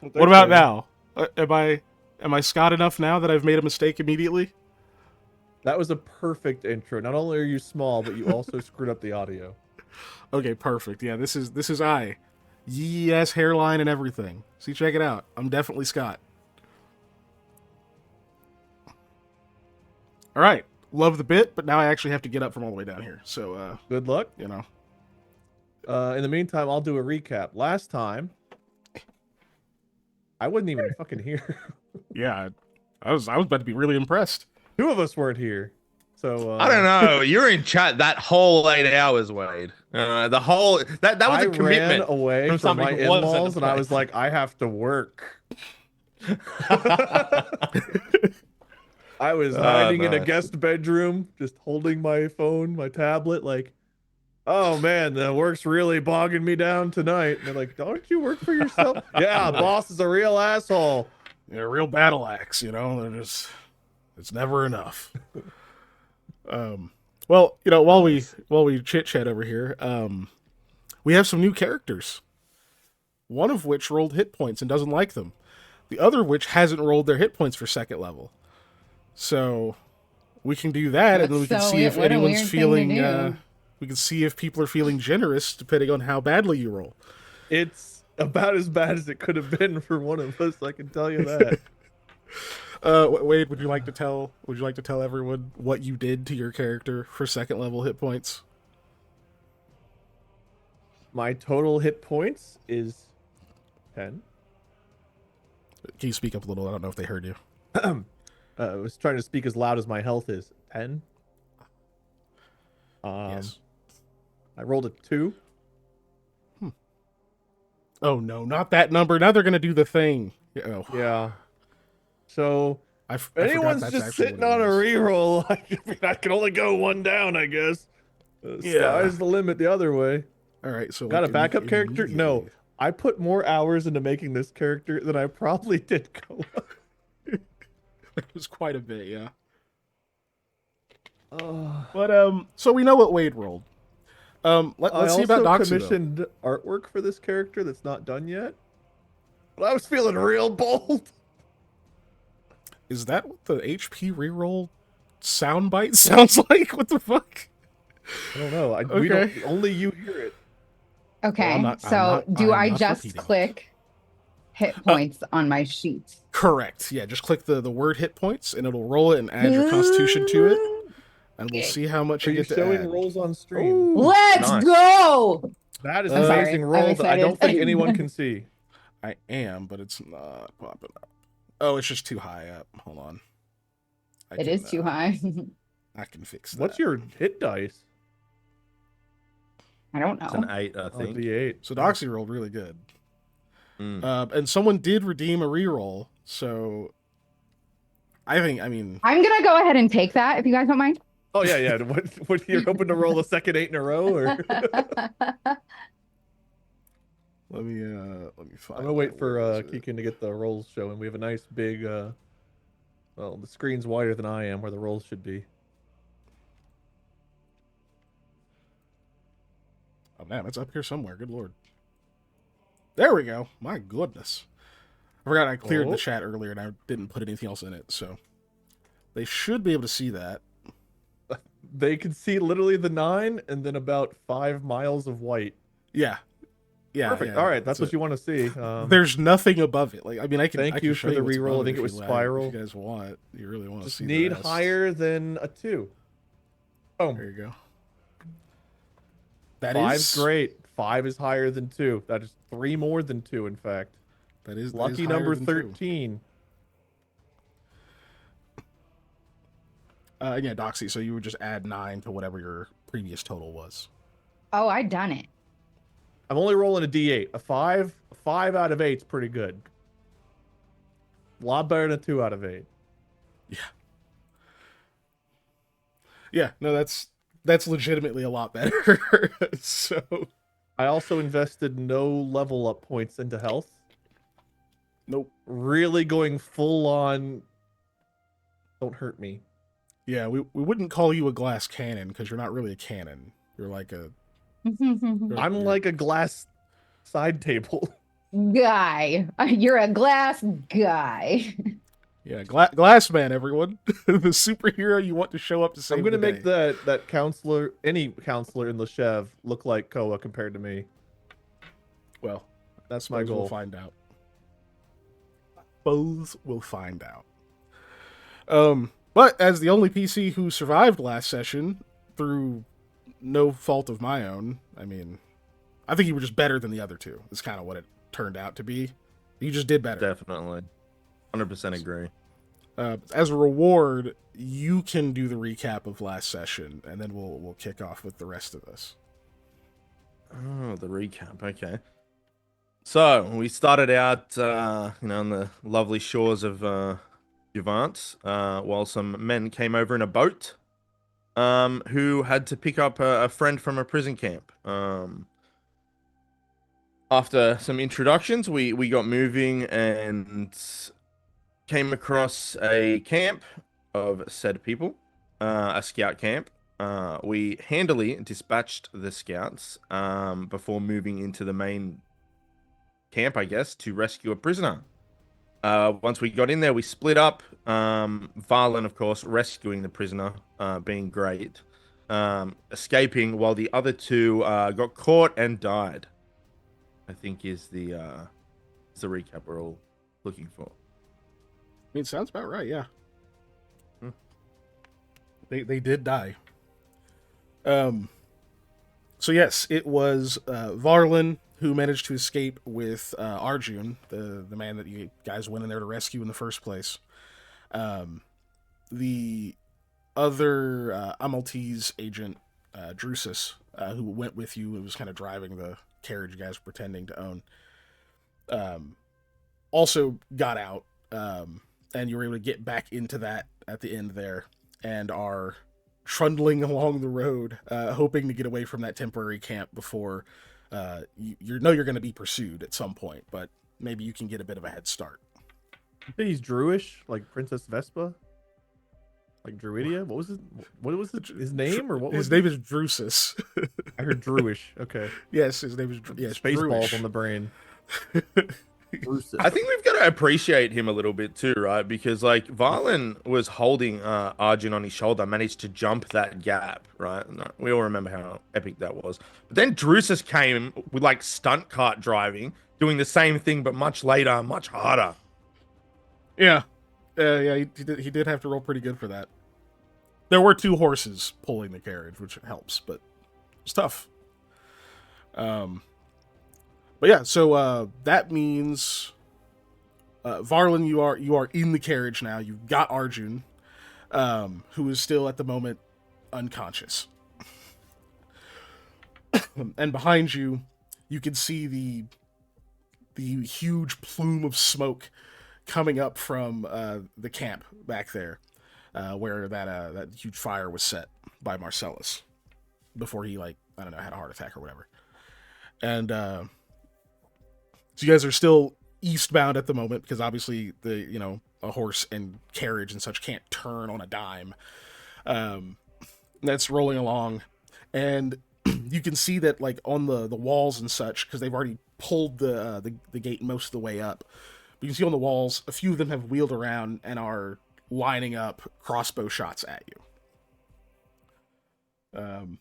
What about now? Am I Scott enough now that I've made a mistake immediately? That was a perfect intro. Not only are you small, but you also screwed up the audio. Okay, perfect. Yeah, this is I. Yes, hairline and everything. See, check it out. I'm definitely Scott. All right. Love the bit, but now I actually have to get up from all the way down here. So, Good luck. you know. In the meantime, I'll do a recap. Last time, I wasn't even fucking here. Yeah, I was about to be really impressed. Two of us weren't here. So I don't know. You're in chat that whole 8 hours, Wade. The whole that was a commitment. Ran away from something my who wasn't in-laws, and I playing. was like, I have to work. I was hiding in a nice. guest bedroom, just holding my phone, my tablet, like, oh man, the work's really bogging me down tonight. And they're like, don't you work for yourself? Yeah, boss is a real asshole. Yeah, real battle axe, you know. They're just, it's never enough. Well, you know, while we chit chat over here, we have some new characters. One of which rolled hit points and doesn't like them. The other which hasn't rolled their hit points for second level. So we can do that, and then we can see if anyone's feeling. We can see if people are feeling generous, depending on how badly you roll. It's about as bad as it could have been for one of us. I can tell you that. Wade, would you like to tell everyone what you did to your character for second level hit points? My total hit points is 10. Can you speak up a little? I don't know if they heard you. I was trying to speak as loud as my health is. 10. Yes. I rolled a 2. Oh no, not that number. Now they're gonna do the thing. Oh. Yeah. So I anyone's just sitting on a reroll. I can only go one down, I guess. Sky's the limit the other way. All right. So got a backup character? No, I put more hours into making this character than I probably did Koa. It was quite a bit, yeah. Oh. But so we know what Wade rolled. Let's see about I also Doxy, commissioned artwork for this character that's not done yet. But I was feeling real bold. Is that what the HP reroll soundbite sounds like? What the fuck? I don't know. We don't, only you hear it. Okay, Well, do I not just repeating. click hit points on my sheet? Correct. Yeah, just click the word hit points, and it'll roll it and add your constitution to it, and we'll see how much Are you you get to showing add. rolls on stream? Ooh, Let's nice. go! That is I'm an sorry. amazing I'm roll that I don't excited. think anyone can see. I am, but it's not popping up. Oh, it's just too high up. Hold on. It is too high. I can fix that. What's your hit dice? I don't It's know. an 8, I think. D8. So Doxy rolled really good. Mm. And someone did redeem a reroll, so I mean... I'm gonna go ahead and take that if you guys don't mind. Oh yeah, yeah. What you're hoping to roll the second 8 in a row, or Let me find. I'm gonna wait for where is it? Kiken to get the rolls showing. We have a nice big. Well, the screen's wider than I am, where the rolls should be. Oh man, it's up here somewhere. Good lord. There we go. My goodness. I forgot I cleared the chat earlier and I didn't put anything else in it, so they should be able to see that. They can see literally the 9 and then about 5 miles of white. Yeah. Yeah. Perfect. Yeah, All right, that's what you want to see. There's nothing above it. Like, I mean, I can. Thank I can you show for the what's reroll. above I think if it was you like, spiral. If you guys want, you really want to Just see. need the rest. higher than a 2. Boom. There you go. That 5's is great. 5 is higher than 2. That is 3 more than 2, in fact. That is Lucky higher number than 13. 2. Yeah, Doxy. So you would just add 9 to whatever your previous total was. Oh, I done it. I'm only rolling a D8. A 5 out of 8 is pretty good. A lot better than a 2 out of 8. Yeah. Yeah. No, that's legitimately a lot better. So I also invested no level up points into health. nope. Really going full on. Don't hurt me. Yeah, we wouldn't call you a glass cannon because you're not really a cannon. You're like a. I'm like a glass side table. guy. You're a glass guy. Yeah, Glass Man, everyone. The superhero you want to show up to save I'm gonna the make day. that counselor, any counselor in Leshev, look like Koa compared to me. Well, That's my suppose goal. we'll find out. Suppose we'll find out. But as the only PC who survived last session through no fault of my own, I mean, I think you were just better than the other two. Is kind of what it turned out to be. You just did better. Definitely. 100% agree. As a reward, you can do the recap of last session, and then we'll kick off with the rest of this. Oh, the recap. Okay. So we started out, on the lovely shores of Juvent, while some men came over in a boat, who had to pick up a friend from a prison camp. After some introductions, we got moving and came across a camp of said people, a scout camp. We handily dispatched the scouts before moving into the main camp, I guess, to rescue a prisoner. Once we got in there, we split up. Varlin, of course, rescuing the prisoner, being great. Escaping while the other two got caught and died. I think is the recap we're all looking for. I mean, sounds about right, yeah. Hmm. They did die. So yes, it was Varlin who managed to escape with Arjun, the man that you guys went in there to rescue in the first place. The other Amaltese agent, Drusus, who went with you and was kind of driving the carriage you guys were pretending to own, also got out, and you were able to get back into that at the end there, and are trundling along the road, hoping to get away from that temporary camp before you're going to be pursued at some point, but maybe you can get a bit of a head start. You say he's Druish, like Princess Vespa, like Druidia. What was his name, or what? His name is Drusus. I heard Druish. Okay. Yes, his name is Spaceballs Druish. on the brain. I think we've got to appreciate him a little bit too, right? Because like Varlin was holding Arjun on his shoulder, managed to jump that gap, right? No, we all remember how epic that was. But then Drusus came with like stunt kart driving, doing the same thing but much later, much harder. Yeah, he did have to roll pretty good for that. There were two horses pulling the carriage, which helps, but it's tough. But yeah, so that means Varlin, you are in the carriage now. You've got Arjun, who is still at the moment unconscious, and behind you, you can see the huge plume of smoke coming up from the camp back there, where that huge fire was set by Marcellus before he had a heart attack or whatever, and. So you guys are still eastbound at the moment because obviously a horse and carriage and such can't turn on a dime. That's rolling along, and you can see that like on the walls and such, because they've already pulled the gate most of the way up. But you can see on the walls, a few of them have wheeled around and are lining up crossbow shots at you.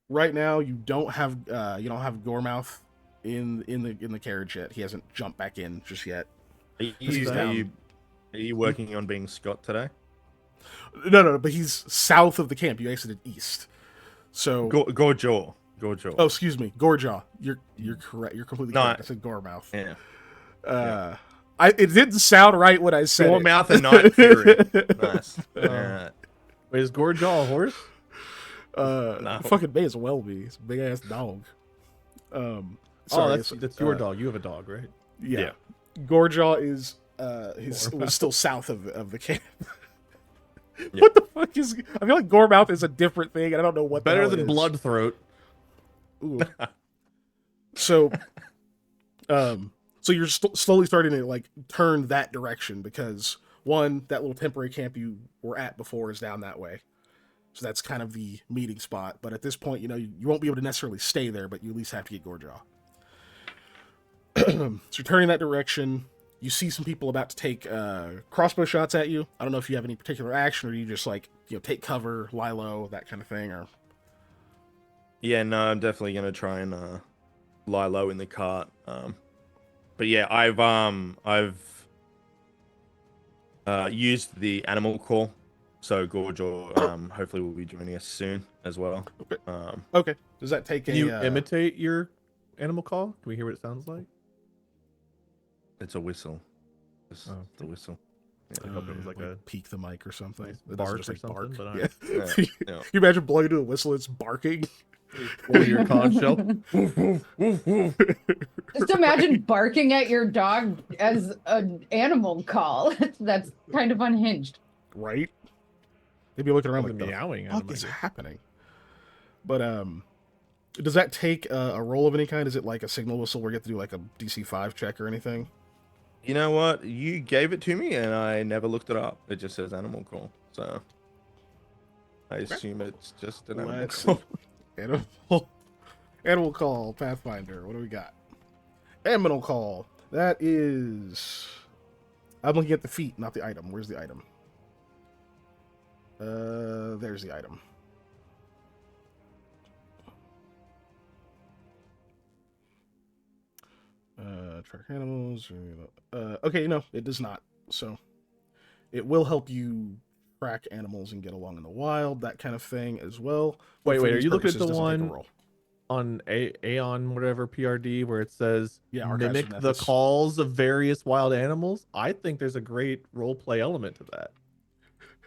Right now, you don't have Goremouth in the carriage yet. He hasn't jumped back in just yet. Are you working on being Scott today? No, but he's south of the camp. You exited east. So Gorjaw. Oh, excuse me, Gorjaw. You're correct. You're completely correct. I said Goremouth. Yeah. It didn't sound right when I said Goremouth and Night Fury. Nice. Wait, is Gorjaw a horse? No. Fucking may as well be. It's a big ass dog. Sorry, that's your dog. You have a dog, right? Yeah. Gorjaw is was still south of the camp. Yeah. What the fuck is? I feel like Goremouth is a different thing, and I don't know what. Better the than hell it is. Bloodthroat. Ooh. So you're slowly starting to like turn that direction because one, that little temporary camp you were at before is down that way. So that's kind of the meeting spot. But at this point, you won't be able to necessarily stay there, but you at least have to get Gorjaw. So you're turning that direction. You see some people about to take crossbow shots at you. I don't know if you have any particular action, or you just like take cover, lie low, that kind of thing. Or Yeah, no, I'm definitely gonna try and lie low in the cart. But yeah, I've used the animal call, so Gorge or hopefully will be joining us soon as well. Okay. Okay. Does that take Can you imitate your animal call? Can we hear what it sounds like? It's a whistle. It's Oh. the whistle. I hope it was like a peek the mic or something. nice It doesn't bark just, or like, something, bark. but Yeah. Yeah. You imagine blowing to a whistle, it's barking. Or your conch shell. Just imagine barking at your dog as an animal call. That's kind of unhinged. Right? They'd be looking around like, the meowing. fuck is happening? But does that take a roll of any kind? Is it like a signal whistle where you have to do like a DC 5 check or anything? You know what? You gave it to me, and I never looked it up. It just says animal call, so I assume it's just an animal Let's call. see. Animal call, Pathfinder. What do we got? Animal call. That is. I'm looking at the feat, not the item. Where's the item? There's the item. Track animals. Okay, no, it does not. So it will help you track animals and get along in the wild, that kind of thing as well. Wait, For are these you looking at purposes, the doesn't take a one roll. on Aeon whatever PRD where it says Archives mimic from the Memphis. calls of various wild animals? I think there's a great role play element to that.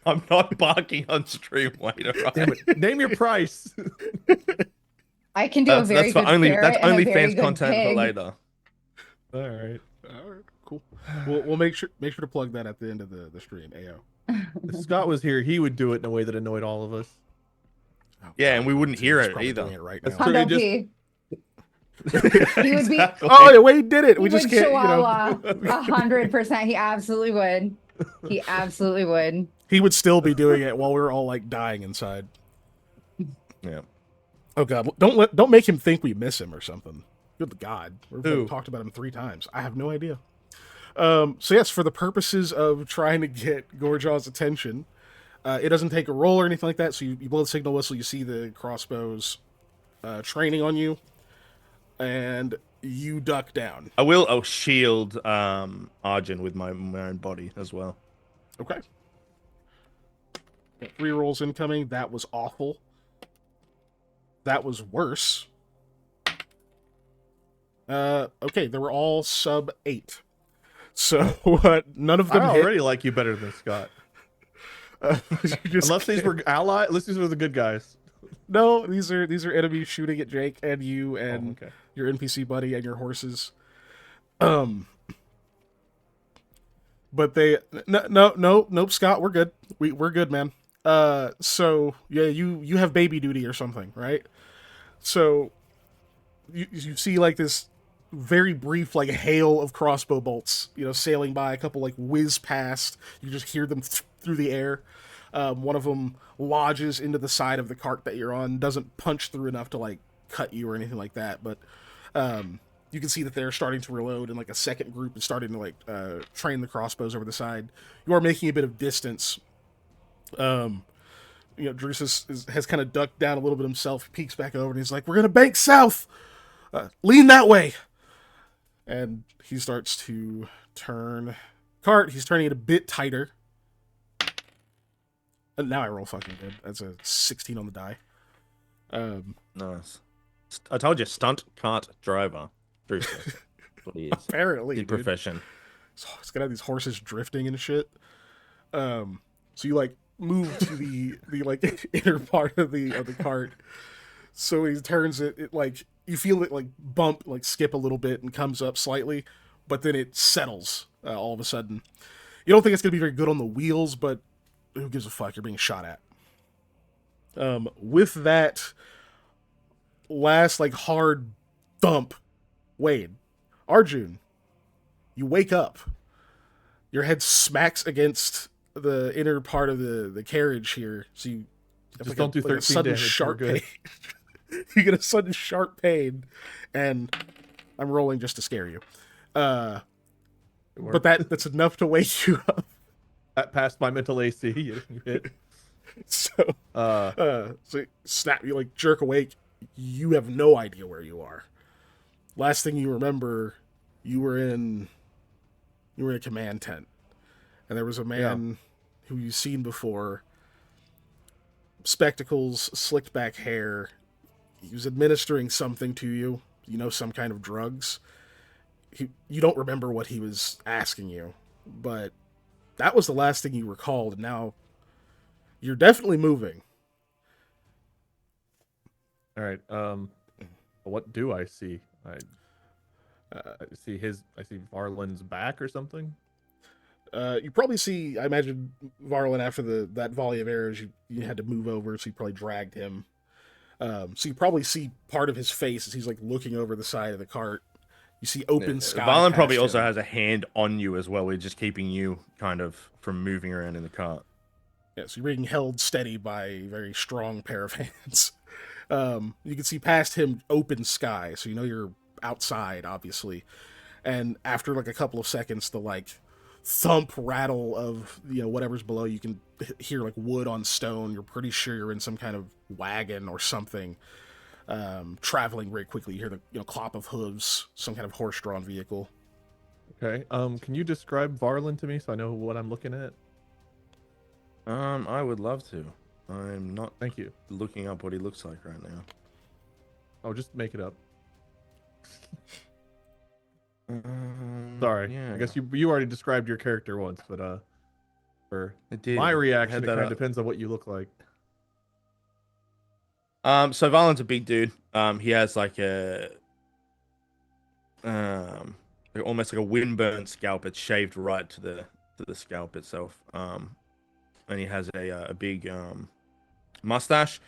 I'm not barking on stream. Wait, all Damn right. it. Name your price. I can do a very for good only ferret that's and a only very fans good content for pig. later. All right. All right, cool. We'll make sure to plug that at the end of the stream. AO. If Scott was here, he would do it in a way that annoyed all of us. Oh, Yeah, God, and we wouldn't he's hear it probably either. doing it right That's now. true. Hondo just- P. He would be. Exactly. Oh, yeah, Wade did it. He We just would can't. Chihuahua 100%. He absolutely would. He absolutely would. He would still be doing it while we were all like dying inside. Yeah. Oh God, don't make him think we miss him or something. Good God, we've Who? talked about him 3 times. I have no idea. So yes, for the purposes of trying to get Gorjaw's attention, it doesn't take a roll or anything like that. So you blow the signal whistle, you see the crossbows training on you, and you duck down. I will shield Arjun with my own body as well. Okay. Got 3 rolls incoming. That was awful. That was worse. Okay, they were all sub 8. So none of them I hit. already like you better than Scott. You just Unless these can't- were allies. Unless these were the good guys. No, these are enemies shooting at Jake and you and okay. your NPC buddy and your horses. But they nope, Scott, we're good. We're good, man. So yeah, you have baby duty or something, right? So you see like this very brief like hail of crossbow bolts, sailing by, a couple like whiz past. You just hear them through the air. One of them lodges into the side of the cart that you're on, doesn't punch through enough to like cut you or anything like that, but you can see that they're starting to reload, and like a second group is starting to like train the crossbows over the side. You are making a bit of distance. Drusus has kind of ducked down a little bit himself. He peeks back over and he's like, "We're gonna bank south. Lean that way." And he starts to turn cart. He's turning it a bit tighter. And now I roll fucking good. That's a 16 on the die. Nice. I told you, stunt cart driver. Drusus. That's what he is. Apparently, His dude. profession. So it's gonna have these horses drifting and shit. So you like move to the like inner part of the cart. So he turns it like you feel it like bump, like skip a little bit and comes up slightly, but then it settles all of a sudden. You don't think it's gonna be very good on the wheels, but who gives a fuck? You're being shot at. With that last like hard thump, Wade, Arjun, you wake up. Your head smacks against the inner part of the carriage here, so you have Just don't do 13 sudden damage, sharp we're good. pain. You get a sudden sharp pain, and I'm rolling just to scare you. But Or that's enough to wake you up. that passed my mental AC. You hit. So, so snap, you like jerk awake. You have no idea where you are. Last thing you remember, you were in a command tent, and there was a man who you've seen before. Spectacles, slicked back hair. He was administering something to you. You know, some kind of drugs. You don't remember what he was asking you, but that was the last thing you recalled. And now you're definitely moving. All right. What do I see? I see Varlin's back or something. You probably see, I imagine, Varlin after that volley of arrows, you had to move over, so you probably dragged him. So you probably see part of his face as he's like looking over the side of the cart. You see open sky. Varlin probably past also him. has a hand on you as well. We're just keeping you kind of from moving around in the cart. Yeah, so you're being held steady by a very strong pair of hands. You can see past him open sky, so you know you're outside, obviously. And after like a couple of seconds, the like thump rattle of whatever's below, you can hear like wood on stone. You're pretty sure you're in some kind of wagon or something, traveling very quickly. You hear the clop of hooves, some kind of horse-drawn vehicle. Okay. Can you describe Varlin to me so I know what I'm looking at? I would love to. I'm not Thank you. looking up what he looks like right now. Oh, just make it up. Sorry. Yeah. I guess you already described your character once, but for It did. my reaction, it that kind of up. depends on what you look like. So Valen's a big dude. He has like almost like a windburn scalp. It's shaved right to the scalp itself. And he has a big mustache.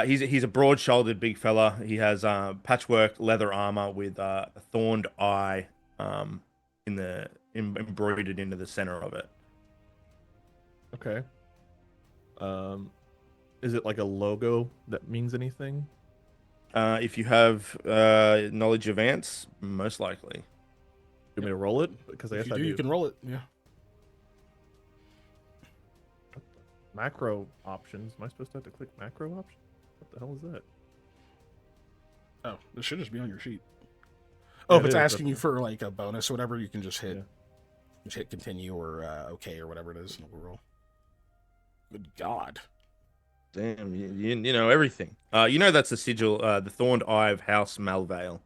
He's a broad-shouldered big fella. He has patchwork leather armor with a thorned eye embroidered into the center of it. Okay. Is it like a logo that means anything? If you have knowledge of ants, most likely. You want me to roll it? Because I If guess you I do, do. you can roll it. Yeah. Macro options. Am I supposed to have to click macro options? What the hell is that? Oh, this should just be on your sheet. Yeah, Oh, if it it's is, asking you okay. for like a bonus or whatever, you can just hit Yeah. continue or okay or whatever it is, and we'll roll. Good God. Damn, you know everything. That's the sigil, the Thorned Eye of House Malvale.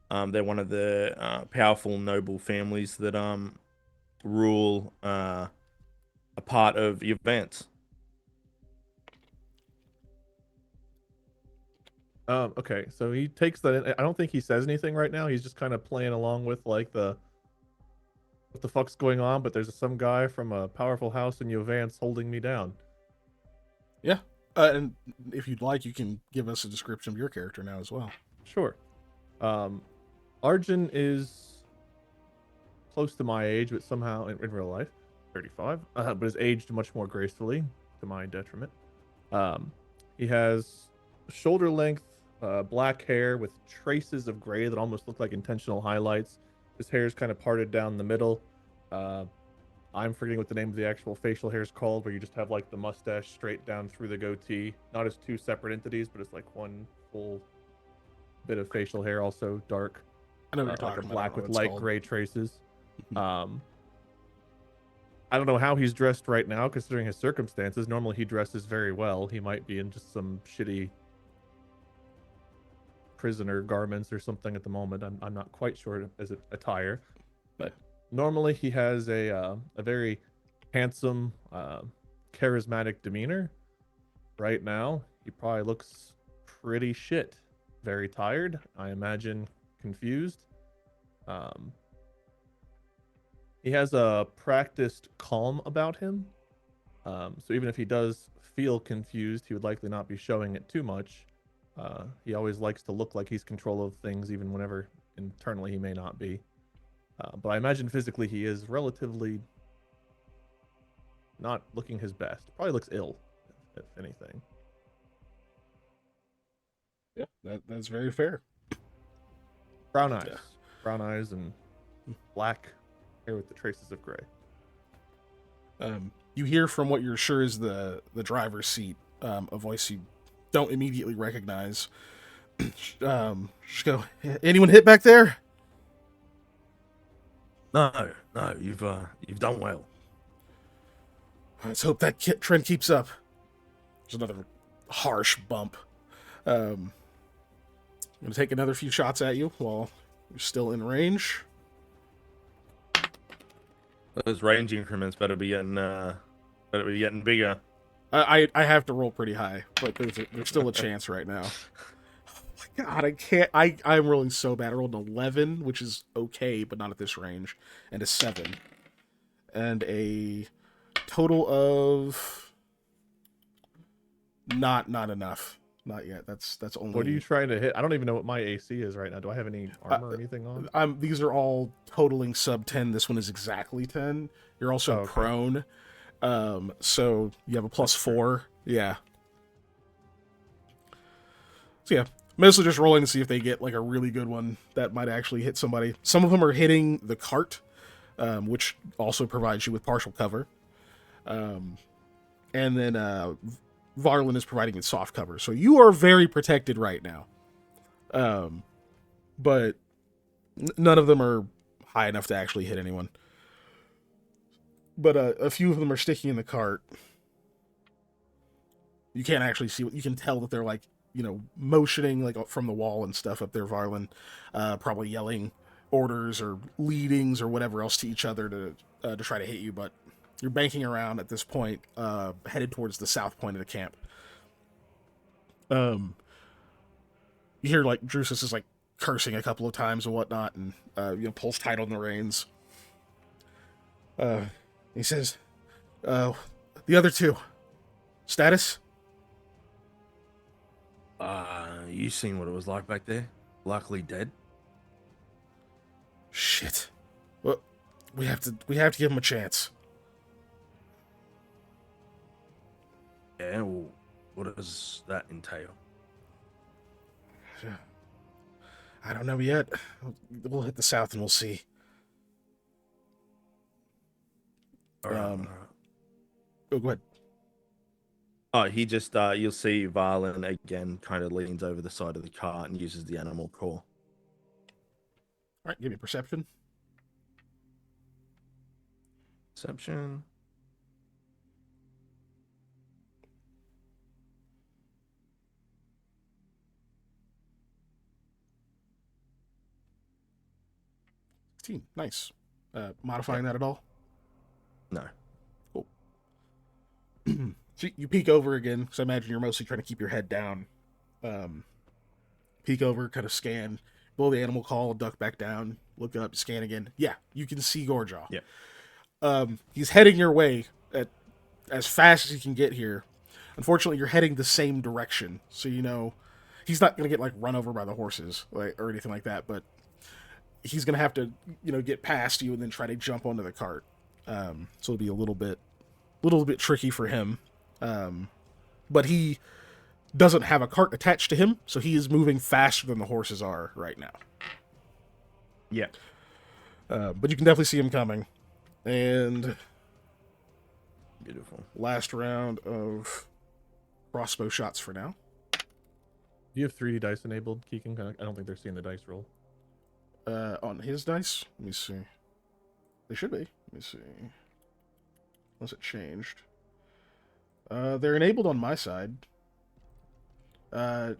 They're one of the powerful noble families that rule a part of Yvance. Okay, so he takes that in. I don't think he says anything right now. He's just kind of playing along with like what the fuck's going on, but there's some guy from a powerful house in Yvance holding me down. Yeah. And if you'd like, you can give us a description of your character now as well. Sure. Arjun is close to my age, but somehow in real life, 35, but is aged much more gracefully to my detriment. He has shoulder length black hair with traces of gray that almost look like intentional highlights. His hair is kind of parted down the middle. I'm forgetting what the name of the actual facial hair is called, where you just have like the mustache straight down through the goatee, not as two separate entities, but it's like one full bit of facial hair, also dark. I know what you're Like a talking black about. with It's light called. gray traces. I don't know how he's dressed right now, considering his circumstances. Normally he dresses very well. He might be in just some shitty prisoner garments or something at the moment. I'm not quite sure as attire, but normally he has a very handsome, charismatic demeanor. Right now, he probably looks pretty shit. Very tired. I imagine confused. He has a practiced calm about him. So even if he does feel confused, he would likely not be showing it too much. He always likes to look like he's control of things, even whenever internally he may not be. But I imagine physically he is relatively not looking his best. Probably looks ill, if anything. Yeah, that's very fair. Brown eyes. Yeah. brown eyes and black hair with the traces of gray. You hear from what you're sure is the driver's seat a voice you don't immediately recognize. Just go, anyone hit back there? No, you've done well. Let's hope that trend keeps up. There's another harsh bump. I'm going to take another few shots at you while you're still in range. Those range increments better be getting bigger. I have to roll pretty high, but there's still a chance right now. Oh my God, I can't. I'm rolling so bad. I rolled an 11, which is okay, but not at this range, and a 7, and a total of not enough. Not yet. That's only. What are you trying to hit? I don't even know what my AC is right now. Do I have any armor or anything on? These are all totaling sub 10. This one is exactly 10. You're also okay. prone. So you have a +4. Yeah. So yeah, mostly just rolling to see if they get like a really good one that might actually hit somebody. Some of them are hitting the cart, which also provides you with partial cover. And then Varlin is providing it soft cover. So you are very protected right now. But none of them are high enough to actually hit anyone. But a few of them are sticking in the cart. You can't actually see what you can tell that they're like, motioning like from the wall and stuff up there, Varlin, probably yelling orders or leadings or whatever else to each other to try to hit you. But you're banking around at this point, headed towards the south point of the camp. You hear like Drusus is like cursing a couple of times and whatnot, and pulls tight on the reins. He says, "The other two, status." You seen what it was like back there? Likely dead. Shit. Well, we have to give him a chance. Yeah, well, what does that entail? I don't know yet. We'll hit the south and we'll see. All right. Oh, go ahead. Oh, he just you'll see Varlin again kind of leans over the side of the cart and uses the animal call. All right, give me perception. Perception. Nice. Modifying that at all? No. Cool. So you peek over again, because I imagine you're mostly trying to keep your head down. Peek over, kind of scan, blow the animal call, duck back down, look up, scan again. Yeah, you can see Gorjaw. Yeah. He's heading your way as fast as he can get here. Unfortunately, you're heading the same direction, so he's not going to get like run over by the horses or anything like that, but he's going to have to, get past you and then try to jump onto the cart. So it'll be a little bit tricky for him. But he doesn't have a cart attached to him, so he is moving faster than the horses are right now. Yeah. But you can definitely see him coming. And Beautiful. last round of crossbow shots for now. Do you have 3D dice enabled, Keegan? I don't think they're seeing the dice roll. On his dice? Let me see. They should be. Let me see. Unless it changed. They're enabled on my side.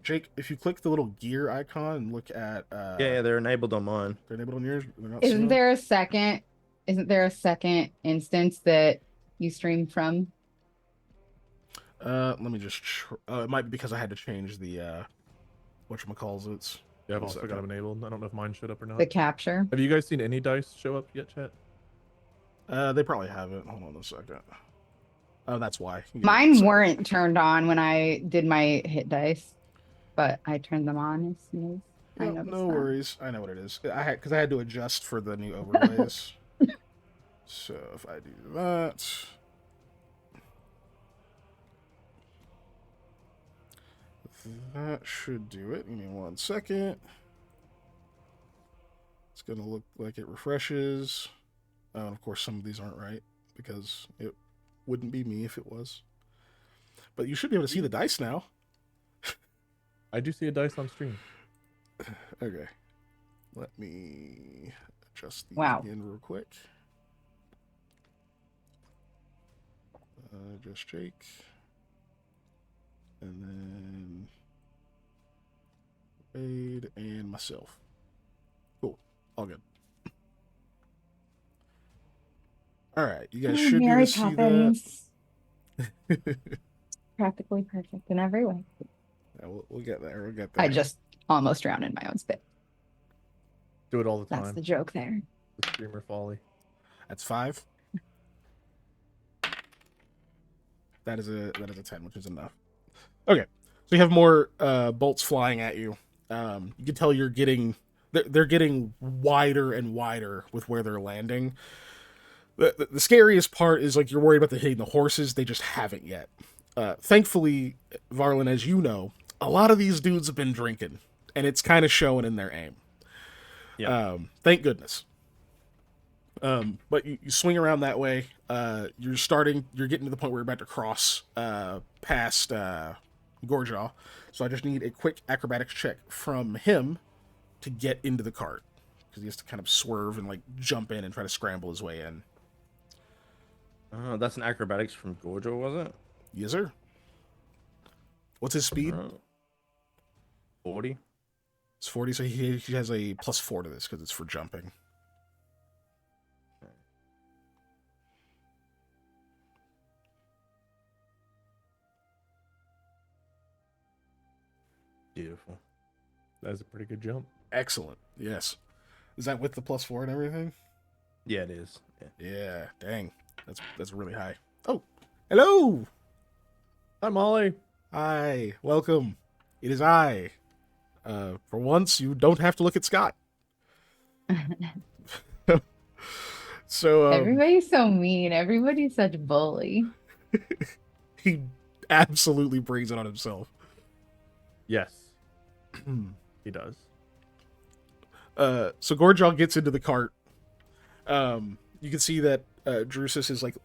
Jake, if you click the little gear icon and look at... Yeah, they're enabled on mine. They're enabled on yours? Isn't there a second instance that you stream from? Let me just... it might be because I had to change the... whatchamacallits. Yeah, I've also got them enabled. I don't know if mine showed up or not. The capture? Have you guys seen any dice show up yet, chat? They probably haven't. Hold on a second. Oh, that's why. Mine weren't turned on when I did my hit dice, but I turned them on as soon as I noticed No that. worries. I know what it is. I had to adjust for the new overlays. So if I do that, that should do it. Give me 1 second. Let's gonna look like it refreshes. And of course, some of these aren't right because it wouldn't be me if it was. But you should be able to see the dice now. I do see a dice on stream. Okay. Let me adjust these Wow. again real quick. Just Jake. And then Wade and myself. Cool. All good. All right. You guys should be able Mary to see Poppins. that. Practically perfect in every way. Yeah, we'll get there. We'll get there. I just almost drowned in my own spit. Do it all the That's time. the joke there. The streamer folly. That's 5. That is a 10, which is enough. Okay, so you have more bolts flying at you. You can tell they're getting wider and wider with where they're landing. The scariest part is like you're worried about hitting the horses. They just haven't yet. Thankfully, Varlin, as you know, a lot of these dudes have been drinking, and it's kind of showing in their aim. Yeah. Thank goodness. But you swing around that way. You're getting to the point where you're about to cross past Gorjaw. So I just need a quick acrobatics check from him to get into the cart. Because he has to kind of swerve and like jump in and try to scramble his way in. That's an acrobatics from Gorjo, was it? Yes, sir. What's his speed? 40. It's 40, so he has a +4 to this because it's for jumping. Beautiful. That's a pretty good jump. Excellent. Yes. Is that with the +4 and everything? Yeah, it is. Yeah. Yeah. Dang. That's really high. Oh, hello. Hi, Molly. Hi. Welcome. It is I. For once, you don't have to look at Scott. So Everybody's so mean. Everybody's such a bully. he absolutely brings it on himself. Yes, he does. So Gorjaw gets into the cart. You can see that Drusus is like,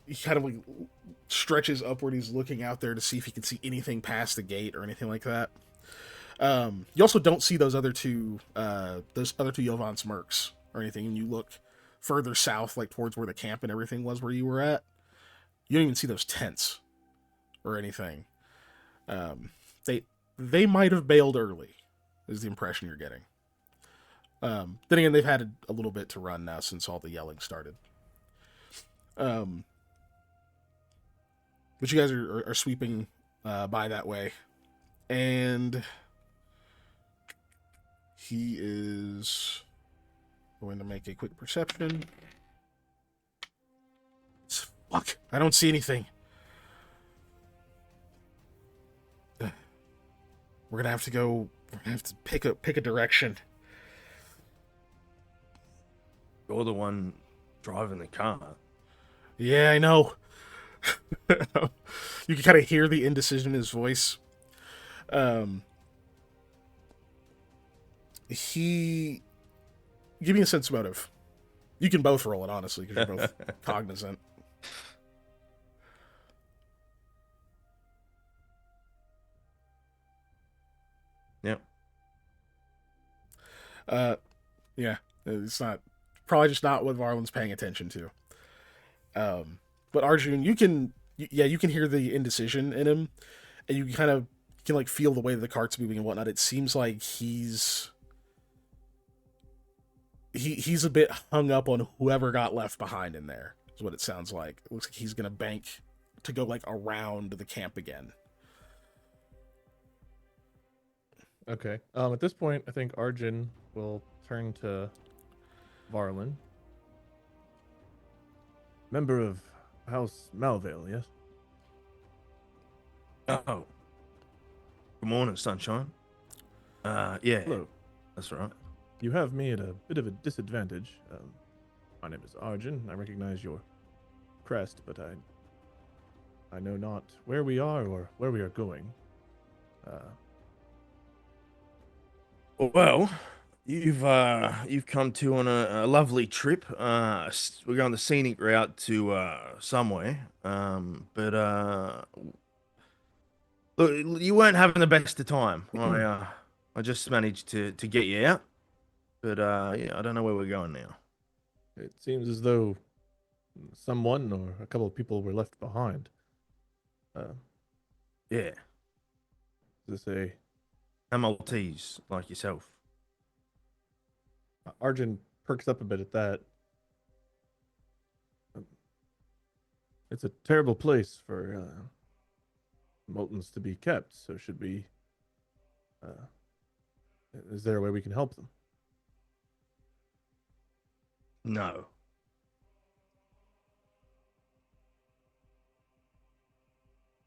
he kind of like stretches upward. He's looking out there to see if he can see anything past the gate or anything like that. You also don't see those other two Yovance mercs or anything, and you look further south, like towards where the camp and everything was where you were at. You don't even see those tents or anything. They might have bailed early, is the impression you're getting. Then again, they've had a little bit to run now since all the yelling started. But you guys are sweeping by that way, and he is going to make a quick perception. Fuck! I don't see anything. We're gonna have to go. We're gonna have to pick a direction. You're the one driving the car. Yeah, I know. You can kind of hear the indecision in his voice. He... Give me a sense motive. You can both roll it, honestly, because you're both cognizant. Yep. Yeah, it's not... Probably just not what Varlin's paying attention to. But Arjun, you can hear the indecision in him, and you can like feel the way that the cart's moving and whatnot. It seems like he's a bit hung up on whoever got left behind in there, is what it sounds like. It looks like he's gonna bank to go like around the camp again. Okay. At this point, I think Arjun will turn to Varlin. Member of House Malvale, yes? Oh. Good morning, sunshine. Yeah. Hello. That's right. You have me at a bit of a disadvantage. My name is Arjun. I recognize your crest, but I know not where we are or where we are going. Well, You've come to on a lovely trip. We're going the scenic route to somewhere. But look, you weren't having the best of time. I just managed to get you out. But yeah, I don't know where we're going now. It seems as though someone or a couple of people were left behind. Yeah, Is this a Maltese like yourself. Arjun perks up a bit at that. It's a terrible place for Moltons to be kept, so should we... is there a way we can help them? No.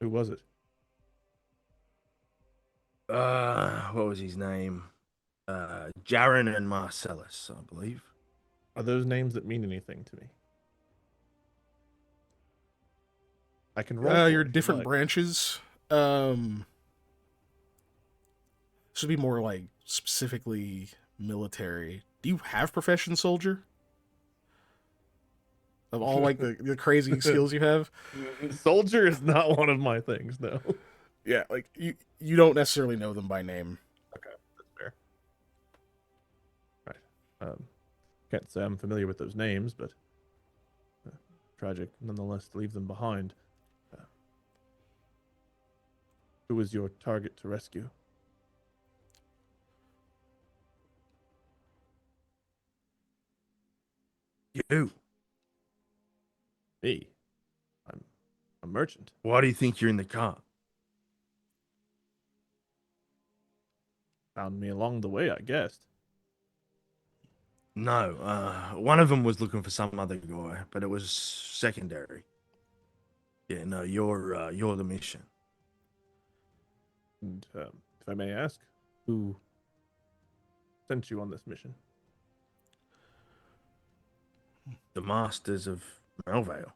Who was it? What was his name? Jaren and Marcellus, I believe. Are those names that mean anything to me? I can roll. Your different branches. Should be more like specifically military. Do you have profession soldier? Of all like the crazy skills you have? Soldier is not one of my things, no. Yeah, like you don't necessarily know them by name. Okay, that's fair. Right. Can't say I'm familiar with those names, but tragic nonetheless to leave them behind. Who was your target to rescue? You. Me. I'm a merchant. Why do you think you're in the car? Found me along the way, I guessed. No, one of them was looking for some other guy, but it was secondary. Yeah, no, you're the mission. And if I may ask, who sent you on this mission? The masters of Melvale.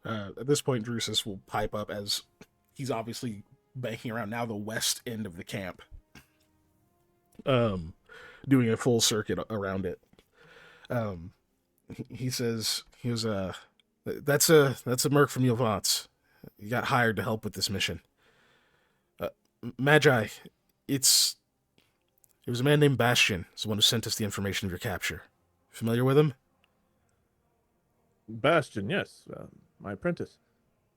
At this point, Drusus will pipe up as he's obviously banking around now the west end of the camp. Doing a full circuit around it. He says he was that's a merc from Yovats. He got hired to help with this mission. Magi, it was a man named Bastion. He's the one who sent us the information of your capture. Familiar with him? Bastion, yes. My apprentice.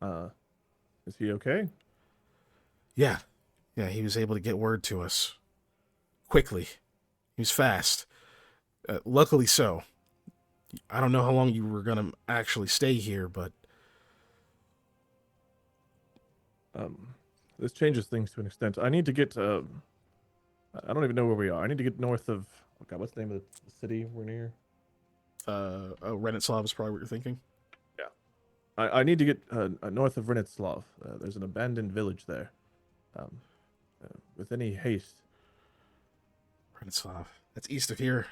Is he okay? Yeah, he was able to get word to us quickly. He was fast. Luckily so. I don't know how long you were going to actually stay here, but... This changes things to an extent. I need to get... I don't even know where we are. I need to get north of... Oh God, what's the name of the city we're near? Renitslav is probably what you're thinking. Yeah. I need to get north of Renitslav. There's an abandoned village there. With any haste. Renitslav. That's east of here.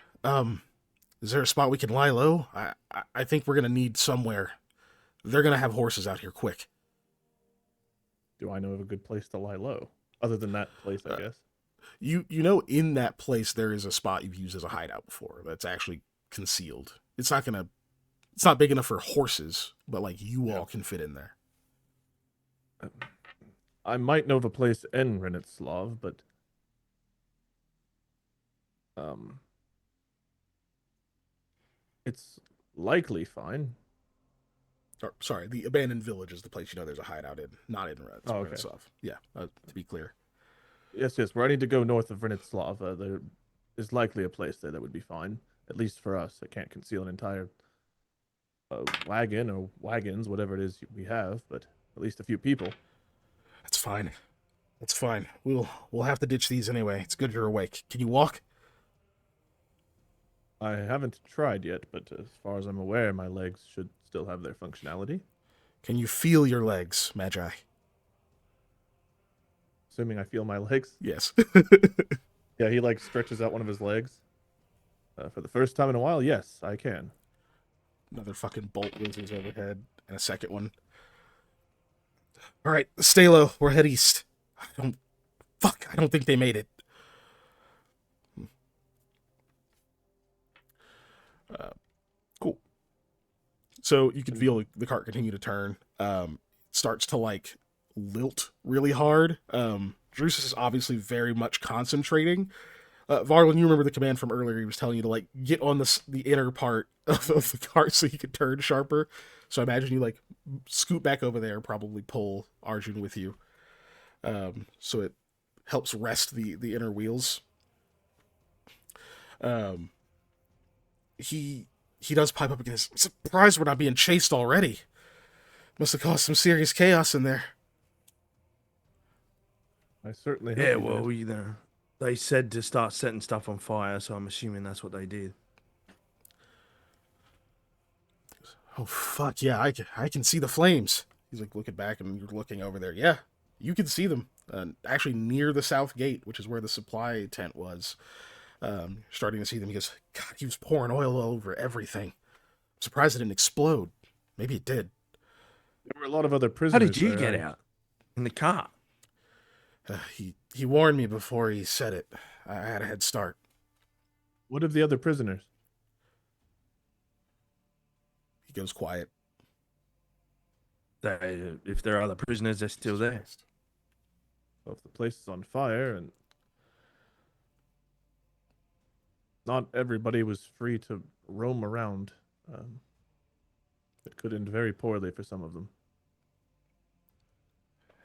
Is there a spot we can lie low? I think we're gonna need somewhere. They're gonna have horses out here quick. Do I know of a good place to lie low? Other than that place, I guess. You know, in that place there is a spot you've used as a hideout before that's actually concealed. It's not big enough for horses, but like you all can fit in there. I might know of a place in Renitslav, but it's likely fine. Sorry, the abandoned village is the place you know there's a hideout in, not in Red. Oh, okay. Yeah, to be clear. Yes, where I need to go north of Renitslav, there is likely a place there that would be fine, at least for us. I can't conceal an entire wagon or wagons, whatever it is we have, but at least a few people. That's fine. That's fine. We'll have to ditch these anyway. It's good you're awake. Can you walk? I haven't tried yet, but as far as I'm aware, my legs should still have their functionality. Can you feel your legs, Magi? Assuming I feel my legs? Yes. Yeah, he stretches out one of his legs. For the first time in a while, yes, I can. Another fucking bolt whizzes overhead, and a second one. All right, stay low. We're head east. I don't think they made it. Cool. So you can feel the cart continue to turn. Starts to like lilt really hard. Drusus is obviously very much concentrating. Varlin, you remember the command from earlier? He was telling you to like get on the inner part of the cart so you can turn sharper. So I imagine you like scoot back over there, probably pull Arjun with you, so it helps rest the inner wheels. Um, he does pipe up again. I'm surprised we're not being chased already. Must have caused some serious chaos in there. I certainly hope Yeah, you well, did. you know, they said to start setting stuff on fire, so I'm assuming that's what they did. Oh fuck yeah! I can see the flames. He's like looking back, and you're looking over there. Yeah, you can see them. Actually, near the south gate, which is where the supply tent was. Starting to see them. He goes, God, he was pouring oil all over everything. I'm surprised it didn't explode. Maybe it did. There were a lot of other How prisoners did you there. get out? In the car? He warned me before he said it. I had a head start. What of the other prisoners? He goes quiet. If there are other prisoners, they're still there. Well, if the place is on fire and not everybody was free to roam around, it could end very poorly for some of them.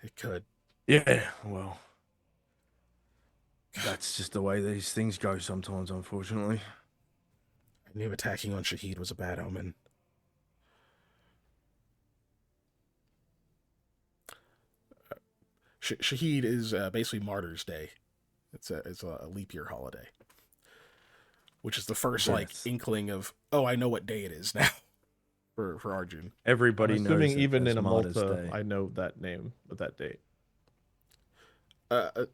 It could. Yeah, well, that's just the way these things go sometimes, unfortunately. I knew attacking on Shahid was a bad omen. Shahid is basically Martyr's Day. It's a leap year holiday, which is the first like Yes. inkling of I know what day it is now for Arjun. Everybody I'm knows assuming it even as in a Martyr's Malta, Day. I know that name of that date.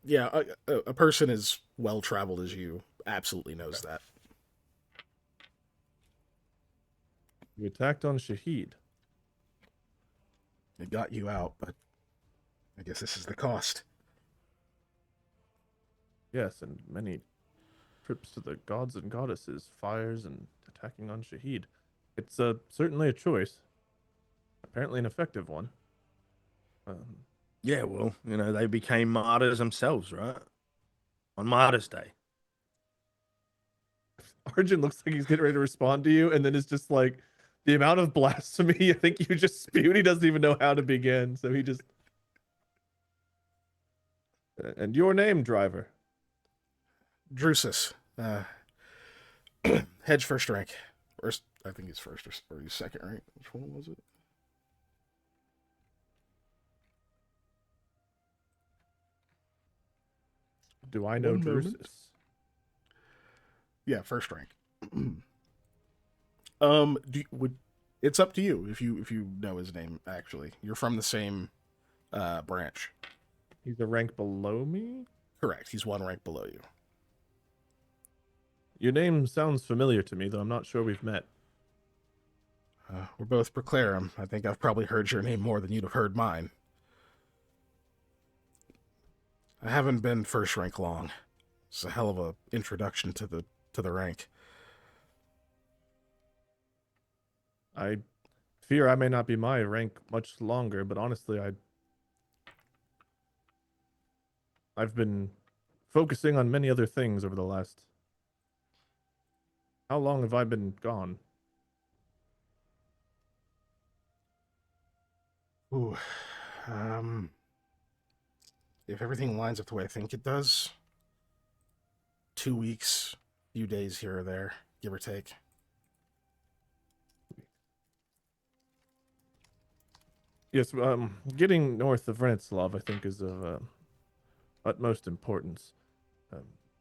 Yeah, a person as well traveled as you absolutely knows that. You attacked on Shahid. It got you out, but I guess this is the cost. Yes, and many trips to the gods and goddesses, fires, and attacking on Shahid. It's certainly a choice. Apparently an effective one. Yeah, well, you know, they became martyrs themselves, right? On Martyr's Day. Arjun looks like he's getting ready to respond to you, and then it's just like the amount of blasphemy I think you just spewed. He doesn't even know how to begin, so he just. And your name, driver? Drusus, hedge first rank. Or I think he's first or he's second rank. Which one was it? Do I know One moment. Drusus? Yeah, first rank. It's up to you if you know his name. Actually, you're from the same branch. He's a rank below me? Correct. He's one rank below you. Your name sounds familiar to me, though I'm not sure we've met. We're both Proclarum. I think I've probably heard your name more than you'd have heard mine. I haven't been first rank long. It's a hell of a introduction to the rank. I fear I may not be my rank much longer, but honestly, I've been focusing on many other things over the last. How long have I been gone? Ooh, if everything lines up the way I think it does, 2 weeks, few days here or there, give or take. Yes, getting north of Venislav, I think, is of utmost importance.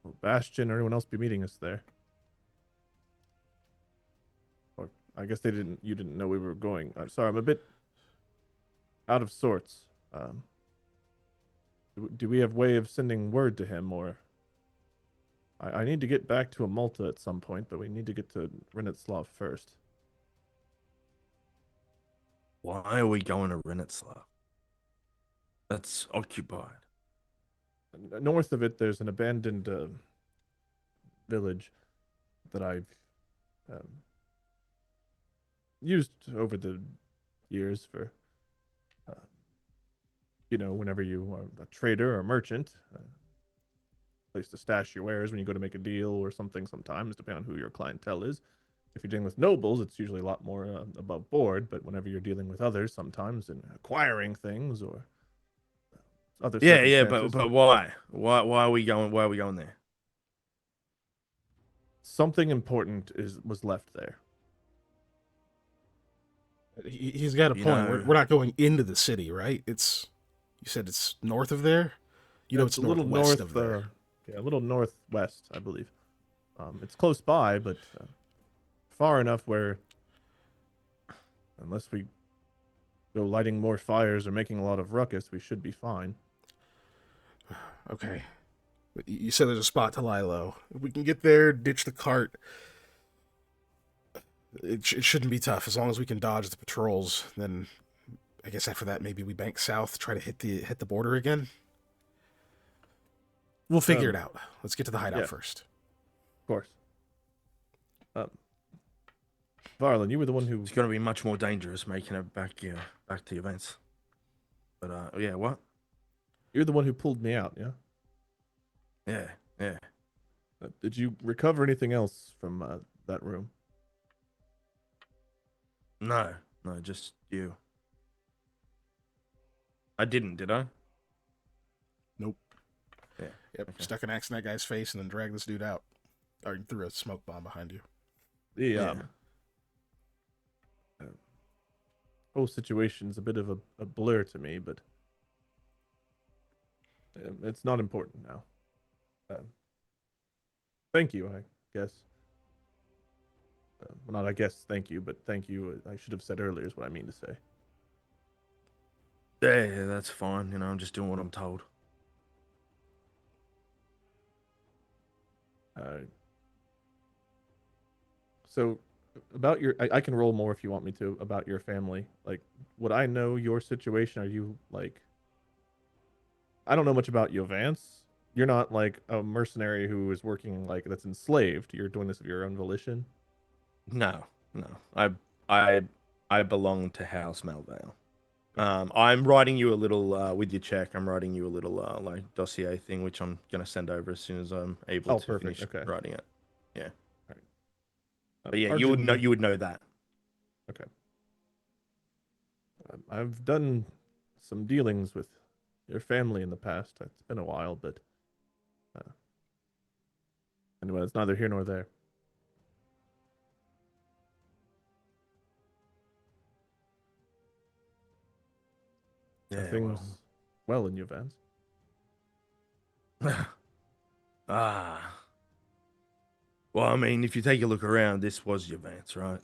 Will Bastion or anyone else be meeting us there? Or I guess they didn't. You didn't know we were going. I'm sorry, I'm a bit out of sorts. Do we have way of sending word to him, or I need to get back to Malta at some point, but we need to get to Renitslav first. Why are we going to Renitslav? That's occupied. North of it, there's an abandoned village that I've used over the years for, uh, whenever you are a trader or a merchant, place to stash your wares when you go to make a deal or something. Sometimes, depending on who your clientele is. If you're dealing with nobles, it's usually a lot more above board. But whenever you're dealing with others, sometimes in acquiring things or other Yeah, circumstances, but why? Why are we going? Why are we going there? something important was left there. He's got a You point. know, We're not going into the city, right? You said it's north of there. You know, It's it's a little northwest north, of there. yeah, a little northwest, I believe. It's close by, but far enough where, unless we go lighting more fires or making a lot of ruckus, we should be fine. Okay. You said there's a spot to lie low. If we can get there, ditch the cart. It shouldn't be tough as long as we can dodge the patrols. Then, I guess after that, maybe we bank south, try to hit the border again. We'll figure it out. Let's get to the hideout yeah. first. Of course. Varlin, you were the one who. it's going to be much more dangerous making it back to the events. But yeah, what? You're the one who pulled me out, yeah? Yeah. Did you recover anything else from that room? No, just you. I didn't, did I? Nope. Yeah. Yep. Okay. Stuck an axe in that guy's face and then dragged this dude out. Or you threw a smoke bomb behind you. The Yeah. Whole situation's a bit of a blur to me, but it's not important now. Thank you, I guess. Well, not I guess, thank you, but thank you, I should have said earlier is what I mean to say. Yeah, that's fine. You know, I'm just doing what I'm told. So, about I can roll more if you want me to, about your family. Like, would I know your situation? Are you, like... I don't know much about you, Vance. You're not, like, a mercenary who is working, like, that's enslaved. You're doing this of your own volition? No. I belong to House Melvale. I'm writing you a little with your check. I'm writing you a little like dossier thing, which I'm gonna send over as soon as I'm able to perfect. finish Okay. writing it. Yeah. All right. But yeah, Arjun, you would know that. Okay. I've done some dealings with your family in the past. It's been a while, but anyway, it's neither here nor there. Yeah. Things well in your Vance. Ah. Well, I mean, if you take a look around, this was your Vance, right?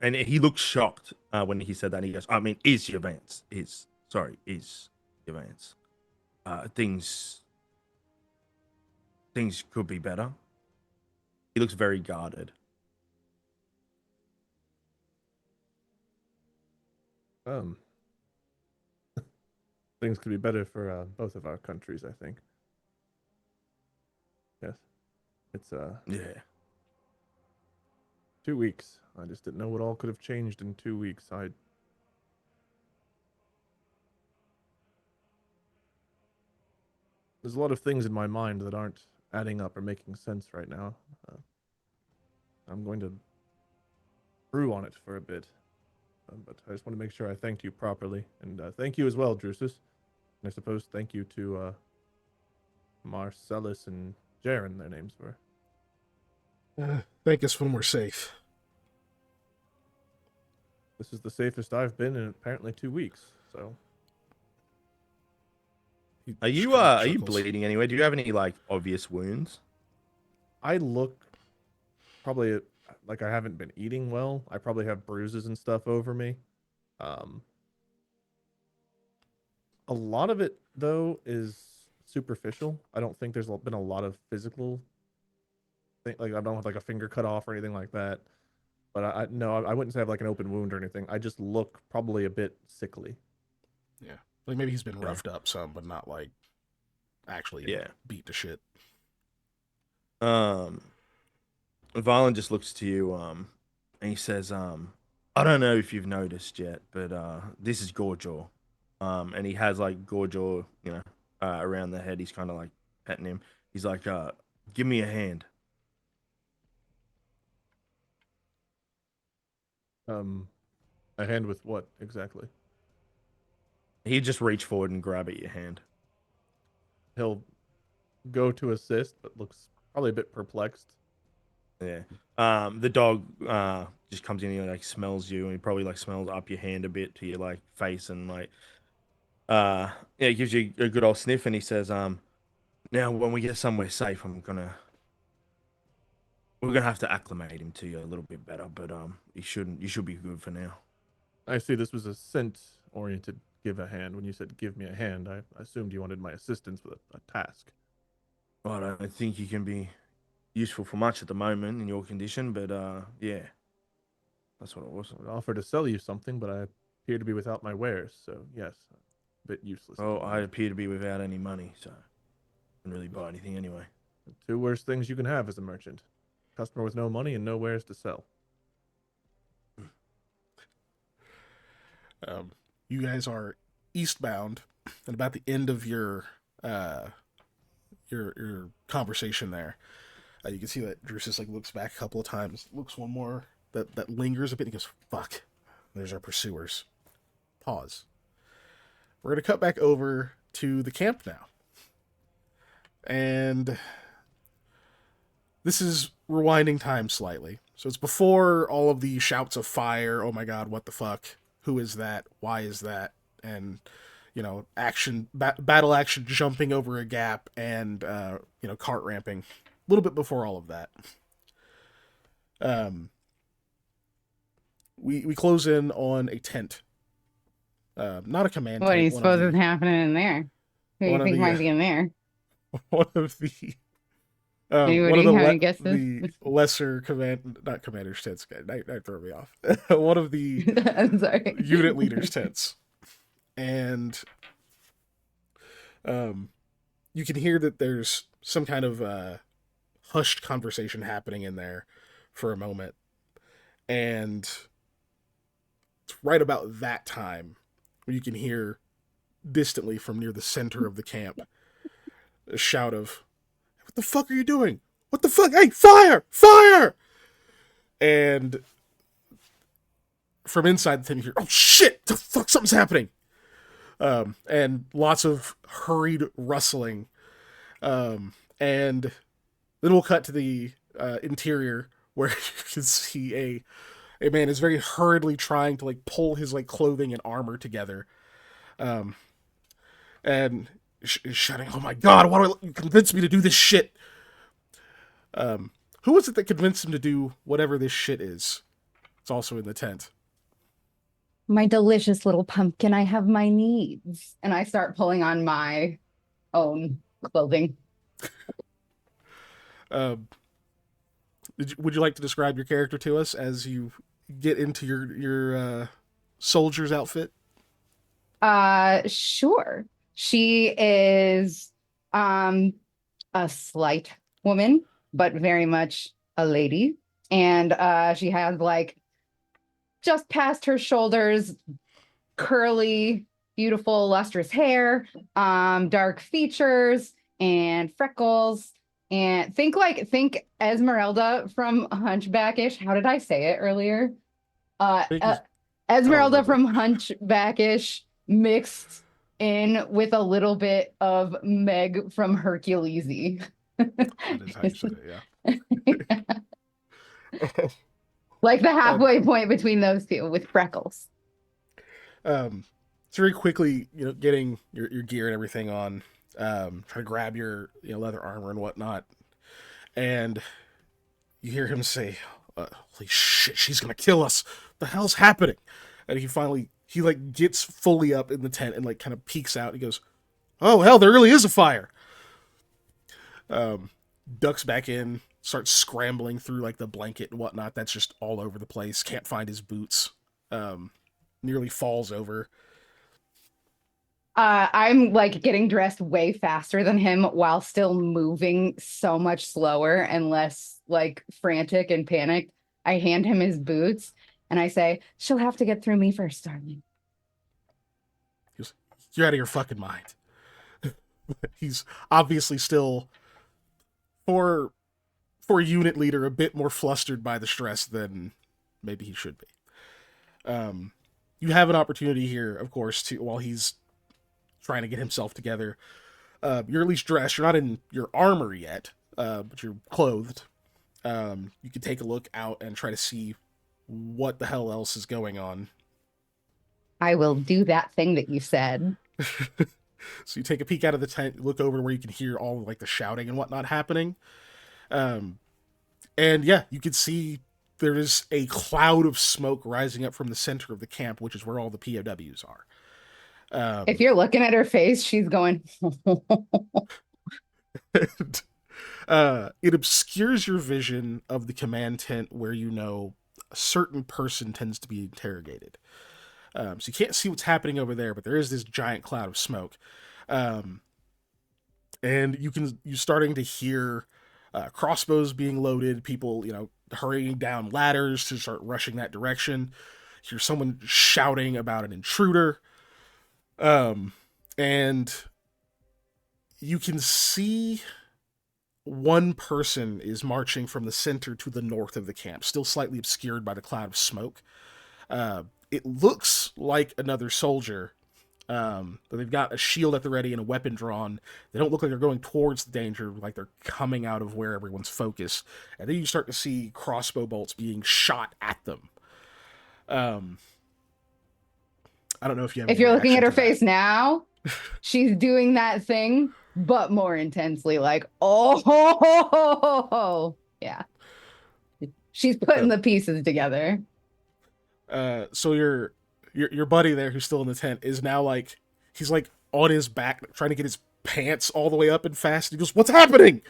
And he looked shocked when he said that. He goes, I mean, is your Vance. Is your Vance. Things could be better. He looks very guarded. Things could be better for both of our countries, I think. Yes. It's Yeah. 2 weeks. I just didn't know what all could have changed in 2 weeks. There's a lot of things in my mind that aren't adding up or making sense right now. I'm going to brew on it for a bit. But I just want to make sure I thanked you properly. And thank you as well, Drusus. And I suppose thank you to Marcellus and Jaren, their names were. Thank us when we're safe. This is the safest I've been in apparently 2 weeks, so... Are you bleeding anywhere? Do you have any like obvious wounds? I look probably like I haven't been eating well. I probably have bruises and stuff over me. A lot of it though is superficial. I don't think there's been a lot of physical thing. Like I don't have like a finger cut off or anything like that. But I wouldn't say I have like an open wound or anything. I just look probably a bit sickly. Yeah. Like maybe he's been roughed up some, but not like actually beat to shit. Valen just looks to you, and he says, I don't know if you've noticed yet, but this is Gorjaw. And he has like Gorjaw, around the head. He's kind of like petting him. He's like, give me a hand. A hand with what exactly? He just reach forward and grab at your hand. He'll go to assist, but looks probably a bit perplexed. Yeah. The dog just comes in and like smells you, and he probably like smells up your hand a bit to your like face, and like yeah, gives you a good old sniff, and he says, now when we get somewhere safe, we're gonna have to acclimate him to you a little bit better, but you should be good for now. I see this was a scent-oriented give a hand. When you said give me a hand, I assumed you wanted my assistance with a task. Well, I don't think you can be useful for much at the moment in your condition, but yeah, that's what it was. I would offer to sell you something, but I appear to be without my wares, so yes, a bit useless. Oh, I appear to be without any money, so I couldn't really buy anything anyway. The two worst things you can have as a merchant: customer with no money and no wares to sell. You guys are eastbound, and about the end of your conversation there, you can see that Drusus like looks back a couple of times, looks one more, that lingers a bit, and he goes, "Fuck, there's our pursuers." Pause. We're gonna cut back over to the camp now, and this is rewinding time slightly. So it's before all of the shouts of fire. Oh my god, what the fuck? Who is that? Why is that? And action, battle action, jumping over a gap, and cart ramping. A little bit before all of that. We close in on a tent. Not a command What do tent. you suppose is happening in there? Who do you think might be in there? One of the Anybody have any guesses? the lesser not commander's tents. Not throw me off. One of the I'm sorry. unit leaders' tents, and you can hear that there's some kind of hushed conversation happening in there for a moment, and it's right about that time where you can hear distantly from near the center of the camp a shout of, "What the fuck are you doing? What the fuck? Hey, fire! Fire!" And from inside the tent, you hear, "Oh shit! The fuck, something's happening!" And lots of hurried rustling. And then we'll cut to the interior where you can see a man is very hurriedly trying to like pull his like clothing and armor together. And shouting, "Oh my god, why do you convince me to do this shit?" Who was it that convinced him to do whatever this shit is? It's also in the tent. My delicious little pumpkin, I have my needs. And I start pulling on my own clothing. Would you like to describe your character to us as you get into your soldier's outfit? Sure. She is a slight woman, but very much a lady. And she has like just past her shoulders, curly, beautiful, lustrous hair, dark features and freckles. And think Esmeralda from Hunchbackish. How did I say it earlier? Esmeralda from Hunchbackish mixed in with a little bit of Meg from Herculesy. That is how you say it, yeah. Like the halfway point between those two with freckles. So very quickly, getting your gear and everything on, trying to grab your leather armor and whatnot, and you hear him say, "Holy shit, she's gonna kill us! What the hell's happening?" And he like gets fully up in the tent and like kind of peeks out. And he goes, "Oh hell, there really is a fire!" Ducks back in, starts scrambling through like the blanket and whatnot that's just all over the place. Can't find his boots. Nearly falls over. I'm like getting dressed way faster than him while still moving so much slower and less like frantic and panicked. I hand him his boots and I say, she'll have to get through me first, darling. He goes, "You're out of your fucking mind." He's obviously still, for a unit leader, a bit more flustered by the stress than maybe he should be. You have an opportunity here, of course, to, while he's trying to get himself together. You're at least dressed. You're not in your armor yet, but you're clothed. You can take a look out and try to see what the hell else is going on. I will do that thing that you said. So you take a peek out of the tent, look over where you can hear all like the shouting and whatnot happening. And yeah, you can see there is a cloud of smoke rising up from the center of the camp, which is where all the POWs are. If you're looking at her face, she's going. It obscures your vision of the command tent where you know a certain person tends to be interrogated. So you can't see what's happening over there, but there is this giant cloud of smoke. And you're starting to hear crossbows being loaded, people, hurrying down ladders to start rushing that direction. You hear someone shouting about an intruder. And you can see one person is marching from the center to the north of the camp, still slightly obscured by the cloud of smoke. It looks like another soldier, but they've got a shield at the ready and a weapon drawn. They don't look like they're going towards the danger, like they're coming out of where everyone's focused. And then you start to see crossbow bolts being shot at them. I don't know if you have. If you're looking at her face now, she's doing that thing, but more intensely, like, oh, yeah. She's putting the pieces together. So your buddy there, who's still in the tent, is now like, he's like on his back trying to get his pants all the way up and fast. He goes, "What's happening?"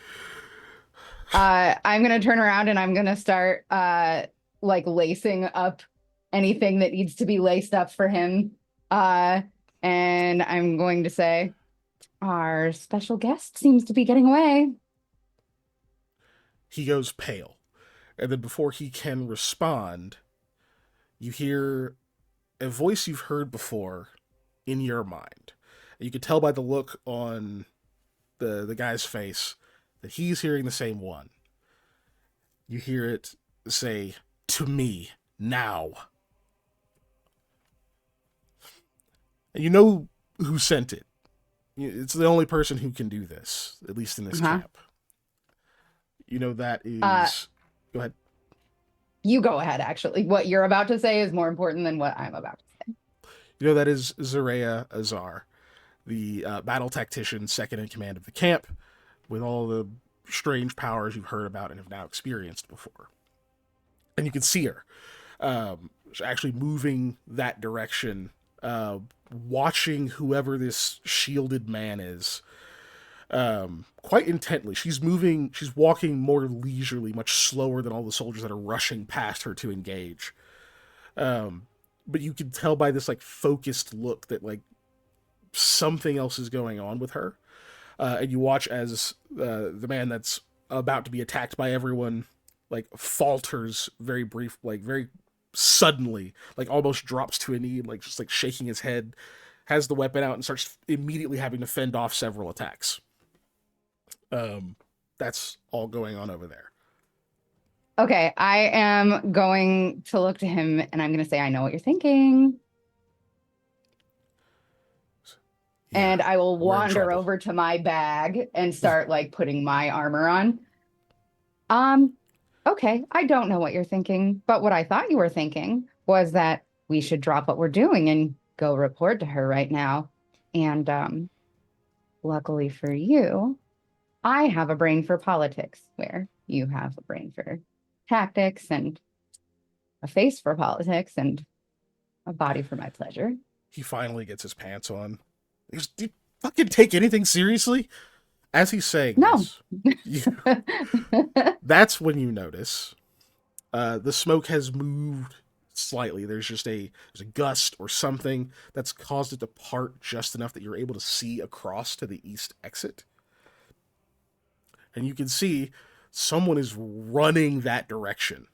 I'm gonna turn around and I'm gonna start like lacing up anything that needs to be laced up for him. And I'm going to say, our special guest seems to be getting away. He goes pale, and then before he can respond, you hear a voice you've heard before in your mind. You can tell by the look on the guy's face that he's hearing the same one. You hear it say, "To me, now." And you know who sent it. It's the only person who can do this, at least in this camp. You know that is... Go ahead. You go ahead, actually. What you're about to say is more important than what I'm about to say. You know that is Zaraya Azar, the battle tactician, second in command of the camp, with all the strange powers you've heard about and have now experienced before. And you can see her actually moving that direction, watching whoever this shielded man is quite intently. She's walking more leisurely, much slower than all the soldiers that are rushing past her to engage. But you can tell by this like focused look that like something else is going on with her. And you watch as the man that's about to be attacked by everyone like falters very suddenly, like almost drops to a knee, like just like shaking his head, has the weapon out and starts immediately having to fend off several attacks. That's all going on over there. Okay, I am going to look to him and I'm going to say, "I know what you're thinking." Yeah, and I will wander over to my bag and start like putting my armor on. Okay, I don't know what you're thinking, but what I thought you were thinking was that we should drop what we're doing and go report to her right now. And luckily for you, I have a brain for politics, where you have a brain for tactics and a face for politics and a body for my pleasure. He finally gets his pants on. He goes, "Do you fucking take anything seriously?" As he's saying this, that's when you notice the smoke has moved slightly. There's a gust or something that's caused it to part just enough that you're able to see across to the east exit. And you can see someone is running that direction.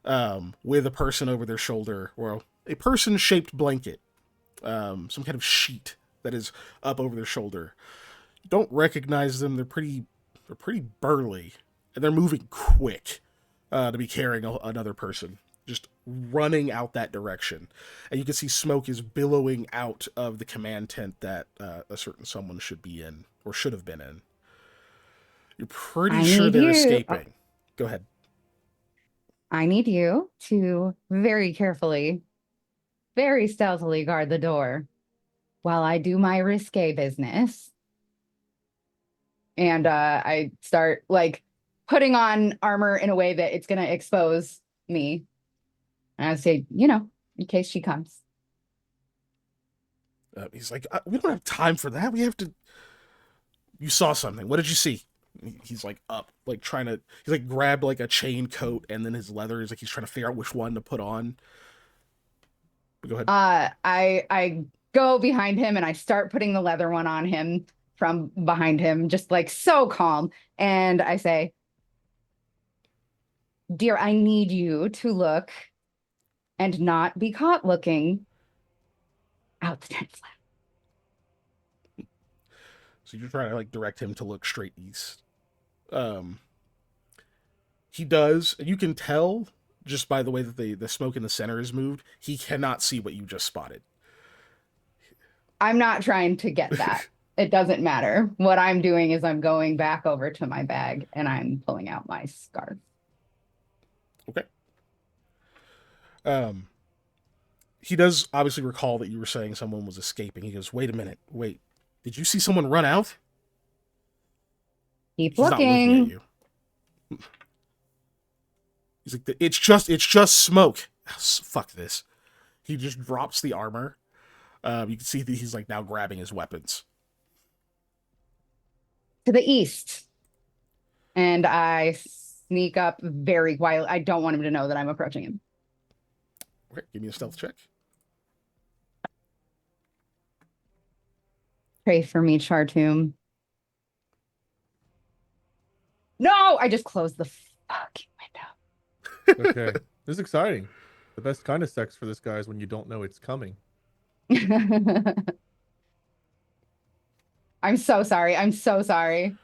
with a person over their shoulder, or a person-shaped blanket, some kind of sheet that is up over their shoulder. You don't recognize them. They're pretty burly, and they're moving quick to be carrying another person, just running out that direction. And you can see smoke is billowing out of the command tent that a certain someone should be in, or should have been in. You're pretty I sure need they're you- escaping. Go ahead. I need you to very carefully, very stealthily guard the door while I do my risque business. And I start like putting on armor in a way that it's going to expose me. And I say, in case she comes. He's like, we don't have time for that. We have to. You saw something. What did you see? He's like up, like trying to. He's like grabbed like a chain coat, and then his leather is like he's trying to figure out which one to put on. But go ahead. I go behind him and I start putting the leather one on him from behind him, just like so calm. And I say, dear, I need you to look and not be caught looking out the tent flap. So you're trying to like direct him to look straight east. He does, and you can tell just by the way that the smoke in the center is moved. He cannot see what you just spotted. I'm not trying to get that. It doesn't matter. What I'm doing is I'm going back over to my bag and I'm pulling out my scarf. Okay. He does obviously recall that you were saying someone was escaping. He goes, "Wait a minute. Wait. Did you see someone run out?" Keep He's not looking at looking. you. He's like, it's just smoke. Fuck this. He just drops the armor. You can see that he's like now grabbing his weapons. To the east. And I sneak up very quietly. I don't want him to know that I'm approaching him. Okay, give me a stealth check. Pray for me, Chartoom. No, I just closed the fucking Okay. This is exciting. The best kind of sex for this guy is when you don't know it's coming. window. I'm so sorry. I'm so sorry.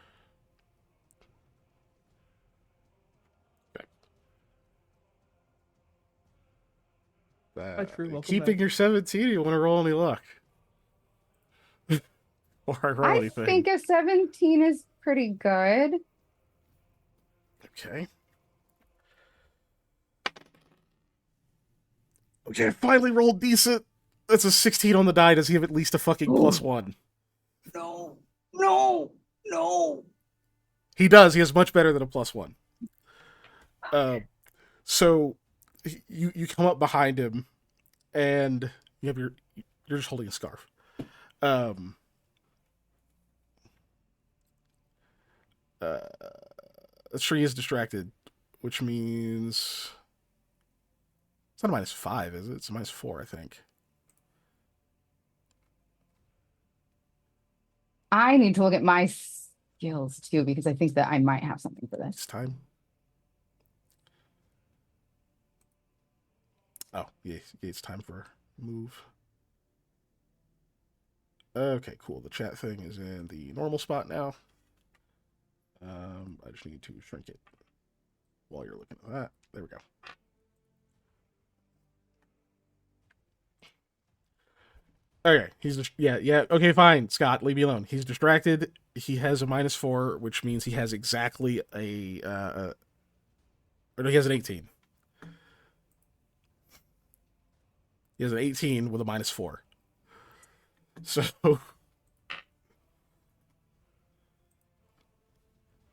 Hi, True. Welcome Keeping back. your 17, you want to roll any luck? Or roll I anything. think a 17 is pretty good. Okay. Okay, I finally rolled decent. That's a 16 on the die. Does he have at least a fucking Ooh. +1? No. He does. He has much better than a +1. So you come up behind him, and you have you're just holding a scarf. The tree is distracted, which means it's not a -5, is it? It's a -4, I think. I need to look at my skills too, because I think that I might have something for this. It's time. Oh, yeah, it's time for move. Okay, cool. The chat thing is in the normal spot now. I just need to shrink it while you're looking at that. There we go. Okay, he's just yeah. Okay, fine, Scott, leave me alone. He's distracted. He has a -4, which means he has exactly or no, he has an 18. He has an 18 with a -4. So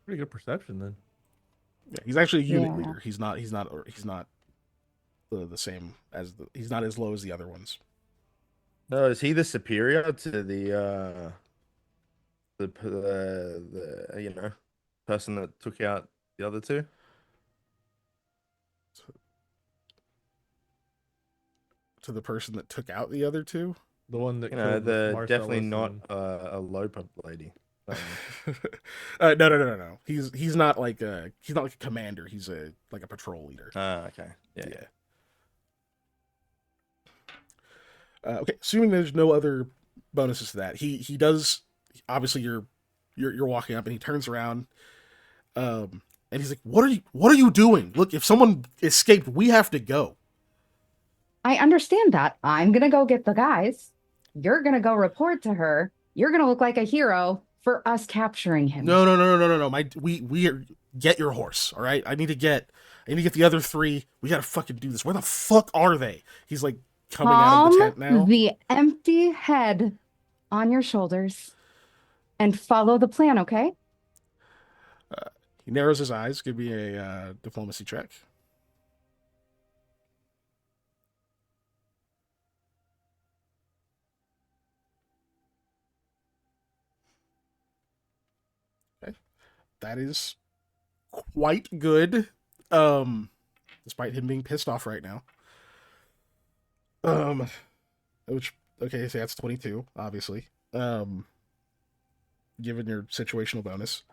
Pretty good perception then. yeah, he's actually a unit Yeah. leader. He's not the same as he's not as low as the other ones. No, is he the superior to the person that took out the other two? To the person that took out the other two. The one that You know, killed the Marcellus definitely not and- a Lopa lady. No. He's not like a commander. He's like a patrol leader. Okay. Yeah. Yeah. Okay, assuming there's no other bonuses to that, he does. Obviously, you're walking up, and he turns around, and he's like, What are you doing? Look, if someone escaped, we have to go." I understand that. I'm gonna go get the guys. You're gonna go report to her. You're gonna look like a hero for us capturing him. No. We are, get your horse. All right, I need to get the other three. We gotta fucking do this. Where the fuck are they? He's like coming out of the tent now. The empty head on your shoulders and follow the plan, okay? He narrows his eyes. Give me a diplomacy check. Okay. That is quite good. Despite him being pissed off right now. Which, okay, so that's 22, obviously. Given your situational bonus.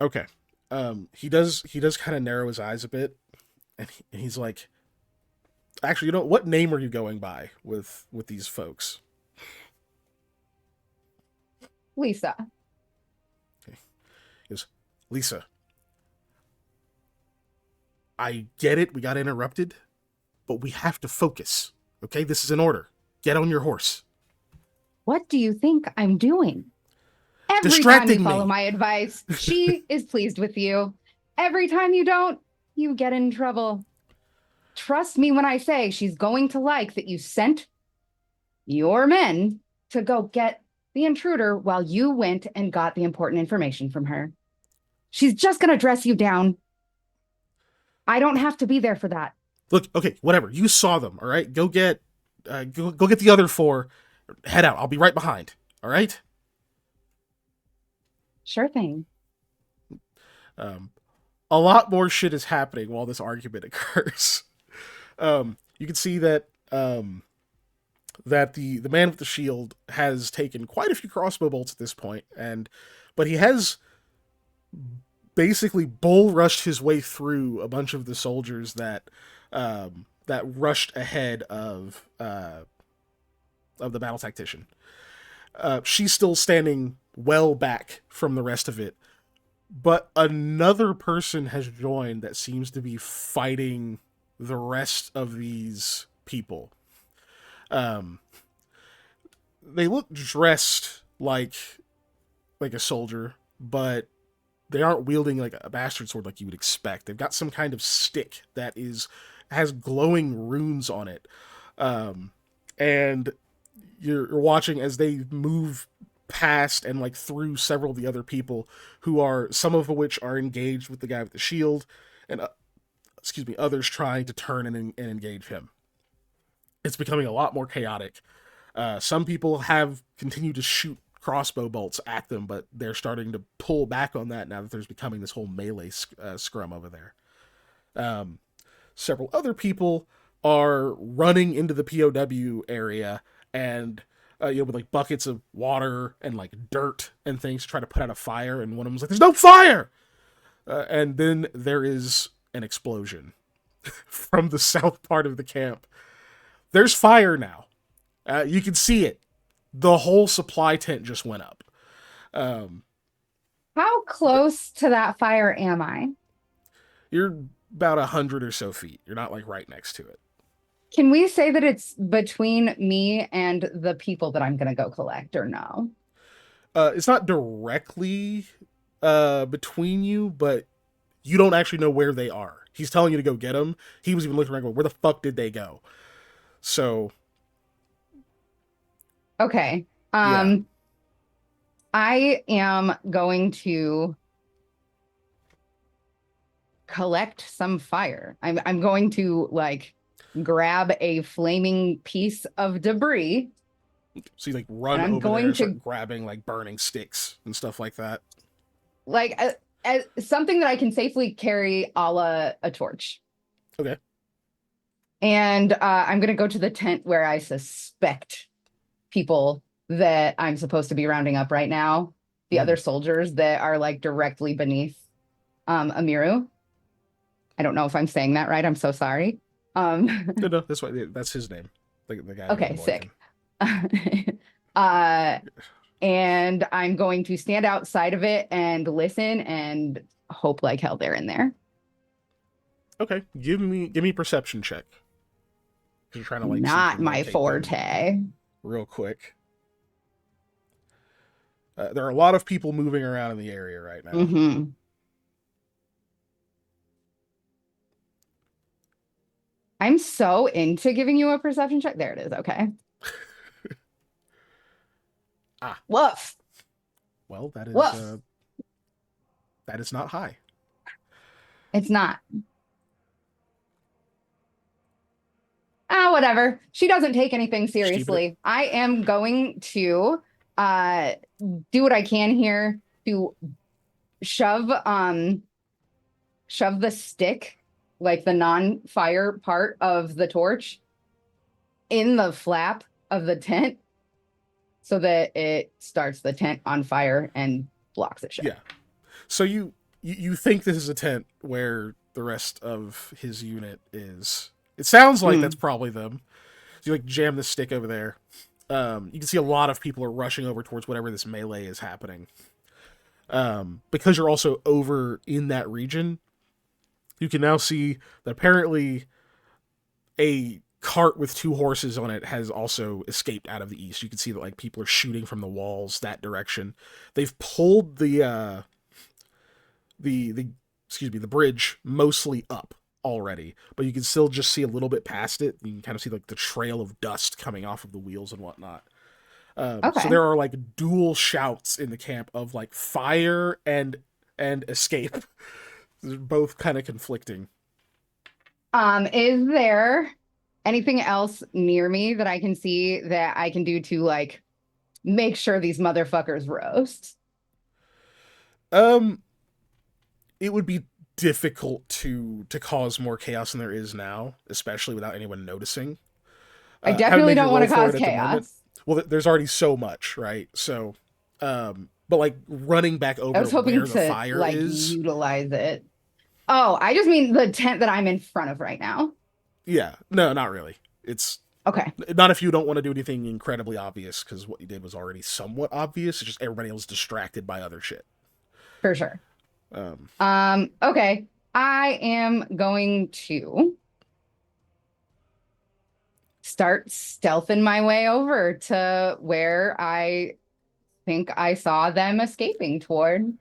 Okay. He does kind of narrow his eyes a bit, and he's like, actually, you know, what name are you going by with these folks? Lisa. Okay. He goes, "Lisa, I get it, we got interrupted, but we have to focus. Okay, this is an order. Get on your horse." What do you think I'm doing? Every Distracting time you follow me. my advice, she is pleased with you. Every time you don't, you get in trouble. Trust me when I say she's going to like that you sent your men to go get the intruder while you went and got the important information from her. She's just going to dress you down. I don't have to be there for that. Look, okay, whatever. You saw them, all right? Go get the other four. Head out. I'll be right behind. All right? Sure thing. A lot more shit is happening while this argument occurs. You can see that that the man with the shield has taken quite a few crossbow bolts at this point, but he has basically bull rushed his way through a bunch of the soldiers that rushed ahead of the battle tactician. She's still standing well back from the rest of it, but another person has joined that seems to be fighting the rest of these people. They look dressed like a soldier, but they aren't wielding like a bastard sword like you would expect. They've got some kind of stick that has glowing runes on it. And you're watching as they move past and like through several of the other people who are, some of which are engaged with the guy with the shield, and others trying to turn and engage him. It's becoming a lot more chaotic. Some people have continued to shoot crossbow bolts at them, but they're starting to pull back on that now that there's becoming this whole melee scrum over there. Several other people are running into the POW area and with like buckets of water and like dirt and things to try to put out a fire, and one of them's like, "There's no fire!" And then there is an explosion from the south part of the camp. There's fire now. You can see it. The whole supply tent just went up. How close to that fire am I? You're about 100 or so feet. You're not like right next to it. Can we say that it's between me and the people that I'm going to go collect, or no? It's not directly between you, but you don't actually know where they are. He's telling you to go get them. He was even looking around going, "Where the fuck did they go?" So... Okay. Yeah. I am going to collect some fire. I'm going to like grab a flaming piece of debris. So you like run I'm over going there and to start grabbing like burning sticks and stuff like that. like something that I can safely carry a la a torch. Okay. And I'm going to go to the tent where I suspect people that I'm supposed to be rounding up right now. The other soldiers that are like directly beneath Amiru. I don't know if I'm saying that right. I'm so sorry. No, that's his name. The guy. Okay, sick. And I'm going to stand outside of it and listen and hope like hell they're in there. Okay, give me perception check. You're trying to like not my forte. Real quick. There are a lot of people moving around in the area right now. Mm-hmm. I'm so into giving you a perception check. There it is. Okay. Woof. Well, that is Woof. that is not high. It's not. Whatever. She doesn't take anything seriously. I am going to do what I can here to shove the stick, like the non-fire part of the torch, in the flap of the tent so that it starts the tent on fire and blocks it shut. Yeah. So you think this is a tent where the rest of his unit is. It sounds like that's probably them. So you like jam the stick over there. You can see a lot of people are rushing over towards whatever this melee is happening. Because you're also over in that region, you can now see that apparently a cart with 2 horses on it has also escaped out of the east. You can see that like people are shooting from the walls that direction. They've pulled the bridge mostly up already, but you can still just see a little bit past it. You can kind of see like the trail of dust coming off of the wheels and whatnot. So there are like dual shouts in the camp of like fire and escape. They're both kind of conflicting. Is there anything else near me that I can see that I can do to like make sure these motherfuckers roast? It would be difficult to cause more chaos than there is now, especially without anyone noticing. I definitely don't want to cause chaos. Well, there's already so much, right? So, but like running back over I was hoping where to the fire like is. utilize it. Oh, I just mean the tent that I'm in front of right now. Yeah, no, not really. It's okay. Not if you don't want to do anything incredibly obvious, because what you did was already somewhat obvious. It's just everybody else distracted by other shit. For sure. Okay. I am going to start stealthing my way over to where I think I saw them escaping toward.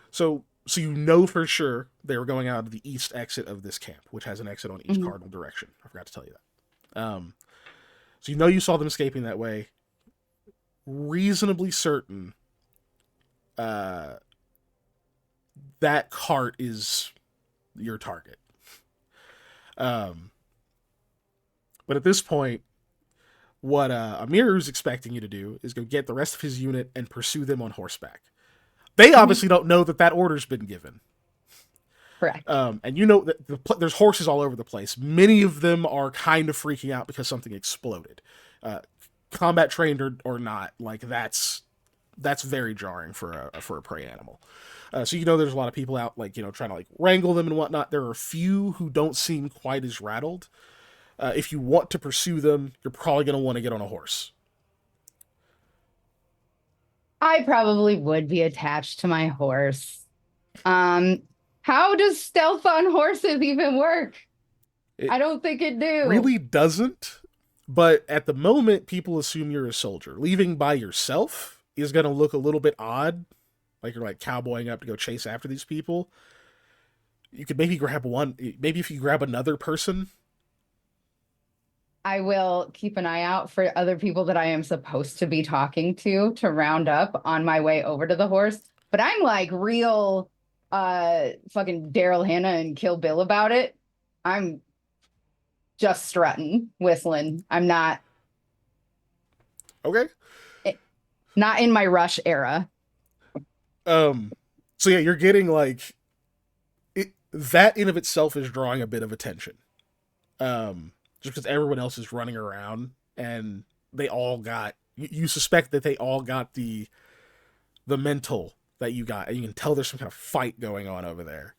So you know for sure they were going out of the east exit of this camp, which has an exit on each cardinal direction. I forgot to tell you that. So you know you saw them escaping that way. Reasonably certain that cart is your target. But at this point, what Amir is expecting you to do is go get the rest of his unit and pursue them on horseback. They obviously don't know that order's been given. Correct. And you know that there's horses all over the place. Many of them are kind of freaking out because something exploded. Combat trained or not, like that's very jarring for a prey animal. So you know there's a lot of people out like trying to like wrangle them and whatnot. There are a few who don't seem quite as rattled. If you want to pursue them, you're probably going to want to get on a horse. I probably would be attached to my horse. How does stealth on horses even work? I don't think it do. Really doesn't. But at the moment, people assume you're a soldier. Leaving by yourself is going to look a little bit odd. Like you're like cowboying up to go chase after these people. You could maybe grab one. Maybe if you grab another person. I will keep an eye out for other people that I am supposed to be talking to round up on my way over to the horse. But I'm like real fucking Daryl Hannah and Kill Bill about it. I'm just strutting, whistling. I'm not. Okay. Not in my rush era. So yeah, you're getting like that in of itself is drawing a bit of attention. Just because everyone else is running around and they all got You suspect that they all got the mental that you got, and you can tell there's some kind of fight going on over there.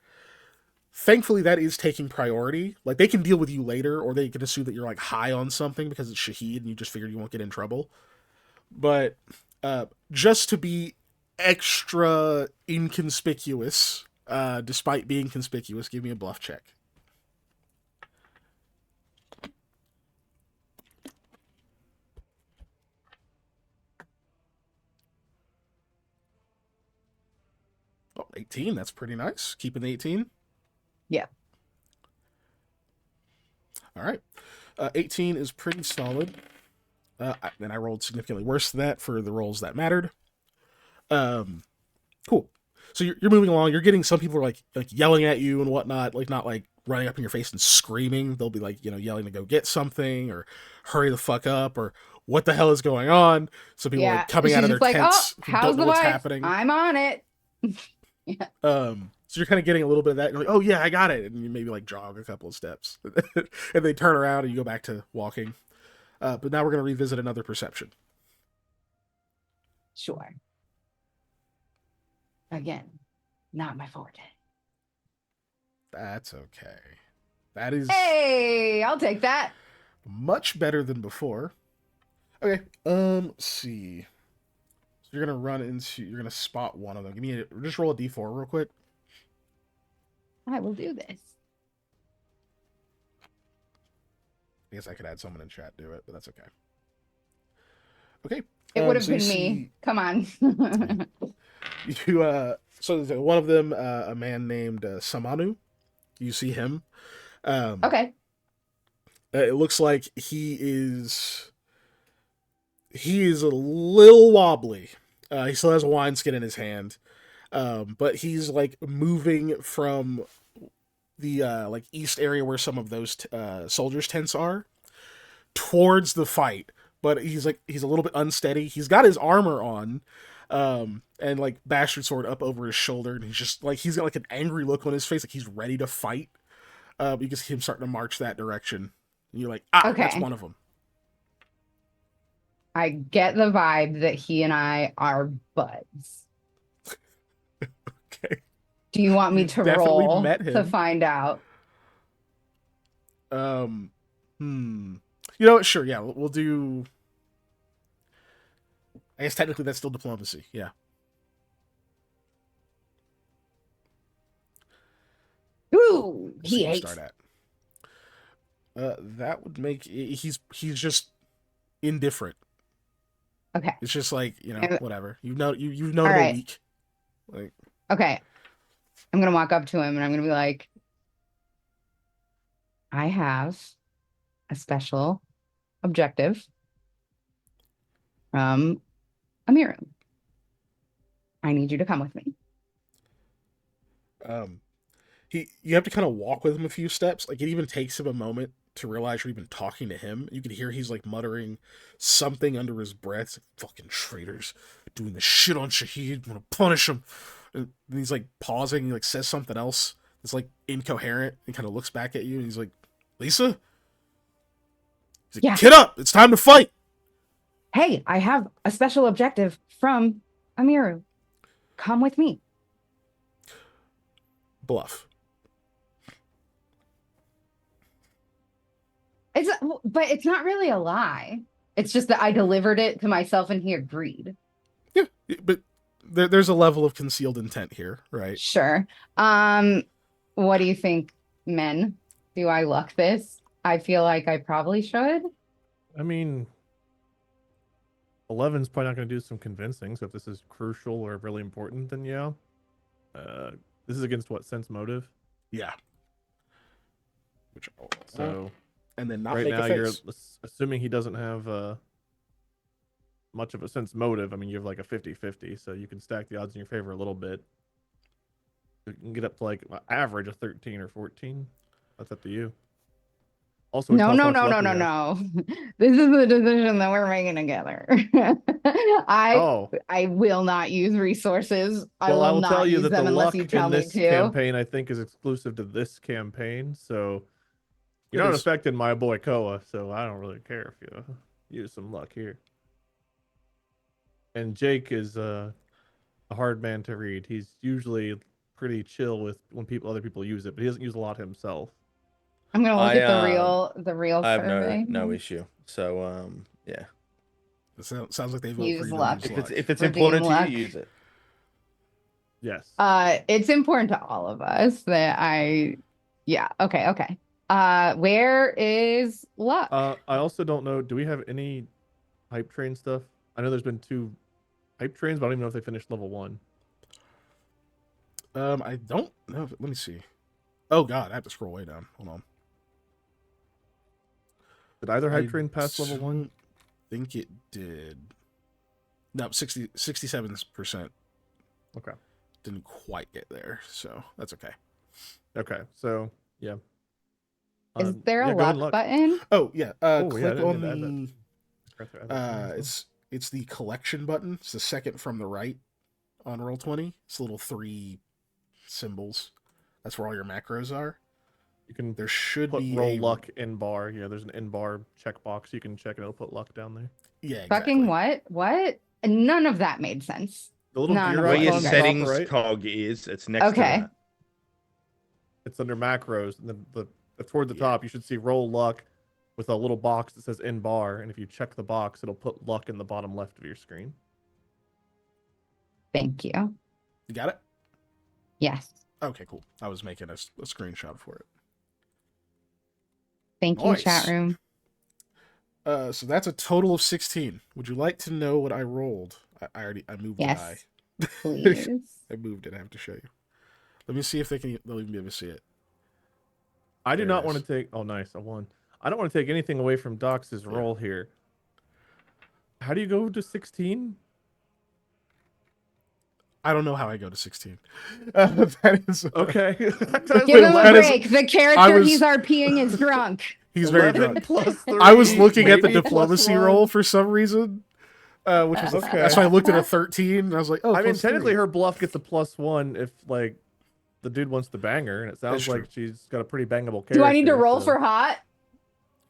Thankfully, that is taking priority. Like, they can deal with you later, or they can assume that you're like high on something because it's Shahid and you just figured you won't get in trouble. But just to be extra inconspicuous, despite being conspicuous, give me a bluff check. Oh, 18, that's pretty nice. Keeping the 18. Yeah. All right. 18 is pretty solid. And I rolled significantly worse than that for the rolls that mattered. Cool. So you're moving along. You're getting some people are like yelling at you and whatnot, like not like running up in your face and screaming. They'll be like, yelling to go get something or hurry the fuck up or what the hell is going on. So people are like coming She's out of their just like, tents oh, who how's don't know the what's wife? happening. I'm on it. So you're kind of getting a little bit of that. You're like, oh yeah, I got it. And you maybe like jog a couple of steps and they turn around and you go back to walking. But now we're going to revisit another perception. Sure. Again, not my forte. That's okay. That is Hey, I'll take that. much better than before. Okay, let's see. So you're going to spot one of them. Just roll a d4 real quick. I will do this. I guess I could add someone in chat do it, but that's okay. Okay. It would have so you been me. see- Come on. So one of them, a man named Samanu. You see him. Okay. It looks like he is a little wobbly. He still has a wineskin in his hand. But he's like moving from the like east area where some of those soldiers' tents are towards the fight. But he's a little bit unsteady. He's got his armor on, and like bastard sword up over his shoulder, and he's got like an angry look on his face, like he's ready to fight. You can see him starting to march that direction. And you're like, Okay. that's one of them. I get the vibe that he and I are buds. Okay. Do you want me You to definitely roll met to him. find out? You know what? Sure, yeah, we'll do. I guess technically that's still diplomacy. Yeah. Ooh, We'll see he where we hates. start at. That would make he's just indifferent. Okay. It's just like And- whatever you've known him a right. week. Like Okay. I'm gonna walk up to him and I'm gonna be like, I have a special objective from Amiru. I need you to come with me. you have to kind of walk with him a few steps. Like it even takes him a moment to realize you're even talking to him. You can hear he's like muttering something under his breath. It's like, fucking traitors doing the shit on Shahid. I'm gonna punish him. And he's like pausing. He like says something else that's like incoherent and kind of looks back at you. And he's like, Lisa? He's like, Yeah. Get up. It's time to fight. Hey, I have a special objective from Amiru. Come with me. Bluff. But it's not really a lie. It's just that I delivered it to myself and he agreed. Yeah, but there's a level of concealed intent here, right? Sure. What do you think, men? Do I luck this? I feel like I probably should. I mean, 11's probably not going to do some convincing. So if this is crucial or really important, then yeah. This is against what, sense motive? Yeah. Which So and then not right make now a you're face. assuming he doesn't have much of a sense motive. I mean, you have like a 50-50, so you can stack the odds in your favor a little bit. You can get up to like average of 13 or 14. That's up to you. Also, No. tell us how much luck you have. This is the decision that we're making together. Oh, I will not use resources. I well, I will will not tell you use that them the unless luck you tell in me this to. campaign, I think, is exclusive to this campaign. So you're It not is. affecting my boy Koa, so I don't really care if you use some luck here. And Jake is a hard man to read. He's usually pretty chill with when other people use it, but he doesn't use a lot himself. I'm gonna look at I the real I have survey. no issue. So yeah. It sounds like they vote Use for you to luck. use If luck. it's Redeem important to luck. you, use it. Yes. It's important to all of us that yeah, okay. Where is luck? I also don't know. Do we have any hype train stuff? I know there's been 2 hype trains, but I don't even know if they finished level 1. I don't know. Let me see. Oh God, I have to scroll way down. Hold on. Did either hype I train pass level 1? don't think it did. No, 67%. Okay. Didn't quite get there, so that's okay. Okay. So yeah. Is there a yeah, go ahead, luck button? Oh yeah. Oh, Click yeah, I didn't on need to add that. it's the collection button. It's the second from the right on Roll20. It's little 3 symbols. That's where all your macros are. You can There should put be roll a luck in bar. Yeah, there's an in bar checkbox. You can check and it'll put luck down there. Yeah, exactly. Fucking what? What? None of that made sense. The little None gear of Where what your you icon guys- top settings right, cog is, it's next Okay. to that. it's under macros. And toward the Yeah. top, you should see roll luck with a little box that says in bar. And if you check the box, it'll put luck in the bottom left of your screen. Thank you. You got it? Yes. Okay, cool. I was making a screenshot for it. Thank you, chat Nice. room. So that's a total of 16. Would you like to know what I rolled? I moved the die. Yes. Please. I moved it. I have to show you. Let me see if they'll even be able to see it. I do There it not want is. to take. Oh, nice. I won. I don't want to take anything away from Dox's roll here. How do you go to 16? I don't know how I go to 16. That is Okay. Give him that a is- break. The character I was- he's RPing is drunk. He's very 11 drunk. plus 3. I was looking at the maybe plus diplomacy 1. roll for some reason, which was Okay. that's why I looked at a 13 and I was like, oh. I mean, plus technically, 3. her bluff gets a +1 if like the dude wants to bang her, and it sounds That's like true. she's got a pretty bangable character. Do I need to roll so- for hot?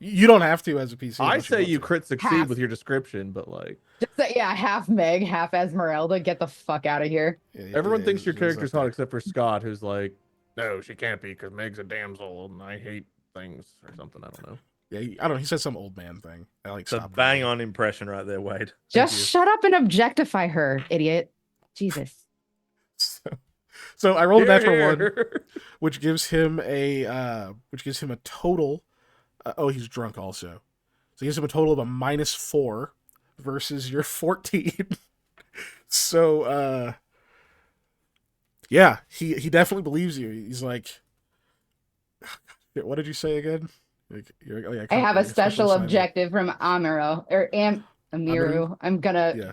You don't have to as a PC. I unless say want you to. crit succeed Half. with your description, but like Just say, yeah, half Meg, half Esmeralda. Get the fuck out of here. Yeah, everyone yeah, thinks your it's character's okay. hot except for Scott, who's like, no, she can't be because Meg's a damsel and I hate things or something. I don't know. Yeah, I don't know. He said some old man thing. I like It's a stopped bang reading. on impression right there, Wade. Just you. shut up and objectify her, idiot. Jesus. So I rolled a natural one, Here. which gives him a total. Oh, he's drunk also. So he gives him a total of a -4 versus your 14. So yeah, he definitely believes you. He's like, what did you say again? Like, oh, yeah, I have a special assignment. objective from Amiru or Amiru. Yeah,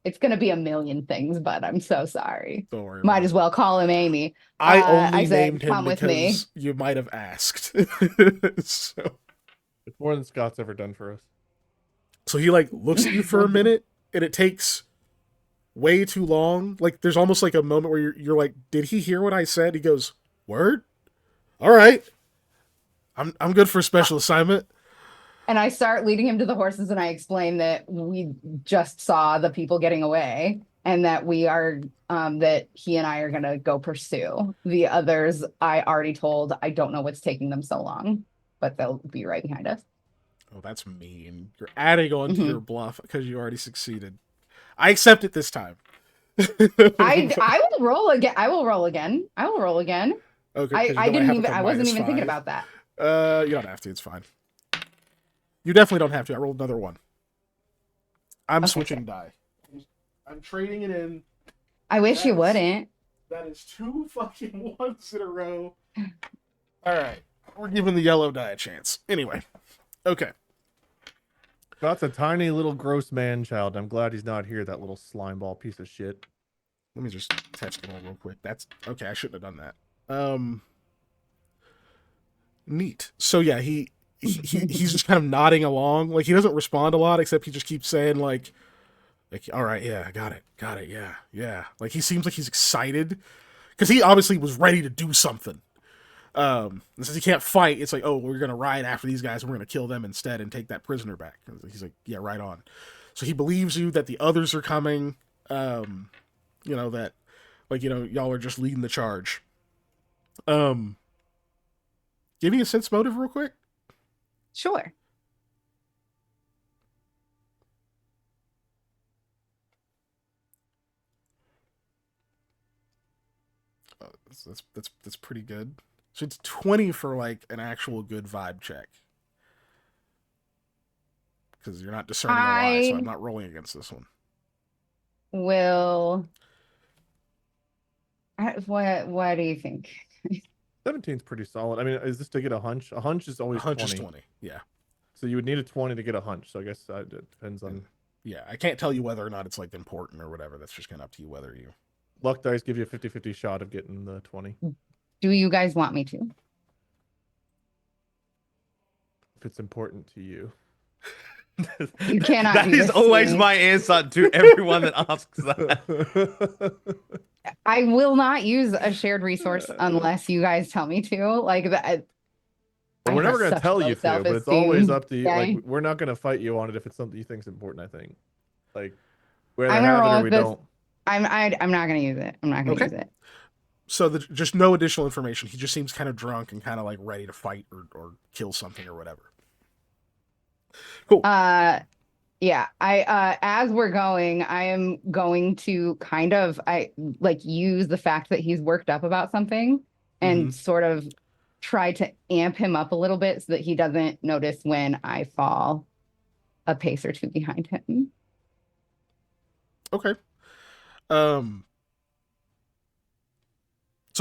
It's gonna be a million things, but I'm so sorry. don't worry. Might about as it. well call him Amy. I I only said, named him "Come with me." because you might have asked. So It's more than Scott's ever done for us. So he like looks at you for a minute, and it takes way too long. Like there's almost like a moment where you're like, "Did he hear what I said?" He goes, "Word, all right, I'm good for a special assignment." And I start leading him to the horses, and I explain that we just saw the people getting away, and that we are that he and I are gonna go pursue the others. I already told. I don't know what's taking them so long, but they'll be right behind us. Oh, that's mean. You're adding on to Mhm. your bluff because you already succeeded. I accept it this time. I will roll again. I will roll again. I will roll again. Okay, 'cause you know I didn't have even. like a I wasn't even thinking -5. about that. You don't have to. It's fine. You definitely don't have to. I rolled another one. I'm Okay, switching die. I'm trading it in. I wish you That's- wouldn't. That is 2 fucking ones in a row. All right, we're giving the yellow die a chance. Anyway, okay. Scott's a tiny little gross man child. I'm glad he's not here, that little slime ball piece of shit. Let me just text him real quick. That's okay. I shouldn't have done that. Neat. So yeah, he's just kind of nodding along. Like he doesn't respond a lot, except he just keeps saying like, all right, yeah, got it, yeah. Like he seems like he's excited because he obviously was ready to do something. And since he can't fight, it's like, oh, we're gonna ride after these guys and we're gonna kill them instead and take that prisoner back. And he's like, yeah, right on. So he believes you that the others are coming. That, y'all are just leading the charge. Give me a sense motive real quick. Sure. That's pretty good. So it's 20 for like an actual good vibe check. Because you're not discerning a lie, so I'm not rolling against this one. What do you think? 17's pretty solid. I mean, is this to get a hunch? A hunch is always A hunch 20. is 20, yeah. So you would need a 20 to get a hunch. So I guess it depends on... Yeah, I can't tell you whether or not it's like important or whatever. That's just kind of up to you whether you... Luck dice give you a 50-50 shot of getting the 20. Do you guys want me to? If it's important to you. You cannot That do is this to always me. my answer to everyone that asks that. I will not use a shared resource unless you guys tell me to. Like that. Well, we're never going to tell you to, but it's always up to you. Okay? Like, we're not going to fight you on it if it's something you think is important, I think. Like, whether I'm have gonna it roll or with we this. don't. I'm not gonna use it. I'm not gonna use it. So just no additional information. He just seems kind of drunk and kind of like ready to fight or kill something or whatever. Cool. Yeah. I as we're going, I am going to kind of use the fact that he's worked up about something and sort of try to amp him up a little bit so that he doesn't notice when I fall a pace or two behind him. Okay. So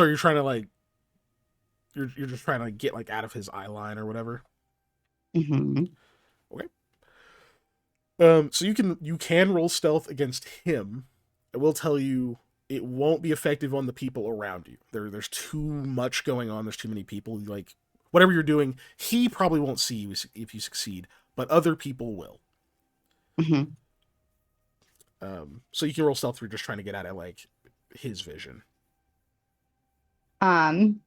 you're trying to like you're just trying to get like out of his eye line or whatever. Mm-hmm. Okay. So you can roll stealth against him. I will tell you it won't be effective on the people around you. There's too much going on. There's too many people. Like whatever you're doing, he probably won't see you if you succeed, but other people will. Mm-hmm. So you can roll stealth if you're just trying to get out of like his vision. However,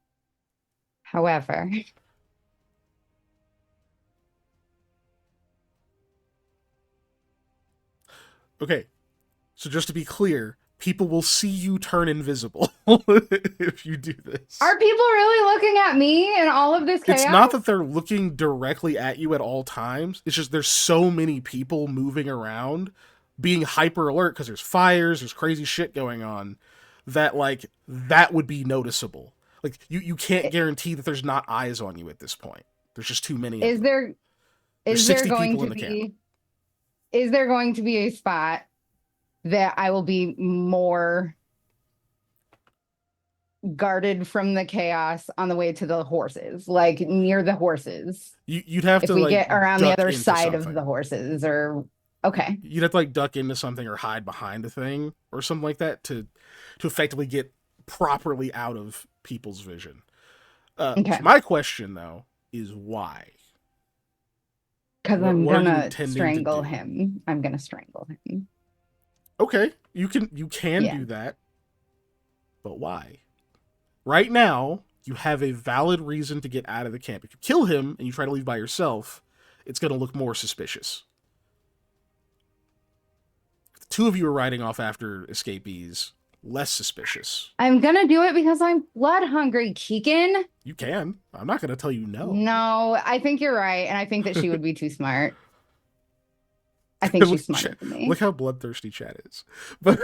okay. So just to be clear, people will see you turn invisible if you do this. are people really looking at me in all of this chaos? It's not that they're looking directly at you at all times. It's just there's so many people moving around, being hyper alert because there's fires, there's crazy shit going on, that like that would be noticeable. Like you can't guarantee that there's not eyes on you at this point. There's just too many. Is there going to be a spot that I will be more guarded from the chaos on the way to the horses, like near the horses? You'd have if to we like get around the duck other into side something. of the horses, or okay. You'd have to like duck into something or hide behind a thing or something like that to effectively get properly out of people's vision. Okay. So my question though is why? Because What- I'm what are you gonna intending to strangle do? him. I'm gonna strangle him. Okay, you can Yeah. do that, but why? Right now, you have a valid reason to get out of the camp. If you kill him and you try to leave by yourself, it's going to look more suspicious. If the two of you are riding off after escapees, less suspicious. I'm gonna do it because I'm blood hungry, Keegan. You can. I'm not going to tell you no. No, I think you're right, and I think that she would be too smart. I think she's smarter than me. Look how bloodthirsty Chad is. But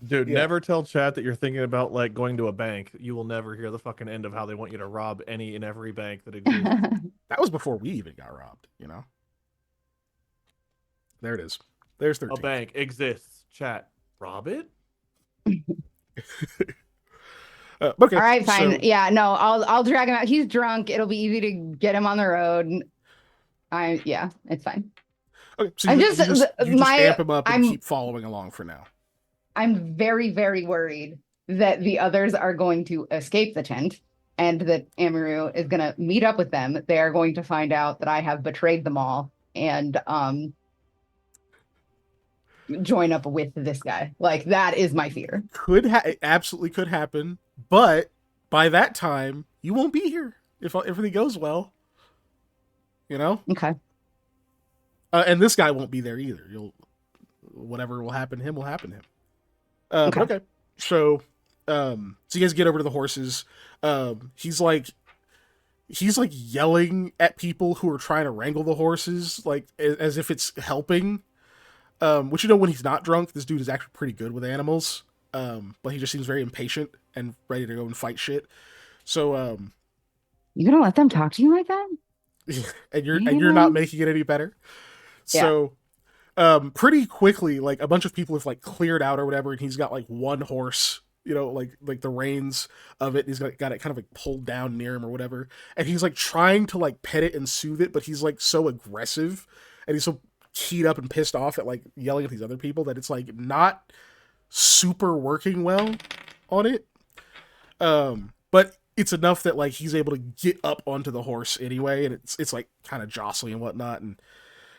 Dude, Yeah. never tell chat that you're thinking about like going to a bank. You will never hear the fucking end of how they want you to rob any and every bank that exists. that was before we even got robbed, you know? There it is. There's 13. A bank exists. Chat. Rob it? Okay. All right, fine. so- Yeah, no, I'll drag him out. He's drunk. It'll be easy to get him on the road. Yeah, it's fine. Okay, so I'm you just- just my- amp him up and I'm- keep following along for now. I'm very, very worried that the others are going to escape the tent and that Amaru is going to meet up with them. They are going to find out that I have betrayed them all and join up with this guy. Like, that is my fear. It absolutely could happen, but by that time, you won't be here if everything goes well. You know? Okay. And this guy won't be there either. Whatever will happen to him will happen to him. Okay. But okay. So you guys get over to the horses. He's like yelling at people who are trying to wrangle the horses, like as if it's helping. Which, when he's not drunk, this dude is actually pretty good with animals. But he just seems very impatient and ready to go and fight shit. So You gonna let them talk to you like that? and you're not making it any better. So pretty quickly, like a bunch of people have like cleared out or whatever, and he's got like one horse, like the reins of it, and he's got it kind of like pulled down near him or whatever, and he's like trying to like pet it and soothe it, but he's like so aggressive and he's so keyed up and pissed off at like yelling at these other people that it's like not super working well on it. But it's enough that like he's able to get up onto the horse anyway, and it's like kind of jostling and whatnot, and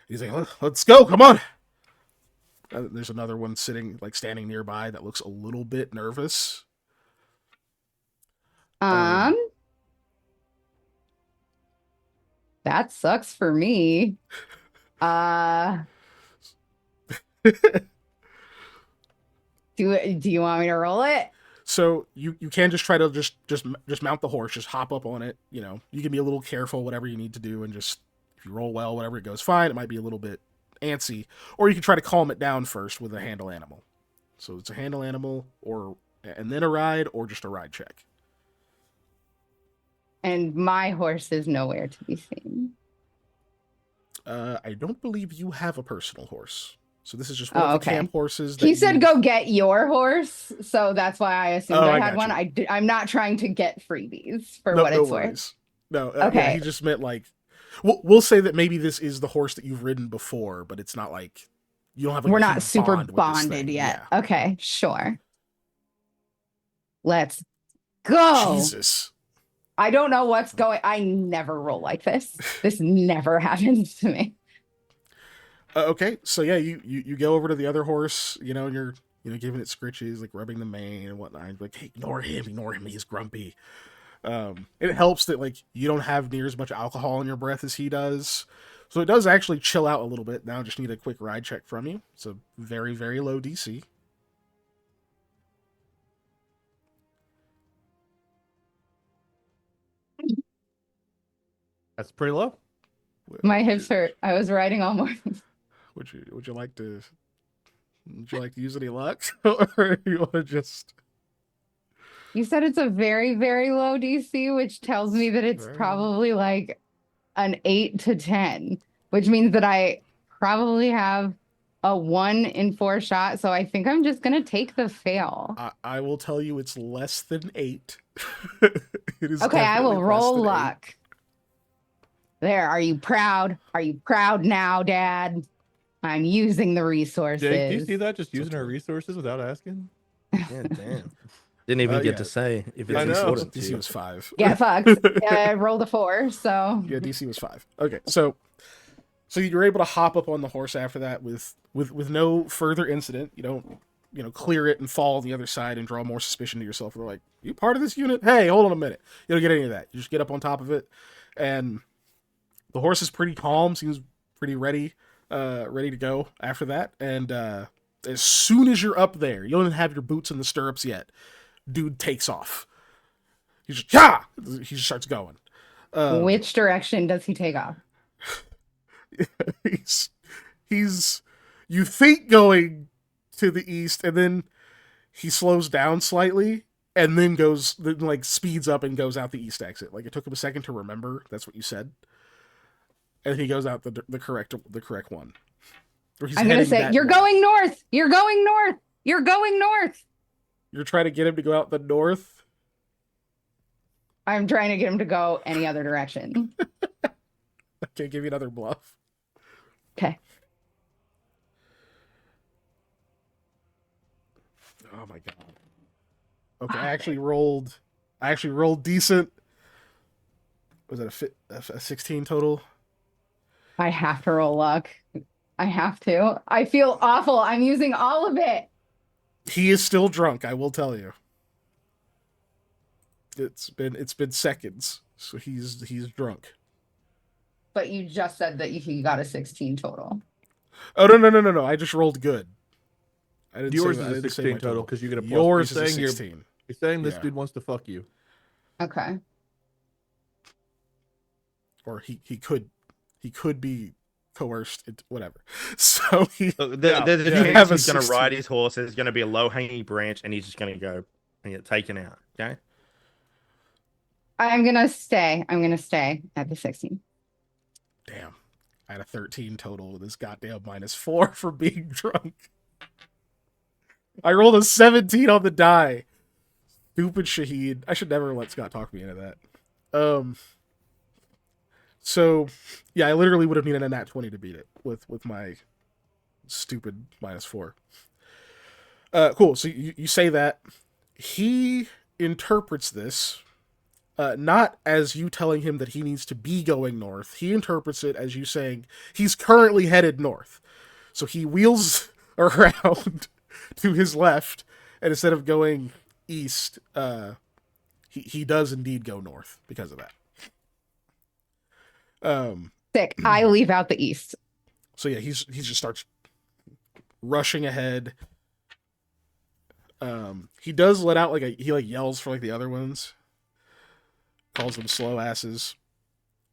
he's like, let's go, come on. There's another one standing nearby that looks a little bit nervous. That sucks for me. Do you want me to roll it? So you can just try to just mount the horse, just hop up on it. You can be a little careful, whatever you need to do, and just if you roll well, whatever, it goes fine. It might be a little bit antsy, or you can try to calm it down first with a handle animal. So it's a handle animal, and then a ride, or just a ride check. And my horse is nowhere to be seen. I don't believe you have a personal horse. So this is just one of the camp horses. He said, "Go get your horse," so that's why I assumed I had one. You. I'm not trying to get freebies for what it's worth. No, okay. Yeah, he just meant like, we'll say that maybe this is the horse that you've ridden before, but it's not like you don't have. Like, we're not super bonded yet. Yeah. Okay, sure. Let's go. Jesus. I don't know what's going. I never roll like this. This never happens to me. Okay, so yeah, you go over to the other horse, and you're giving it scritches, like rubbing the mane and whatnot. Like, hey, ignore him, he's grumpy. It helps that like you don't have near as much alcohol in your breath as he does, so it does actually chill out a little bit. Now I just need a quick ride check from you. It's a very, very low DC. That's pretty low. My hips hurt. I was riding all morning. Would you like to use any luck, or you want to just? You said it's a very, very low DC, which tells me that it's probably like an 8 to 10, which means that I probably have a 1 in 4 shot. So I think I'm just gonna take the fail. I will tell you, it's less than 8. It is okay. I will roll luck. 8. There. Are you proud? Are you proud now, Dad? I'm using the resources. Jake, do you see that? Just using our resources without asking? Yeah, damn. Didn't even get to say if it's important. DC was 5. Get fucked. I rolled a 4, so yeah, DC was 5. Okay, so you're able to hop up on the horse after that with no further incident. You don't clear it and fall on the other side and draw more suspicion to yourself. They're like, you part of this unit? Hey, hold on a minute. You don't get any of that. You just get up on top of it, and the horse is pretty calm, seems pretty ready to go after that. And as soon as you're up there, you don't even have your boots in the stirrups yet. Dude takes off. He just starts going. Which direction does he take off? he's you think going to the east, and then he slows down slightly, and then speeds up and goes out the east exit. Like, it took him a second to remember that's what you said, and he goes out the correct one. I'm gonna say, you're going north. You're going north. You're going north. You're trying to get him to go out the north? I'm trying to get him to go any other direction. Okay, give you another bluff. Okay. Oh my god. Okay, I actually rolled decent. Was it a 16 total? I have to roll luck. I have to. I feel awful. I'm using all of it. He is still drunk, I will tell you. It's been seconds, so he's drunk. But you just said that he got a 16 total. Oh no! I just rolled good. I didn't Yours say, I is a didn't say 16 my total because you get a plus. Yours is You're a saying 16. You're saying this Yeah. dude wants to fuck you. Okay. Or he could be coerced into whatever. So Look, Yeah, there's a you chance have a he's going to 16. ride his horse. There's going to be a low hanging branch, and he's just going to go and get taken out. Okay. I'm gonna stay. I'm gonna stay at the 16. Damn. I had a 13 total with this goddamn -4 for being drunk. I rolled a 17 on the die. Stupid Shahid. I should never let Scott talk me into that. So yeah, I literally would have needed a nat 20 to beat it with my stupid -4. Cool. So you say that. He interprets this not as you telling him that he needs to be going north. He interprets it as you saying he's currently headed north. So he wheels around to his left, and instead of going east, he does indeed go north because of that. Sick. I leave out the east. So yeah, he just starts rushing ahead. He does let out he yells for the other ones. Calls them slow asses.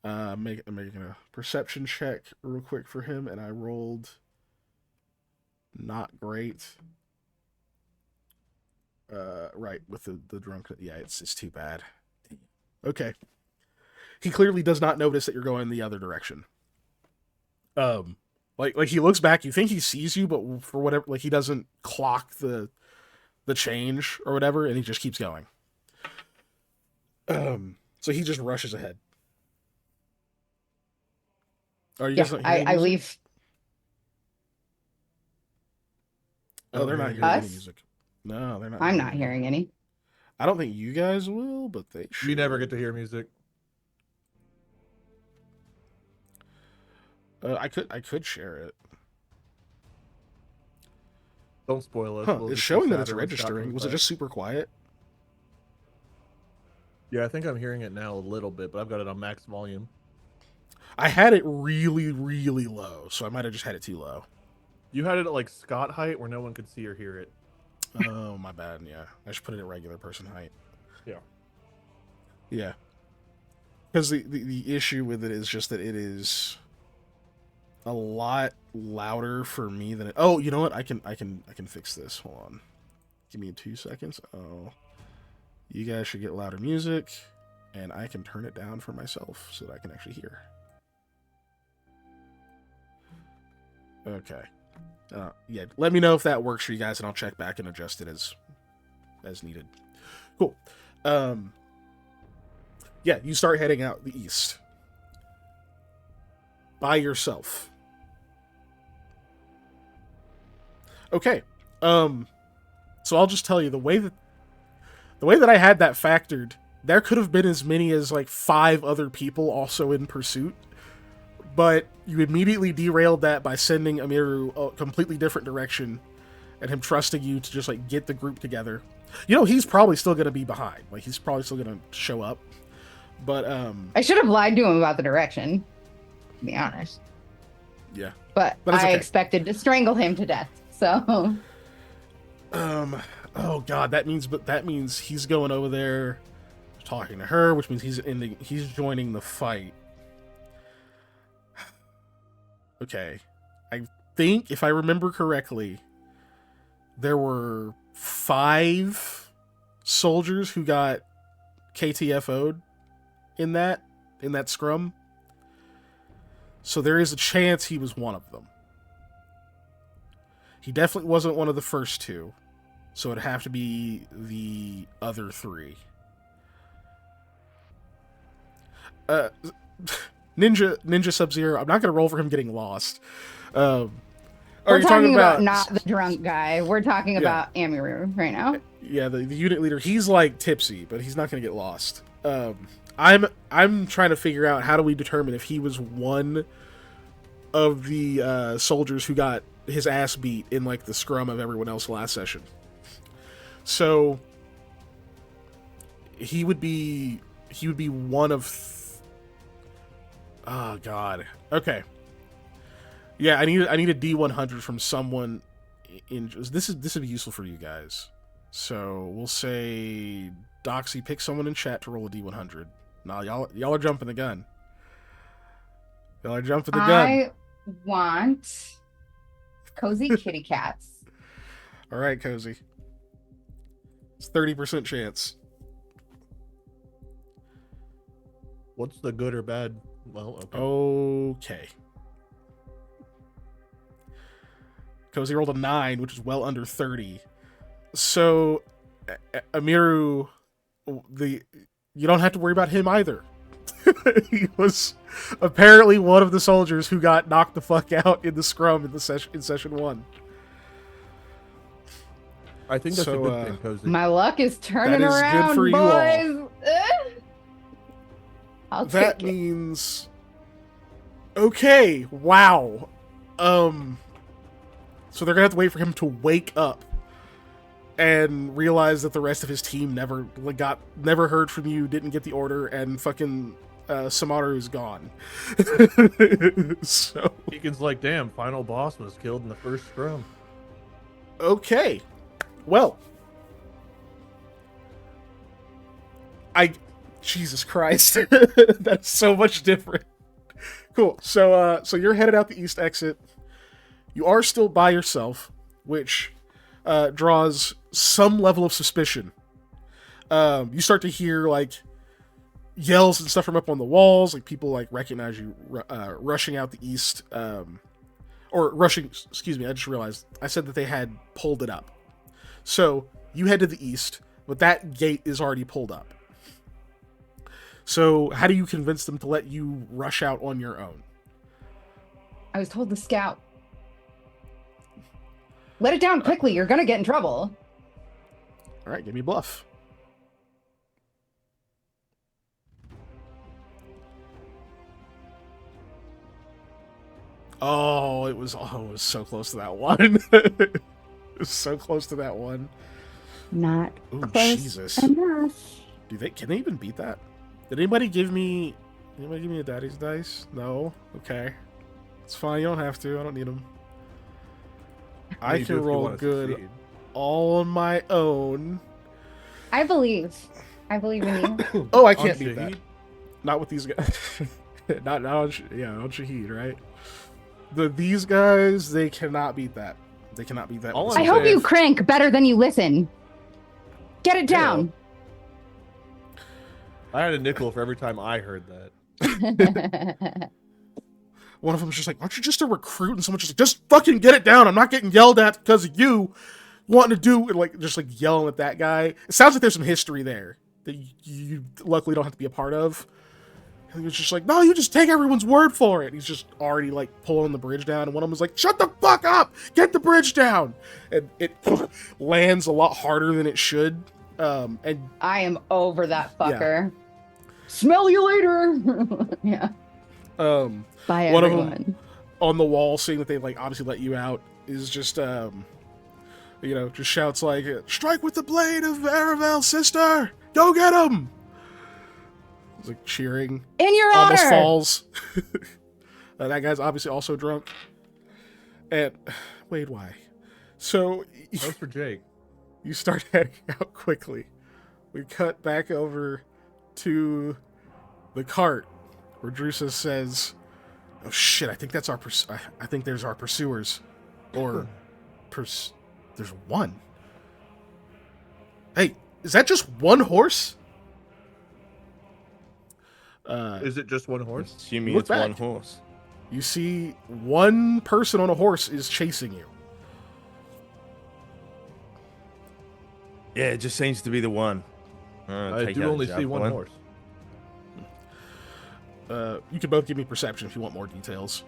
I'm making a perception check real quick for him, and I rolled not great. Right, with the drunk. Yeah, it's too bad. Okay. He clearly does not notice that you're going the other direction. Like he looks back, you think he sees you, but for whatever, he doesn't clock the change or whatever, and he just keeps going. So he just rushes ahead. Are you guys not hearing I music? leave. Oh, they're not hearing Us? any music. No, they're not. I'm not hearing any. I don't think you guys will, but they should. You never get to hear music. I could share it. Don't spoil us. Huh, We'll it's just be showing that it's sadder when Scott registering. comes Was it back. just super quiet? Yeah, I think I'm hearing it now a little bit, but I've got it on max volume. I had it really, really low, so I might have just had it too low. You had it at Scott height where no one could see or hear it. Oh, my bad. Yeah, I should put it at regular person height. Yeah. Yeah. Because the issue with it is just that it is a lot louder for me than it. Oh, you know what? I can fix this. Hold on. Give me 2 seconds. Oh, you guys should get louder music, and I can turn it down for myself so that I can actually hear. Okay. Yeah, let me know if that works for you guys, and I'll check back and adjust it as needed. Cool. Yeah, you start heading out the east by yourself. Okay. So I'll just tell you the way that I had that factored, there could have been as many as 5 other people also in pursuit. But you immediately derailed that by sending Amiru a completely different direction and him trusting you to just get the group together. He's probably still going to be behind. He's probably still going to show up. But I should have lied to him about the direction, to be honest. Yeah. But it's I okay. expected to strangle him to death. So oh god, that means he's going over there talking to her, which means he's joining the fight. Okay. I think if I remember correctly, there were 5 soldiers who got KTFO'd in that scrum. So there is a chance he was one of them. He definitely wasn't one of the first 2. So it'd have to be the other 3. Ninja Sub-Zero, I'm not going to roll for him getting lost. Are we're you talking about not the drunk guy. We're talking about Amiru right now. Yeah, the unit leader, he's tipsy, but he's not going to get lost. I'm trying to figure out how do we determine if he was one of the soldiers who got his ass beat in the scrum of everyone else last session. So he would be one of Oh God. Okay. Yeah, I need a D100 from someone. This would be useful for you guys. So we'll say Doxy, pick someone in chat to roll a D100. Nah, y'all are jumping the gun. Y'all are jumping the gun. I want cozy kitty cats. All right, Cozy. It's 30% chance. What's the good or bad? Well, okay. Okay. Cozy rolled a 9, which is well under 30. So, Amiru, you don't have to worry about him either. He was apparently one of the soldiers who got knocked the fuck out in the scrum in session 1. I think that's So, a good thing, Cozy. My luck is turning That is good around, for you all. boys. I'll That take it. means okay, wow. So they're gonna have to wait for him to wake up and realize that the rest of his team never heard from you, didn't get the order, and fucking Samaru is gone. So Deacon's like, damn, final boss was killed in the first scrum. okay, well, Jesus Christ, that's so much different. Cool. So you're headed out the east exit. You are still by yourself, which draws some level of suspicion. You start to hear like yells and stuff from up on the walls, like people like recognize you rushing out the east, or rushing. Excuse me, I just realized I said that they had pulled it up. So you head to the east, but that gate is already pulled up. So how do you convince them to let you rush out on your own? I was told to scout. Let it down quickly. You're gonna get in trouble. All right, give me bluff. Oh, it was so close to that one. It was so close to that one. Not Ooh, close Jesus. enough. Can they even beat that? Did anybody give me a daddy's dice? No? Okay. It's fine, you don't have to. I don't need them. I You do can if you roll wanna good succeed. all on my own. I believe in you. Oh, I On can't beat that. Shahid? Not with these guys. not on Shahid, right? These guys, they cannot beat that. They cannot beat that. All with I'm I this hope saying- you crank better than you listen. Get it down. I had a nickel for every time I heard that. One of them's just like, aren't you just a recruit? And someone's just like, just fucking get it down. I'm not getting yelled at because of you wanting to do, and like, just like yelling at that guy. It sounds like there's some history there that you luckily don't have to be a part of. And he was just like, no, you just take everyone's word for it. He's just already like pulling the bridge down. And one of them was like, shut the fuck up. Get the bridge down. And it lands a lot harder than it should. And I am over that fucker. Smell you later. Yeah. Bye, one of everyone. them on the wall, seeing that they like obviously let you out, is just just shouts like, strike with the blade of Aravel's sister, go get him. He's like cheering, In your almost honor. falls. That guy's obviously also drunk. And wait, why? So That was for Jake. you start heading out quickly. We cut back over to the cart where Drusa says, oh shit, I think that's our I think there's our pursuers. Or there's one. Hey, is that just one horse? Is it just one horse? Assuming Look it's one back. horse. You see one person on a horse is chasing you. Yeah, it just seems to be the one. I do only see one horse. You can both give me perception if you want more details.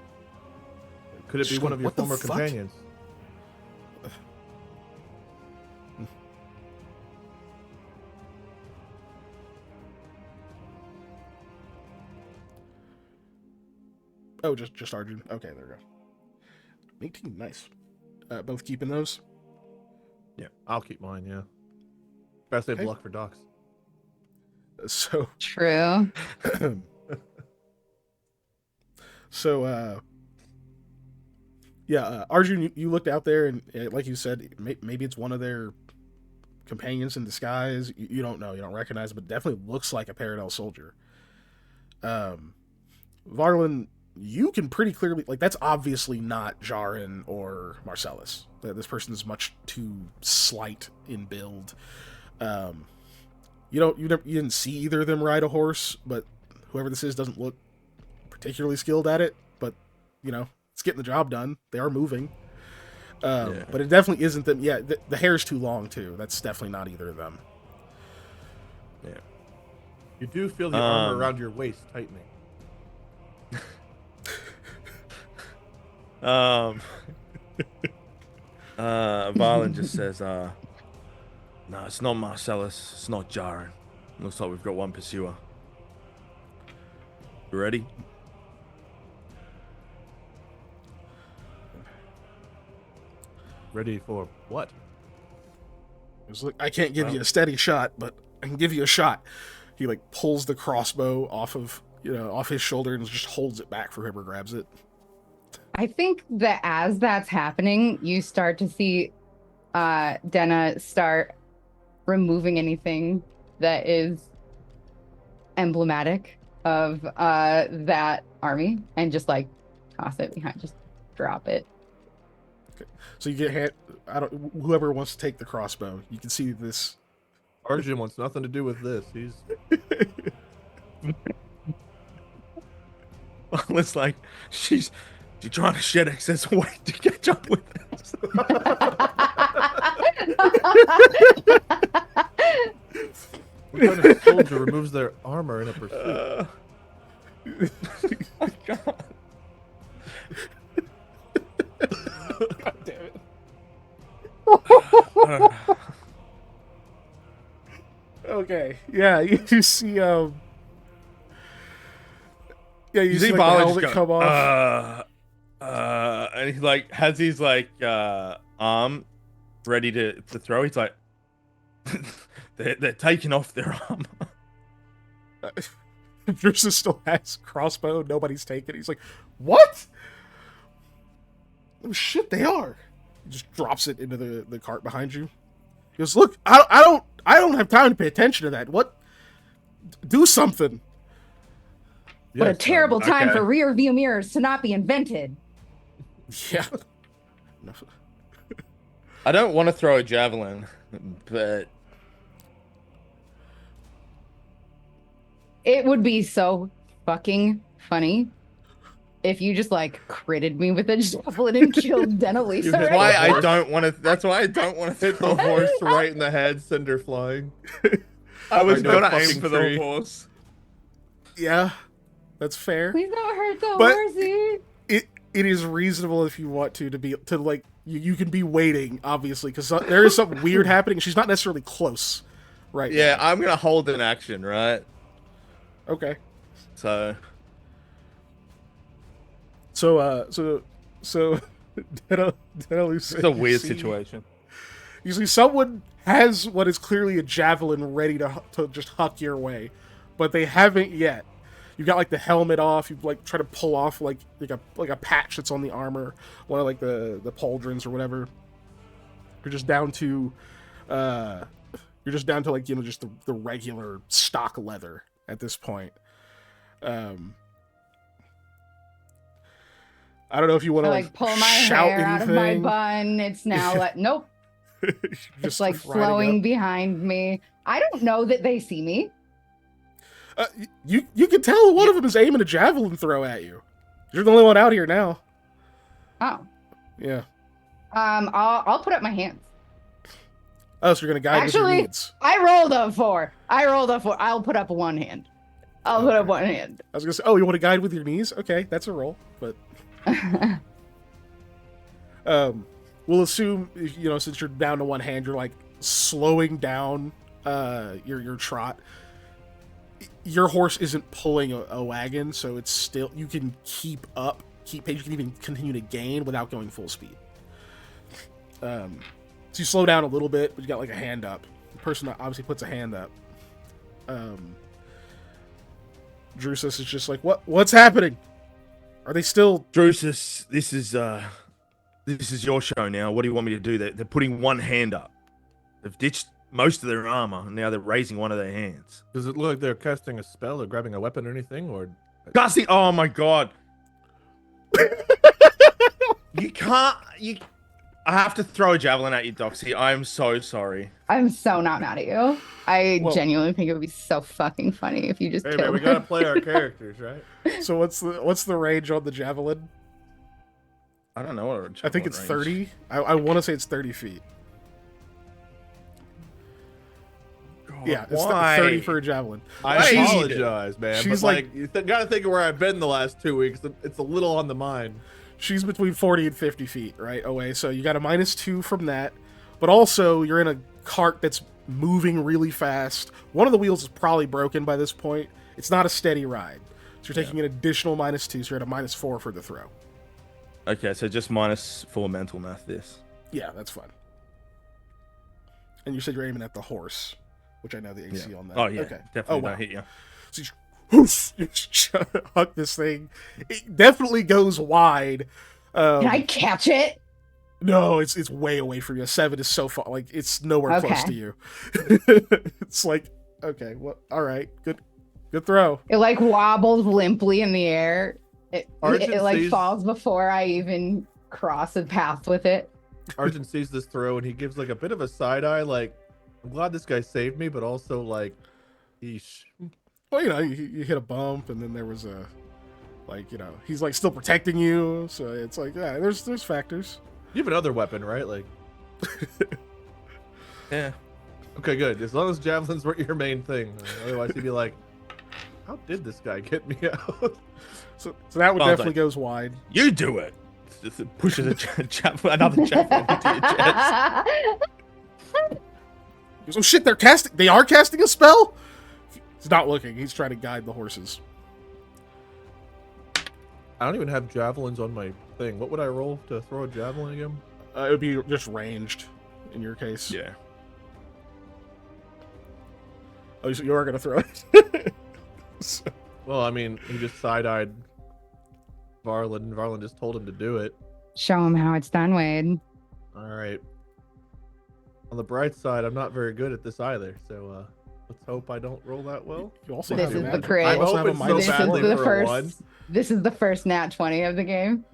Could it be one of your What the former fuck? companions? Oh, just Arjun. Okay, there we go. 18, nice. Both keeping those. Yeah, I'll keep mine. Yeah. Best save Okay. luck for docs. So True. So, Arjun, you looked out there, and like you said, maybe it's one of their companions in disguise. You don't know, you don't recognize, but it definitely looks like a Paradel soldier. Varlin, you can pretty clearly, like, that's obviously not Jaren or Marcellus. This person is much too slight in build. You didn't see either of them ride a horse, but whoever this is doesn't look particularly skilled at it. But it's getting the job done. They are moving. But it definitely isn't them. Yeah, the hair's too long too. That's definitely not either of them. Yeah. You do feel the armor around your waist tightening. Valen just says, no, it's not Marcellus, it's not Jaren. Looks like we've got one pursuer. You ready? Ready for what? Look, I can't give you a steady shot, but I can give you a shot. He like pulls the crossbow off his shoulder and just holds it back for whoever grabs it. I think that as that's happening, you start to see Denna start removing anything that is emblematic of that army and just like toss it behind, just drop it. Okay. So you get whoever wants to take the crossbow, you can see this. Arjun wants nothing to do with this. He's It's like she's trying to shed excess weight to catch up with us. what kind of soldier removes their armor in a pursuit? Oh God. God damn it. Okay. Yeah, you see you see like, the helmet come off. And he like has his like arm ready to throw. He's like they're taking off their arm. Drusa still has crossbow, nobody's taken. He's like, what? Oh shit, they are. He just drops it into the cart behind you. He goes, look, I don't have time to pay attention to that. What? Do something. What a terrible time okay. for rear view mirrors to not be invented. Yeah. I don't want to throw a javelin, but It would be so fucking funny if you just like critted me with a javelin and killed Denalisa. that's Right? why I don't want to. That's why I don't want to Hit the horse right in the head, send her flying. I was Right into a gonna aim fucking for tree. the horse. Yeah. That's fair. Please don't hurt the But- horsey. It is reasonable if you want to like you can be waiting, obviously, because there is something weird happening. She's not necessarily close right Yeah, now. I'm gonna hold an action, right? Okay. So Denalisa, it's a weird situation. You see someone has what is clearly a javelin ready to just huck your way, but they haven't yet. You got like the helmet off. You like try to pull off like a patch that's on the armor, one of like the pauldrons or whatever. You're just down to like just the regular stock leather at this point. I don't know if you want I to like pull my shout hair out of my anything. bun. It's now like nope. It's like riding flowing up. behind me. I don't know that they see me. You can tell one of them is aiming a javelin throw at you. You're the only one out here now. Oh. Yeah. I'll put up my hands. Oh, so you're gonna guide with your Actually, needs. I rolled a 4. I'll put up one hand. I'll put up one hand. I was gonna say, oh, you want to guide with your knees? Okay, that's a roll. But we'll assume since you're down to one hand, you're like slowing down your trot. Your horse isn't pulling a wagon, so it's still you can keep pace. You can even continue to gain without going full speed. So you slow down a little bit, but you got like a hand up. The person obviously puts a hand up. Drusus is just like, what's happening? Are they still? Drusus, this is your show now. What do you want me to do? They're putting one hand up. They've ditched most of their armor, and now they're raising one of their hands. Does it look like they're casting a spell or grabbing a weapon or anything? Or Casting. Oh my god. You can't. I have to throw a javelin at you, Doxy. I'm so sorry. I'm so not mad at you. I Well- genuinely think it would be so fucking funny if you just hey killed man, we her. gotta play our characters, right? So what's the range on the javelin? I don't know what. I think it's 30. I want to say it's 30 feet. Yeah, it's why? 30 for a javelin. I Why? apologize, man. She's But like, you gotta think of where I've been the last 2 weeks. It's a little on the mind. She's between 40 and 50 feet, right, away. So you got a -2 from that. But also, you're in a cart that's moving really fast. One of the wheels is probably broken by this point. It's not a steady ride. So you're taking an additional -2, so you're at a -4 for the throw. Okay, so just -4 mental math. This. Yeah, that's fine. And you said you're aiming at the horse, which I know the AC Yeah. on that. Oh yeah, Okay. definitely Oh, wow. don't hit you. So you huck this thing. It definitely goes wide. Can I catch it? No, it's way away from you. 7 is so far, like it's nowhere close Okay. to you. It's like, okay, well, all right, good throw. It like wobbles limply in the air. It Argent like sees- falls before I even cross a path with it. Arjun sees this throw and he gives like a bit of a side eye, like, I'm glad this guy saved me, but also like, eesh. Well, you hit a bump, and then there was a, like, he's like still protecting you, so it's like, yeah, there's factors. You have another weapon, right? Like, Yeah. okay, good. As long as javelins weren't your main thing. Otherwise, he'd be like, how did this guy get me out? So that one Well definitely done. goes wide. You do it. Just pushes another javelin into your chest. He goes, oh shit, they are casting a spell? He's not looking, he's trying to guide the horses. I don't even have javelins on my thing. What would I roll to throw a javelin again? It would be just ranged, in your case. Yeah. Oh, so you are going to throw it? So- Well, I mean, he just side-eyed Varlin, and Varlin just told him to do it. Show him how it's done, Wade. All right. On the bright side, I'm not very good at this either, so let's hope I don't roll that well. you also This have is a the magic- crit. you I'm also have a hoping so This is badly the for a first. one. This is the first nat 20 of the game.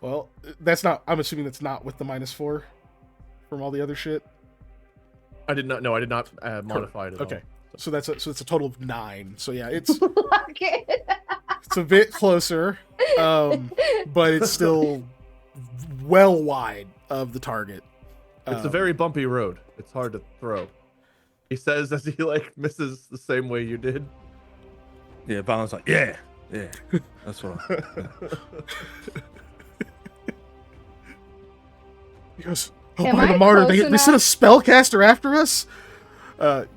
Well, that's not. I'm assuming that's not with the -4 from all the other shit. I did not modify it at Okay, all. so it's a total of 9. So yeah, it's Okay. it's a bit closer, but it's still well wide of the target. It's a very bumpy road. It's hard to throw. He says as he like misses the same way you did. Yeah, Balin's like, yeah. That's what He goes, "Oh, Am by the I martyr, close they sent a enough? spellcaster after us."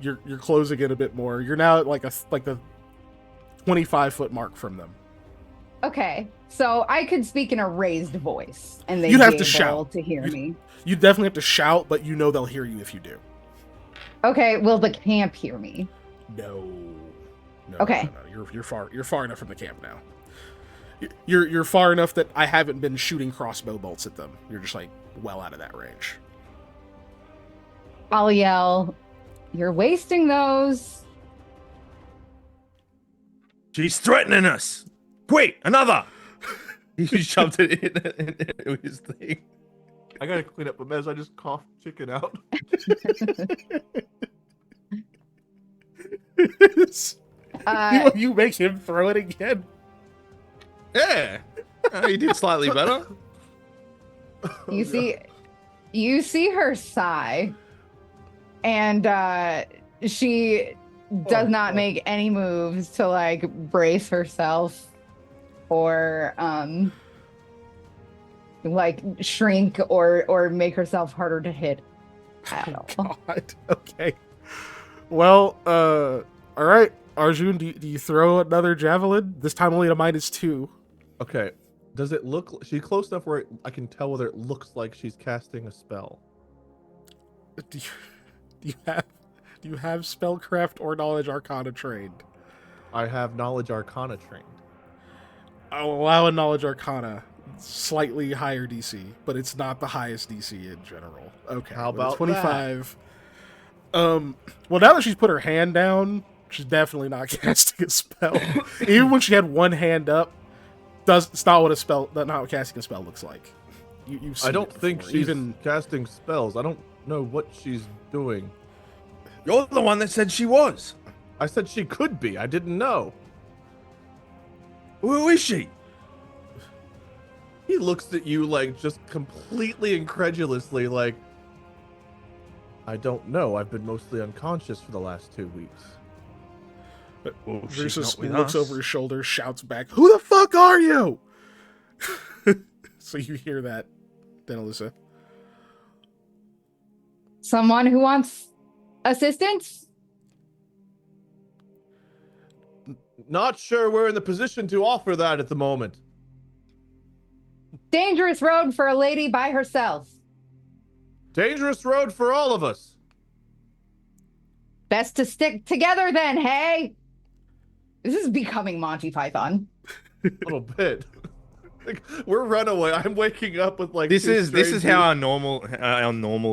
You're closing in a bit more. You're now at like the 25-foot mark from them. Okay, so I could speak in a raised voice, and they'd You'd have be to able shout. to hear me. You definitely have to shout, but they'll hear you if you do. Okay, will the camp hear me? No. Okay. No. You're far enough from the camp now. You're far enough that I haven't been shooting crossbow bolts at them. You're just like well out of that range. I'll yell, "You're wasting those!" She's threatening us. Quick, another. He shoved it in his thing. I gotta clean up a mess. I just coughed chicken out. You make him throw it again. Yeah. He did slightly better. You see her sigh, and she does not make any moves to like brace herself or like shrink or make herself harder to hit at all. God. Okay. Well, all right. Arjun, do you throw another javelin? This time only at a -2. Okay. Does it look? She's close enough where I can tell whether it looks like she's casting a spell. Do you have spellcraft or knowledge arcana trained? I have knowledge arcana trained. I'll allow a knowledge arcana, slightly higher DC, but it's not the highest DC in general. Okay, How with a about 25? Well, now that she's put her hand down, she's definitely not casting a spell. Even when she had one hand up, it's not what not what casting a spell looks like. You've seen I don't it think before. she's casting spells. I don't know what she's doing. You're the one that said she was. I said she could be. I didn't know. Who is she? He looks at you like just completely incredulously, like, I don't know. I've been mostly unconscious for the last 2 weeks. Well, she's Drusus not with looks us. over his shoulder, shouts back, "Who the fuck are you?" So you hear that, Daelric. Someone who wants assistance? Not sure we're in the position to offer that at the moment. Dangerous road for a lady by herself. Dangerous road for all of us. Best to stick together then, hey? This is becoming Monty Python. A little bit. Like, we're runaway. I'm waking up with like This two is strangers. how our normal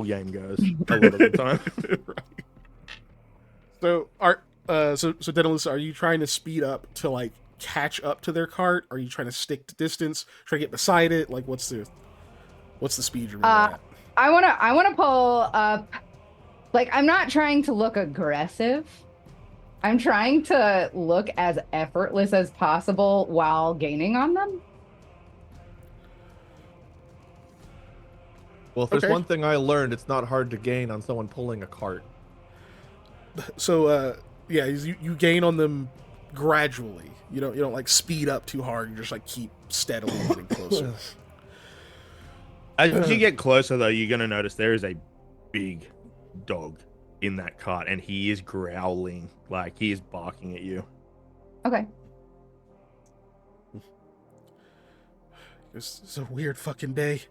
game goes a lot of the time. Right. So Daedalus, are you trying to speed up to like catch up to their cart? Are you trying to stick to distance? Try to get beside it? Like what's the speed you're moving at? I wanna pull up. Like, I'm not trying to look aggressive. I'm trying to look as effortless as possible while gaining on them. Well, if there's Okay. one thing I learned, it's not hard to gain on someone pulling a cart. So yeah, you gain on them gradually. You don't like speed up too hard. You just like keep steadily getting closer. As you get closer, though, you're gonna notice there is a big dog in that cart, and he is growling, like he is barking at you. Okay. It's a weird fucking day.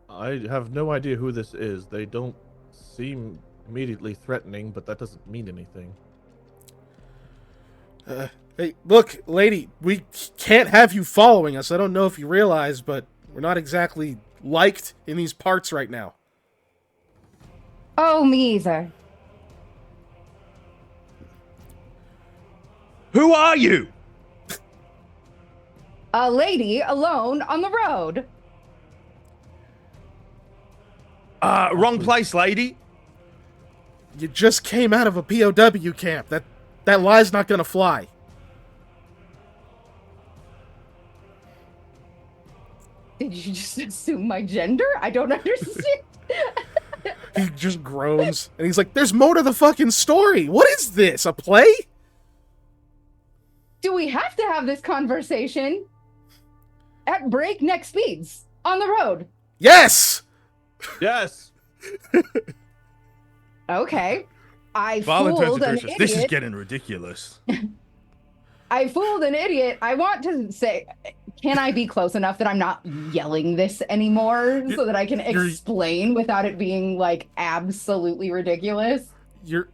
I have no idea who this is. They don't seem immediately threatening, but that doesn't mean anything. Hey, look, lady, we can't have you following us. I don't know if you realize, but we're not exactly liked in these parts right now. Oh, me either. Who are you? A lady alone on the road. Wrong place, lady. You just came out of a POW camp. That lie's not gonna fly. Did you just assume my gender? I don't understand. He just groans, and he's like, "There's more to the fucking story. What is this? A play?" Do we have to have this conversation at breakneck speeds on the road? Yes. Yes. Okay. I Violent fooled an Drusus, this is idiot. getting ridiculous. I fooled an idiot. I want to say, can I be close enough that I'm not yelling this anymore so that I can explain without it being like absolutely ridiculous?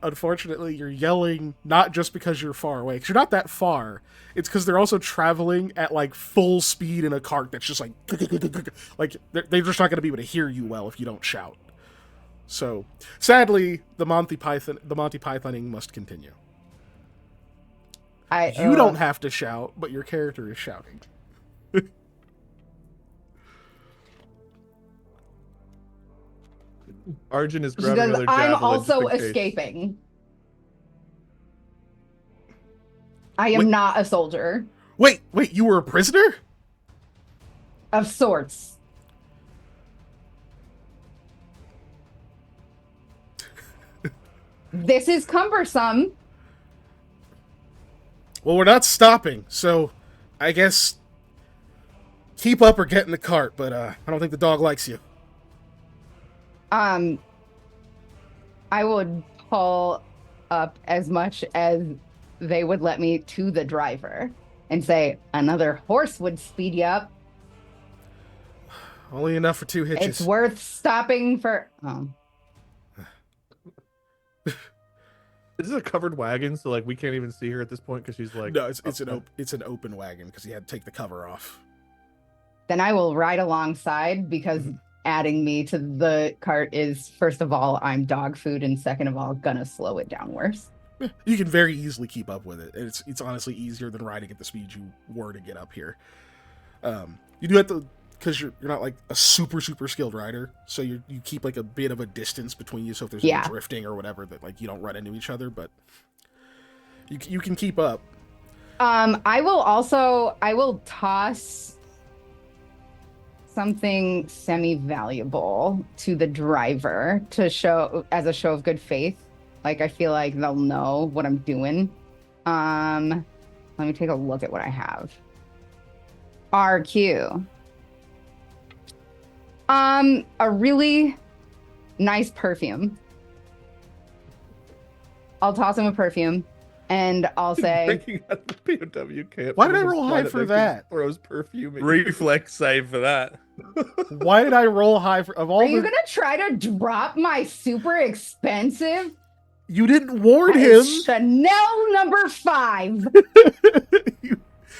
Unfortunately you're yelling not just because you're far away, because you're not that far. It's because they're also traveling at like full speed in a cart that's just like they're just not going to be able to hear you well if you don't shout. So sadly, the Monty Pythoning must continue. You don't have to shout, but your character is shouting. Arjun is grabbing Because another I'm javelin also just in case. escaping. I am not a soldier Wait, you were a prisoner? of sorts. This is cumbersome. Well, we're not stopping, so I guess keep up or get in the cart, but I don't think the dog likes you. I would pull up as much as they would let me to the driver and say, another horse would speed you up. Only enough for 2 hitches. It's worth stopping for. Is this a covered wagon? So like we can't even see her at this point because she's like. No, it's up an open wagon because he had to take the cover off. Then I will ride alongside because adding me to the cart is, first of all, I'm dog food, and second of all, gonna slow it down worse. You can very easily keep up with it. It's honestly easier than riding at the speed you were to get up here. You do have to, because you're not like a super skilled rider, so you keep like a bit of a distance between you. So if there's any drifting or whatever, that like you don't run into each other, but you can keep up. I will toss something semi-valuable to the driver to show as a show of good faith. Like, I feel like they'll know what I'm doing. Let me take a look at what I have. RQ. A really nice perfume. I'll toss him a perfume, and I'll say, breaking out of the POW camp. Why did I roll high for that? Throws perfume. Reflex save for that. Why did I roll high for of all "Are you gonna try to drop my super expensive You didn't warn him. Chanel number 5"?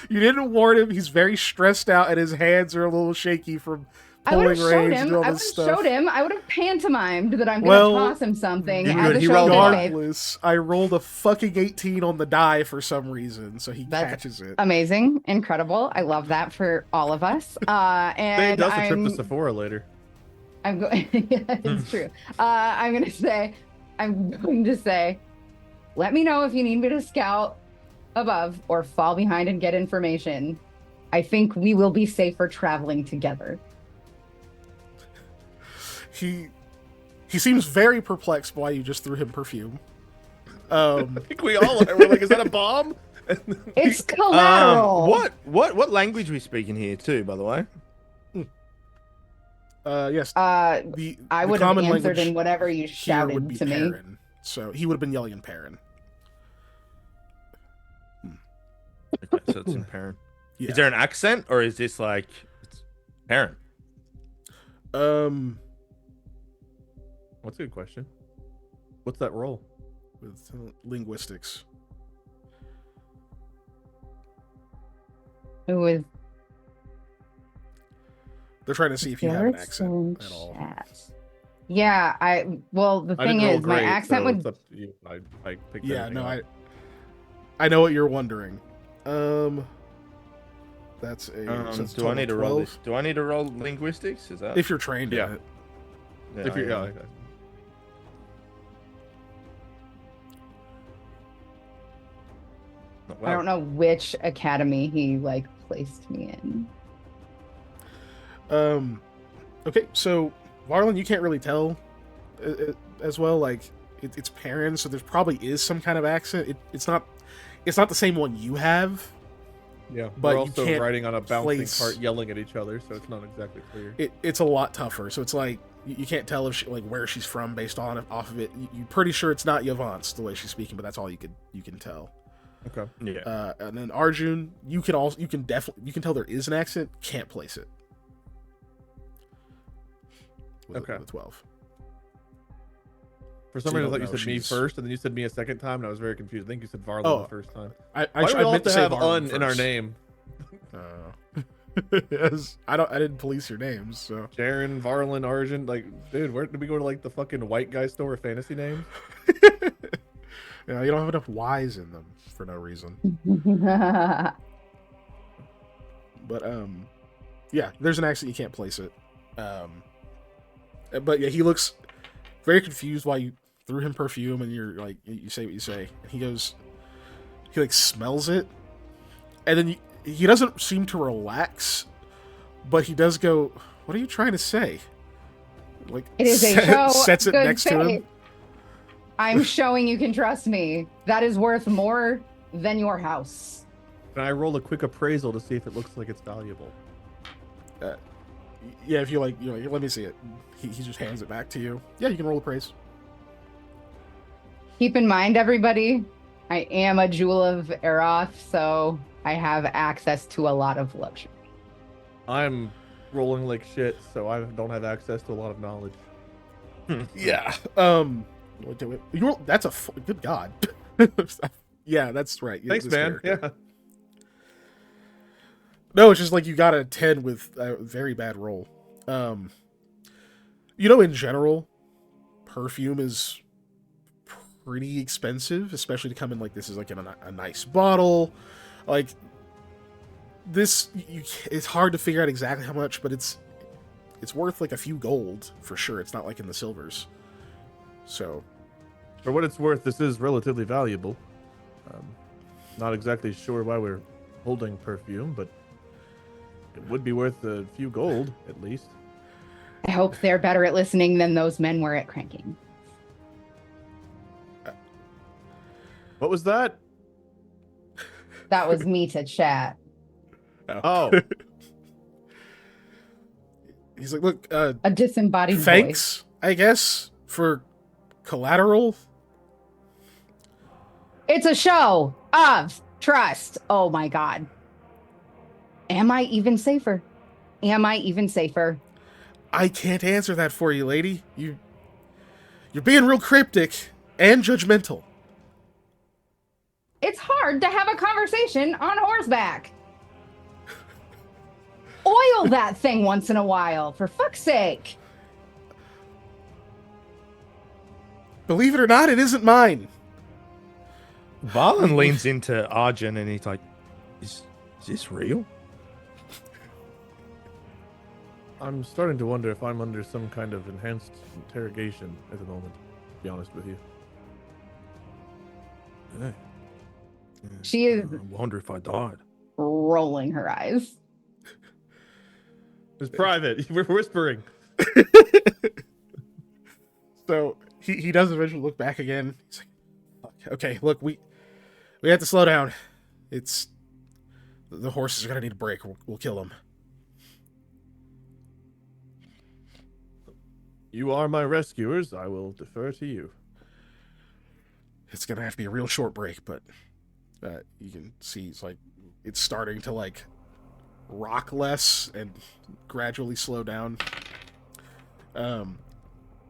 you didn't warn him. He's very stressed out, and his hands are a little shaky from I would pulling have showed reins him. and all I would this have stuff. showed him. I would have pantomimed that I'm going Well, to toss him something you as would- a he show of rolled good hard. faith. Regardless, I rolled a fucking 18 on the die for some reason, so he That's catches it. Amazing, incredible. I love that for all of us. They And does the trip to Sephora later. I'm going. Yeah, it's true. I'm going to say, let me know if you need me to scout above or fall behind and get information. I think we will be safer traveling together. He seems very perplexed by why you just threw him perfume. I think we all are. We're like, is that a bomb? It's collateral. What language we speaking here too, by the way? Yes. I The would have common answered language in whatever you here would shouted be to me. Perrin. So he would have been yelling in Perrin. Okay, so it's in Perrin. Yeah. Is there an accent, or is this like it's Perrin? What's a good question? What's that roll? With linguistics. It was They're trying to see if you have an accent at all. Yeah, the I thing didn't roll is, my great, accent so would. it's up to you. I picked Yeah, anything no, up. I know what you're wondering. That's a. so it's Do I need to roll 12. this? Do I need to roll linguistics? Is that If you're trained Yeah. in it. Yeah, If you're, I am. yeah, Not I well. don't know which academy he placed me in. Okay, so Varlin, you can't really tell as well. Like it's Perrin, so there's probably is some kind of accent. It's not the same one you have. yeah. But We're you also can't riding on a bouncing place- cart, yelling at each other, so it's not exactly clear. It's a lot tougher. So it's like you can't tell if where she's from based on off of it. You're pretty sure it's not Yavance the way she's speaking, but that's all you can tell. Okay. Yeah. And then Arjun, you can tell there is an accent. Can't place it. With Okay. the 12. For some So you reason, I thought don't you know said me she's- first, and then you said me a second time, and I was very confused. I think you said Varlin Oh. the first time. I Why do we all meant have to say have Varlin in our first. name? Yes, I didn't police your names, so Jaren, Varlin, Arjun. Like, dude, where did we go to the fucking white guy store of fantasy names? you don't have enough Y's in them for no reason. But yeah, there's an accent, you can't place it. But yeah, he looks very confused why you threw him perfume, and you're like, you say what you say. And he smells it, and then he doesn't seem to relax, but he does go, "What are you trying to say?" Like, It is a show. sets it good next to him. faith. I'm showing you can trust me. That is worth more than your house. And I roll a quick appraisal to see if it looks like it's valuable. Yeah, if you let me see it. He just hands it back to you. Yeah, you can roll appraise. Keep in mind, everybody, I am a Jewel of Eroth, so I have access to a lot of luxury. I'm rolling like shit, so I don't have access to a lot of knowledge. Yeah. That's good God. Yeah, that's right. Thanks, this man. character. Yeah. No, it's just like you got a 10 with a very bad roll. In general, perfume is pretty expensive, especially to come in like this is like in a nice bottle. Like this, it's hard to figure out exactly how much, but it's worth like a few gold for sure. It's not like in the silvers. So, For what it's worth, this is relatively valuable. Not exactly sure why we're holding perfume, but it would be worth a few gold at least. I hope they're better at listening than those men were at cranking. What was that? That was me to chat. Oh, he's like, look, A disembodied voice. thanks, I guess, for collateral. It's a show of trust. Oh my God. Am I even safer? Am I even safer? I can't answer that for you, lady. You're being real cryptic and judgmental. It's hard to have a conversation on horseback. Oil that thing once in a while, for fuck's sake. Believe it or not, it isn't mine. Valen leans into Arjun and he's like, is this real? I'm starting to wonder if I'm under some kind of enhanced interrogation at the moment, to be honest with you. Yeah. She is I wonder if I died. rolling her eyes. It's private. We're whispering. So he does eventually look back again. He's like, "Fuck, okay, look, we have to slow down. It's the horses are gonna need a break. We'll kill them." You are my rescuers. I will defer to you. It's gonna have to be a real short break, but you can see it's starting to like rock less and gradually slow down.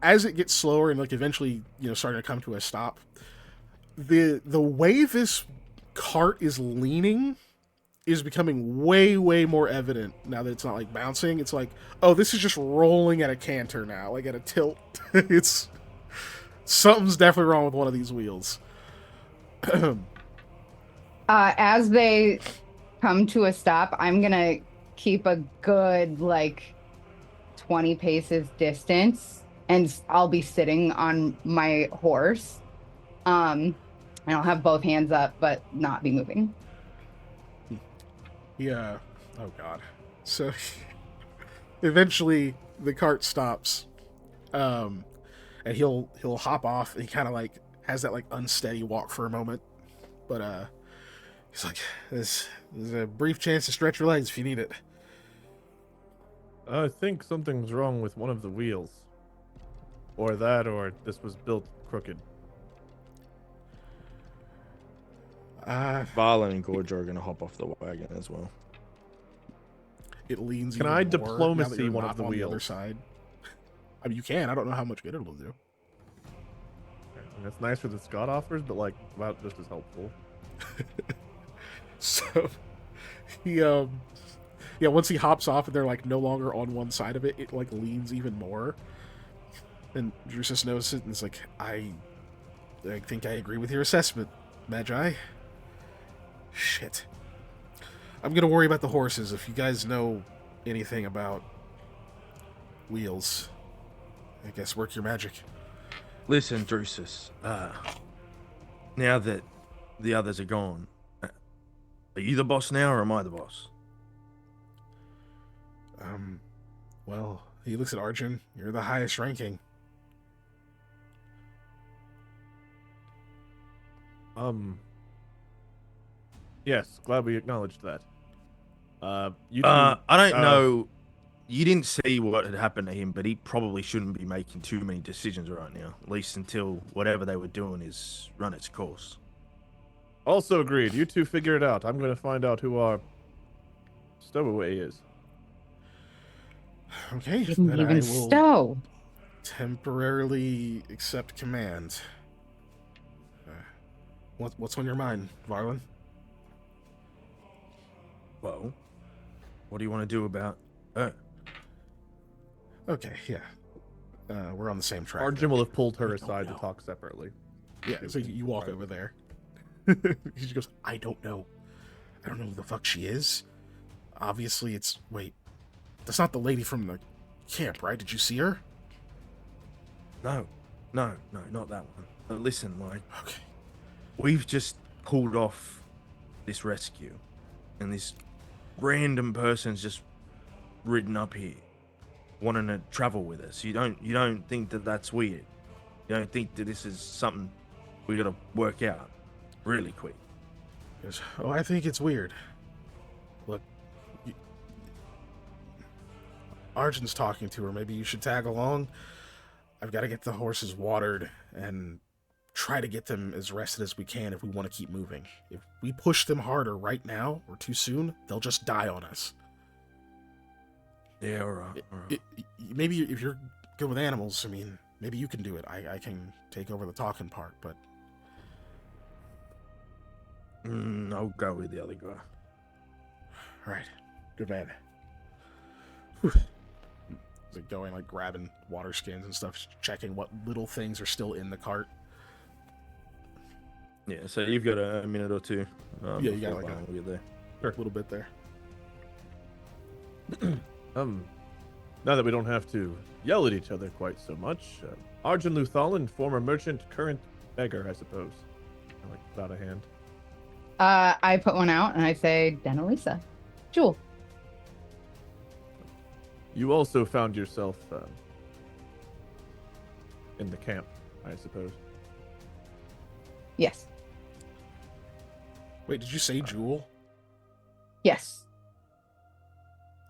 As it gets slower and like eventually starting to come to a stop, the way this cart is leaning is becoming way more evident now that it's not like bouncing. It's like, oh, this is just rolling at a canter now, like at a tilt. It's something's definitely wrong with one of these wheels. As they come to a stop, I'm gonna keep a good 20 paces distance, and I'll be sitting on my horse. And I'll have both hands up, but not be moving. Yeah. Oh God. So eventually the cart stops, and he'll hop off. And he kind of has that unsteady walk for a moment, but he's like, "There's a brief chance to stretch your legs if you need it." I think something's wrong with one of the wheels. Or that, or this was built crooked. Valen and Gorge are going to hop off the wagon as well. It leans. Can even I more now that diplomacy you're one not of the on other wheels? side. I mean, you can. I don't know how much good it'll do. And that's nicer than Scott offers, but about just as helpful. So he once he hops off and they're no longer on one side of it, it leans even more. And Drusus notices it and is like, I think I agree with your assessment, Magi. Shit. I'm gonna worry about the horses. If you guys know anything about wheels, I guess work your magic. Listen, Drusus, now that the others are gone, are you the boss now or am I the boss? Well, he looks at Arjun. You're the highest ranking. Yes, glad we acknowledged that. You two, I don't know. You didn't see what had happened to him, but he probably shouldn't be making too many decisions right now, at least until whatever they were doing is run its course. Also agreed. You two figure it out. I'm going to find out who our stowaway is. Okay, Didn't then even I will. stow. Temporarily accept command. What's on your mind, Varlin? Well, what do you want to do about her? Okay, yeah. We're on the same track. Arjun will have pulled her I don't aside know. to talk separately. Yeah, so you walk over there. She goes, I don't know. I don't know who the fuck she is. Obviously, wait. That's not the lady from the camp, right? Did you see her? No, not that one. But listen, like, Okay. we've just pulled off this rescue, and this random person's just ridden up here, wanting to travel with us. You don't think that that's weird? You don't think that this is something we gotta work out really quick? He goes, oh, I think it's weird. Look, Arjun's talking to her. Maybe you should tag along. I've got to get the horses watered and try to get them as rested as we can if we want to keep moving. If we push them harder right now or too soon, they'll just die on us. Yeah, all right. Maybe if you're good with animals, I mean, maybe you can do it. I can take over the talking part, but... I'll go with the other guy. All right. Good man. Is it going, like, grabbing water skins and stuff, checking what little things are still in the cart? Yeah, so you've got a minute or two. Yeah, you got like we'll get there. a little bit there. Now that we don't have to yell at each other quite so much, Arjun Luthalin, former merchant, current beggar, I suppose. I like without a hand. I put one out and I say, Denalisa. Jewel. You also found yourself in the camp, I suppose. Yes. Wait, did you say Jewel? Yes.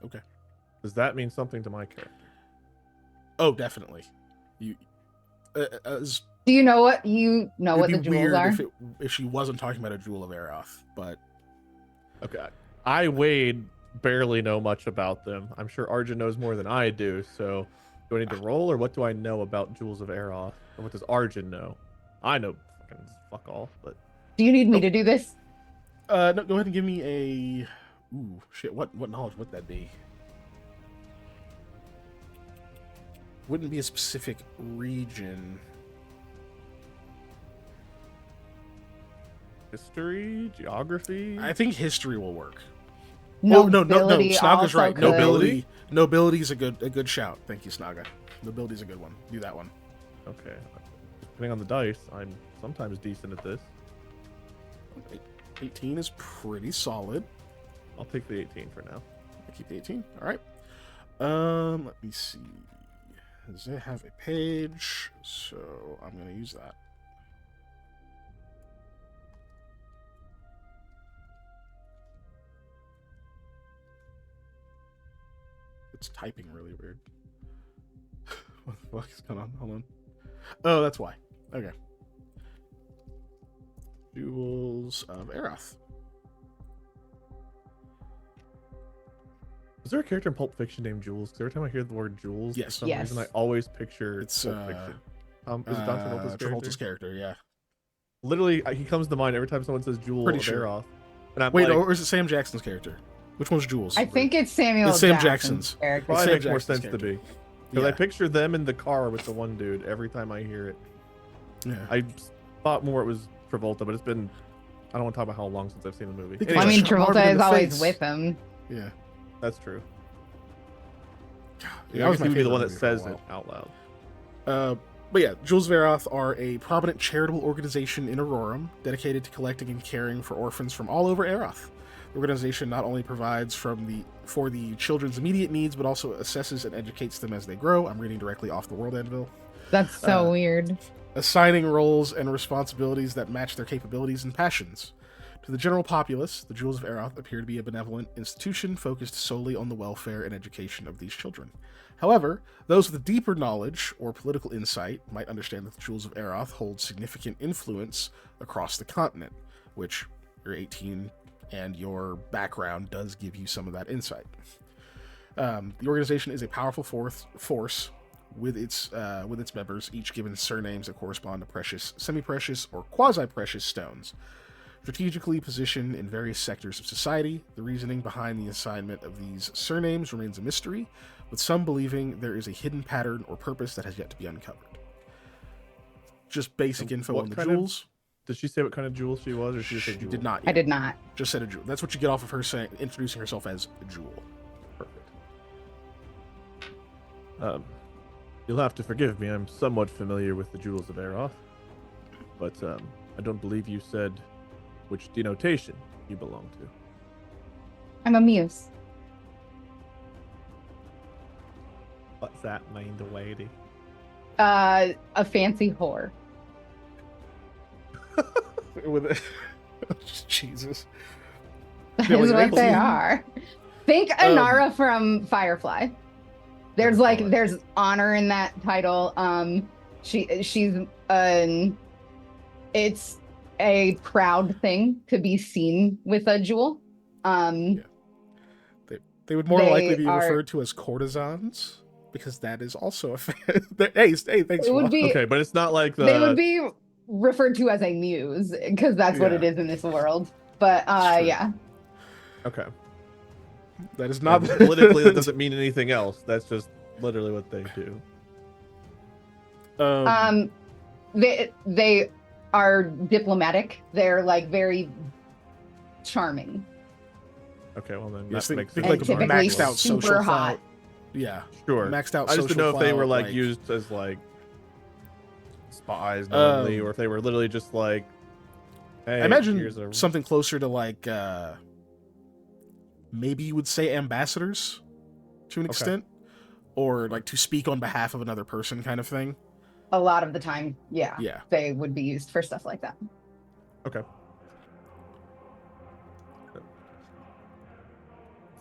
Okay. Does that mean something to my character? Oh, definitely. You, as Do you know what it'd what be the jewels weird are? if she wasn't talking about a Jewel of Aeroth, but Okay. I, Wade, barely know much about them. I'm sure Arjun knows more than I do, so do I need to roll, or what do I know about Jewels of Aeroth? Or what does Arjun know? I know fucking fuck all, but... Do you need me to do this? no, go ahead and give me a... Ooh, shit, what knowledge would that be? Wouldn't be a specific region. History? Geography? I think history will work. Nobility Snaga's also right. could. Nobility's a good shout. Thank you, Snaga. Nobility's a good one. Do that one. Okay. Depending on the dice, I'm sometimes decent at this. 18 is pretty solid. I'll take the 18 for now. I keep the 18. All right. Let me see. Does it have a page? So I'm gonna use that. It's typing really weird. What the fuck is going on? Hold on. Oh, that's why. Okay. Jewels of Aeroth. Is there a character in Pulp Fiction named Jules? Because every time I hear the word Jules, Yes. for some Yes. reason I always picture It's Pulp Fiction. Is it John Travolta's Travolta's character? character, yeah. Literally, he comes to mind every time someone says Jewel Pretty of sure. Aeroth. And I'm Wait, like, or is it Sam Jackson's character? Which one's Jules? I think it's Samuel It's Sam Jackson's Jackson's. character. probably Sam makes more Jackson's sense to character. me. Because I Yeah. picture them in the car with the one dude every time I hear it. Yeah. I thought more it was Travolta, but it's been... I don't want to talk about how long since I've seen the movie. think Well, I Anyway, mean, shot Marvin Travolta in is the always face. with him. Yeah. That's true. Yeah, I guess he would be the one that movie for a says it while. out loud. But yeah, Jewels of Aeroth are a prominent charitable organization in Aurorum dedicated to collecting and caring for orphans from all over Aeroth. The organization not only provides for the children's immediate needs, but also assesses and educates them as they grow. I'm reading directly off the World Anvil. That's so weird. Assigning roles and responsibilities that match their capabilities and passions. To the general populace, the Jewels of Aeroth appear to be a benevolent institution focused solely on the welfare and education of these children. However, those with deeper knowledge or political insight might understand that the Jewels of Aeroth hold significant influence across the continent, which you're 18 and your background does give you some of that insight. The organization is a powerful force with its members, each given surnames that correspond to precious, semi-precious, or quasi-precious stones. Strategically positioned in various sectors of society, the reasoning behind the assignment of these surnames remains a mystery, with some believing there is a hidden pattern or purpose that has yet to be uncovered. Just basic info on the jewels. Did she say what kind of jewel she was, or she just said She jewel? did not I yet. did not. Just said a jewel. That's what you get off of her saying, introducing herself as a jewel. Perfect. You'll have to forgive me. I'm somewhat familiar with the jewels of Aeroth, but I don't believe you said which denotation you belong to. I'm a muse. What's that mean, the lady? A fancy whore. With Jesus. That Yeah, is wait, what they wait. are. Think Anara from Firefly. There's Firefly. there's honor in that title. She's it's a proud thing to be seen with a jewel. They would more They likely be are- referred to as courtesans, because that is also a fan. Hey, thanks. It would Juan. be Okay, but it's not like the. they would be referred to as a muse because that's what it Yeah. is in this world. But It's true. yeah. Okay. That is not And politically, that doesn't mean anything else. That's just literally what they do. They are diplomatic. They're like very charming. Okay, well then Yes, that think, makes think sense. like a typically maxed out super social hot. clout. Yeah, Sure. maxed out. I just social didn't know if they were clout, like used as like spies normally, or if they were literally just like, hey, I imagine here's a... something closer to like maybe you would say ambassadors to an Okay. extent, or like to speak on behalf of another person kind of thing. A lot of the time, yeah, Yeah. they would be used for stuff like that. Okay.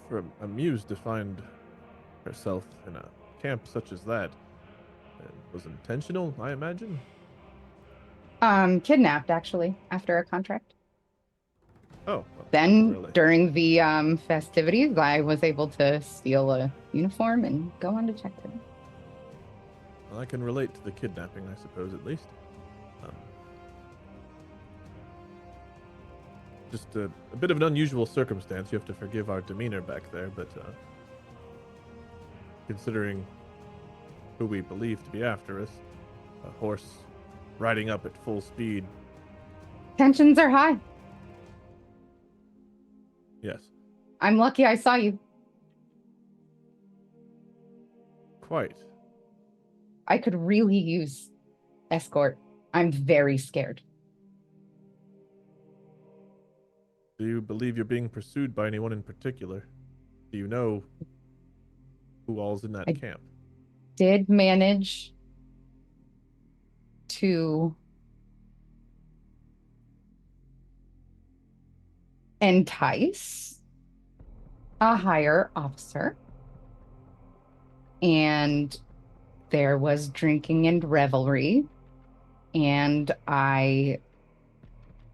For a muse to find herself in a camp such as that, it was intentional, I imagine. Kidnapped actually after a contract. Oh. Well, Then really? during the festivities, I was able to steal a uniform and go on detective. Well, I can relate to the kidnapping, I suppose, at least. Just a bit of an unusual circumstance. You have to forgive our demeanor back there, but considering who we believe to be after us, a horse riding up at full speed. Tensions are high. Yes, I'm lucky I saw you. quite. I could really use escort. I'm very scared. Do you believe you're being pursued by anyone in particular? Do you know who all's in that I- camp? Did manage to entice a higher officer, and there was drinking and revelry, and I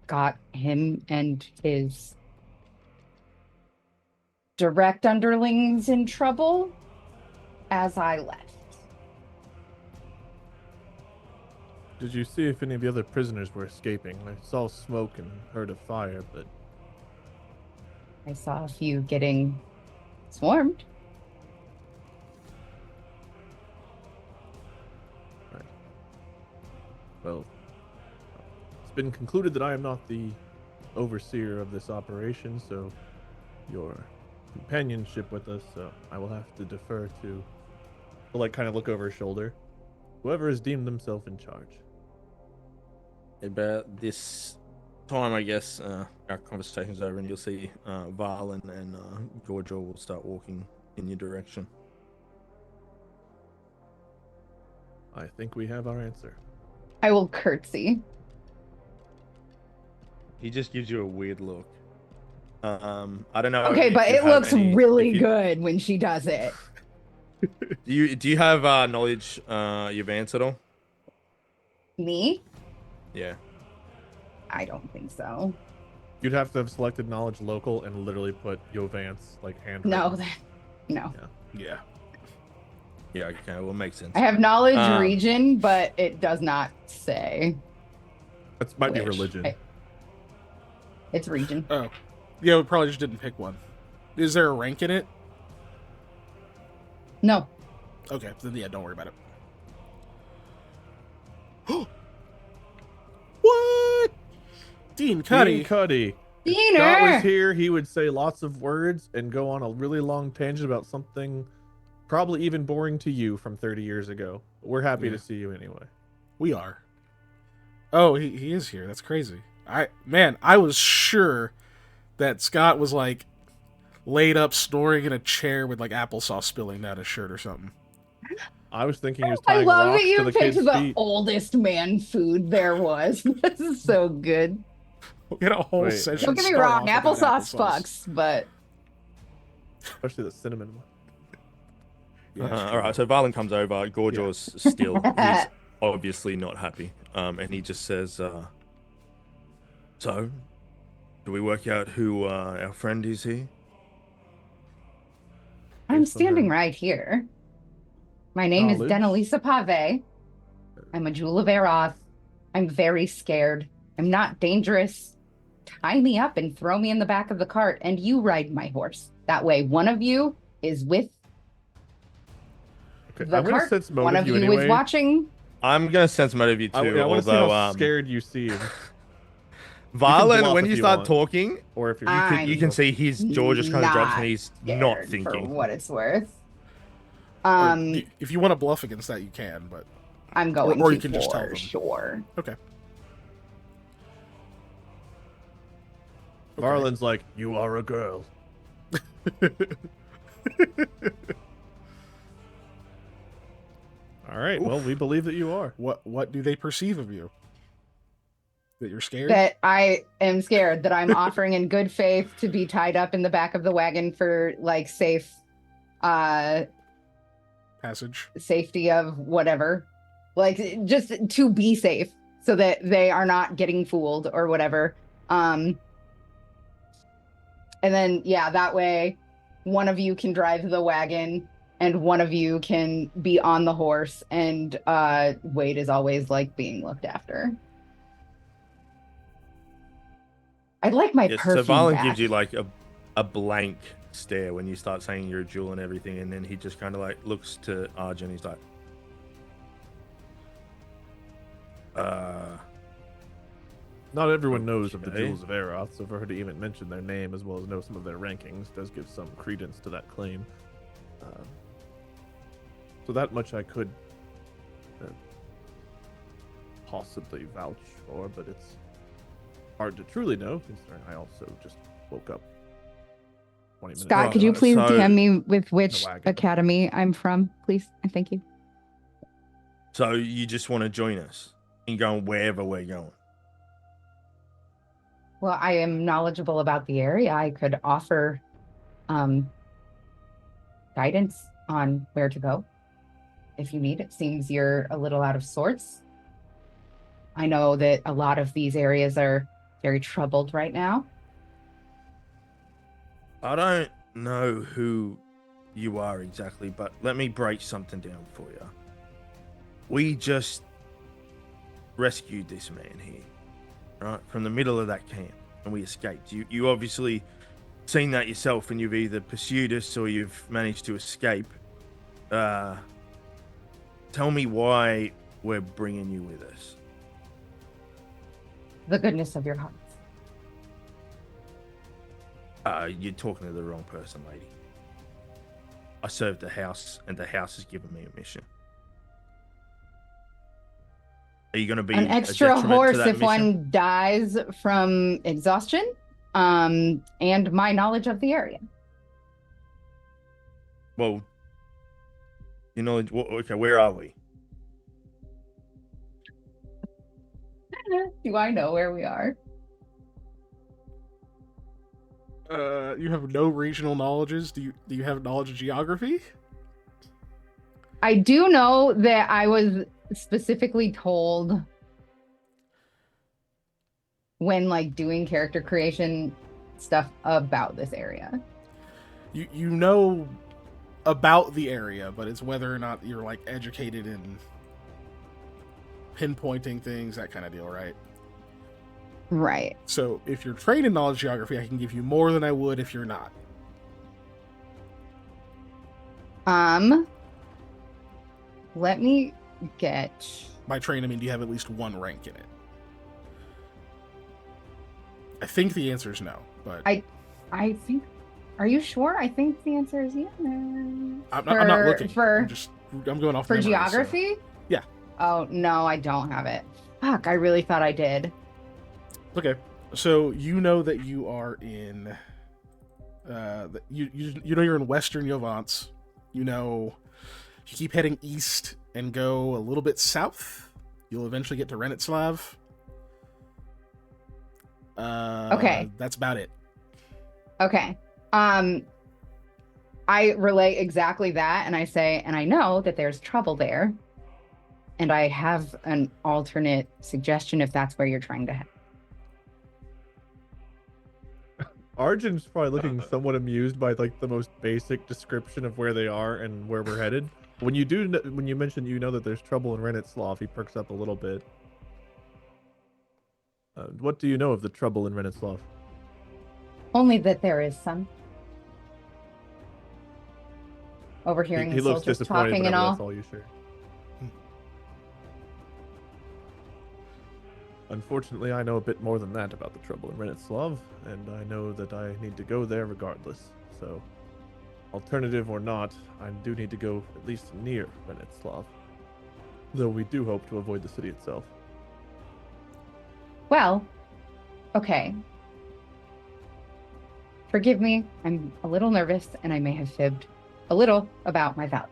got him and his direct underlings in trouble as I left. Did you see if any of the other prisoners were escaping? I saw smoke and heard a fire, but I saw a few getting swarmed. well, it's been concluded that I am not the overseer of this operation, so your companionship with us, I will have to defer to, he'll like kind of look over his shoulder, whoever has deemed themselves in charge. About this time, I guess, our conversation's over and you'll see Varlin and Georgia will start walking in your direction. I think we have our answer. I will curtsy. He just gives you a weird look. I don't know. Okay, if but you it have looks any- really if you- good when she does it. Do you have knowledge Yvance at all? Me? Yeah. I don't think so. You'd have to have selected knowledge local and literally put Yovance like hand. No, that no. Yeah. Yeah, okay, well, makes sense. I have knowledge Um, region, but it does not say. That might be which. religion. It's region. Oh, yeah, we probably just didn't pick one. Is there a rank in it? No. Okay, then yeah, don't worry about it. What? Dean Cuddy. Dean Cuddy. If Scott Diener! was here, he would say lots of words and go on a really long tangent about something probably even boring to you from 30 years ago. But we're happy Yeah. to see you anyway. We are. Oh, he is here. That's crazy. I was sure that Scott was like laid up snoring in a chair with like applesauce spilling down his shirt or something. I was thinking he was I tying love rocks that you to the picked kid's the feet. oldest man food there was. This is so good. We had a whole Wait, session. Don't get me start wrong, off with that applesauce fucks, but Especially the cinnamon one. Yeah, it's all true. right, so Valen comes over. Gorgor's still. He's obviously not happy. And he just says, so, do we work out who our friend is here? I'm Based on standing her right here. My name is knowledge? Denelisa Pave. I'm a Jewel of Eroth. I'm very scared. I'm not dangerous. Tie me up and throw me in the back of the cart, and you ride my horse. That way, one of you is with Okay, the I'm gonna cart. sense One motive of you you anyway. is watching. I'm gonna sense motive you too, I want to see although how scared you seem, Valen, bluff when if you you start want. talking, or if you're. you can see his jaw just kind of drops and he's not scared thinking. for what it's worth. Or if you want to bluff against that, you can, but I'm going or to you can just tell for them. sure. Okay. Varlin's like, you are a girl. All right. Well, we believe that you are. What do they perceive of you? That you're scared? That I am scared, that I'm offering in good faith to be tied up in the back of the wagon for like safe Passage. safety of whatever. Like just to be safe so that they are not getting fooled or whatever. And then that way one of you can drive the wagon and one of you can be on the horse, and Wade is always like being looked after. I'd like my Yes, so perfume Valen back. gives you like a blank stare when you start saying you're a jewel and everything, and then he just kind of like looks to Arjun. He's like, Not everyone knows of the Okay. Jewels of Eroth, so for her to even mention their name as well as know some of their rankings does give some credence to that claim. So that much I could possibly vouch for, but it's hard to truly know, considering I also just woke up 20 minutes Scott, ago. could you please So- DM me with which wagon. academy I'm from, please? And thank you. so you just want to join us and go wherever we're going? Well, I am knowledgeable about the area. I could offer guidance on where to go if you need. It seems you're a little out of sorts. I know that a lot of these areas are very troubled right now. I don't know who you are exactly, but let me break something down for you. We just rescued this man here, right, from the middle of that camp, and we escaped. You obviously seen that yourself, and you've either pursued us or you've managed to escape. Tell me why we're bringing you with us. The goodness of your hearts. You're talking to the wrong person, lady. I serve the house, and the house has given me a mission. Are you going to be An a extra detriment to horse that if mission? one dies from exhaustion, and my knowledge of the area. Well, you know, okay, where are we? Do I know where we are? You have no regional knowledges. Do you have knowledge of geography? I do know that I was specifically told when like doing character creation stuff about this area. You know about the area, but it's whether or not you're like educated in pinpointing things, that kind of deal, right? Right. So if you're trained in knowledge geography, I can give you more than I would if you're not. Let me get. By trained, I mean, do you have at least one rank in it? I think the answer is no, but I think. Are you sure? I think the answer is yes. I'm not looking. I'm going off for memory, geography. So. Yeah. Oh no, I don't have it. Fuck! I really thought I did. Okay, so you know that you are in. You know you're in Western Yovance. You know, if you keep heading east and go a little bit south, you'll eventually get to Renetslav. Okay. That's about it. Okay. I relay exactly that, and I say, and I know that there's trouble there, and I have an alternate suggestion if that's where you're trying to head. Arjun's probably looking somewhat amused by like the most basic description of where they are and where we're headed. When you mention that there's trouble in Renetslav, he perks up a little bit. What do you know of the trouble in Renetslav? Only that there is some. Overhearing He the looks soldiers disappointed, talking but and all. that's all you share. Unfortunately, I know a bit more than that about the trouble in Renetslav, and I know that I need to go there regardless. So, alternative or not, I do need to go at least near Renetslav. Though we do hope to avoid the city itself. Well, okay. Forgive me, I'm a little nervous and I may have fibbed a little about my value.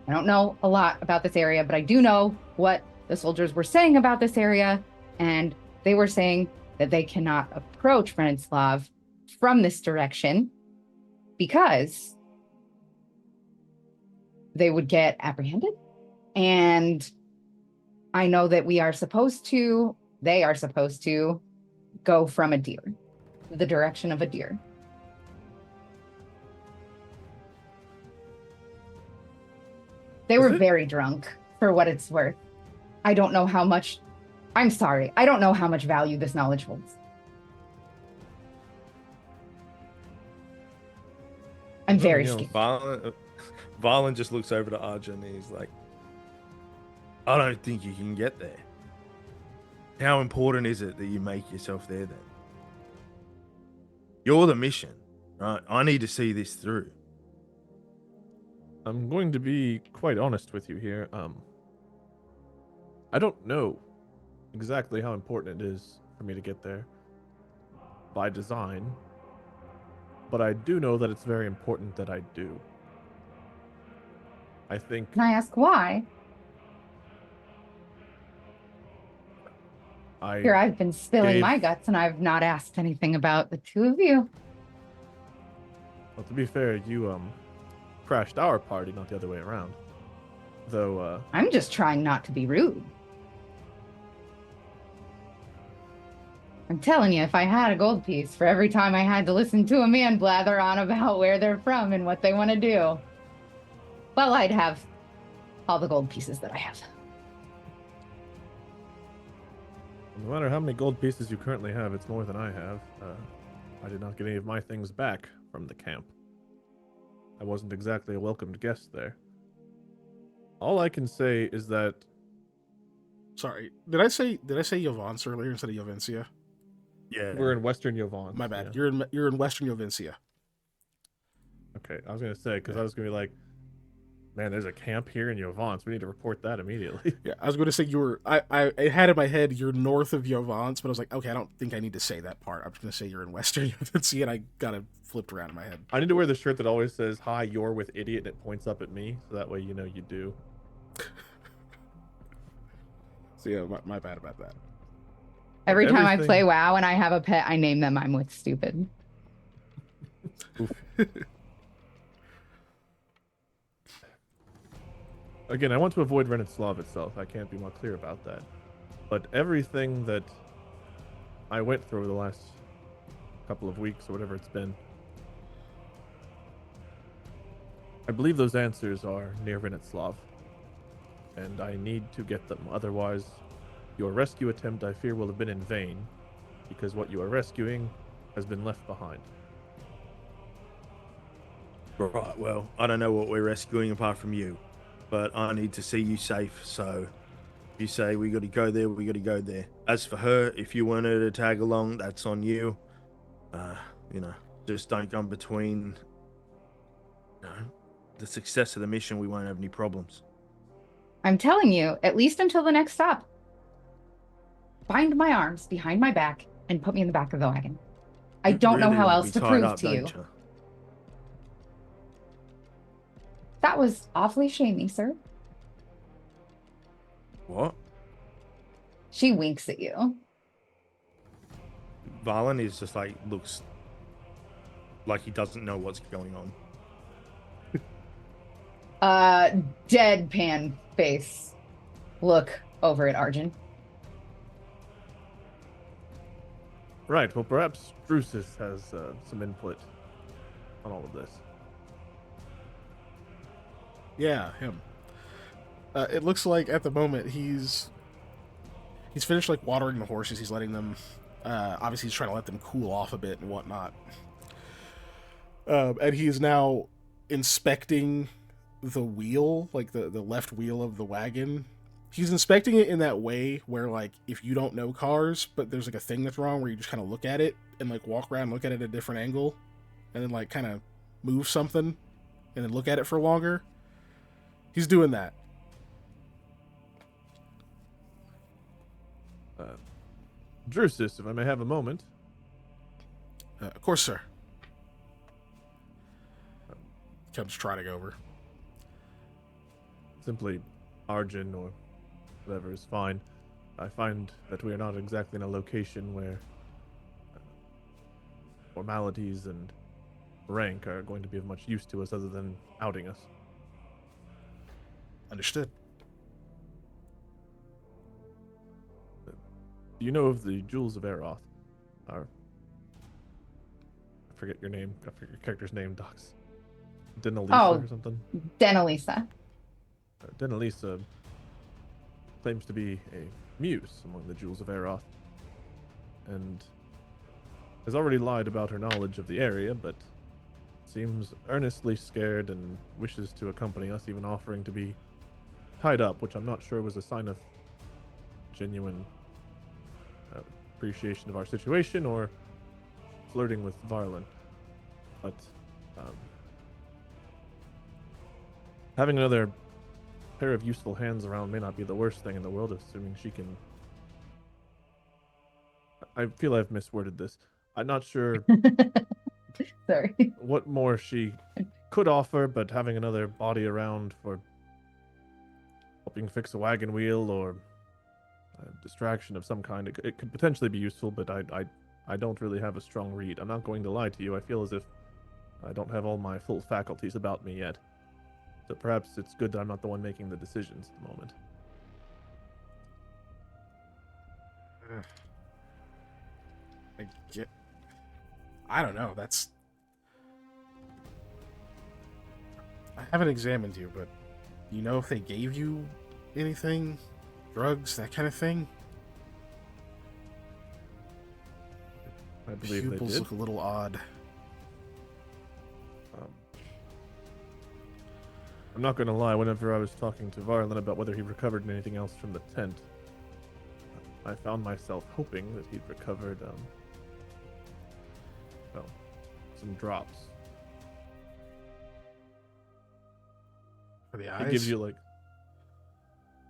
I don't know a lot about this area, but I do know what the soldiers were saying about this area, and they were saying that they cannot approach Renetslav from this direction because they would get apprehended. And I know that they are supposed to go from a deer, the direction of a deer. They were very drunk, for what it's worth. I don't know how much. I'm sorry. I don't know how much value this knowledge holds. I'm very scared. Valen just looks over to Arjun and he's like, I don't think you can get there. How important is it that you make yourself there then? You're the mission, right? I need to see this through. I'm going to be quite honest with you here. I don't know exactly how important it is for me to get there by design, but I do know that it's very important that I do. I think. Can I ask why? Here I've been spilling my guts and I've not asked anything about the two of you. Well, to be fair, you crashed our party, not the other way around. Though I'm just trying not to be rude. I'm telling you, if I had a gold piece for every time I had to listen to a man blather on about where they're from and what they want to do, well, I'd have all the gold pieces that I have. No matter how many gold pieces you currently have, it's more than I have. I did not get any of my things back from the camp. I wasn't exactly a welcomed guest there. All I can say is that... Sorry, did I say Yovance earlier instead of Jovencia? Yeah, we're in Western Yovance. My bad. Yeah. You're in Western Jovencia. Okay, I was gonna say because I was gonna be like, man, there's a camp here in Yovance. We need to report that immediately. Yeah, I was going to say you were. I had in my head you're north of Yovance, but I was like, okay, I don't think I need to say that part. I'm just going to say you're in Western Jovencia, and I got it flipped around in my head. I need to wear the shirt that always says, "Hi, you're with idiot," and it points up at me, so that way you know you do. So yeah, my bad about that. Every time I play WoW and I have a pet, I name them I'm with stupid. Again, I want to avoid Renetslav itself. I can't be more clear about that. But everything that I went through the last couple of weeks or whatever it's been, I believe those answers are near Vinitslav, and I need to get them. Otherwise, your rescue attempt, I fear, will have been in vain, because what you are rescuing has been left behind. Right, well, I don't know what we're rescuing apart from you, but I need to see you safe, so if you say we got to go there, we got to go there. As for her, if you want her to tag along, that's on you. You know, just don't come between, you know, the success of the mission. We won't have any problems. I'm telling you, at least until the next stop. Bind my arms behind my back and put me in the back of the wagon. I You don't know really how wanna else be to tied prove up, to you. don't you? That was awfully shamey, sir. What? She winks at you. Valen is just like, looks like he doesn't know what's going on. Deadpan face. Look over at Arjun. Right, well, perhaps Drusus has some input on all of this. Yeah, him. It looks like at the moment he's finished like watering the horses. He's letting them. Obviously, he's trying to let them cool off a bit and whatnot. And he is now inspecting the wheel, like the left wheel of the wagon. He's inspecting it in that way where, like, if you don't know cars, but there's like a thing that's wrong, where you just kind of look at it and like walk around, look at it at a different angle, and then like kind of move something, and then look at it for longer. He's doing that. Drusus, if I may have a moment. Of course, sir. Comes trotting over. Simply Arjun or whatever is fine. I find that we are not exactly in a location where formalities and rank are going to be of much use to us other than outing us. Understood. Do you know of the Jewels of Eroth? I forget your name. I forget your character's name, Docs. Denalisa or something? Denalisa. Denalisa claims to be a muse among the Jewels of Eroth, and has already lied about her knowledge of the area, but seems earnestly scared and wishes to accompany us, even offering to be tied up, which I'm not sure was a sign of genuine appreciation of our situation or flirting with Varlin. But having another pair of useful hands around may not be the worst thing in the world, assuming she can... I feel I've misworded this. I'm not sure Sorry. what more she could offer, but having another body around for helping fix a wagon wheel or a distraction of some kind, it could potentially be useful, but I don't really have a strong read. I'm not going to lie to you. I feel as if I don't have all my full faculties about me yet. So perhaps it's good that I'm not the one making the decisions at the moment. I don't know. That's... I haven't examined you, but you know if they gave you anything? Drugs, that kind of thing? I believe they Pupils did. look a little odd. I'm not going to lie, whenever I was talking to Varlin about whether he recovered anything else from the tent, I found myself hoping that he'd recovered some drops. For the eyes? He gives you like...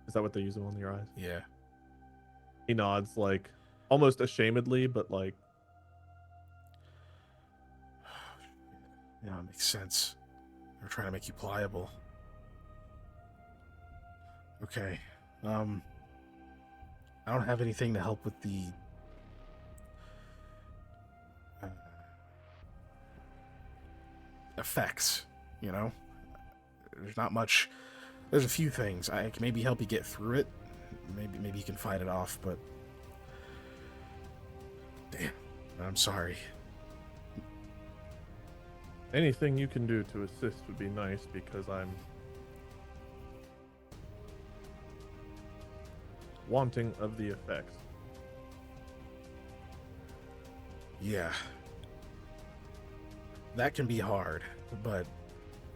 Is that what they use them on your eyes? Yeah. He nods, like, almost ashamedly, but like... Yeah, it makes sense. They're trying to make you pliable. Okay. I don't have anything to help with the effects, you know? There's not much. There's a few things. I can maybe help you get through it. Maybe you can fight it off, but damn, I'm sorry. Anything you can do to assist would be nice because I'm wanting of the effects. Yeah. That can be hard, but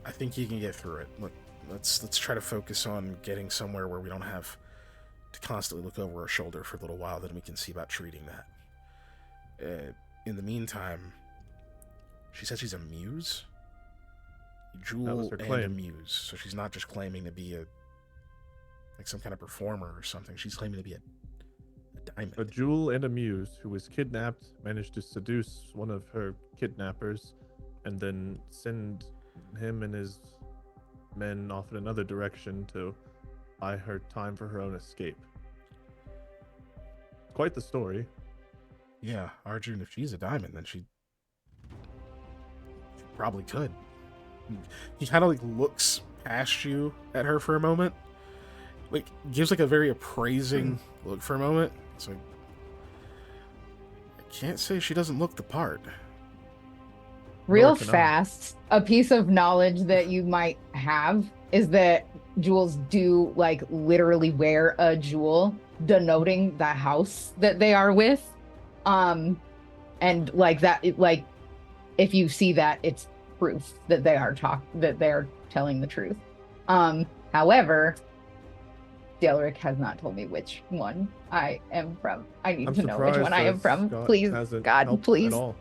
I think you can get through it. Look, let's try to focus on getting somewhere where we don't have to constantly look over our shoulder for a little while, then we can see about treating that. In the meantime, she said she's a muse? Jewel her and a claim. muse. So she's not just claiming to be some kind of performer or something. She's claiming to be a diamond. A jewel and a muse who was kidnapped managed to seduce one of her kidnappers and then send him and his men off in another direction to buy her time for her own escape. Quite the story. Yeah, Arjun, if she's a diamond, then she probably could. He kind of looks past you at her for a moment, gives a very appraising look for a moment. It's I can't say she doesn't look the part. Real Nor can I. fast, a piece of knowledge that you might have is that jewels do literally wear a jewel denoting the house that they are with. And that, if you see that, it's proof that they are telling the truth. However, Daelric has not told me which one I am from. I need I'm to know which one I am surprised from. Scott Please, hasn't God, helped please. At all.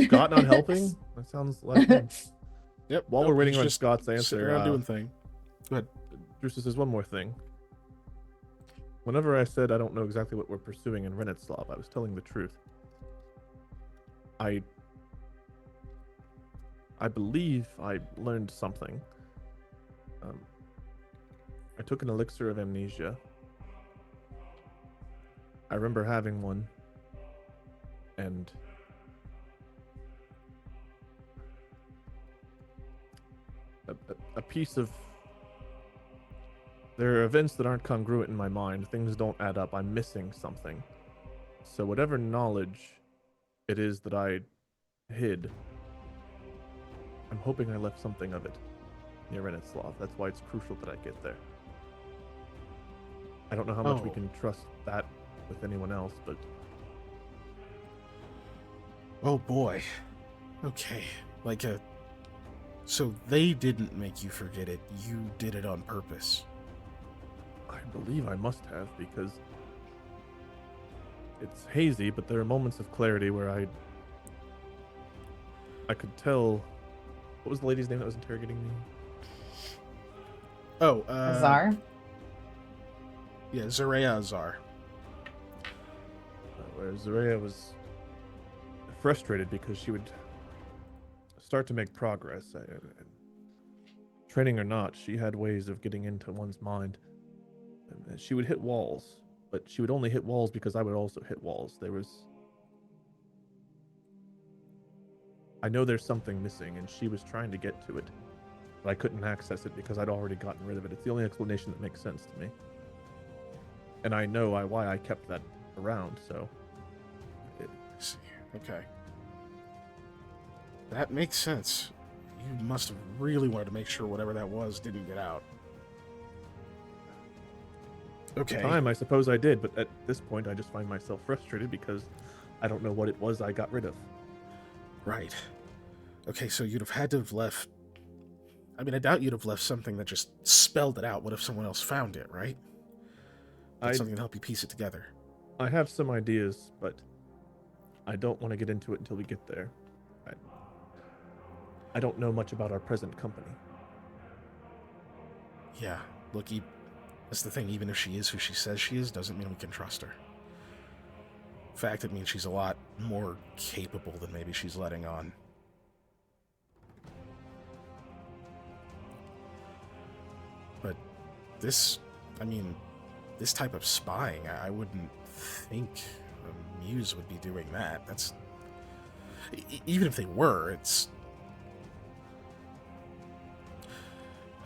Scott not helping? That sounds like Yep. While nope, we're waiting he's on just Scott's sitting answer, around doing thing. Go ahead. Drusus says one more thing. Whenever I said I don't know exactly what we're pursuing in Renetslav, I was telling the truth. I believe I learned something. I took an elixir of amnesia. I remember having one, and a piece of... There are events that aren't congruent in my mind. Things don't add up. I'm missing something. So whatever knowledge it is that I hid, I'm hoping I left something of it near Renetslav. That's why it's crucial that I get there. I don't know how much we Oh. can trust that with anyone else, but Oh boy. Okay. So they didn't make you forget it. You did it on purpose. I believe I must have, because it's hazy, but there are moments of clarity where I could tell. What was the lady's name that was interrogating me? Oh, Azar? Yeah, Zareya Azar. Where Zareya was frustrated because she would start to make progress. Training or not, she had ways of getting into one's mind. And she would hit walls, but she would only hit walls because I would also hit walls. I know there's something missing, and she was trying to get to it, but I couldn't access it because I'd already gotten rid of it. It's the only explanation that makes sense to me. And I know why I kept that around, so... I see. Okay. That makes sense. You must have really wanted to make sure whatever that was didn't get out. Okay. At the time, I suppose I did, but at this point, I just find myself frustrated because I don't know what it was I got rid of. Right. Okay, so you'd have had to have left... I mean, I doubt you'd have left something that just spelled it out. What if someone else found it, right? That's something to help you piece it together. I have some ideas, but I don't want to get into it until we get there. I don't know much about our present company. Yeah, look, that's the thing. Even if she is who she says she is, doesn't mean we can trust her. In fact, it means she's a lot more capable than maybe she's letting on. But this type of spying, I wouldn't think a muse would be doing that. That's... even if they were, it's...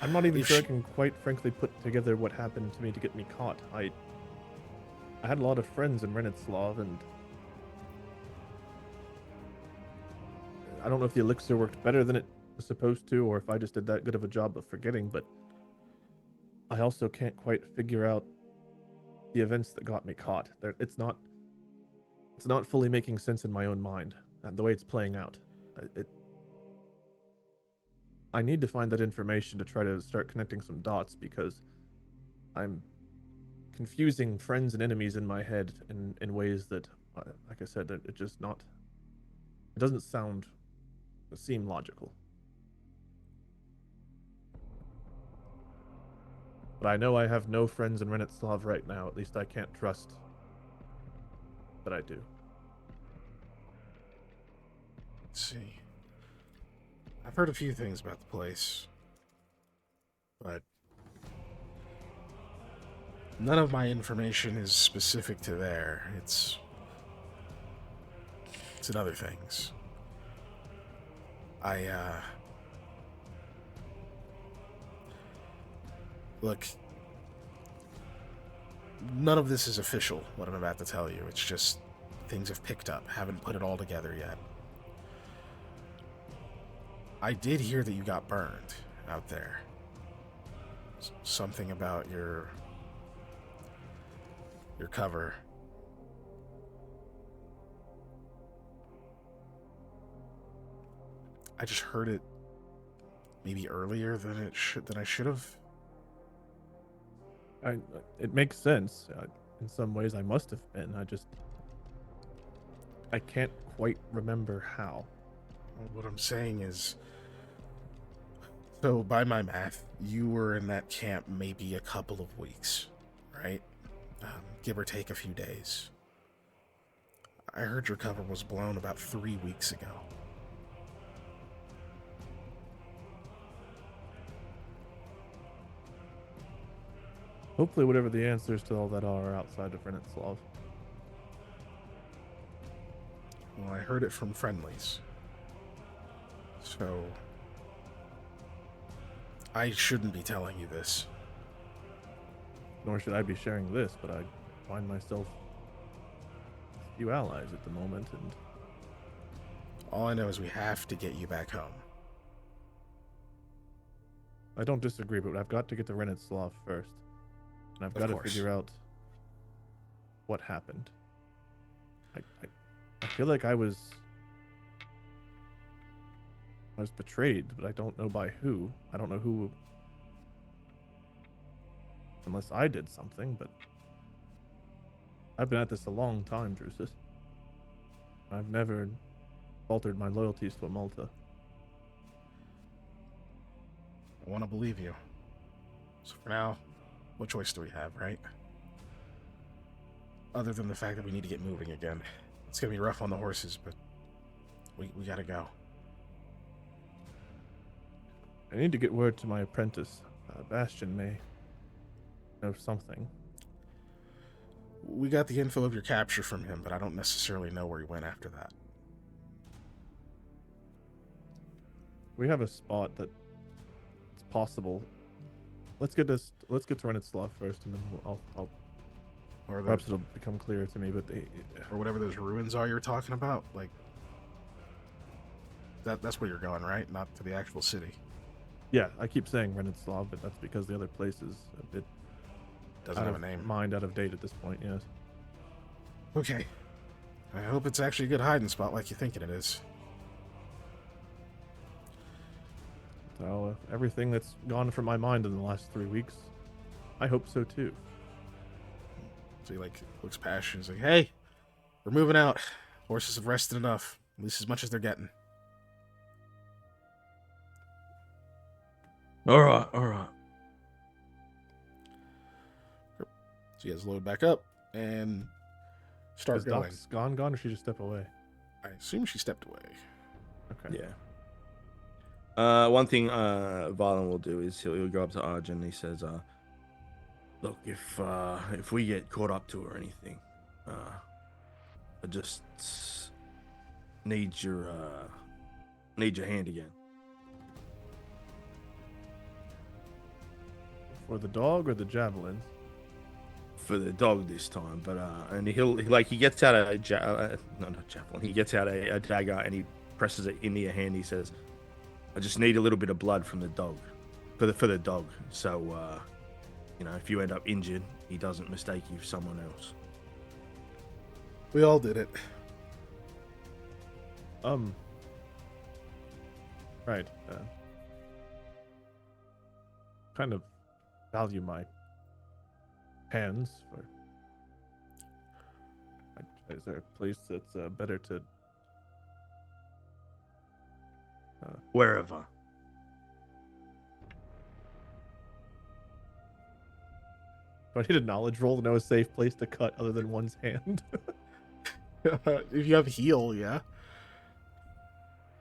I'm not even If sure I she- can quite frankly put together what happened to me to get me caught. I had a lot of friends in Renetslav, and I don't know if the elixir worked better than it was supposed to, or if I just did that good of a job of forgetting, but I also can't quite figure out the events that got me caught. It's not fully making sense in my own mind, the way it's playing out. I need to find that information to try to start connecting some dots, because I'm confusing friends and enemies in my head in ways that, like I said, it just not. It doesn't seem logical. But I know I have no friends in Renetslav right now. At least I can't trust that I do. Let's see. I've heard a few things about the place, but none of my information is specific to there. It's in other things. Look, none of this is official, what I'm about to tell you. It's just things have picked up. Haven't put it all together yet. I did hear that you got burned out there. Something about your cover. I just heard it maybe earlier than I should have. It makes sense. In some ways, I must have been. I can't quite remember how. What I'm saying is, so by my math, you were in that camp maybe a couple of weeks, right? Give or take a few days. I heard your cover was blown about 3 weeks ago. Hopefully, whatever the answers to all that are outside of Renetslav. Well, I heard it from friendlies. So, I shouldn't be telling you this. Nor should I be sharing this, but I find myself few allies at the moment, and all I know is we have to get you back home. I don't disagree, but I've got to get to Renetslav first. And I've got to figure out what happened. I feel like I was betrayed, but I don't know by who. I don't know who, unless I did something, but I've been at this a long time, Drusus. I've never altered my loyalties to Amalta. I want to believe you. So for now, what choice do we have, right? Other than the fact that we need to get moving again. It's gonna be rough on the horses, but we gotta go. I need to get word to my apprentice. Bastion may know something. We got the info of your capture from him, but I don't necessarily know where he went after that. We have a spot that it's possible. Let's get to Renetslav first, and then I'll Or perhaps it'll become clearer to me. But or whatever those ruins are you're talking about, like that's where you're going, right? Not to the actual city. Yeah, I keep saying Renetslav, but that's because the other place is a bit Doesn't have a name. Out of date at this point. Yes. Okay. I hope it's actually a good hiding spot like you're thinking it is. So everything that's gone from my mind in the last 3 weeks, I hope so too. So he looks past you and he's like, "Hey, we're moving out. Horses have rested enough, at least as much as they're getting." All right. So you guys load back up and start Is going. Doc's gone, or she just step away? I assume she stepped away. Okay. Yeah. One thing Valen will do is he'll go up to Arjun and he says, "Look, if we get caught up to or anything, I just need your hand again." For the dog or the javelins? For the dog this time, but and he gets out a not javelin. He gets out a dagger and he presses it into your hand. He says, "I just need a little bit of blood from the dog, for the dog. So, if you end up injured, he doesn't mistake you for someone else." We all did it. Right. Kind of value my hands for. Is there a place that's better to? Wherever. Do I need a knowledge roll to know a safe place to cut other than one's hand? If you have heal, yeah.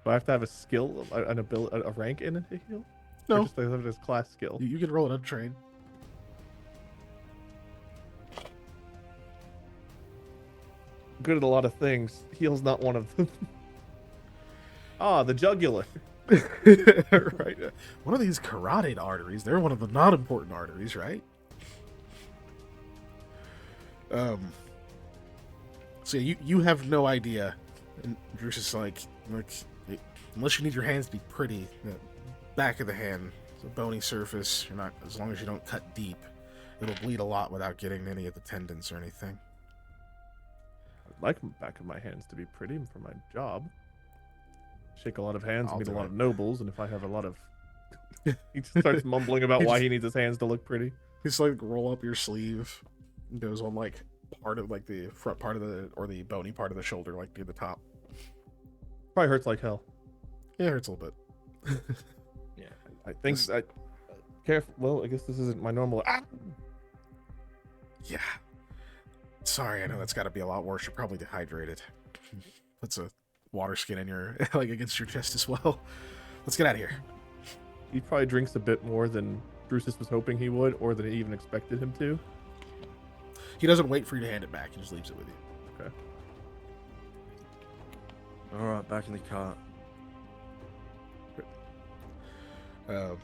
Do I have to have a skill, an ability, a rank in it to heal? No. Or just have this class skill? You can roll it untrained. Good at a lot of things. Heal's not one of them. The jugular. Right. One of these carotid arteries. They're one of the not important arteries, right? So you have no idea. And Druce is like, unless you need your hands to be pretty, the back of the hand, the bony surface, you're not, as long as you don't cut deep, it'll bleed a lot without getting any of the tendons or anything. I'd like the back of my hands to be pretty for my job. Shake a lot of hands I'll and meet a do lot it. of nobles, and if I have a lot of... He just starts mumbling about why he needs his hands to look pretty. Just like roll up your sleeve, and goes on like part of like the front part of the, or the bony part of the shoulder, like near the top. Probably hurts like hell. Yeah, it hurts a little bit. Yeah. I think I... Careful. Well, I guess this isn't my normal... Yeah. Sorry, I know that's got to be a lot worse. You're probably dehydrated. Puts a water skin in your, like, against your chest as well. Let's get out of here. He probably drinks a bit more than Drusus was hoping he would, or than he even expected him to. He doesn't wait for you to hand it back. He just leaves it with you. Okay. All right, back in the cart. All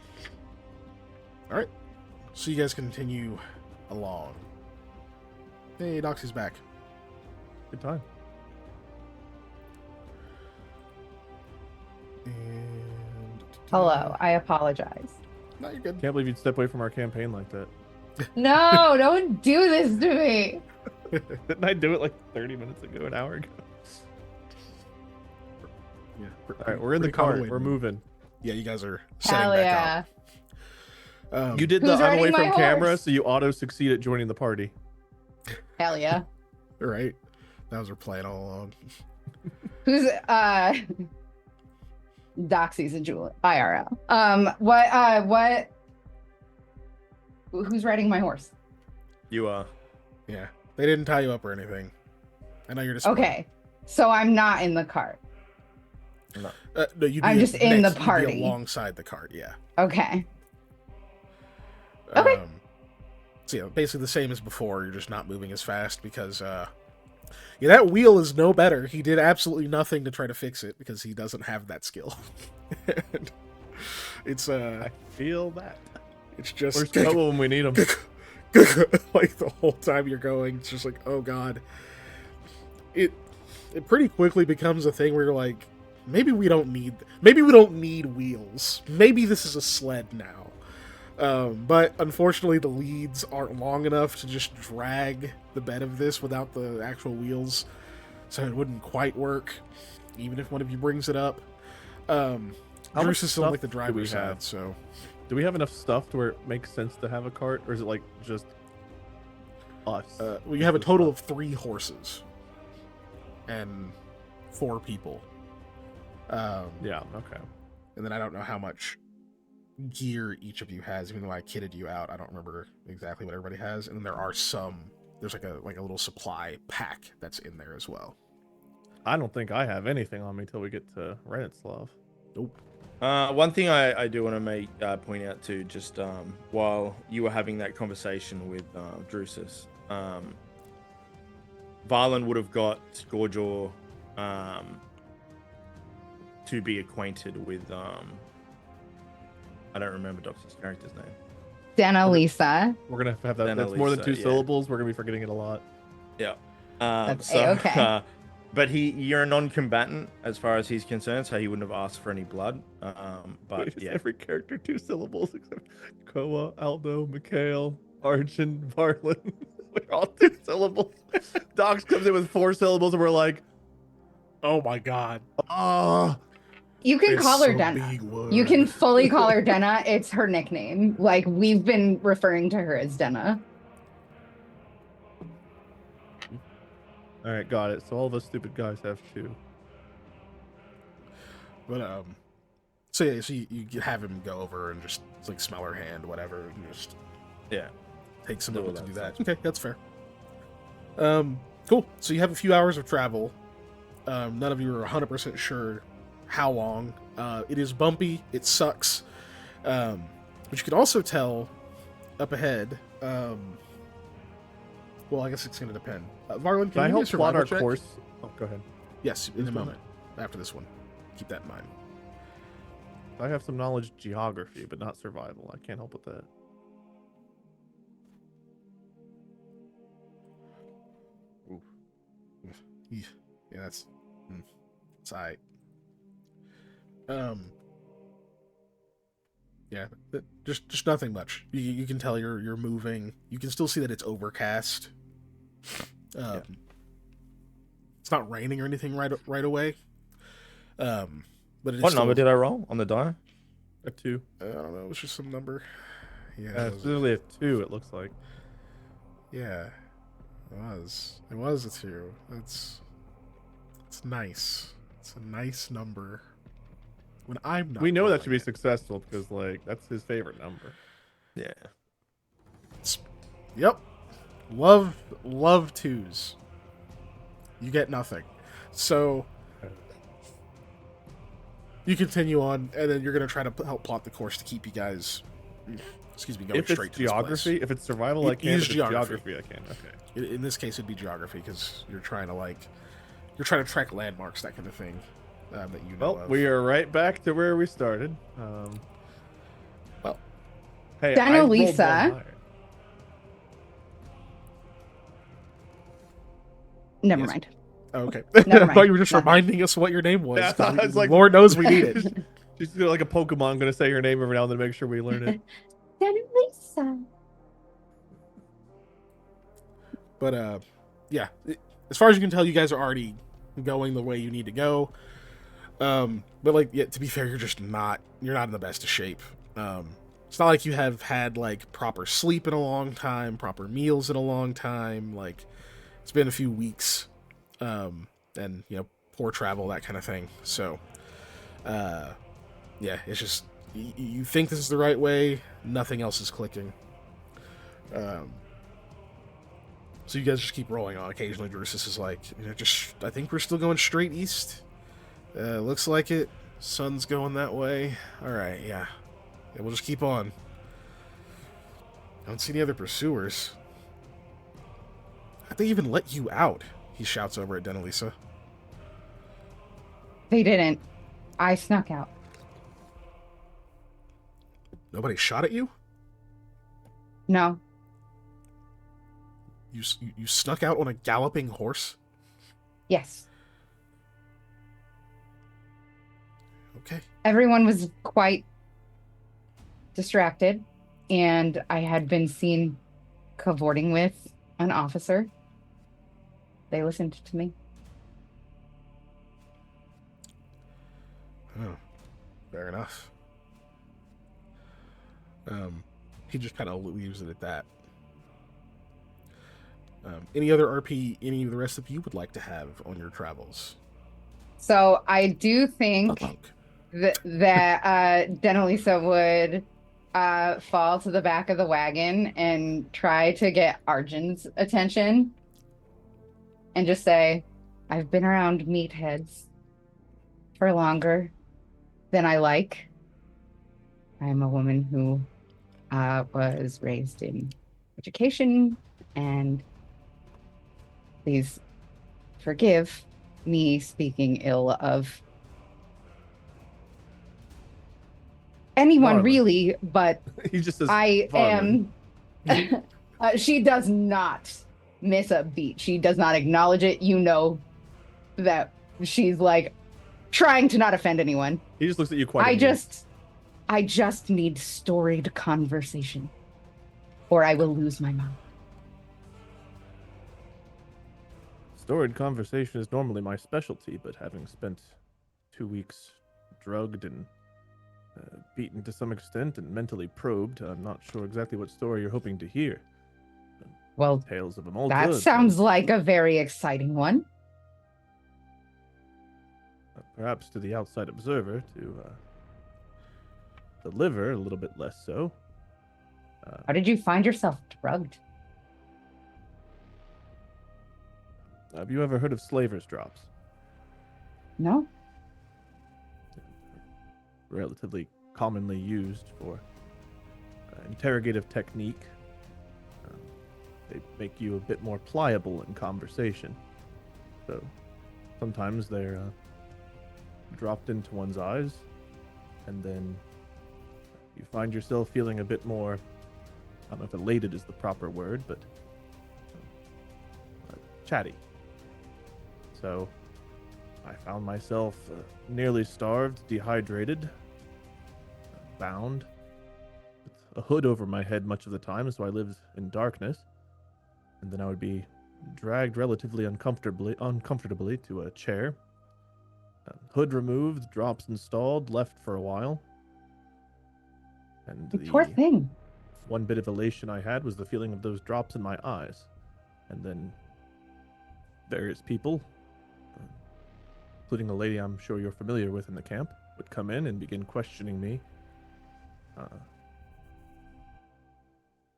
right. So you guys continue along. Hey, Doxy's back. Good time. And Hello, I apologize. No, you're good. Can't believe you'd step away from our campaign like that. No, don't do this to me. Didn't I do it like 30 minutes ago, an hour ago? Yeah. All right, we're in the Pretty common cart. way We're to- moving. Yeah, you guys are setting Hell back yeah. up. You did Who's the I'm away riding my from camera, horse? so you auto succeed at joining the party. Hell yeah. Right? That was our plan all along. Who's Doxy's a jewel IRL. What who's riding my horse? You are. Yeah. They didn't tie you up or anything. I know you're just Okay. So I'm not in the cart. No, you'd be I'm just in the you'd be party. alongside the cart, yeah. Okay. Okay. So yeah, basically the same as before. You're just not moving as fast because, yeah, that wheel is no better. He did absolutely nothing to try to fix it because he doesn't have that skill. And it's I feel that. it's just Where's trouble when we need him? like the whole time you're going, it's just like, oh god. It pretty quickly becomes a thing where you're like, maybe we don't need wheels. Maybe this is a sled now. But unfortunately the leads aren't long enough to just drag the bed of this without the actual wheels, so it wouldn't quite work even if one of you brings it up. much Bruce is still on, like the stuff do we driver's side, have? so Do we have enough stuff to where it makes sense to have a cart, or is it like just us? well, you have a total of 3 horses and 4 people. Yeah, okay. And then I don't know how much gear each of you has, even though I kitted you out. I don't remember exactly what everybody has. And then there's like a little supply pack that's in there as well. I don't think I have anything on me till we get to Renislav. Nope. One thing I do want to point out too, just while you were having that conversation with Drusus, Varlin would have got Gorjor to be acquainted with I don't remember Doctor's character's name. Danalisa. We're gonna have that. That's more than Annalisa, 2 yeah. syllables. We're gonna be forgetting it a lot. Yeah. That's A-okay. But you're a non-combatant as far as he's concerned, so he wouldn't have asked for any blood. But Wait, is yeah, every character 2 syllables except Koa, Aldo, Mikhail, Arjun, Varlin. We're all 2 syllables. Docs comes in with 4 syllables, and we're like, Oh my god. oh. You can It's call her a Denna. big word. You can fully call her Denna. It's her nickname. Like, we've been referring to her as Denna. All right, got it. So all of us stupid guys have 2. But so yeah, so you have him go over and just like smell her hand, whatever, and just yeah. take some Do moment all to do that that. Okay, that's fair. Cool. So you have a few hours of travel. None of you are 100% sure how long. It is bumpy. It sucks. But you can also tell up ahead. Well, I guess it's going to depend. Varlin, Can I you help give me a plot our survival check? course? Oh, go ahead. Yes, in a This one? moment. After this one. Keep that in mind. I have some knowledge of geography, but not survival. I can't help with that. Yeah, that's it's alright. Yeah, just nothing much. You can tell you're moving. You can still see that it's overcast. It's not raining or anything right away. But it is What still, number did I roll on the die? A 2. I don't know. It's just some number. Yeah, it It's was, literally a 2. It looks like. yeah, it was. It was a 2. It's nice. It's a nice number. When I'm not. We know that should be rolling it. successful because like that's his favorite number. Yeah. Yep. Love twos. You get nothing. So you continue on, and then you're going to try to help plot the course to keep you guys, going If straight it's to this place. geography, if it's survival, I It can. is If it's geography. I can. Okay. In this case, it'd be geography because you're trying to track landmarks, that kind of thing. That you know Well, of. we are right back to where we started. Well, hey, Dana I rolled Lisa. 1 higher. Never Yes. mind. Oh, okay. Never I mind. thought you were just Nothing. reminding us what your name was. Yeah, I 'cause thought- I was like- Lord knows we need it. She's like a Pokemon, gonna say your name every now and then to make sure we learn it. Dana Lisa. But yeah. As far as you can tell, you guys are already going the way you need to go. But like, yeah, to be fair, you're not in the best of shape. It's not like you have had like proper sleep in a long time, proper meals in a long time. Like, it's been a few weeks, and poor travel, that kind of thing. So, yeah, it's just you think this is the right way, nothing else is clicking. So you guys just keep rolling on. Occasionally, Drusus is like, I think we're still going straight east. Looks like it. Sun's going that way. All right, yeah, we'll just keep on. I don't see any other pursuers. How'd they even let you out? He shouts over at Denalisa. They didn't. I snuck out. Nobody shot at you? No. You snuck out on a galloping horse? Yes. Okay. Everyone was quite distracted, and I had been seen cavorting with an officer. They listened to me. Oh, fair enough. He just kind of leaves it at that. Any other RP any of the rest of you would like to have on your travels? So I do think Bunk. that Denalisa would fall to the back of the wagon and try to get Arjun's attention and just say, I've been around meatheads for longer than I like. I'm a woman who was raised in education, and please forgive me speaking ill of anyone Varlin. really, but He just says, I Varlin. am. She does not miss a beat. She does not acknowledge it. that she's like trying to not offend anyone. He just looks at you quite. I just need storied conversation, or I will lose my mind. Storied conversation is normally my specialty, but having spent 2 weeks drugged and beaten to some extent and mentally probed, I'm not sure exactly what story you're hoping to hear. Well, Tales of a old that good, sounds but like a very exciting one. perhaps to the outside observer, to the liver, a little bit less so. How did you find yourself drugged? Have you ever heard of slaver's drops? No? Relatively commonly used for interrogative technique. They make you a bit more pliable in conversation. So sometimes they're dropped into one's eyes, and then you find yourself feeling a bit more, I don't know if elated is the proper word, but chatty. So I found myself nearly starved, dehydrated, bound, with a hood over my head much of the time, so I lived in darkness. And then I would be dragged relatively uncomfortably to a chair. Hood removed, drops installed, left for a while. And You poor thing. one bit of elation I had was the feeling of those drops in my eyes. And then various people, including a lady I'm sure you're familiar with in the camp, would come in and begin questioning me.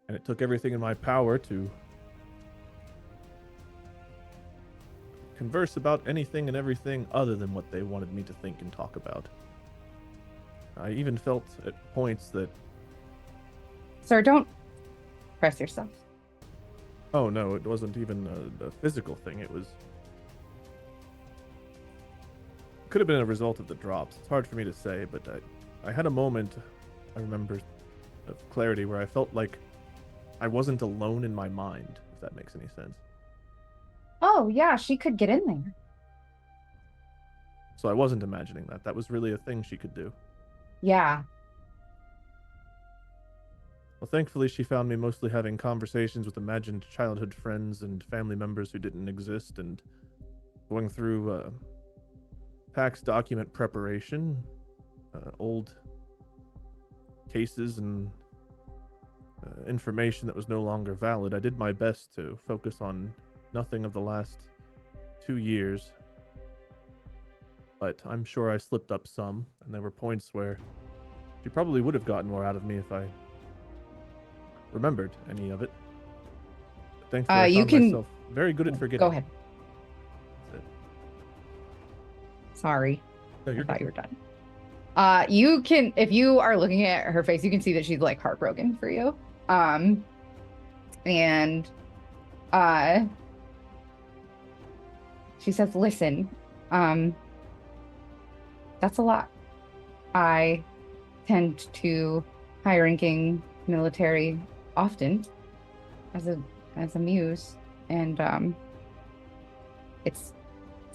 And it took everything in my power to converse about anything and everything other than what they wanted me to think and talk about. I even felt at points that... Sir, don't press yourself. Oh no, it wasn't even a physical thing. It was... could have been a result of the drops. It's hard for me to say, but I had a moment, I remember, of clarity where I felt like I wasn't alone in my mind, if that makes any sense. Oh, yeah, she could get in there. So I wasn't imagining that. That was really a thing she could do. Yeah. Well, thankfully, she found me mostly having conversations with imagined childhood friends and family members who didn't exist, and going through PAX document preparation, old cases and information that was no longer valid. I did my best to focus on nothing of the last 2 years, but I'm sure I slipped up some, and there were points where she probably would have gotten more out of me if I remembered any of it. But thankfully, I you found can- myself very good at forgetting. Go ahead. That's it. Sorry. No, you're I thought good. you were done. You can, if you are looking at her face, you can see that she's like heartbroken for you. And she says, listen, that's a lot. I tend to high-ranking military often as a muse, and it's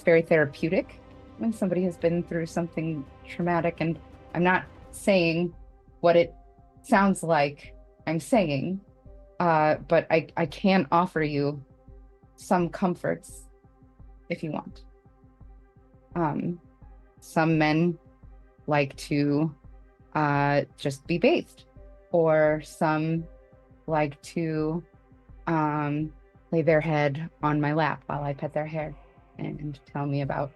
very therapeutic when somebody has been through something traumatic. And I'm not saying what it sounds like I'm saying, but I can offer you some comforts if you want. Some men like to just be bathed, or some like to lay their head on my lap while I pet their hair and tell me about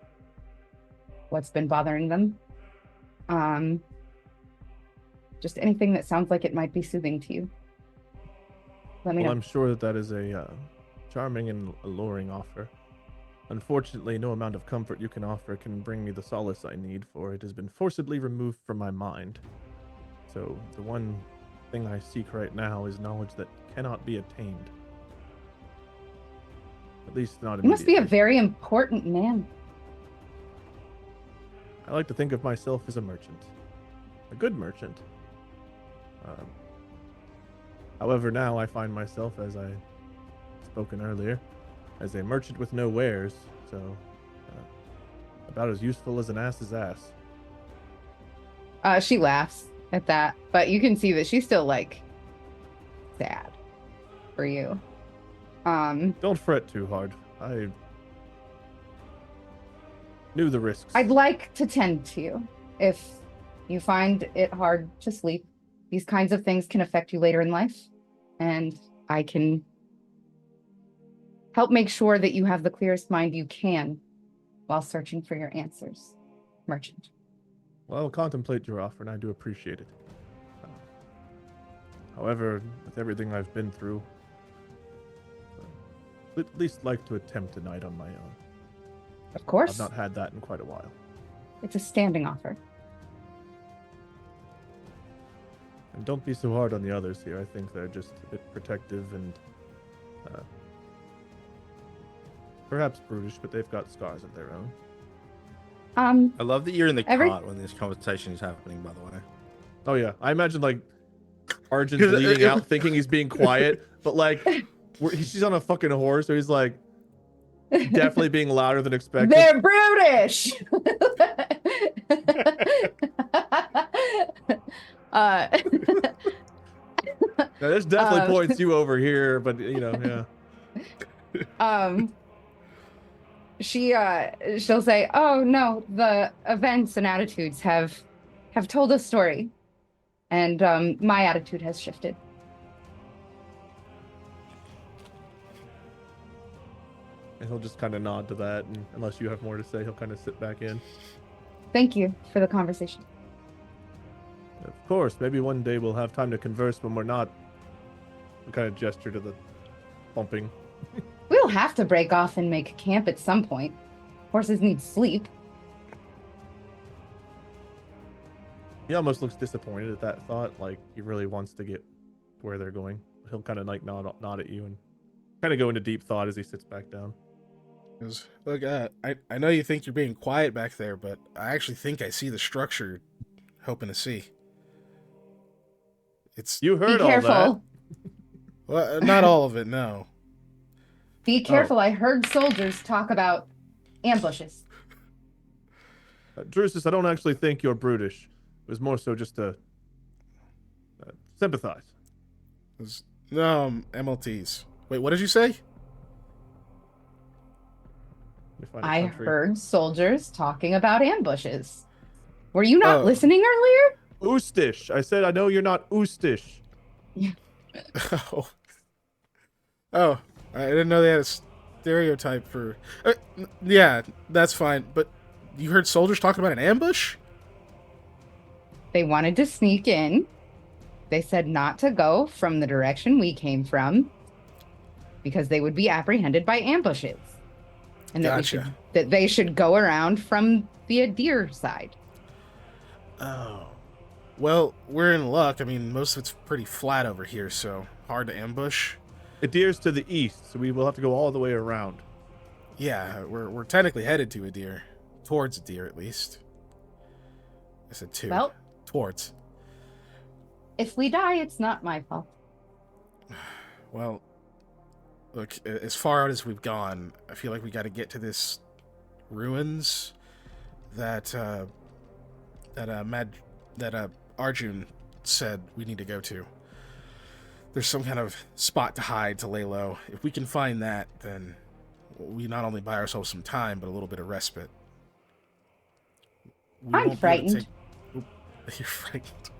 what's been bothering them. Just anything that sounds like it might be soothing to you. Let me Well, know. I'm sure that is a charming and alluring offer. Unfortunately, no amount of comfort you can offer can bring me the solace I need, for it has been forcibly removed from my mind. So the one thing I seek right now is knowledge that cannot be attained. At least not You must be a immediately. very important man. I like to think of myself as a merchant. A good merchant. However, now I find myself, as I spoken earlier, as a merchant with no wares, so About as useful as an ass's ass. She laughs at that, but you can see that she's still like sad for you. Don't fret too hard. I knew the risks. I'd like to tend to you if you find it hard to sleep. These kinds of things can affect you later in life, and I can help make sure that you have the clearest mind you can while searching for your answers, merchant. Well, I'll contemplate your offer, and I do appreciate it. However, with everything I've been through, I'd at least like to attempt a night on my own. Of course. I've not had that in quite a while. It's a standing offer. And don't be so hard on the others here. I think they're just a bit protective and perhaps brutish, but they've got scars of their own. I love that you're in the Every- cart when this conversation is happening, by the way. Oh yeah, I imagine like Arjun's leading out thinking he's being quiet, but like she's on a fucking horse, so he's like definitely being louder than expected. They're brutish. Now, there's definitely points you over here, but you know, yeah. She'll say, "Oh no, the events and attitudes have told a story, and my attitude has shifted." And he'll just kind of nod to that, and unless you have more to say, he'll kind of sit back in. Thank you for the conversation. Of course, maybe one day we'll have time to converse when we're not. He'll kind of gesture to the bumping. We'll have to break off and make camp at some point. Horses need sleep. He almost looks disappointed at that thought, like he really wants to get where they're going. He'll kind of like nod at you and kind of go into deep thought as he sits back down. Look, I know you think you're being quiet back there, but I actually think I see the structure you're hoping to see. It's You Be heard all that. careful. well, not all of it, no. Be careful. I heard soldiers talk about ambushes. Drusus, I don't actually think you're brutish. It was more so just to sympathize. No, MLTs. Wait, what did you say? Let me find a I country. heard soldiers talking about ambushes. Were you not Oh. listening earlier? Oostish. I said I know you're not oostish. Oh, I didn't know they had a stereotype for. Yeah, that's fine. But you heard soldiers talking about an ambush? They wanted to sneak in. They said not to go from the direction we came from because they would be apprehended by ambushes. And that Gotcha. they should go around from the Adir side. Oh. Well, we're in luck. I mean, most of it's pretty flat over here, so hard to ambush. Adir's to the east, so we will have to go all the way around. Yeah, we're technically headed to Adir. Towards Adir, at least. I said to. Well, Towards. if we die, it's not my fault. Well, look, as far out as we've gone, I feel like we got to get to this ruins that Arjun said we need to go to. There's some kind of spot to hide, to lay low. If we can find that, then we not only buy ourselves some time, but a little bit of respite. We I'm won't be able to frightened. Oop, you're frightened.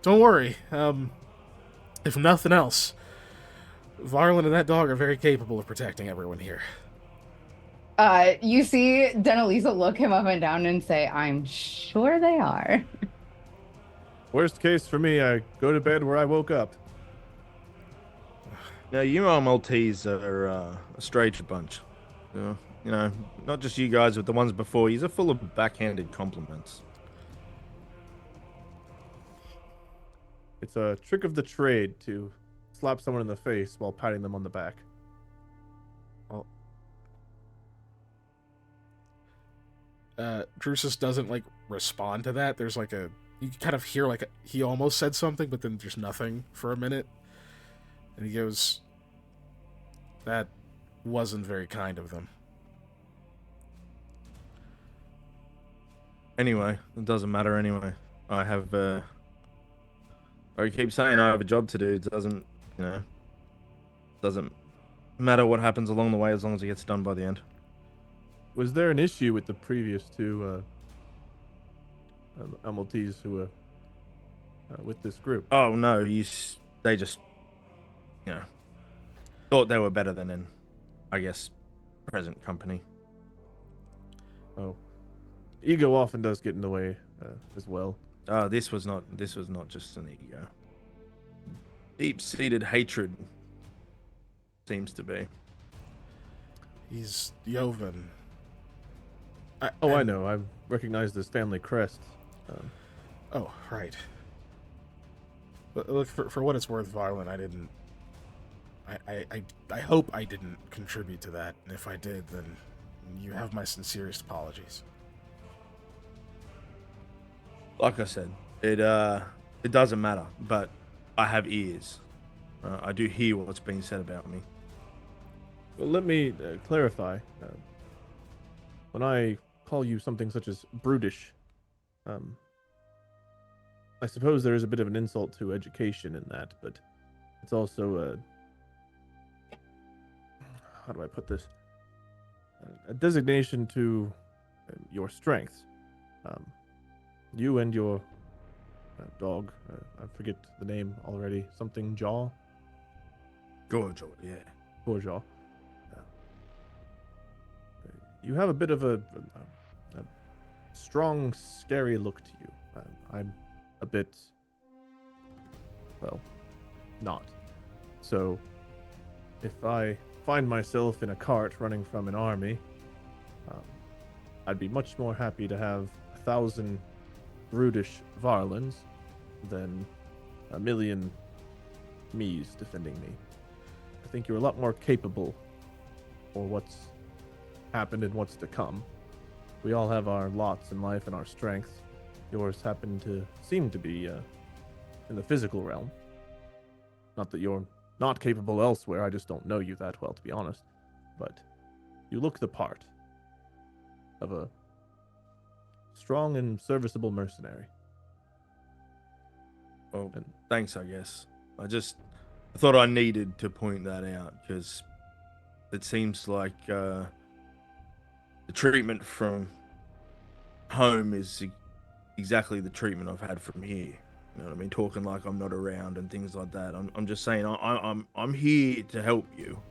Don't worry. If nothing else, Varlin and that dog are very capable of protecting everyone here. You see Denalisa look him up and down and say, "I'm sure they are." Worst case for me, I go to bed where I woke up. Now, you Maltese are a strange bunch. You know, not just you guys, but the ones before you are full of backhanded compliments. It's a trick of the trade to slap someone in the face while patting them on the back. Drusus doesn't like respond to that. There's like you can kind of hear like he almost said something, but then there's nothing for a minute, and he goes, "That wasn't very kind of them." Anyway, it doesn't matter anyway. I have, I keep saying I have a job to do. It doesn't, doesn't matter what happens along the way as long as it gets done by the end. Was there an issue with the previous two MLTs who were with this group? Oh, no, they just, thought they were better than in, I guess, present company. Oh, ego often does get in the way as well. This was not just an ego. Deep-seated hatred seems to be. He's Joven. I know. I recognize this family crest. Oh, right. But look, for what it's worth, Varlin, I didn't. I hope I didn't contribute to that, and if I did, then you have my sincerest apologies. Like I said, it doesn't matter, but I have ears. I do hear what's being said about me. Well, let me clarify. When I call you something such as brutish, I suppose there is a bit of an insult to education in that, but it's also how do I put this? A designation to your strengths. You and your dog, I forget the name already, something Jaw? Gorgeous, yeah. Gorjaw. You have a bit of a strong, scary look to you. I'm a bit, well, not. So, if I find myself in a cart running from an army, I'd be much more happy to have 1,000 brutish Varlins than 1,000,000 me's defending me. I think you're a lot more capable for what's happened and what's to come. We all have our lots in life and our strengths. Yours happen to seem to be in the physical realm. Not that you're not capable elsewhere, I just don't know you that well, to be honest. But you look the part of a strong and serviceable mercenary. Well, thanks, I guess. I thought I needed to point that out because it seems like the treatment from home is exactly the treatment I've had from here. You know what I mean? Talking like I'm not around and things like that. I'm just saying I'm here to help you.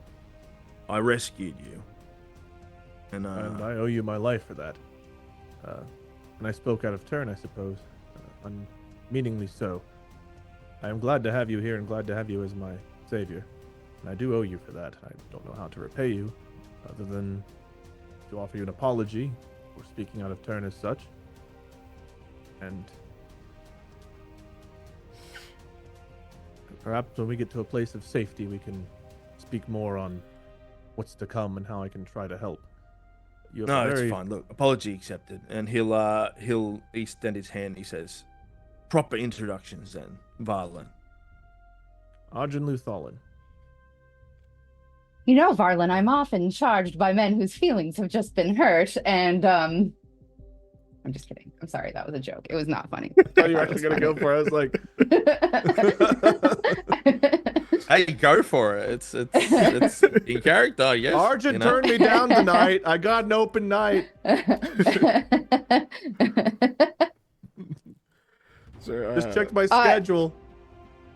I rescued you, and I owe you my life for that. And I spoke out of turn, I suppose, unmeaningly so. I am glad to have you here and glad to have you as my savior. And I do owe you for that. I don't know how to repay you, other than to offer you an apology for speaking out of turn as such. And perhaps when we get to a place of safety, we can speak more on what's to come and how I can try to help. No, it's fine. Look, apology accepted. And he'll extend his hand. He says, "Proper introductions then, Varlin." Arjun Luthalin. You know, Varlin, I'm often charged by men whose feelings have just been hurt, and I'm just kidding. I'm sorry, that was a joke. It was not funny. I thought you were actually gonna go for it. I was like, hey, go for it. It's in character, yes. Arjun turned me down tonight. I got an open night. Just checked my schedule.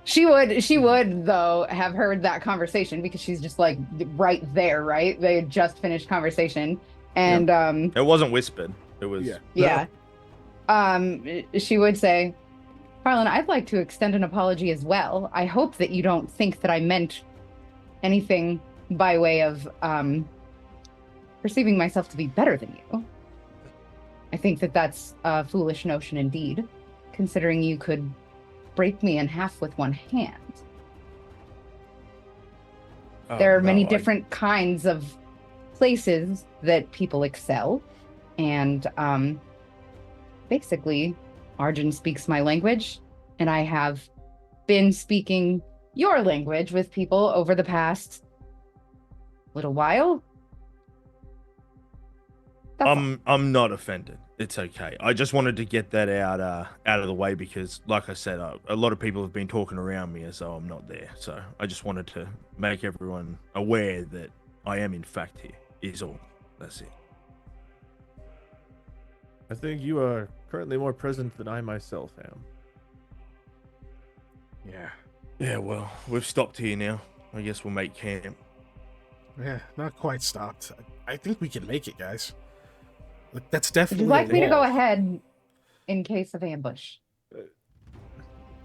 She would though have heard that conversation because she's just like right there, right? They had just finished conversation, and it wasn't whispered. It was yeah. She would say, "Harlan, I'd like to extend an apology as well. I hope that you don't think that I meant anything by way of perceiving myself to be better than you. I think that that's a foolish notion indeed, considering you could break me in half with one hand. There are many different kinds of places that people excel, and basically, Arjun speaks my language, and I have been speaking your language with people over the past little while. I'm not offended. It's okay. I just wanted to get that out of the way because, like I said, a lot of people have been talking around me as though I'm not there. So I just wanted to make everyone aware that I am in fact here. Is all. That's it. I think you are currently more present than I myself am. Yeah. Yeah. Well, we've stopped here now. I guess we'll make camp. Yeah, not quite stopped. I think we can make it, guys. Like, that's Would definitely you like a me to go wall. ahead in case of ambush?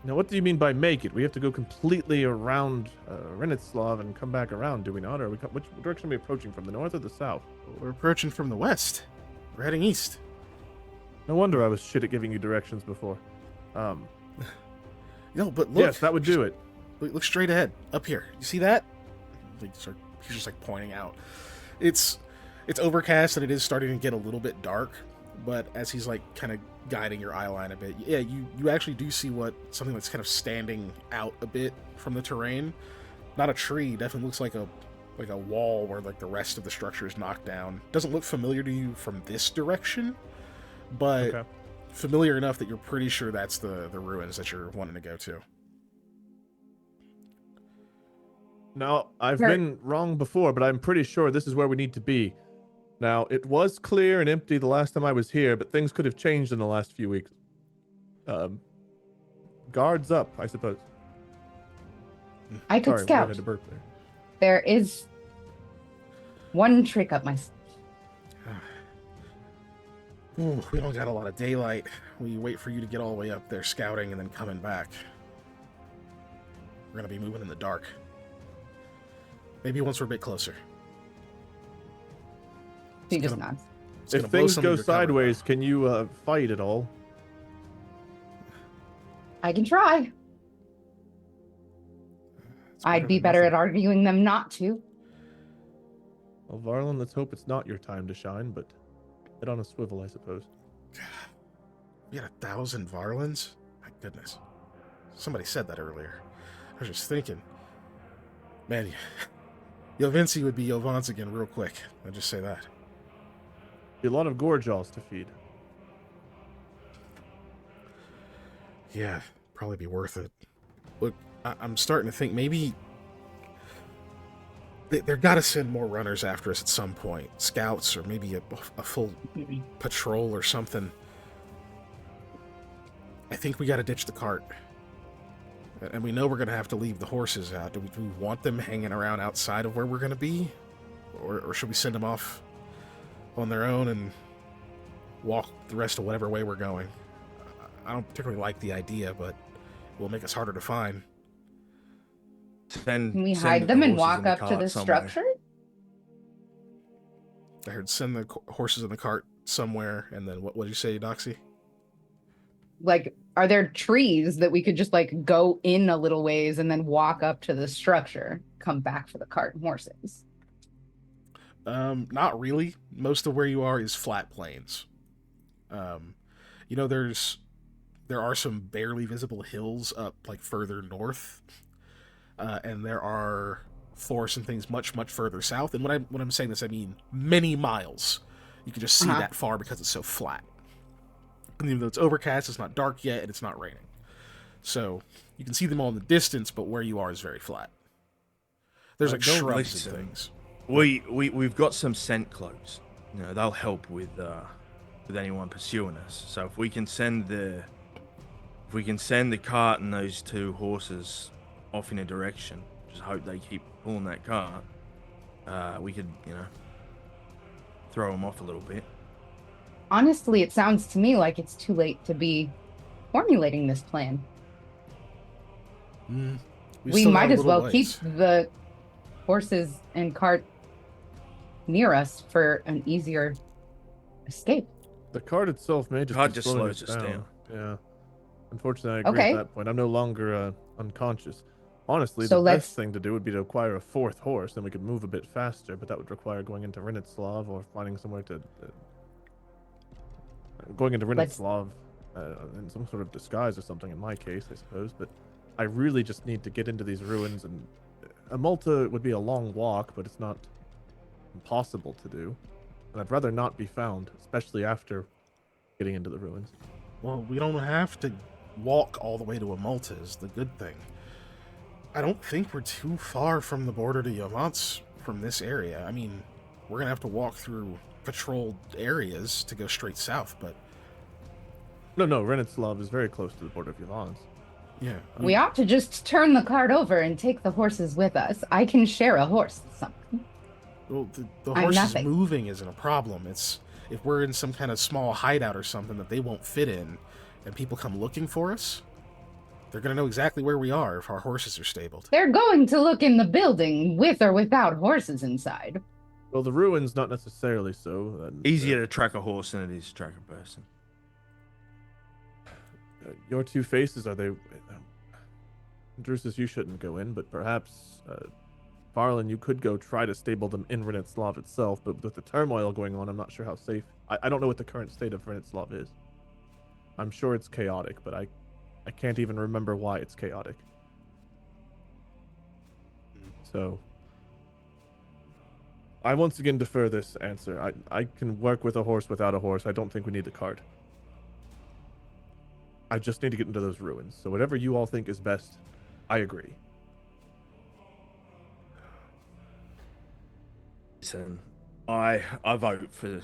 Now, what do you mean by make it? We have to go completely around Renitslav and come back around, do we not? Or which direction are we approaching, from the north or the south? We're approaching from the west. We're heading east. No wonder I was shit at giving you directions before. No, but look. Yes, that would do it. Look straight ahead. Up here. You see that? He's just like pointing out. It's overcast and it is starting to get a little bit dark, but as he's like kind of guiding your eye line a bit, yeah, you actually do see something that's kind of standing out a bit from the terrain. Not a tree, definitely looks like a wall where like the rest of the structure is knocked down. Doesn't look familiar to you from this direction, but Okay. familiar enough that you're pretty sure that's the ruins that you're wanting to go to. Now, I've Sure. been wrong before, but I'm pretty sure this is where we need to be. Now, it was clear and empty the last time I was here, but things could have changed in the last few weeks. Guards up, I suppose. I could Sorry, we scout. had a burp there. There is one trick up my sleeve. Ooh, we don't got a lot of daylight. We wait for you to get all the way up there scouting and then coming back. We're gonna be moving in the dark. Maybe once we're a bit closer. She It's just gonna- nods. it's If gonna blow things some of go your cover, sideways, can you fight at all? I can try. though. It's I'd be than better at nothing. arguing them not to. Well, Varlin, let's hope it's not your time to shine, but head on a swivel, I suppose. We had 1,000 Varlins? My goodness. Somebody said that earlier. I was just thinking. Man, Yovinci would be Yovance again real quick. I'll just say that. Be a lot of Gorjals to feed. Yeah, probably be worth it. Look, I'm starting to think maybe they're got to send more runners after us at some point. Scouts or maybe a full patrol or something. I think we got to ditch the cart. And we know we're going to have to leave the horses out. Do we want them hanging around outside of where we're going to be? Or should we send them off on their own and walk the rest of whatever way we're going? I don't particularly like the idea, but it will make us harder to find. Can we hide them and walk up to the structure? I heard send the horses in the cart somewhere, and then what did you say, Doxy? Like, are there trees that we could just like go in a little ways and then walk up to the structure, come back for the cart and horses? Not really. Most of where you are is flat plains. You know, there are some barely visible hills up like further north, and there are forests and things much further south. And when I'm saying this, I mean many miles. You can just see that far because it's so flat. And even though it's overcast, it's not dark yet, and it's not raining. So you can see them all in the distance, but where you are is very flat. There's like Don't shrubs listen. and things. We've got some scent cloaks. You know, they'll help with anyone pursuing us. So if we can send the cart and those 2 horses off in a direction, just hope they keep pulling that cart. We could, throw them off a little bit. Honestly, it sounds to me like it's too late to be formulating this plan. We still might got a as little well keep ways. the horses and cart near us for an easier escape. The cart itself may just Cart be just slowing slows us us down. Yeah. Unfortunately, I agree Okay. at that point. I'm no longer unconscious. Honestly, So the let's- best thing to do would be to acquire a 4th horse, then we could move a bit faster, but that would require going into Renitslav or finding somewhere to... going into Let's- Renitslav in some sort of disguise or something in my case, I suppose, but I really just need to get into these ruins, and Amulta would be a long walk, but it's not impossible to do. And I'd rather not be found, especially after getting into the ruins. Well, we don't have to walk all the way to Amulta is the good thing. I don't think we're too far from the border to Yamats from this area. I mean, we're going to have to walk through patrolled areas to go straight south, but No, Renitslav is very close to the border of Yavans. yeah. We ought to just turn the cart over and take the horses with us. I can share a horse with someone. Well, the I'm horses nothing. moving isn't a problem. It's if we're in some kind of small hideout or something that they won't fit in, and people come looking for us, they're going to know exactly where we are if our horses are stabled. They're going to look in the building with or without horses inside. Well, the ruins not necessarily so. And, Easier to track a horse than it is to track a person. Your two faces, are they... Drusus, you shouldn't go in, but perhaps... Farland, you could go try to stable them in Renitslav itself, but with the turmoil going on, I'm not sure how safe... I don't know what the current state of Renitslav is. I'm sure it's chaotic, but I can't even remember why it's chaotic. So... I once again defer this answer. I can work with a horse without a horse. I don't think we need the cart. I just need to get into those ruins. So whatever you all think is best, I agree. Listen, I vote for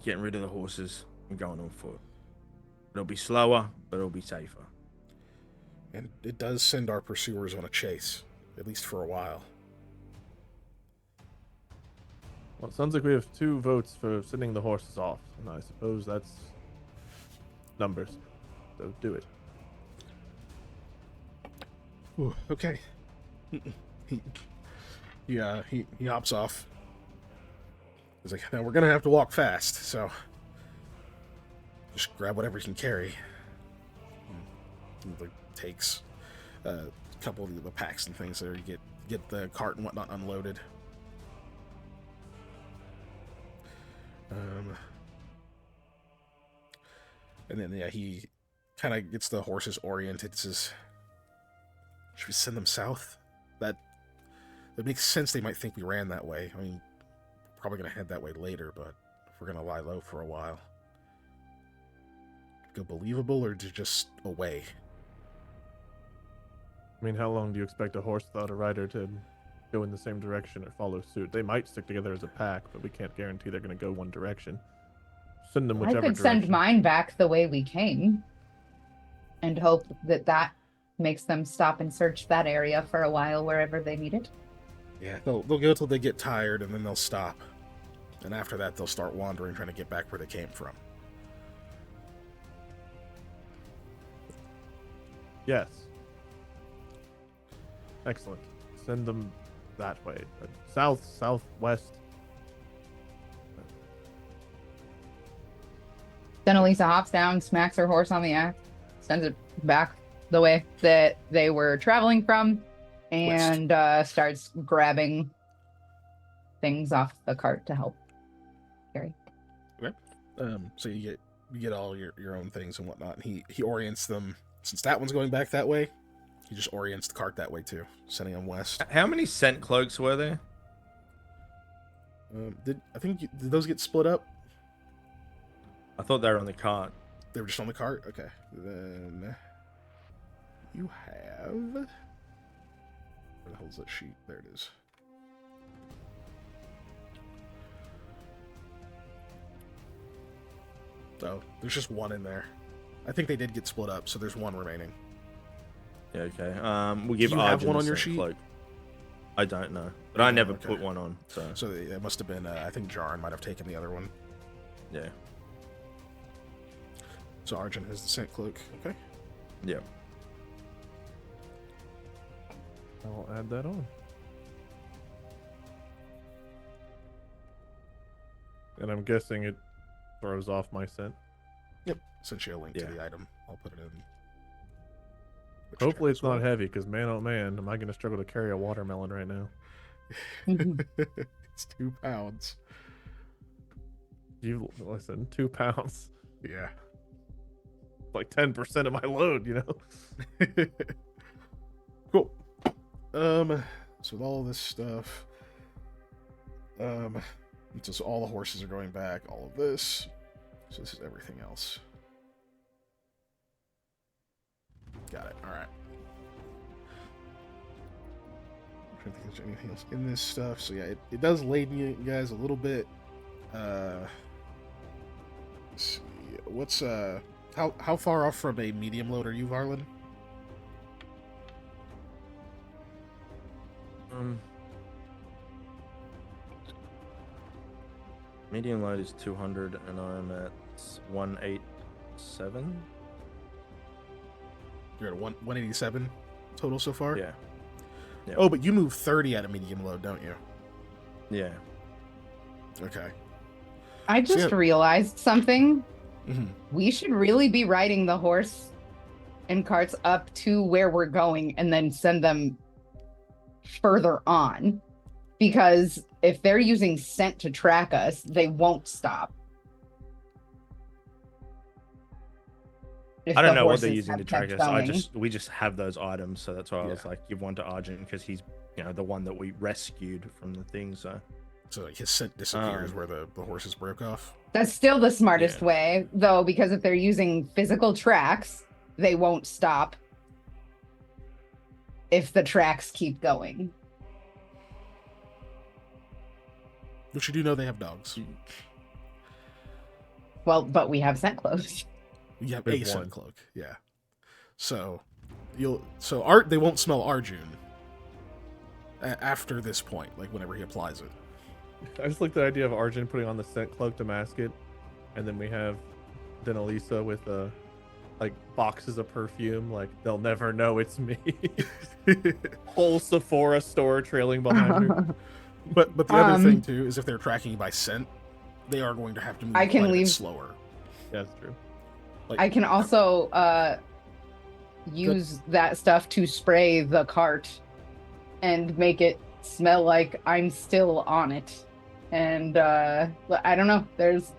getting rid of the horses and going on foot. It'll be slower, but it'll be safer. And it does send our pursuers on a chase, at least for a while. Well, it sounds like we have 2 votes for sending the horses off, and I suppose that's numbers. So do it. Ooh, okay. He hops off. He's like, now we're gonna have to walk fast, so just grab whatever you can carry. And like, takes a couple of the packs and things there. You get the cart and whatnot unloaded. And then yeah, he kind of gets the horses oriented. Says, "Should we send them south? That makes sense. They might think we ran that way. I mean, probably gonna head that way later, but if we're gonna lie low for a while, go believable or just away." I mean, how long do you expect a horse without a rider to go in the same direction or follow suit? They might stick together as a pack, but we can't guarantee they're going to go one direction. Send them I whichever could direction. send mine back the way we came and hope that makes them stop and search that area for a while wherever they need it. Yeah, they'll go till they get tired and then they'll stop, and after that they'll start wandering, trying to get back where they came from. Yes. Excellent. Send them that way. South, southwest. Then Elisa hops down, smacks her horse on the ass, sends it back the way that they were traveling from, and starts grabbing things off the cart to help carry. Okay. So you get all your own things and whatnot. And he orients them. Since that one's going back that way, he just orients the cart that way too, sending them west. How many scent cloaks were there? Did those get split up? I thought they were on the cart. They were just on the cart? Okay. Then you have... Where the hell's that sheet? There it is. Oh, there's just one in there. I think they did get split up, so there's one remaining. Yeah, okay. We'll give Do you have Arjun one a on your scent sheet? cloak. I don't know, but I never Okay. put one on. So it must have been, I think Jaron might have taken the other one. yeah, So Arjun has the scent cloak. Okay. yeah. I'll add that on. And I'm guessing it throws off my scent. Yep. Sent you a link Yeah. to the item. I'll put it in. which Hopefully tab it's as well. not heavy, because man, oh man, am I going to struggle to carry a watermelon right now. It's 2 pounds. You listen, 2 pounds, Yeah. like 10% of my load, you know. Cool. So with all this stuff, so all the horses are going back. All of this. So this is everything else. Got it. All right. I'm trying to think if there's anything else in this stuff. So yeah, it does laden you guys a little bit. Let's see. What's how far off from a medium load are you, Varlin? Medium load is 200, and I'm at 187. You're at 187 total so far? Yeah. Yeah. Oh, but you move 30 at a medium load, don't you? Yeah. Okay. I just Yeah. realized something. Mm-hmm. We should really be riding the horse and carts up to where we're going and then send them further on. Because if they're using scent to track us, they won't stop. If I don't the know what they're horses using to have track kept us. going. We just have those items, so that's why I was Yeah. like, give one to Arjun because he's the one that we rescued from the thing. So So like, his scent disappears where the horses broke off. That's still the smartest Yeah. way, though, because if they're using physical tracks, they won't stop if the tracks keep going. But you do know they have dogs. Well, but we have scent clothes. You have There's a scent one. cloak, yeah. So they won't smell Arjun after this point, like whenever he applies it. I just like the idea of Arjun putting on the scent cloak to mask it, and then we have Denalisa with like boxes of perfume. Like they'll never know it's me. Whole Sephora store trailing behind her. But the other thing too is if they're tracking you by scent, they are going to have to move I can quite a bit leave- slower. Yeah, that's true. I can also use that stuff to spray the cart and make it smell like I'm still on it. And I don't know.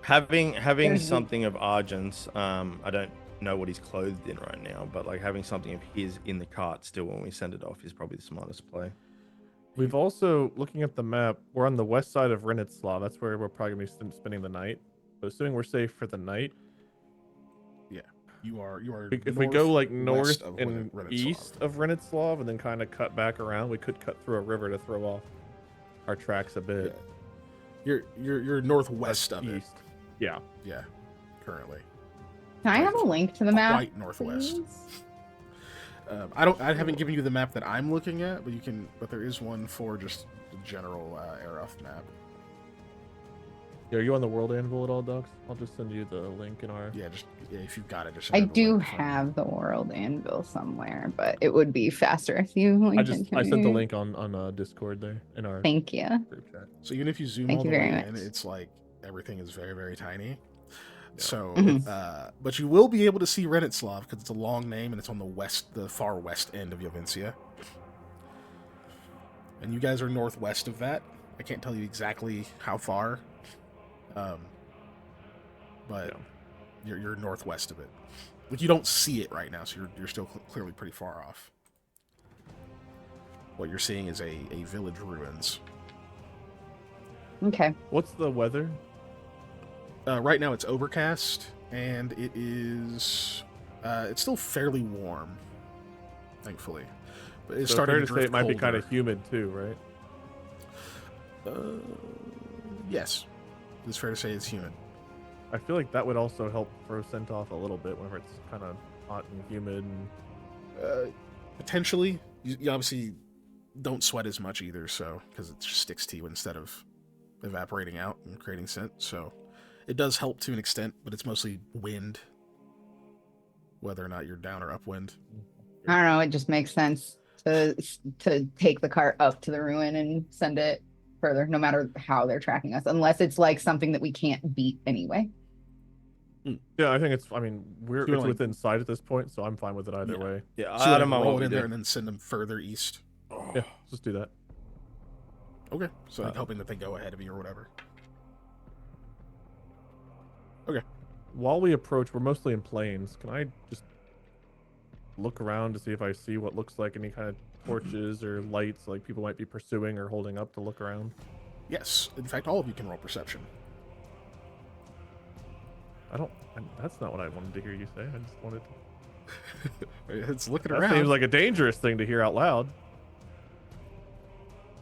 having There's- something of Arjun's, I don't know what he's clothed in right now, but like having something of his in the cart still when we send it off is probably the smartest play. We've also, looking at the map, we're on the west side of Renitslav. That's where we're probably going to be spending the night. So assuming we're safe for the night, You are. if we go like north northwest of and Renitslav. east of Renitslav and then kind of cut back around, we could cut through a river to throw off our tracks a bit. You're northwest of it. East. Yeah. Yeah, currently Can I have a link to the map? quite northwest. please? I haven't given you the map that I'm looking at, but you can. But there is one for just the general Aeroth map. Yeah, are you on the World Anvil at all, Docs? I'll just send you the link in our. Yeah, if you've got it, just. I send it do over. have the World Anvil somewhere, but it would be faster if you linked it to I sent the me. link on Discord there in our Thank you. group chat. So even if you zoom Thank all you the very way in, much. it's like everything is very, very tiny. Yeah. So, Mhm. but you will be able to see Renitslav because it's a long name and it's on the far west end of Yovincia. And you guys are northwest of that. I can't tell you exactly how far, but you're northwest of it. Like you don't see it right now, so you're still clearly pretty far off. What you're seeing is a village ruins. Okay. What's the weather? Right now it's overcast, and it is it's still fairly warm, thankfully. But it's So starting fair to to say drift it might be kind of colder. humid too, right? Yes, it's fair to say it's humid. I feel like that would also help throw scent off a little bit whenever it's kind of hot and humid. And... Potentially, you obviously don't sweat as much either, so because it just sticks to you instead of evaporating out and creating scent. So it does help to an extent, but it's mostly wind, whether or not you're down or upwind. I don't know. It just makes sense to take the cart up to the ruin and send it further, no matter how they're tracking us, unless it's like something that we can't beat anyway. Yeah, I think it's. I mean, You're it's like- within sight at this point, so I'm fine with it either Yeah. way. Yeah, So I like, don't mind roll what it we in there do. and then send them further east. Yeah, let's just do that. Okay, so like Uh, hoping that they go ahead of you or whatever. While we approach, we're mostly in plains. Can I just look around to see if I see what looks like any kind of torches or lights, like people might be pursuing or holding up to look around? Yes, in fact, all of you can roll perception. That's not what I wanted to hear you say. I just wanted to. It's looking That around. seems like a dangerous thing to hear out loud.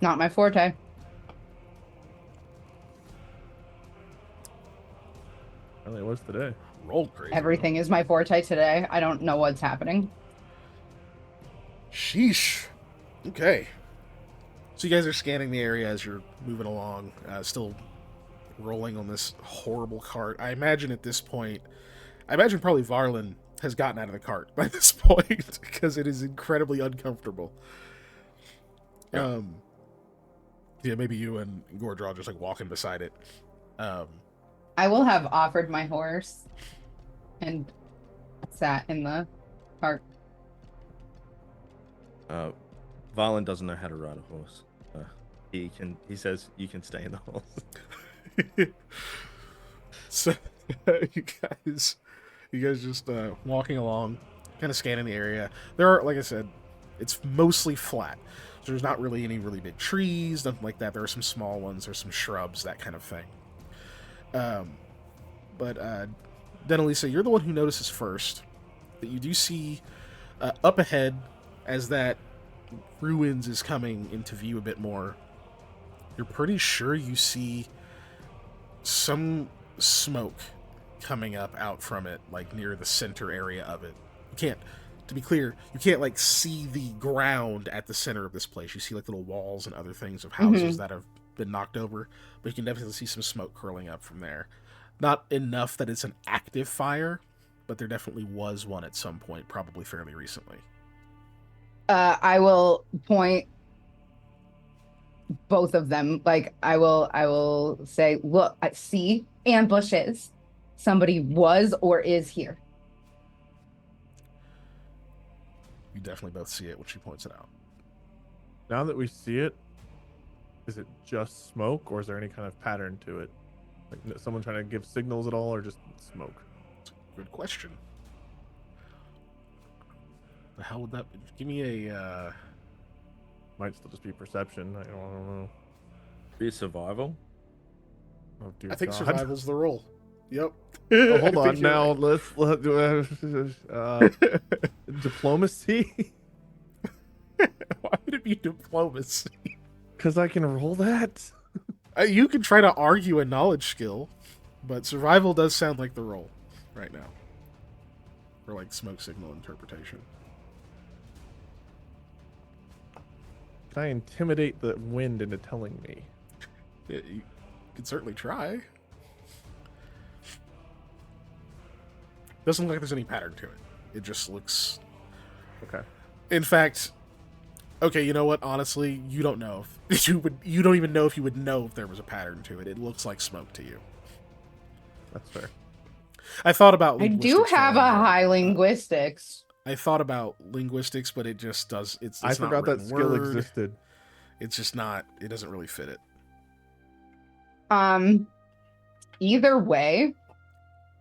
Not my forte. Apparently, it was today. Rolled crazy. Everything is my forte today. I don't know what's happening. Sheesh. Okay. So you guys are scanning the area as you're moving along, still rolling on this horrible cart. I imagine at this point, probably Varlin has gotten out of the cart by this point because it is incredibly uncomfortable. Yeah. Yeah, maybe you and Gordra are just like walking beside it. I will have offered my horse and sat in the cart. Valen doesn't know how to ride a horse. He says you can stay in the horse. So you guys just walking along, kind of scanning the area. There are, like I said, it's mostly flat. So there's not really any really big trees, nothing like that. There are some small ones, there's some shrubs, that kind of thing. But Denalisa, you're the one who notices first that you do see up ahead, as that ruins is coming into view a bit more. You're pretty sure you see some smoke coming up out from it, like near the center area of it. You can't, to be clear, you can't like see the ground at the center of this place. You see like little walls and other things of houses that have been knocked over, but you can definitely see some smoke curling up from there. Not enough that it's an active fire, but there definitely was one at some point, probably fairly recently. I will point both of them. Like I will say, look, I see ambushes. Somebody was or is here. You definitely both see it when she points it out. Now that we see it, is it just smoke, or is there any kind of pattern to it? Like someone trying to give signals at all, or just smoke? Good question. The hell would that be? Give me a Might still just be perception. I don't know. Be a survival. Oh dear I think God. survival's the role. Yep. Oh, hold I on. think you're Now right. let's diplomacy, Why would it be diplomacy? because I can roll that. You can try to argue a knowledge skill, but survival does sound like the role right now. For like smoke signal interpretation. Can I intimidate the wind into telling me? You could certainly try. Doesn't look like there's any pattern to it. It just looks... Okay. In fact, okay, you know what? Honestly, you don't know if you don't even know if you would know if there was a pattern to it. It looks like smoke to you. That's fair. I thought about I do linguistics for have a long. high linguistics. I thought about linguistics, but it just does. It's I not forgot that written skill word. existed. It's just not. It doesn't really fit it. Either way,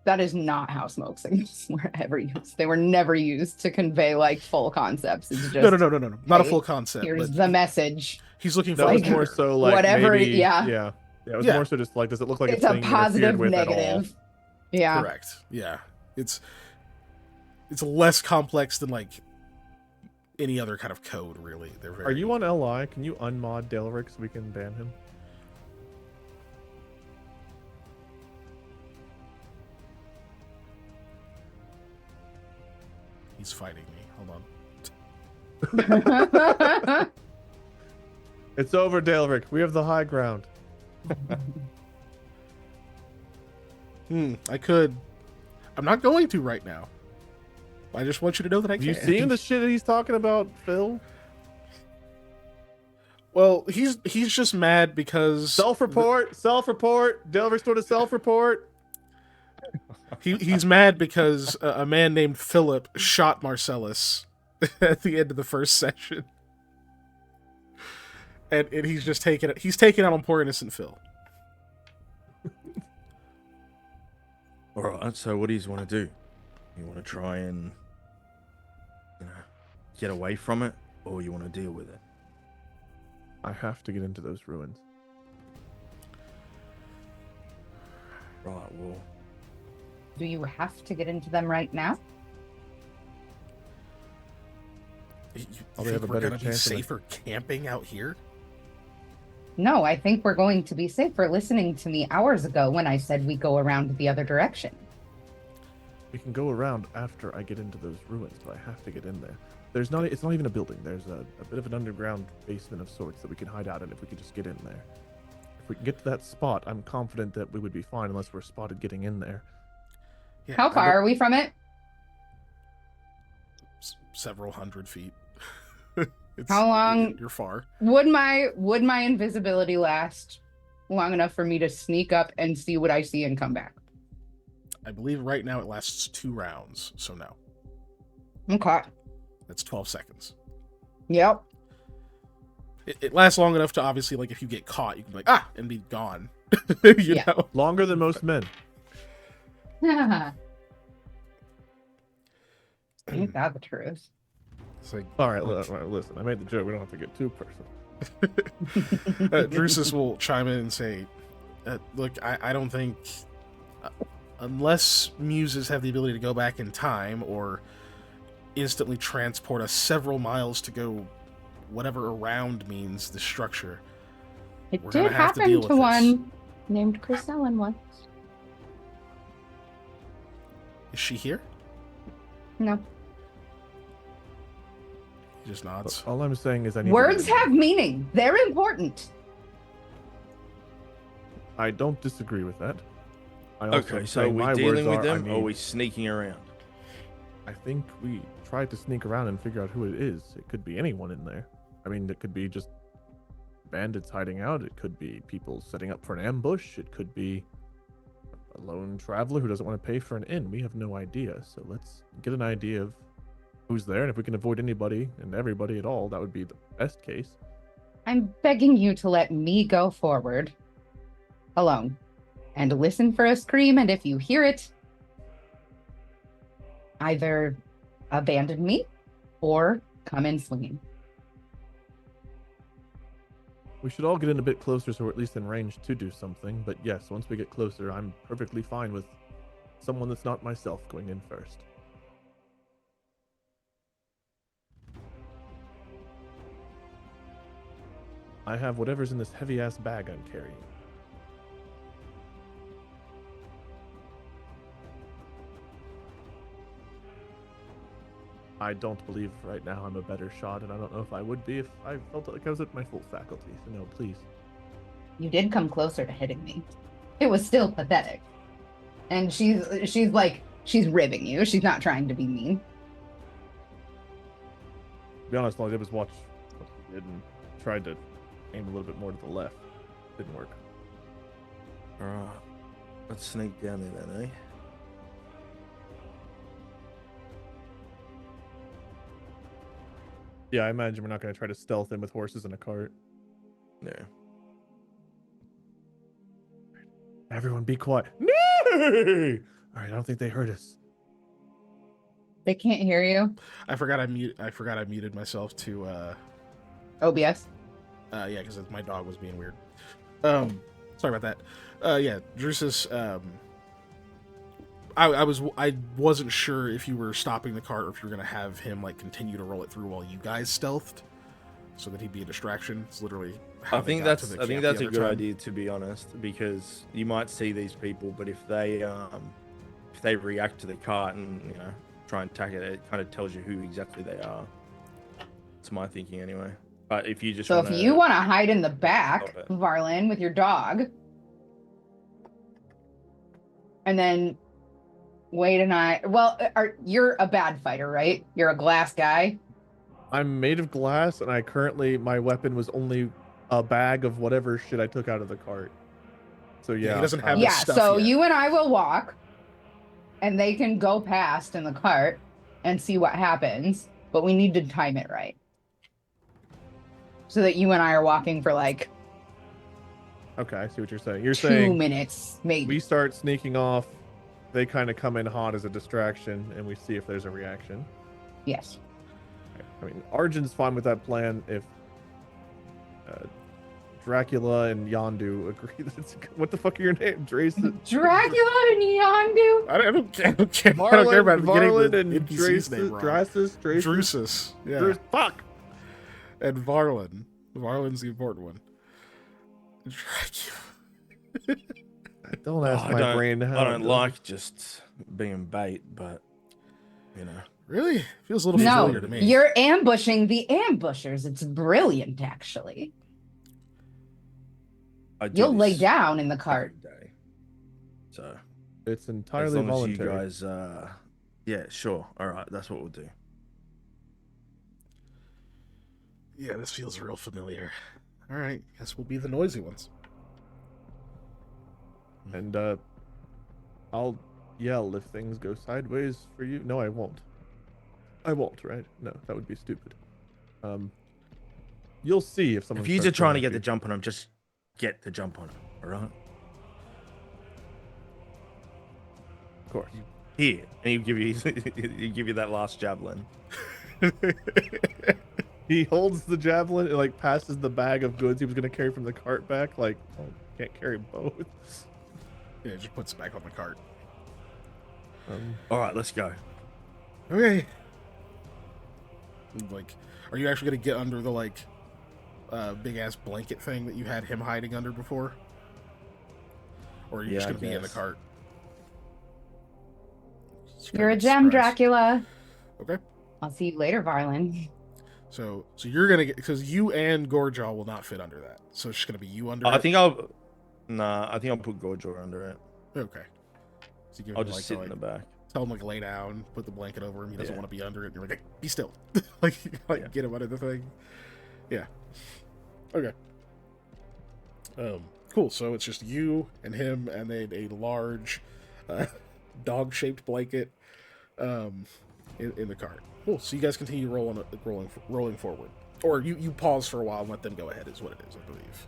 that is not how smoke signals were ever used. They were never used to convey like full concepts. It's just No. Not a hey, full concept. here's But the message. he's looking for That was a more pattern. so like Whatever, maybe, yeah. It was Yeah. more so just like, does it look like It's a a thing you're feared positive, with at all? negative. Yeah. Correct. Yeah. It's less complex than like any other kind of code. Really, they're very. Are you on LI? Can you unmod Daelric so we can ban him? He's fighting me. Hold on. It's over, Daelric. We have the high ground. I could. I'm not going to right now. I just want you to know that I Have can. you seen the shit that he's talking about, Phil? Well, he's just mad because Self-report. Daelric's doing a self-report. he's mad because a man named Philip shot Marcellus at the end of the first session, and he's just taking it. He's taking out on poor innocent Phil. All right. So what do you want to do? You want to try and get away from it, or you want to deal with it? I have to get into those ruins. Right. Well, Do you have to get into them right now? You Probably think have a we're better gonna be chance of it. safer camping out here? No, I think we're going to be safer listening to me hours ago when I said we go around the other direction. We can go around after I get into those ruins, but I have to get in there. It's not even a building. There's a bit of an underground basement of sorts that we can hide out in if we could just get in there. If we can get to that spot, I'm confident that we would be fine unless we're spotted getting in there. Yeah, How far are we from it? Several hundred feet. How long- You're far. Would my invisibility last long enough for me to sneak up and see what I see and come back? I believe right now it lasts 2 rounds, so no. Okay. That's 12 seconds. Yep. It lasts long enough to obviously, like, if you get caught, you can be like, and be gone. you Yeah. know? Longer than most men. Ain't that the truth? It's like, All right, listen. I made the joke. We don't have to get too personal. Drusus will chime in and say, look, I don't think, unless muses have the ability to go back in time or instantly transport us several miles to go whatever around means the structure. It We're did gonna have to happen deal to with this. one named Chris Ellen once. Is she here? No. He just nods. All I'm saying is I need Words to get in have meaning. They're important. there. I don't disagree with that. I also Okay, am so are saying we my dealing words with are, them or are we sneaking around? I think we tried to sneak around and figure out who it is. It could be anyone in there. I mean, it could be just bandits hiding out. It could be people setting up for an ambush. It could be a lone traveler who doesn't want to pay for an inn. We have no idea. So let's get an idea of who's there. And if we can avoid anybody and everybody at all, that would be the best case. I'm begging you to let me go forward alone and listen for a scream. And if you hear it, either abandon me or come in swinging. We should all get in a bit closer so we're at least in range to do something. But yes, once we get closer, I'm perfectly fine with someone that's not myself going in first. I have whatever's in this heavy-ass bag I'm carrying. I don't believe right now I'm a better shot, and I don't know if I would be if I felt like I was at my full faculty. So no, please. You did come closer to hitting me. It was still pathetic. And she's ribbing you. She's not trying to be mean. To be honest, all I did was watch what he did and tried to aim a little bit more to the left. Didn't work. Alright. Let's sneak down there then, eh? Yeah, I imagine we're not going to try to stealth in with horses in a cart. No. Everyone be quiet. No! All right, I don't think they heard us. They can't hear you. I forgot I muted myself to OBS. yeah, because my dog was being weird. Sorry about that. Yeah, Drusus, I wasn't sure if you were stopping the cart or if you were gonna have him like continue to roll it through while you guys stealthed, so that he'd be a distraction. It's literally. I think that's a good idea, to be honest, because you might see these people, but if they react to the cart and try and attack it, it kind of tells you who exactly they are. It's my thinking anyway. But if you just if you want to hide in the back, Stop it. Varlin, with your dog, and then Wade and I, you're a bad fighter, right? You're a glass guy. I'm made of glass, and my weapon was only a bag of whatever shit I took out of the cart. So yeah, he doesn't have Yeah, stuff so yet. you and I will walk, and they can go past in the cart and see what happens, but we need to time it right. So that you and I are walking for like Okay, I see what you're saying. You're 2 saying minutes, maybe. we start sneaking off, they kind of come in hot as a distraction, and we see if there's a reaction. Yes. I mean, Arjun's fine with that plan if Dracula and Yondu agree that it's what the fuck are your name? Dracula Dracula and Yondu. I don't care. I don't care about Varlin getting the and NPC's name wrong. Drasus. Drusus. Yeah. Fuck. And Varlin. Varlin's the important one. Dracula. Don't ask I my don't- brain how I it don't does like just being bait, but you know. Really? Feels a little No, familiar to me. you're ambushing the ambushers. It's brilliant, actually. I do You'll lay this down in the cart. every day. So it. It's as entirely long voluntary. as you guys, yeah, sure, all right, that's what we'll do. Yeah, this feels real familiar. All right, guess we'll be the noisy ones. And I'll yell if things go sideways for you. No, I won't. I won't, right? No, that would be stupid. You'll see if someone. If you're starts trying to going get at the you. jump on him, just get the jump on him, all right? Of course. Here, and he'll give you he'll give you that last javelin. He holds the javelin and like passes the bag of goods he was gonna carry from the cart back. Like, oh, can't carry both. Yeah, just puts it back on the cart. All right, let's go. Okay. Like, are you actually gonna get under the like big ass blanket thing that you had him hiding under before? Or are you Yeah, just I gonna be in the guess. cart? Just You're a kind of gem, surprise. Dracula. Okay. I'll see you later, Varlin. So you're gonna get, because you and Gorjaw will not fit under that. So it's just gonna be you under I it. think I'll put Gorjor under it. Okay. So you give I'll him, just like, sit to, in like, the back. tell him like lay down, put the blanket over him. He doesn't Yeah. want to be under it. You're like, hey, be still. like Yeah. get him under the thing. Yeah. Okay. Cool. So it's just you and him, and then a large, dog-shaped blanket, in the cart. Cool. So you guys continue rolling forward, or you pause for a while and let them go ahead. Is what it is, I believe.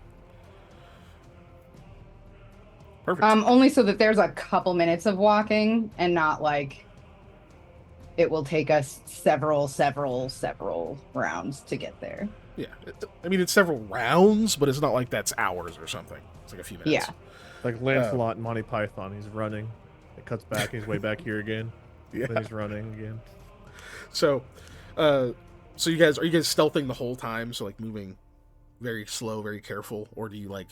Perfect. Only so that there's a couple minutes of walking and not like it will take us several rounds to get there. Yeah. I mean, it's several rounds, but it's not like that's hours or something. It's like a few minutes. Yeah. Like Lancelot and Monty Python. He's running. It cuts back. He's way back here again. Yeah. Then he's running again. So, are you guys stealthing the whole time? So like moving very slow, very careful, or do you like?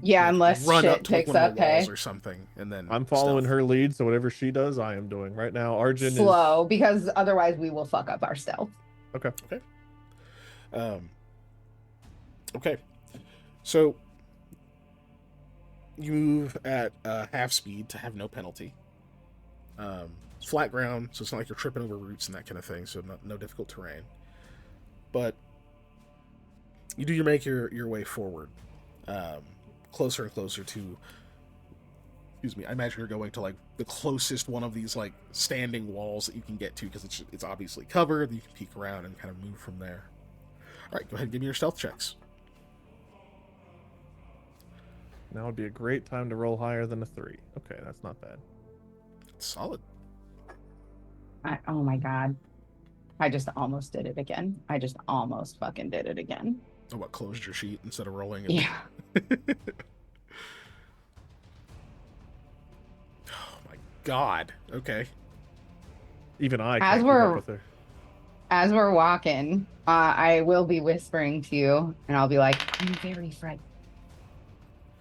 Yeah, like, unless run shit up to like, takes one of up the walls pay. or something, and then I'm following stealth? her lead, so whatever she does, I am doing. Right now, Arjun Slow, because otherwise we will fuck up our stealth. is... Okay. Okay. So you move at half speed to have no penalty. It's flat ground, so it's not like you're tripping over roots and that kind of thing. So no difficult terrain. But you do make your way forward, closer and closer to. Excuse me. I imagine you're going to like the closest one of these like standing walls that you can get to, because it's obviously covered. You can peek around and kind of move from there. All right, go ahead and give me your stealth checks. Now would be a great time to roll higher than a 3. Okay, that's not bad. Solid. Oh my god. I just almost did it again. I just almost fucking did it again. Oh, what, closed your sheet instead of rolling it? Yeah. Oh my god. Okay. Even I As can't keep we're- up with her. As we're walking, I will be whispering to you, and I'll be like, I'm very frightened.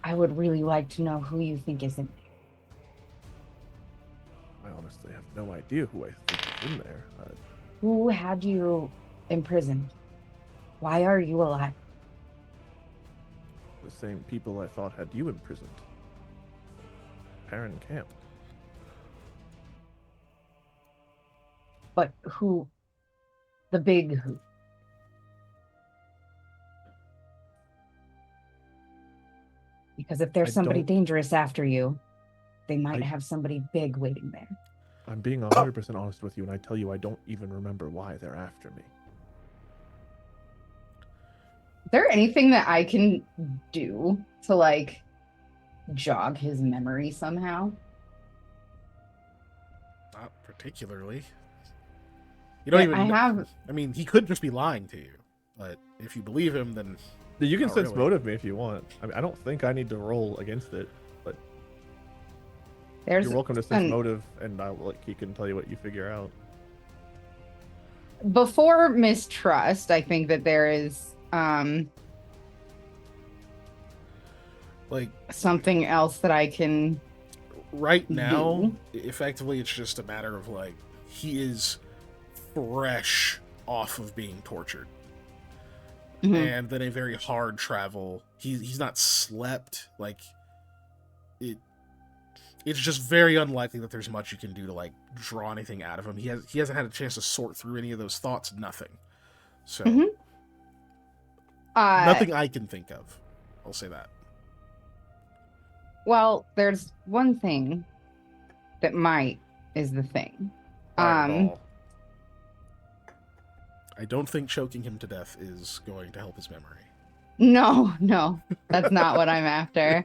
I would really like to know who you think is in there. I honestly have no idea who I think is in there. Who had you imprisoned? Why are you alive? The same people I thought had you imprisoned. Aaron Camp. But who? The big who? Because if there's I somebody don't- dangerous after you, they might I- have somebody big waiting there. I'm being 100% honest with you, and I tell you I don't even remember why they're after me. Is there anything that I can do to like jog his memory somehow? Not particularly. You don't Yeah, even. I have. I mean, he could just be lying to you, but if you believe him, then You can Not sense really. motive me if you want. I mean, I don't think I need to roll against it, but There's you're welcome to sense an- motive, and I'll let Keegan tell you what you figure out. before mistrust, I think that there is Like something else that I can. right now, Do. effectively, it's just a matter of like he is fresh off of being tortured, Mhm. and then a very hard travel. He's not slept. Like it. It's just very unlikely that there's much you can do to like draw anything out of him. He hasn't had a chance to sort through any of those thoughts. Nothing. So Mhm. nothing I can think of. I'll say that. Well, there's one thing that might is the thing. Fireball. I don't think choking him to death is going to help his memory. No, that's not what I'm after.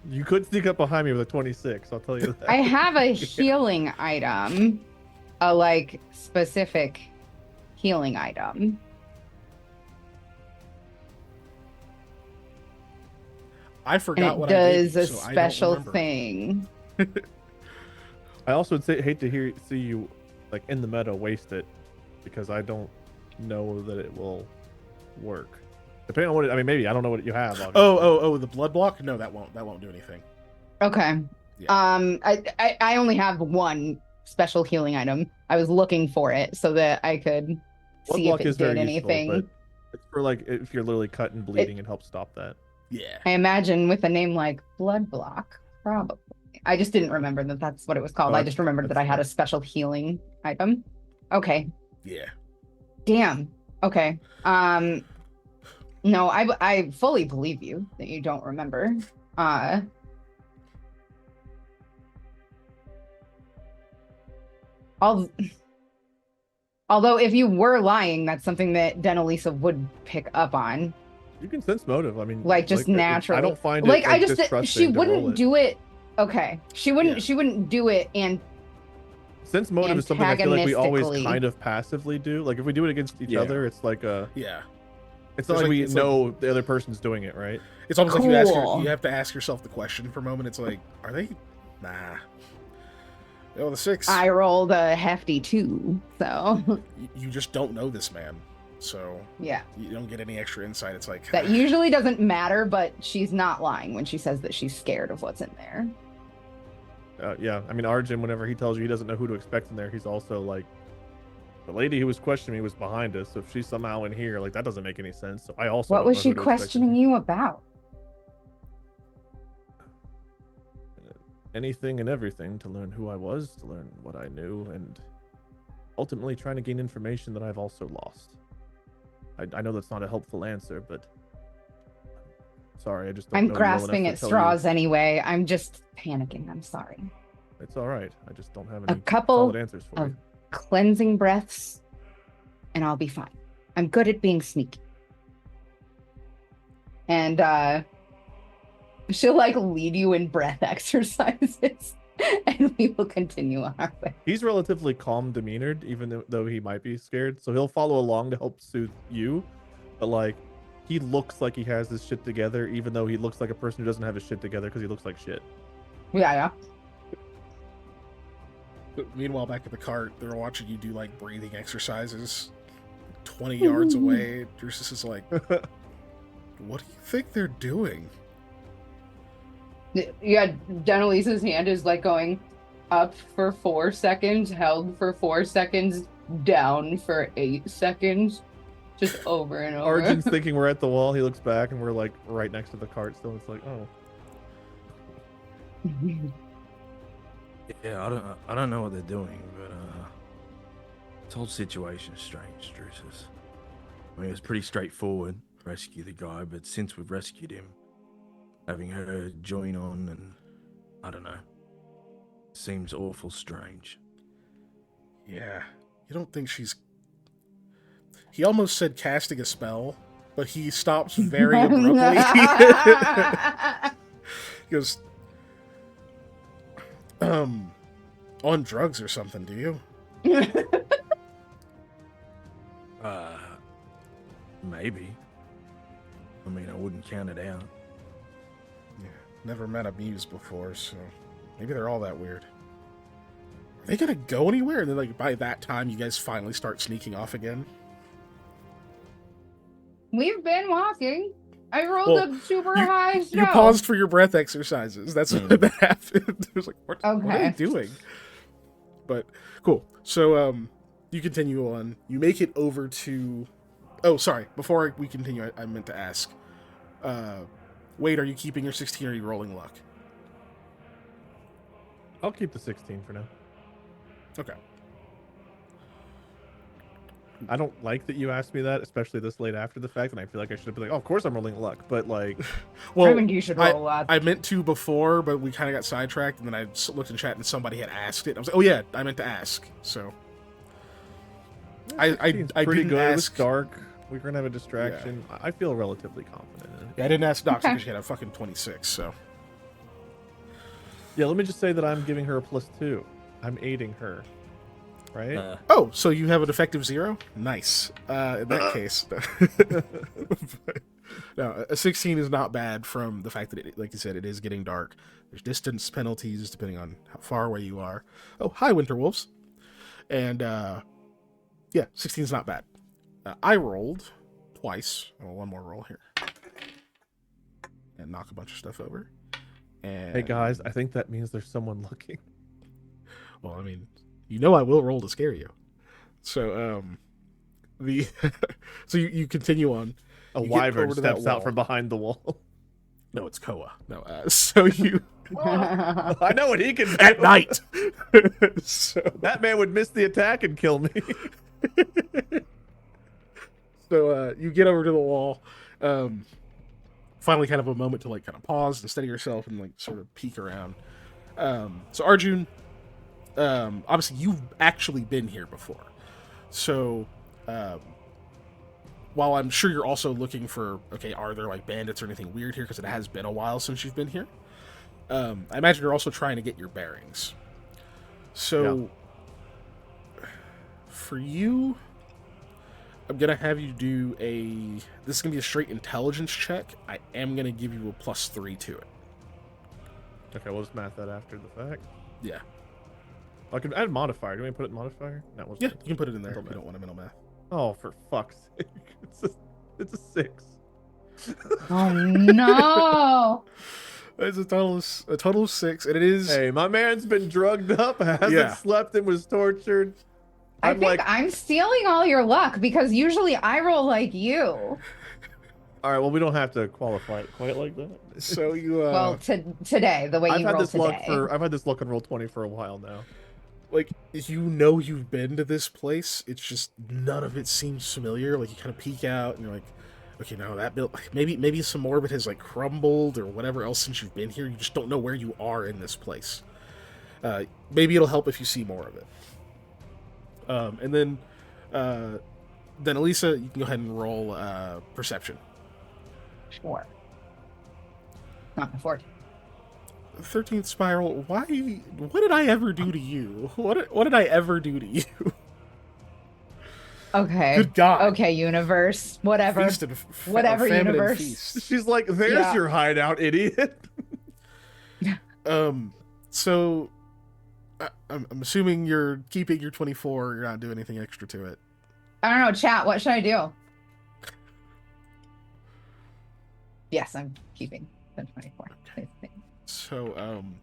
You could sneak up behind me with a 26. I'll tell you that. I have a healing item, a like specific healing item. I And forgot it what I gave does you, a so I don't special remember. thing. I also would hate to see you like in the meta waste it, because I don't know that it will work. Depending on what I mean, maybe I don't know what you have. Obviously. Oh, the blood block? No, that won't do anything. Okay. Yeah. I only have one special healing item. I was looking for it so that I could Blood see block if it is did very anything. useful, but it's for like if you're literally cut and bleeding, it helps stop that. Yeah. I imagine with a name like Blood Block, probably. I just didn't remember that that's what it was called. Oh, I just remembered that I had a special healing item. Okay. Yeah. Damn. Okay. No, I fully believe you that you don't remember. Although if you were lying, that's something that Denalisa would pick up on. You can sense motive. I mean, Like just naturally. I don't find like it I just distrusting she to roll wouldn't it. do it. Okay. She wouldn't Yeah. she wouldn't do it and Sense motive is something I feel like we always antagonistically. kind of passively do. Like if we do it against each Yeah. other, it's like a. Yeah. It's not It's like like- we it's like- know the other person's doing it, right? It's almost like Cool. you have to ask yourself the question for a moment. It's like, are they? Nah. Oh, the 6. I rolled a hefty 2, so You just don't know this man, so yeah. you don't get any extra insight. It's like That usually doesn't matter, but she's not lying when she says that she's scared of what's in there. Yeah, I mean, Arjun, whenever he tells you he doesn't know who to expect in there, he's also like, the lady who was questioning me was behind us. So if she's somehow in here, like that doesn't make any sense. So I also. What don't was know she who to expect in questioning here. you about? Anything and everything to learn who I was, to learn what I knew, and ultimately trying to gain information that I've also lost. I know that's not a helpful answer, but sorry, I just don't I'm know you well enough grasping to at tell straws anyway. I'm just panicking. I'm sorry. You. It's all right. I just don't have A any couple solid answers for of you. cleansing breaths, and I'll be fine. I'm good at being sneaky. And she'll like lead you in breath exercises, and we will continue on our way. He's relatively calm demeanored, even though he might be scared. So he'll follow along to help soothe you. But like, he looks like he has his shit together, even though he looks like a person who doesn't have his shit together because he looks like shit. Yeah. Meanwhile, back at the cart, they're watching you do like breathing exercises 20 yards away. Drusus is like, what do you think they're doing? Yeah, Denalisa's hand is like going up for 4 seconds, held for 4 seconds, down for 8 seconds, just over and over. Arjun's thinking we're at the wall. He looks back and we're like right next to the cart still. It's like, oh. Yeah, I don't know what they're doing, but this whole situation's strange, Drusus. I mean, it was pretty straightforward, rescue the guy, but since we've rescued him, having her join on and I don't know, seems awful strange. Yeah. You don't think she's... He almost said casting a spell, but he stops very abruptly. He goes, on drugs or something, do you? Maybe. I mean, I wouldn't count it out. Yeah, never met a muse before, so maybe they're all that weird. Are they gonna go anywhere? And then, like, by that time, you guys finally start sneaking off again? We've been walking. I rolled Well, a super high snow. You paused for your breath exercises. That's what that happened. It was like, what are they Okay. doing? But, cool. So, you continue on. You make it over to... Oh, sorry. Before we continue, I meant to ask. Wade, are you keeping your 16 or are you rolling luck? I'll keep the 16 for now. Okay. I don't like that you asked me that, especially this late after the fact, and I feel like I should be like, oh, of course I'm rolling luck, but like, Well, I think you should roll a lot. I meant to before, but we kind of got sidetracked, and then I looked in chat and somebody had asked it. I was like, oh yeah, I meant to ask. So I 16's I pretty didn't good. ask. It's dark. We're gonna have a distraction. I feel relatively confident in it. Yeah, I didn't ask Doc Okay. because she had a fucking 26. So Yeah, let me just say that I'm giving her a +2. I'm aiding her, right? oh, so you have an effective 0? Nice. In that case, no, a 16 is not bad from the fact that it, like you said, it is getting dark. There's distance penalties depending on how far away you are. Oh, hi, Winterwolves. And yeah, 16 is not bad. I rolled twice. Oh, one more roll here. And knock a bunch of stuff over. And Hey guys, I think that means there's someone looking. well, I mean, you know I will roll to scare you. So, so you continue on. A You get wyvern over to that steps out wall. from behind the wall. No, it's Koa. No, so you I know what he can do. at night. So That man would miss the attack and kill me. you get over to the wall. Finally, kind of a moment to like kind of pause and steady yourself and like sort of peek around. So Arjun, obviously you've actually been here before. So while I'm sure you're also looking for, okay, are there like bandits or anything weird here? Because it has been a while since you've been here. I imagine you're also trying to get your bearings. So for you, I'm going to have you do this is going to be a straight intelligence check. I am going to give you a +3 to it. Okay, we'll just math that after the fact. Yeah. I can add modifier. Do we put it in modifier? That was Yeah, you can put it in there if Mental you don't want a mental math. Oh, for fuck's sake. It's a 6. Oh no! It's a total of 6, and it is... Hey, my man's been drugged up, hasn't Yeah. slept and was tortured. I I'm think like, I'm stealing all your luck because usually I roll like you. all right, well, we don't have to qualify it quite like that. So you... Well, today, the way I've you had roll this luck today. I've had this luck on roll 20 for a while now. like, you know you've been to this place, it's just none of it seems familiar. Like, you kind of peek out and you're like, okay, no, that build, maybe some more of it has like crumbled or whatever else since you've been here. You just don't know where you are in this place. Maybe it'll help if you see more of it. And then Elisa, you can go ahead and roll perception. Sure. Not my forte. 13th spiral. Why? What did I ever do to you? What did I ever do to you? Okay. Good God. Okay, universe. Whatever. Feast and Whatever, famine and universe. feast. She's like, there's Yeah. your hideout, idiot. So I'm assuming you're keeping your 24. You're not doing anything extra to it. I don't know, chat. What should I do? Yes, I'm keeping the 24. So Can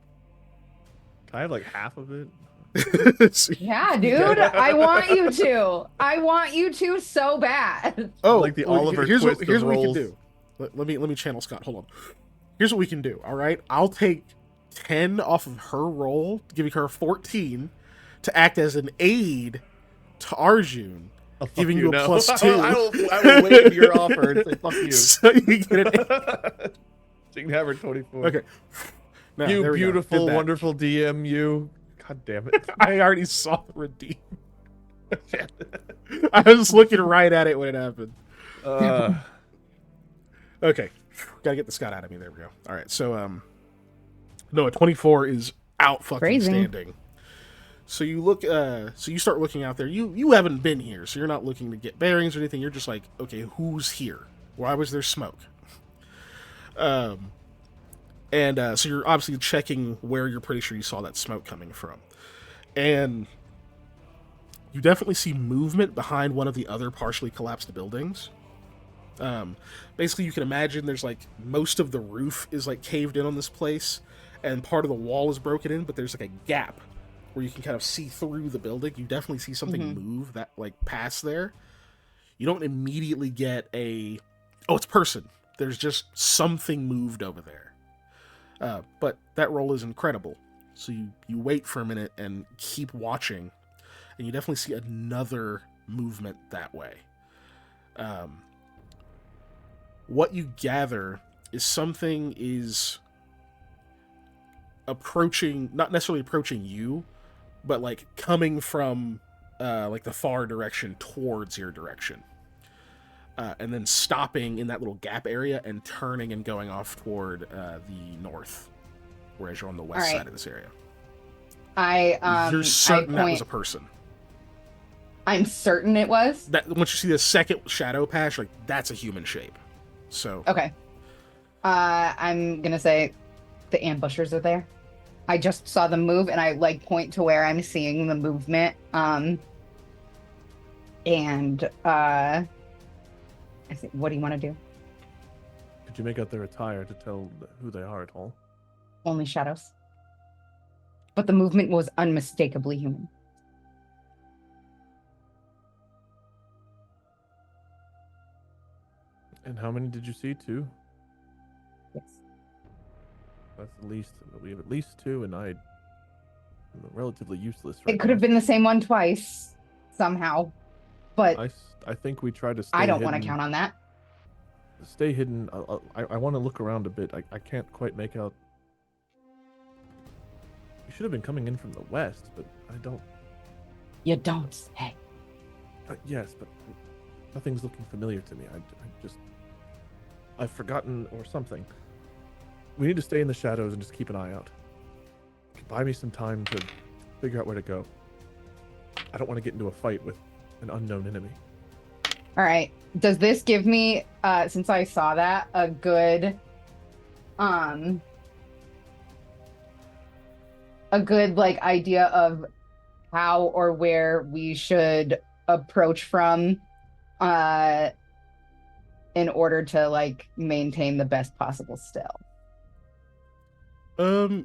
I have like half of it? so- Yeah, dude. I want you to. I want you to so bad. oh, Like the well, Oliver here's Twist what of we can rolls. do. Let me channel Scott. Hold on. Here's what we can do. All right, I'll take 10 off of her roll, giving her 14 to act as an aid to Arjun, Oh, fuck giving you a no. +2. I will waive your offer and say, fuck you. So you get an She can have her 24. okay. Now, You there we go. beautiful, Did that. wonderful DM, you. God damn it. I already saw the redeem. I was looking right at it when it happened. Okay, gotta get the Scott out of me. There we go. All right, so no, a 24 is out fucking Crazy. standing. So you look, so you start looking out there. You haven't been here, so you're not looking to get bearings or anything. You're just like, okay, who's here? Why was there smoke? Um, and so you're obviously checking where you're pretty sure you saw that smoke coming from. And you definitely see movement behind one of the other partially collapsed buildings. Basically, you can imagine there's like most of the roof is like caved in on this place, and part of the wall is broken in, but there's like a gap where you can kind of see through the building. You definitely see something move that like pass there. You don't immediately get a, oh, it's a person. There's just something moved over there. But that roll is incredible. So you wait for a minute and keep watching, and you definitely see another movement that way. What you gather is something is approaching, not necessarily approaching you, but like coming from like the far direction towards your direction. And then stopping in that little gap area and turning and going off toward the north, whereas you're on the west side of this area. You're certain that was a person. I'm certain it was. That once you see the second shadow pass, like that's a human shape. So Okay. I'm gonna say the ambushers are there. I just saw them move, and I like point to where I'm seeing the movement. And I think, what do you want to do? Could you make out their attire to tell who they are at all? Only shadows. But the movement was unmistakably human. And how many did you see? 2? Yes. That's the least. We have at least 2, and I'm relatively useless. It could have been the same one twice, somehow. But I think we tried to stay I don't hidden. want to count on that. Stay hidden. I want to look around a bit. I can't quite make out. You should have been coming in from the west, but I don't. You don't say. Yes, but nothing's looking familiar to me. I've forgotten or something. We need to stay in the shadows and just keep an eye out. Buy me some time to figure out where to go. I don't want to get into a fight with an unknown enemy. All right. Does this give me, since I saw that, a good like idea of how or where we should approach from, in order to like maintain the best possible stealth?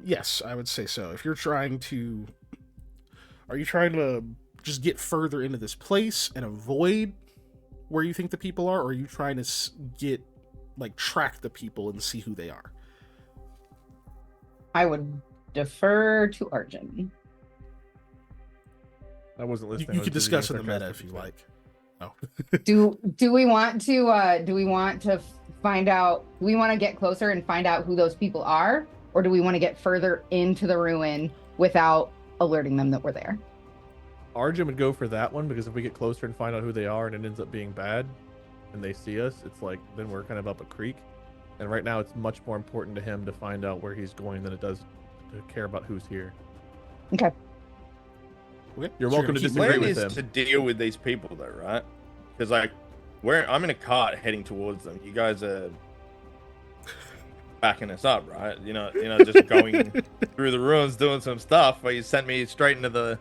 Yes, I would say so. If you're trying to, are you trying to just get further into this place and avoid where you think the people are, or are you trying to get, like, track the people and see who they are? I would defer to Arjun. I wasn't listening. You can discuss in the meta if you like. Oh. do we want to find out? Do we want to get closer and find out who those people are, or do we want to get further into the ruin without alerting them that we're there? Arjun would go for that one, because if we get closer and find out who they are and it ends up being bad and they see us, it's like then we're kind of up a creek. And right now it's much more important to him to find out where he's going than it does to care about who's here. Okay. You're welcome to The disagree plan with is them. to deal with these people, though, right? Because like, I'm in a cart heading towards them. You guys are backing us up, right? You know, just going through the ruins, doing some stuff. Where you sent me straight into the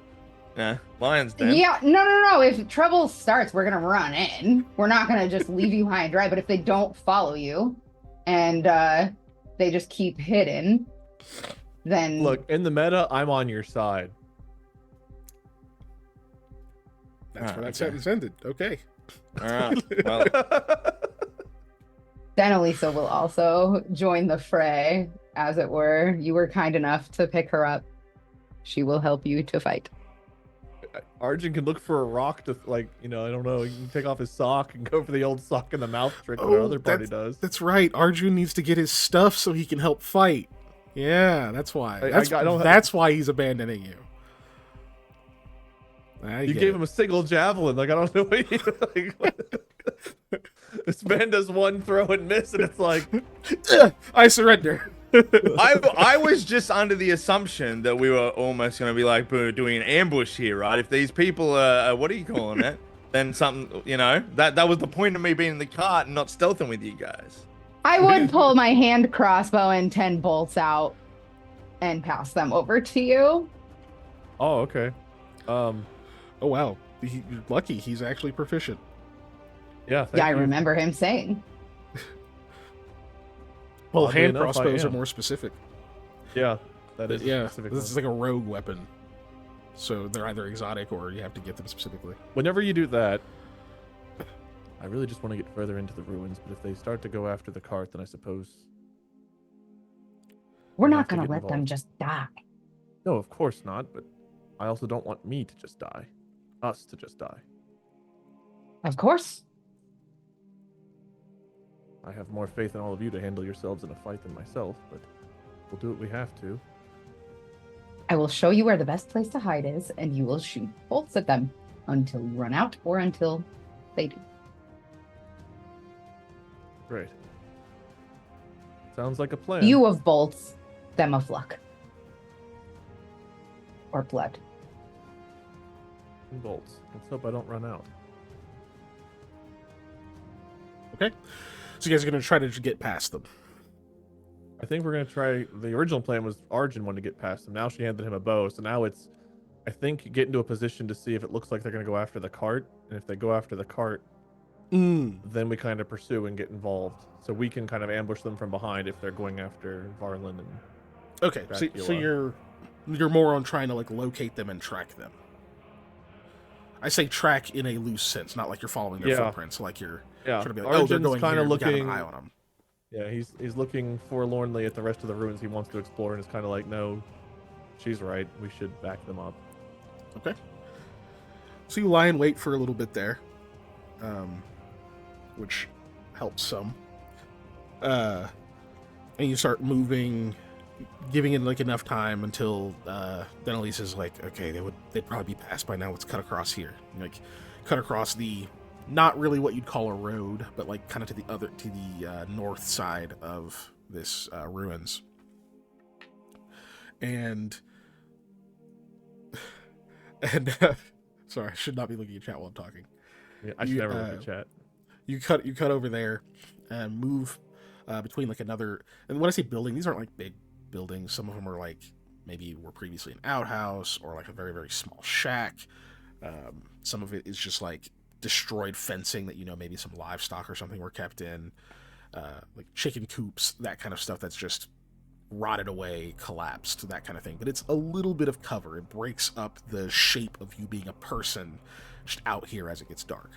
lion's den. Yeah, no. If trouble starts, we're gonna run in. We're not gonna just leave you high and dry. But if they don't follow you, and they just keep hidden, then Look, in the meta, I'm on your side. That's where that sentence ended. Okay. All right. Well, then Elisa will also join the fray, as it were. You were kind enough to pick her up. She will help you to fight. Arjun can look for a rock to, like, I don't know. He can take off his sock and go for the old sock in the mouth trick that our other party does. That's right. Arjun needs to get his stuff so he can help fight. Yeah, that's why. That's why he's abandoning you. You gave him a single javelin. Like, I don't know what you like. This man does one throw and miss, and it's like, I surrender. I was just under the assumption that we were almost going to be like doing an ambush here, right? If these people are, what are you calling it? Then something, that was the point of me being in the cart and not stealthing with you guys. I would pull my hand crossbow and 10 bolts out and pass them over to you. Oh, okay. Oh wow, you're lucky. He's actually proficient. Yeah, Yeah, I thank you. remember him saying. Well, Oddly hand enough, I crossbows are am. more specific. Yeah, that is Yeah, specific this one. is like a rogue weapon, so they're either exotic or you have to get them specifically. Whenever you do that, I really just want to get further into the ruins, but if they start to go after the cart, then I suppose... We're I not have to going to get let them involved. just die. No, of course not, but I also don't want me to just die. Us to just die. Of course. I have more faith in all of you to handle yourselves in a fight than myself, but we'll do what we have to. I will show you where the best place to hide is, and you will shoot bolts at them until you run out or until they do. Great. Sounds like a plan. You of bolts, them of luck. Or blood. And bolts. Let's hope I don't run out. Okay, so you guys are gonna try to get past them. I think we're going to try... The original plan was Arjun wanted to get past him. Now she handed him a bow, so now it's... I think get into a position to see if it looks like they're going to go after the cart. And if they go after the cart, then we kind of pursue and get involved. So we can kind of ambush them from behind if they're going after Varlin and... Okay, so Dracula. you're more on trying to like locate them and track them. I say track in a loose sense, not like you're following their Yeah. footprints. Like you're Yeah, trying to be like, oh, they're Arjun's going kind here. of We got looking... an eye on them. Yeah, he's looking forlornly at the rest of the ruins he wants to explore, and is kind of like, no, she's right. We should back them up. Okay. So you lie in wait for a little bit there, which helps some. And you start moving, giving it like enough time until then Elise is like, okay, they'd probably be passed by now. Let's cut across here. Like, cut across the not really what you'd call a road, but like kind of to the north side of this ruins. And sorry, I should not be looking at chat while I'm talking. Yeah, I should never look at chat. You cut over there and move between like another. And when I say building, these aren't like big buildings. Some of them are like maybe were previously an outhouse or like a very, very small shack. Some of it is just like destroyed fencing that maybe some livestock or something were kept in, like chicken coops, that kind of stuff that's just rotted away, collapsed, that kind of thing. But it's a little bit of cover. It breaks up the shape of you being a person just out here as it gets dark.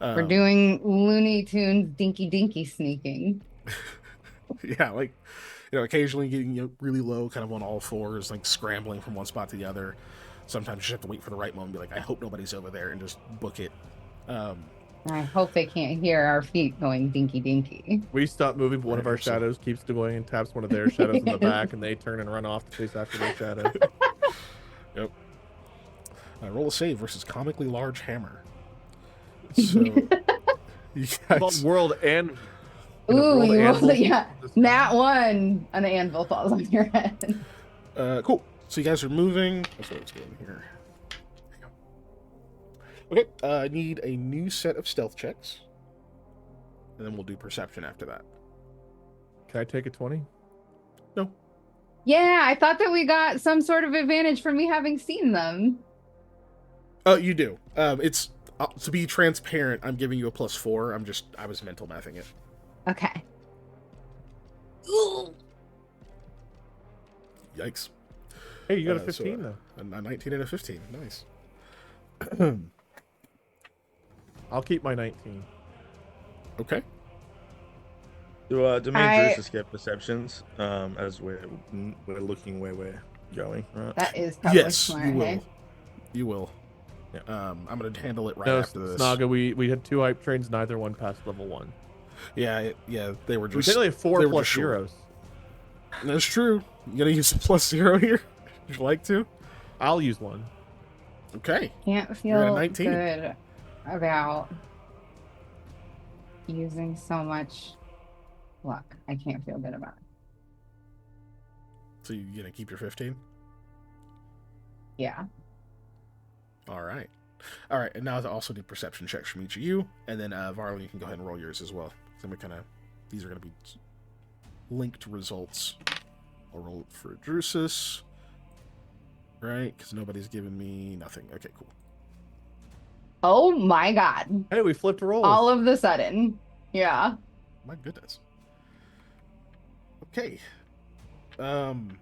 We're doing Looney Tunes dinky dinky sneaking. Yeah, like occasionally getting really low, kind of on all fours, like scrambling from one spot to the other. Sometimes you just have to wait for the right moment and be like, I hope nobody's over there, and just book it. I hope they can't hear our feet going dinky dinky. We stop moving, but one of our 100%. shadows keeps going and taps one of their shadows in the back, and they turn and run off to chase after their shadow. Yep. Roll a save versus comically large hammer. So you Called guys, world and... Ooh, you rolled anvil. it, yeah. Nat 1, an anvil falls on your head. cool. So you guys are moving. That's what it's doing here. Okay, I need a new set of stealth checks, and then we'll do perception after that. Can I take a 20? No. Yeah, I thought that we got some sort of advantage from me having seen them. You do. It's to be transparent. I'm giving you a +4. I was mental mathing it. Okay. Yikes. Hey, you got a So, 15 though. A 19 and a 15. Nice. I'll keep my 19. Okay. Do me and I- Bruce get perceptions as we're looking where we're going, right? That is probably Yes, smart. you will. Hey? You will. Yeah. I'm gonna handle it right No, after this. Snaga, we had 2 hype trains, neither one passed level 1. Yeah, they were We just. technically have 4 they were plus just short. zeros. That's true. You gonna use the +0 here? Would you like to? I'll use 1. Okay. Can't You're at a feel 19. good about using so much luck. I can't feel good about it. So you gonna keep your 15? Yeah. All right. All right. And now I also need perception checks from each of you, and then Varlin, you can go ahead and roll yours as well. So we kind of these are going to be linked results. I'll roll it for Drusus. Right? Because nobody's given me nothing. Okay, cool. Oh my god. Hey, we flipped rolls. All of the sudden. Yeah. My goodness. Okay. Damn.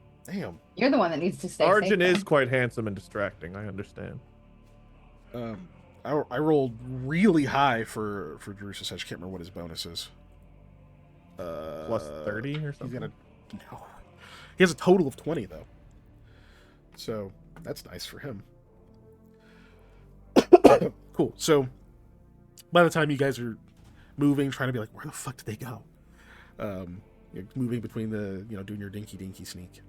You're the one that needs to stay Arjun safe. is quite handsome and distracting. I understand. I rolled really high for Drusus. I just can't remember what his bonus is. Plus 30 or something? No. He has a total of 20, though. So, that's nice for him. Cool. So, by the time you guys are moving, trying to be like, where the fuck did they go? You're moving between the, doing your dinky sneak.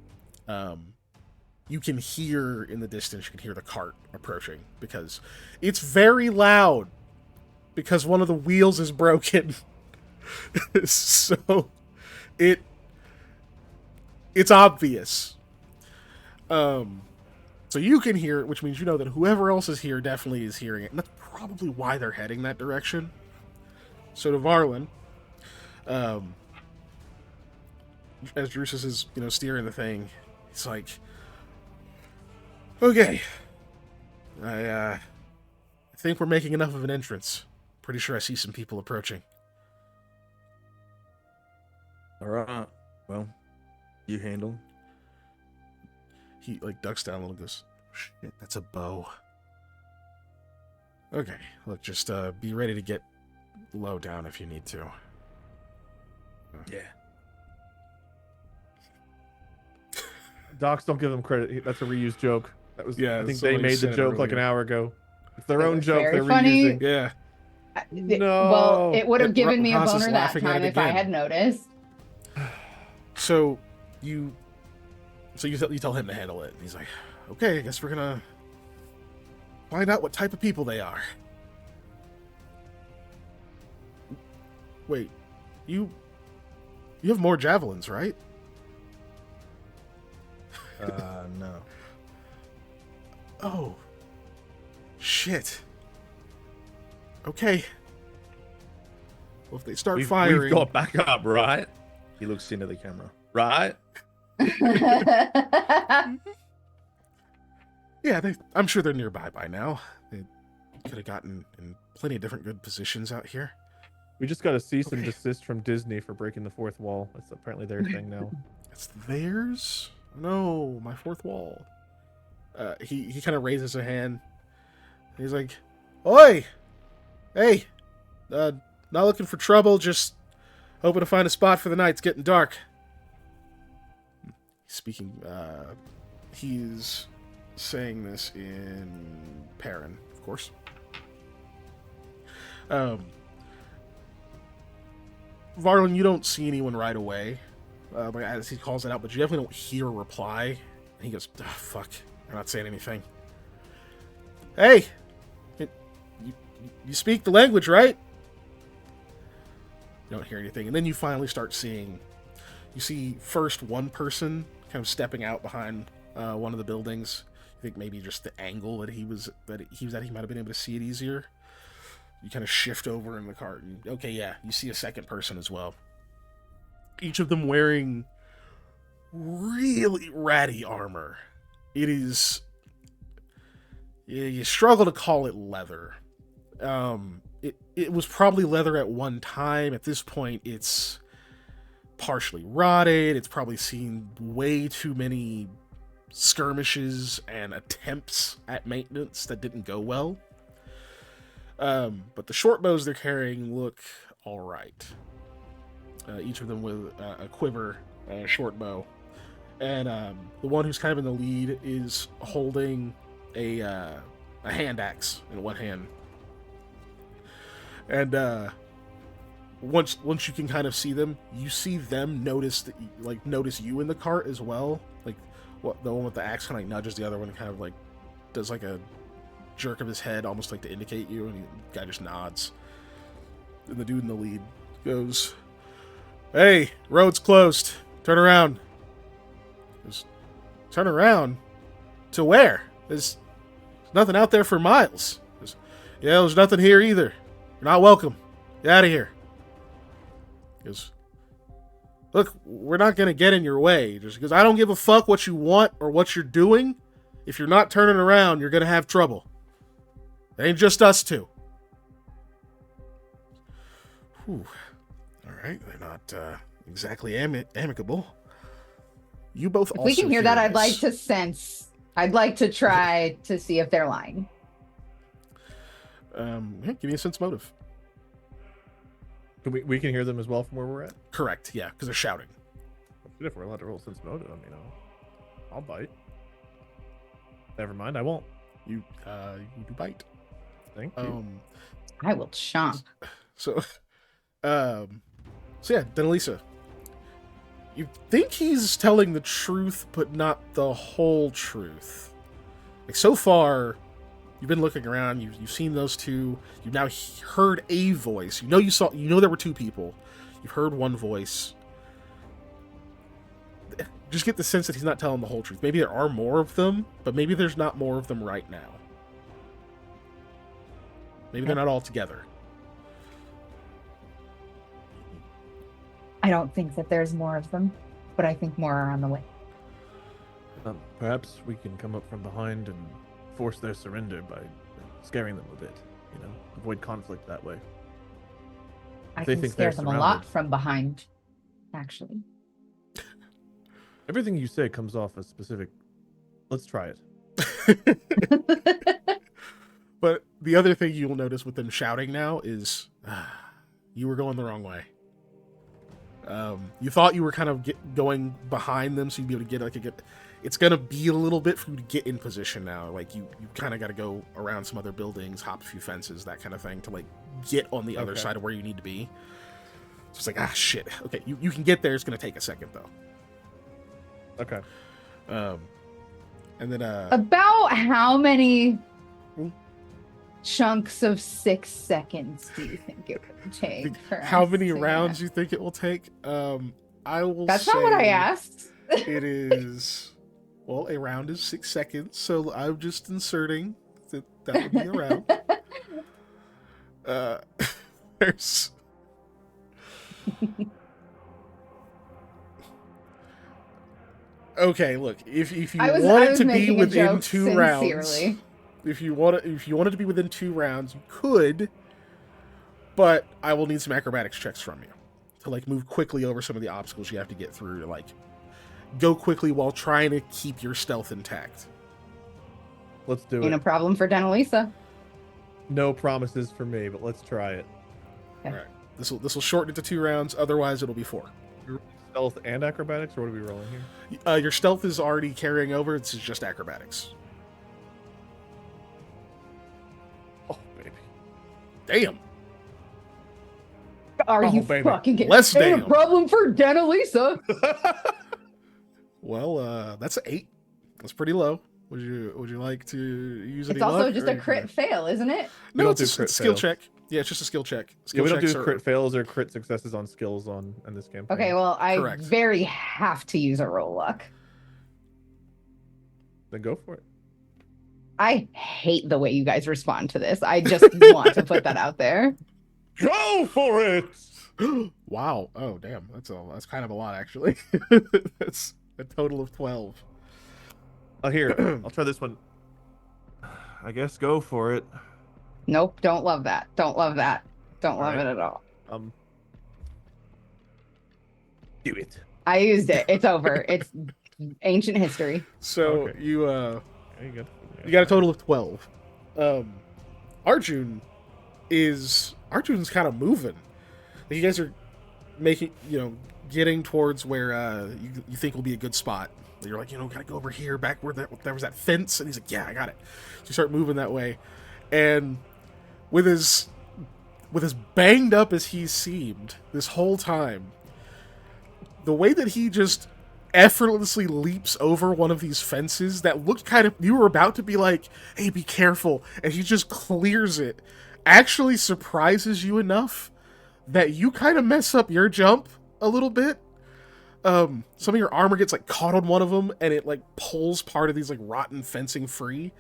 You can hear in the distance, you can hear the cart approaching because it's very loud because one of the wheels is broken. So it's obvious. So you can hear it, which means you know that whoever else is here definitely is hearing it, and that's probably why they're heading that direction. So to Varlin, as Drusus is, steering the thing, he's like, okay, I think we're making enough of an entrance. Pretty sure I see some people approaching. All right. Well, you handle. He ducks down a little and goes, shit, that's a bow. Okay, look, just be ready to get low down if you need to. Yeah. Docs, don't give them credit. That's a reused joke. That was. Yeah, I think they somebody made the said it joke like an earlier. hour ago. It's their It own was joke. very They're funny. reusing. Yeah. No. Well, it would have given me a Haas is boner that laughing at time it if I again. had noticed. So you tell him to handle it. And he's like, okay, I guess we're gonna find out what type of people they are. Wait, you have more javelins, right? No. Oh. Shit. Okay. Well, if they start We've firing... got backup, right? He looks into the camera. Right? Yeah, I'm sure they're nearby by now. They could have gotten in plenty of different good positions out here. We just got a cease and Okay. desist from Disney for breaking the fourth wall. That's apparently their thing now. It's theirs? No, my fourth wall. He kind of raises a hand. He's like, oi! Hey! Not looking for trouble, just hoping to find a spot for the night. It's getting dark. Speaking, he's saying this in Perrin, of course. Varlin, you don't see anyone right away, as he calls it out, but you definitely don't hear a reply. And he goes, fuck, I'm not saying anything. Hey! You speak the language, right? You don't hear anything. And then you finally start seeing... You see first one person kind of stepping out behind one of the buildings. I think maybe just the angle that he was at, he might have been able to see it easier. You kind of shift over in the cart, and okay, yeah, you see a second person as well. Each of them wearing really ratty armor. It is... You struggle to call it leather. It was probably leather at one time. At this point, it's partially rotted. It's probably seen way too many skirmishes and attempts at maintenance that didn't go well. But the short bows they're carrying look all right. Each of them with a quiver, a short bow. And the one who's kind of in the lead is holding a hand axe in one hand. And once you can kind of see them, you see them notice you in the cart as well. Like the one with the axe kind of nudges the other one and kind of does a jerk of his head, almost like to indicate you, and the guy just nods. And the dude in the lead goes, "Hey, road's closed. Turn around." He goes, "Turn around? To where? There's nothing out there for miles." He goes, "Yeah, there's nothing here either. You're not welcome. Get out of here." He goes, look, we're not going to get in your way. Just because I don't give a fuck what you want or what you're doing. If you're not turning around, you're going to have trouble. It ain't just us two. Whew. All right, they're not exactly amicable. You both If also we can hear that, I'd this. like to sense. I'd like to try to see if they're lying. Yeah, give me a sense motive. We can hear them as well from where we're at. Correct, yeah, because they're shouting. If we're allowed to roll sense motive, I mean, I'll bite. Never mind, I won't. You do bite. Thank you. I will chomp. So yeah, Denalisa. You think he's telling the truth, but not the whole truth. Like, so far, you've been looking around, you've seen those two, you've now heard a voice. You know there were two people. You've heard one voice. Just get the sense that he's not telling the whole truth. Maybe there are more of them, but maybe there's not more of them right now. Maybe they're not all together. I don't think that there's more of them, but I think more are on the way. Perhaps we can come up from behind and force their surrender by scaring them a bit. Avoid conflict that way. I They can think scare they're them a lot surrounded. from behind, actually. Everything you say comes off as specific. Let's try it. But the other thing you'll notice with them shouting now is, you were going the wrong way. You thought you were kind of going behind them, so you'd be able to get it's gonna be a little bit for you to get in position now. Like you kind of got to go around some other buildings, hop a few fences, that kind of thing, to like get on the other Okay. side of where you need to be. So it's like, shit. Okay, you can get there. It's gonna take a second though. Okay. And then About how many Hmm? chunks of 6 seconds do you think it would take? for how us many to rounds get- you think it will take? I will. That's not what I say asked. It is. Well, a round is 6 seconds, so I'm just inserting that would be a round. There's. Okay, look. If you I want it was to be making a within joke 2 rounds, sincerely. if you want it to be within 2 rounds, you could. But I will need some acrobatics checks from you to like move quickly over some of the obstacles you have to get through to like go quickly while trying to keep your stealth intact. Let's do Ain't it. a problem for Denalisa. No promises for me, but let's try it. All right. This will shorten it to 2 rounds. Otherwise, it'll be 4. Stealth and acrobatics, or what are we rolling here? Your stealth is already carrying over. This is just acrobatics. Oh, baby. Damn. Are Oh, you baby. fucking kidding? Less Ain't damn. a problem for Denalisa. Well, that's an 8. That's pretty low. Would you like to use any It's also luck, just or a you crit can- fail, isn't it? We No, don't it's do a crit skill fails. check. Yeah, it's just a skill check. Yeah, Skill we don't do checks are- crit fails or crit successes on skills on this campaign. Okay, well, I Correct. very have to use a roll luck. Then go for it. I hate the way you guys respond to this. I just want to put that out there. Go for it! Wow. Oh, damn. That's kind of a lot, actually. That's a total of 12. Oh, here. I'll try this one. I guess go for it. Nope, don't love that. Don't love that. Don't love Alright. it at all. Do it. I used it. It's over. It's ancient history. So Okay. you There you go. you got a total of 12. Arjun's kind of moving. You guys are making, getting towards where you think will be a good spot. You're like, gotta go over here, back where there was that fence, and he's like, yeah, I got it. So you start moving that way, and with as banged up as he seemed this whole time, the way that he just effortlessly leaps over one of these fences that looked you were about to be like, hey, be careful, and he just clears it, actually surprises you enough that you kind of mess up your jump a little bit. Some of your armor gets like caught on one of them, and it like pulls part of these like rotten fencing free.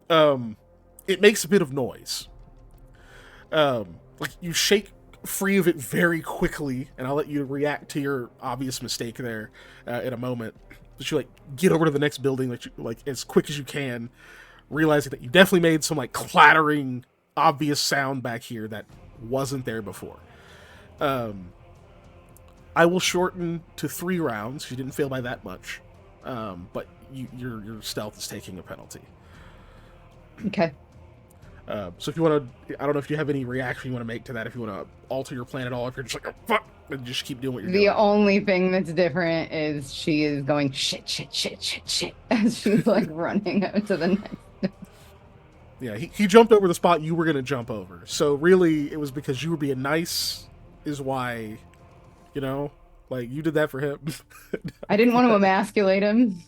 It makes a bit of noise. Like you shake free of it very quickly, and I'll let you react to your obvious mistake there in a moment. But you like get over to the next building like as quick as you can, realizing that you definitely made some like clattering, obvious sound back here that wasn't there before. I will shorten to 3 rounds. You didn't fail by that much, but your stealth is taking a penalty. Okay. So if you want to, I don't know if you have any reaction you want to make to that. If you want to alter your plan at all, if you're just like, oh, fuck, and just keep doing what you're doing. The only thing that's different is she is going shit as she's like running out to the next. Yeah, he jumped over the spot you were going to jump over. So really, it was because you were being nice is why, you know, like you did that for him. I didn't want to emasculate him.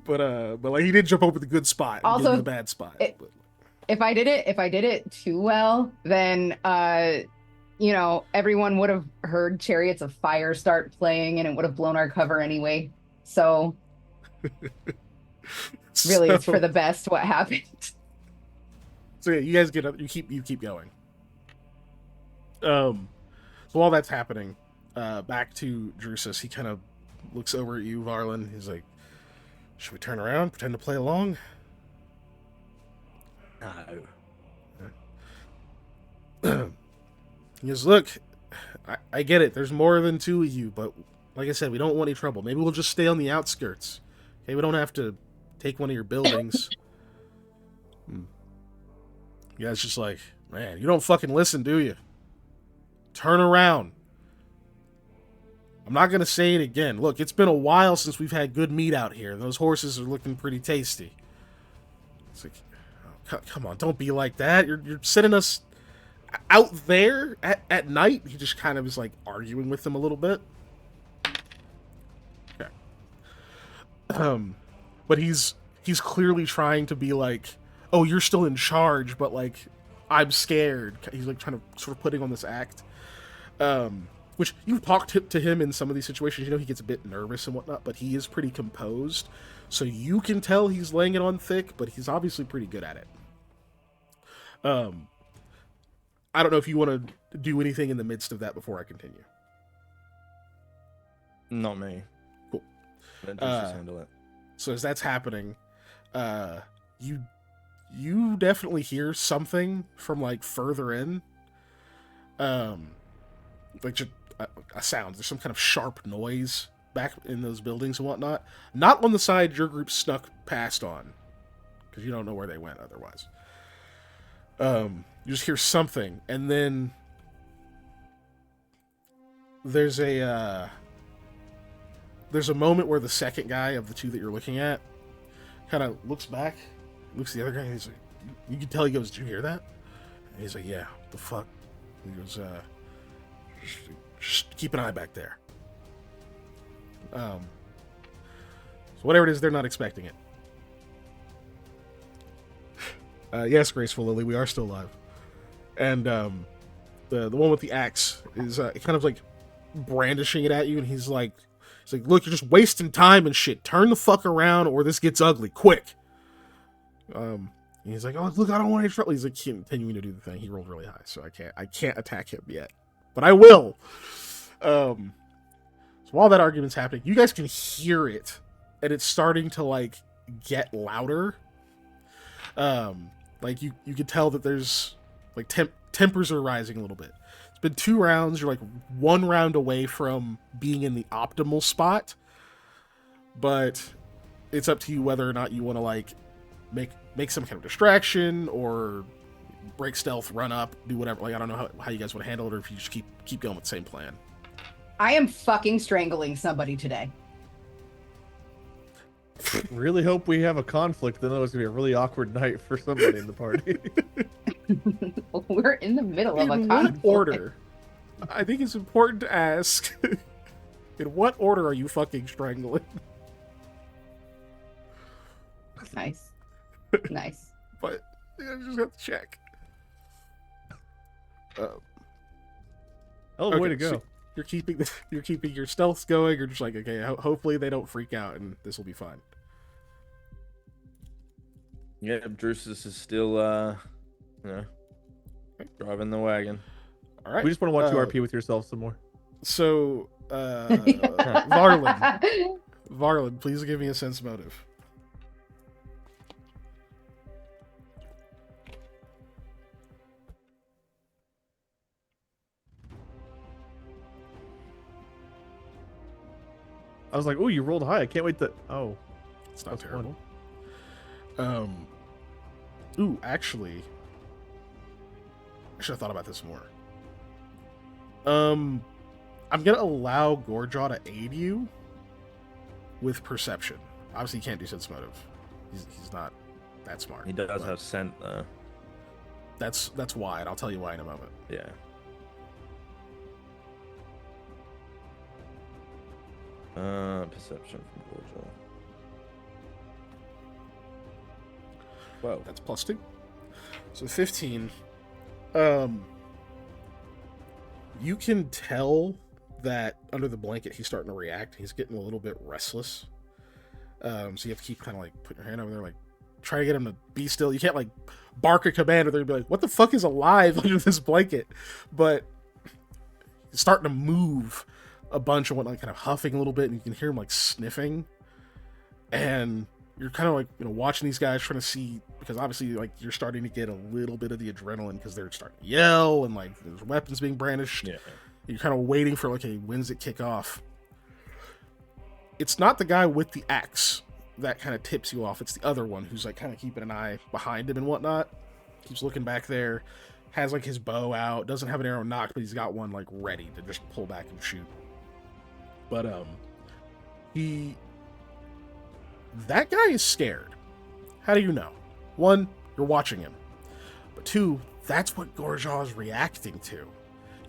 But like he did jump over the good spot, Also, and the bad spot. If I did it too well, then you know, everyone would have heard Chariots of Fire start playing and it would have blown our cover anyway. So really it's for the best what happened. So yeah, you guys get up, you keep going. So while that's happening, back to Drusus, he kind of looks over at you, Varlin. He's like, should we turn around, pretend to play along? No. He goes, look, I get it. There's more than 2 of you, but like I said, we don't want any trouble. Maybe we'll just stay on the outskirts. Okay, we don't have to take one of your buildings. You guys just like, man, you don't fucking listen, do you? Turn around. I'm not going to say it again. Look, it's been a while since we've had good meat out here. Those horses are looking pretty tasty. It's like, oh, come on, don't be like that. You're sending us out there at night. He just kind of is like arguing with them a little bit. Okay. But he's clearly trying to be like, oh, you're still in charge, but like, I'm scared. He's like trying to sort of putting on this act. Which you've talked to him in some of these situations. You know, he gets a bit nervous and whatnot, but he is pretty composed. So you can tell he's laying it on thick, but he's obviously pretty good at it. I don't know if you want to do anything in the midst of that before I continue. Not me. Cool. Let just handle it. So as that's happening, you definitely hear something from like further in. Like just a sound. There's some kind of sharp noise back in those buildings and whatnot. Not on the side your group snuck past on, because you don't know where they went otherwise. You just hear something, and then there's a moment where the second guy of the 2 that you're looking at kind of looks back, looks at the other guy, and he's like, you can tell he goes, "Did you hear that?" And he's like, "Yeah, what the fuck?" And he goes, just keep an eye back there. So whatever it is, they're not expecting it. Yes, Graceful Lily, we are still alive. And the one with the axe is kind of like brandishing it at you, and he's like, look, you're just wasting time and shit. Turn the fuck around, or this gets ugly, quick. And he's like, oh, look, I don't want any trouble. He's like continuing to do the thing. He rolled really high, so I can't attack him yet, but I will. So while that argument's happening, you guys can hear it, and it's starting to like get louder. Like you can tell that there's like tempers are rising a little bit. It's been 2 rounds. You're like 1 round away from being in the optimal spot, but it's up to you whether or not you want to like make some kind of distraction or break stealth, run up, do whatever. Like I don't know how you guys want to handle it, or if you just keep going with the same plan. I am fucking strangling somebody today. Really hope we have a conflict, then it's gonna be a really awkward night for somebody in the party. We're in the middle of a In conflict. what order? I think it's important to ask. In what order are you fucking strangling? Nice. Nice. But I just have to check. Oh, way Okay, to go. so you're keeping your stealths going. You're just like, okay, hopefully they don't freak out and this will be fine. Yeah, Drusus is still, you know. Driving the wagon. All right. We just want to watch you RP with yourself some more. So, Varlin, please give me a sense motive. I was like, oh, you rolled high. I can't wait to. Oh, It's not That's terrible. Ooh, actually, I should have thought about this more. I'm gonna allow Gorjaw to aid you with perception. Obviously, you can't do sense motive. He's not that smart. He does but have scent though. That's why, and I'll tell you why in a moment. Yeah. Perception from Gorjaw. Whoa. That's +2. So 15. You can tell that under the blanket he's starting to react. He's getting a little bit restless. So you have to keep kind of like putting your hand over there, like try to get him to be still. You can't like bark a command or they're gonna be like, what the fuck is alive under this blanket? But he's starting to move a bunch and whatnot, kind of huffing a little bit, and you can hear him like sniffing. And you're kind of like, watching these guys trying to see, because obviously like you're starting to get a little bit of the adrenaline because they're starting to yell and like there's weapons being brandished. Yeah. You're kind of waiting for like, when's it kick off? It's not the guy with the axe that kind of tips you off. It's the other one who's like kind of keeping an eye behind him and whatnot. Keeps looking back there, has like his bow out, doesn't have an arrow knocked, but he's got one like ready to just pull back and shoot. But that guy is scared. How do you know? One, you're watching him. But two, that's what Gorjaw is reacting to.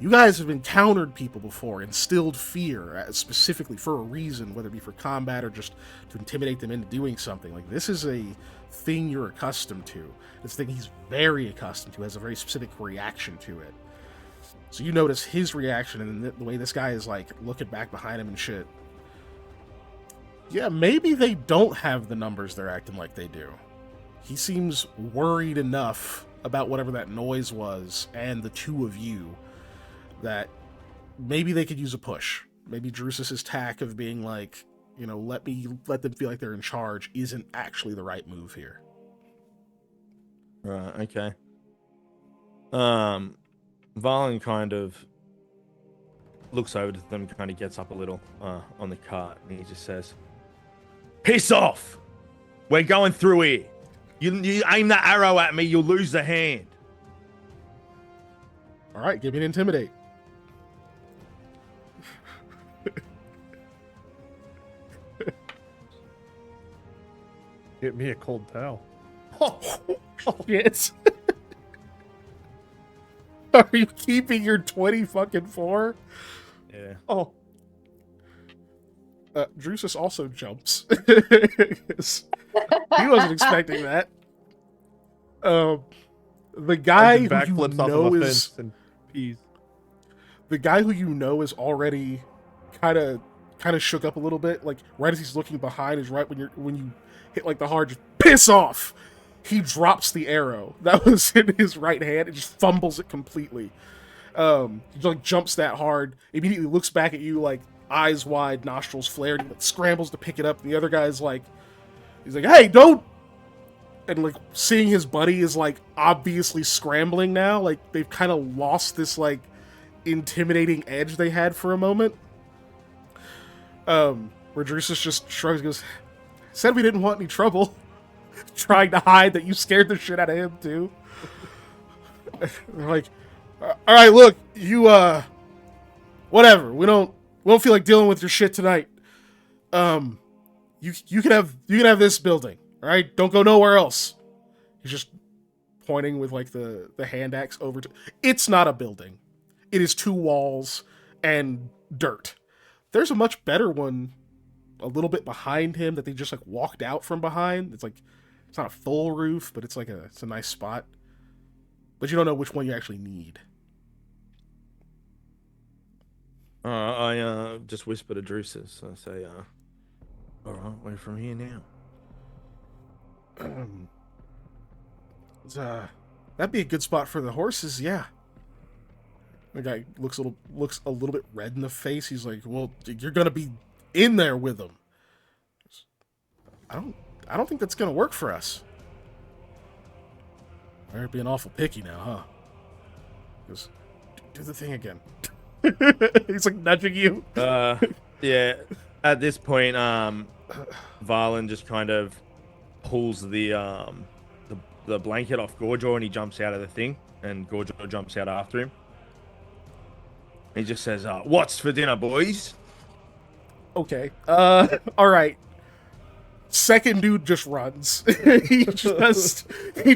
You guys have encountered people before, instilled fear, specifically for a reason, whether it be for combat or just to intimidate them into doing something. Like, this is a thing you're accustomed to. It's a thing he's very accustomed to, has a very specific reaction to it. So you notice his reaction and the way this guy is, like, looking back behind him and shit. Yeah, maybe they don't have the numbers they're acting like they do. He seems worried enough about whatever that noise was and the two of you that maybe they could use a push. Maybe Drusus's tack of being like, let them feel like they're in charge isn't actually the right move here. Right, okay. Valen kind of looks over to them, kind of gets up a little on the cart, and he just says, "Piss off! We're going through here. You aim that arrow at me, you'll lose the hand." All right, give me an intimidate. Get me a cold towel. Oh, shit. Are you keeping your 20 fucking 4? Yeah. Oh, Drusus also jumps. He wasn't expecting that. The guy who backflips off of a fence and peas. The guy who is already kind of shook up a little bit. Like right as he's looking behind is right when you hit like the hard, just piss off. He drops the arrow that was in his right hand and just fumbles it completely. He like jumps that hard, immediately looks back at you like eyes wide, nostrils flared, and like, scrambles to pick it up. And the other guy's like, he's like, "Hey, don't!" And like seeing his buddy is like obviously scrambling now. Like they've kind of lost this like intimidating edge they had for a moment. Where Drusus just shrugs and goes, "Said we didn't want any trouble." Trying to hide that you scared the shit out of him too. They're like, "All right, look, you whatever. We don't feel like dealing with your shit tonight. You can have this building, all right? Don't go nowhere else." He's just pointing with like the hand axe over to. It's not a building. It is 2 walls and dirt. There's a much better one a little bit behind him that they just like walked out from behind. It's like it's not a full roof, but it's a nice spot. But you don't know which one you actually need. I just whisper to Drusus. I say, "All right, we're from here now." That'd be a good spot for the horses, yeah. The guy looks a little bit red in the face. He's like, "Well, you're gonna be in there with them." I don't think that's gonna work for us. You're being awful picky now, huh? Just do the thing again. He's like nudging you. Yeah. At this point, Varlin just kind of pulls the blanket off Gorjo and he jumps out of the thing, and Gorjo jumps out after him. He just says, "What's for dinner, boys?" Okay. All right. Second dude just runs. he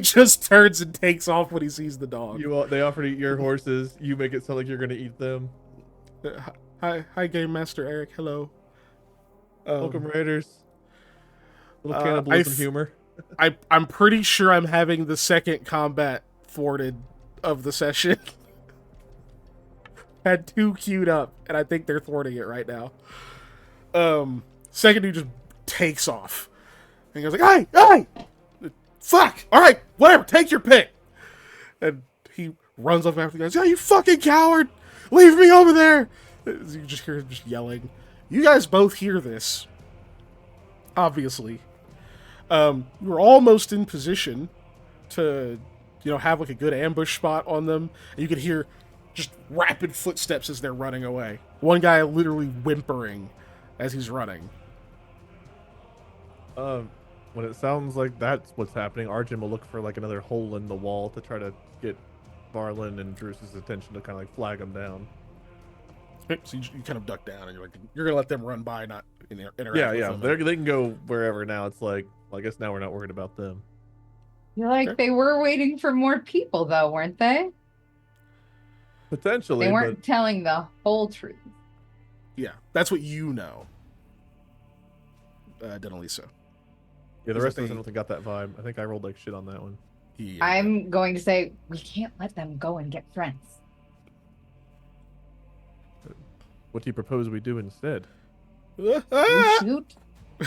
just turns and takes off when he sees the dog. They offer to eat your horses. You make it sound like you're gonna eat them. Hi, Game Master Eric. Hello. Welcome, Raiders. Little cannibalism humor. I'm pretty sure I'm having the second combat thwarted of the session. Had 2 queued up, and I think they're thwarting it right now. Second dude just takes off. And he goes like, hey! Fuck! Alright, whatever, take your pick! And he runs up after the guys, "Yeah, you fucking coward! Leave me over there!" You just hear him just yelling. You guys both hear this. Obviously. You're almost in position to, have like a good ambush spot on them. And you can hear just rapid footsteps as they're running away. One guy literally whimpering as he's running. When it sounds like that's what's happening, Arjun will look for like another hole in the wall to try to get Varlin and Druce's attention to kind of like flag them down. So you kind of duck down and you're gonna let them run by, not interact Yeah. with them. They can go wherever now. It's like, well, I guess now we're not worried about them. You're like, Okay. they were waiting for more people, though, weren't they? Potentially, They weren't telling the whole truth. Yeah, that's what you know. Denalisa. yeah, the is rest that of us they- I don't think got that vibe. I think I rolled like shit on that one. Yeah. I'm going to say, we can't let them go and get friends. What do you propose we do instead? You shoot,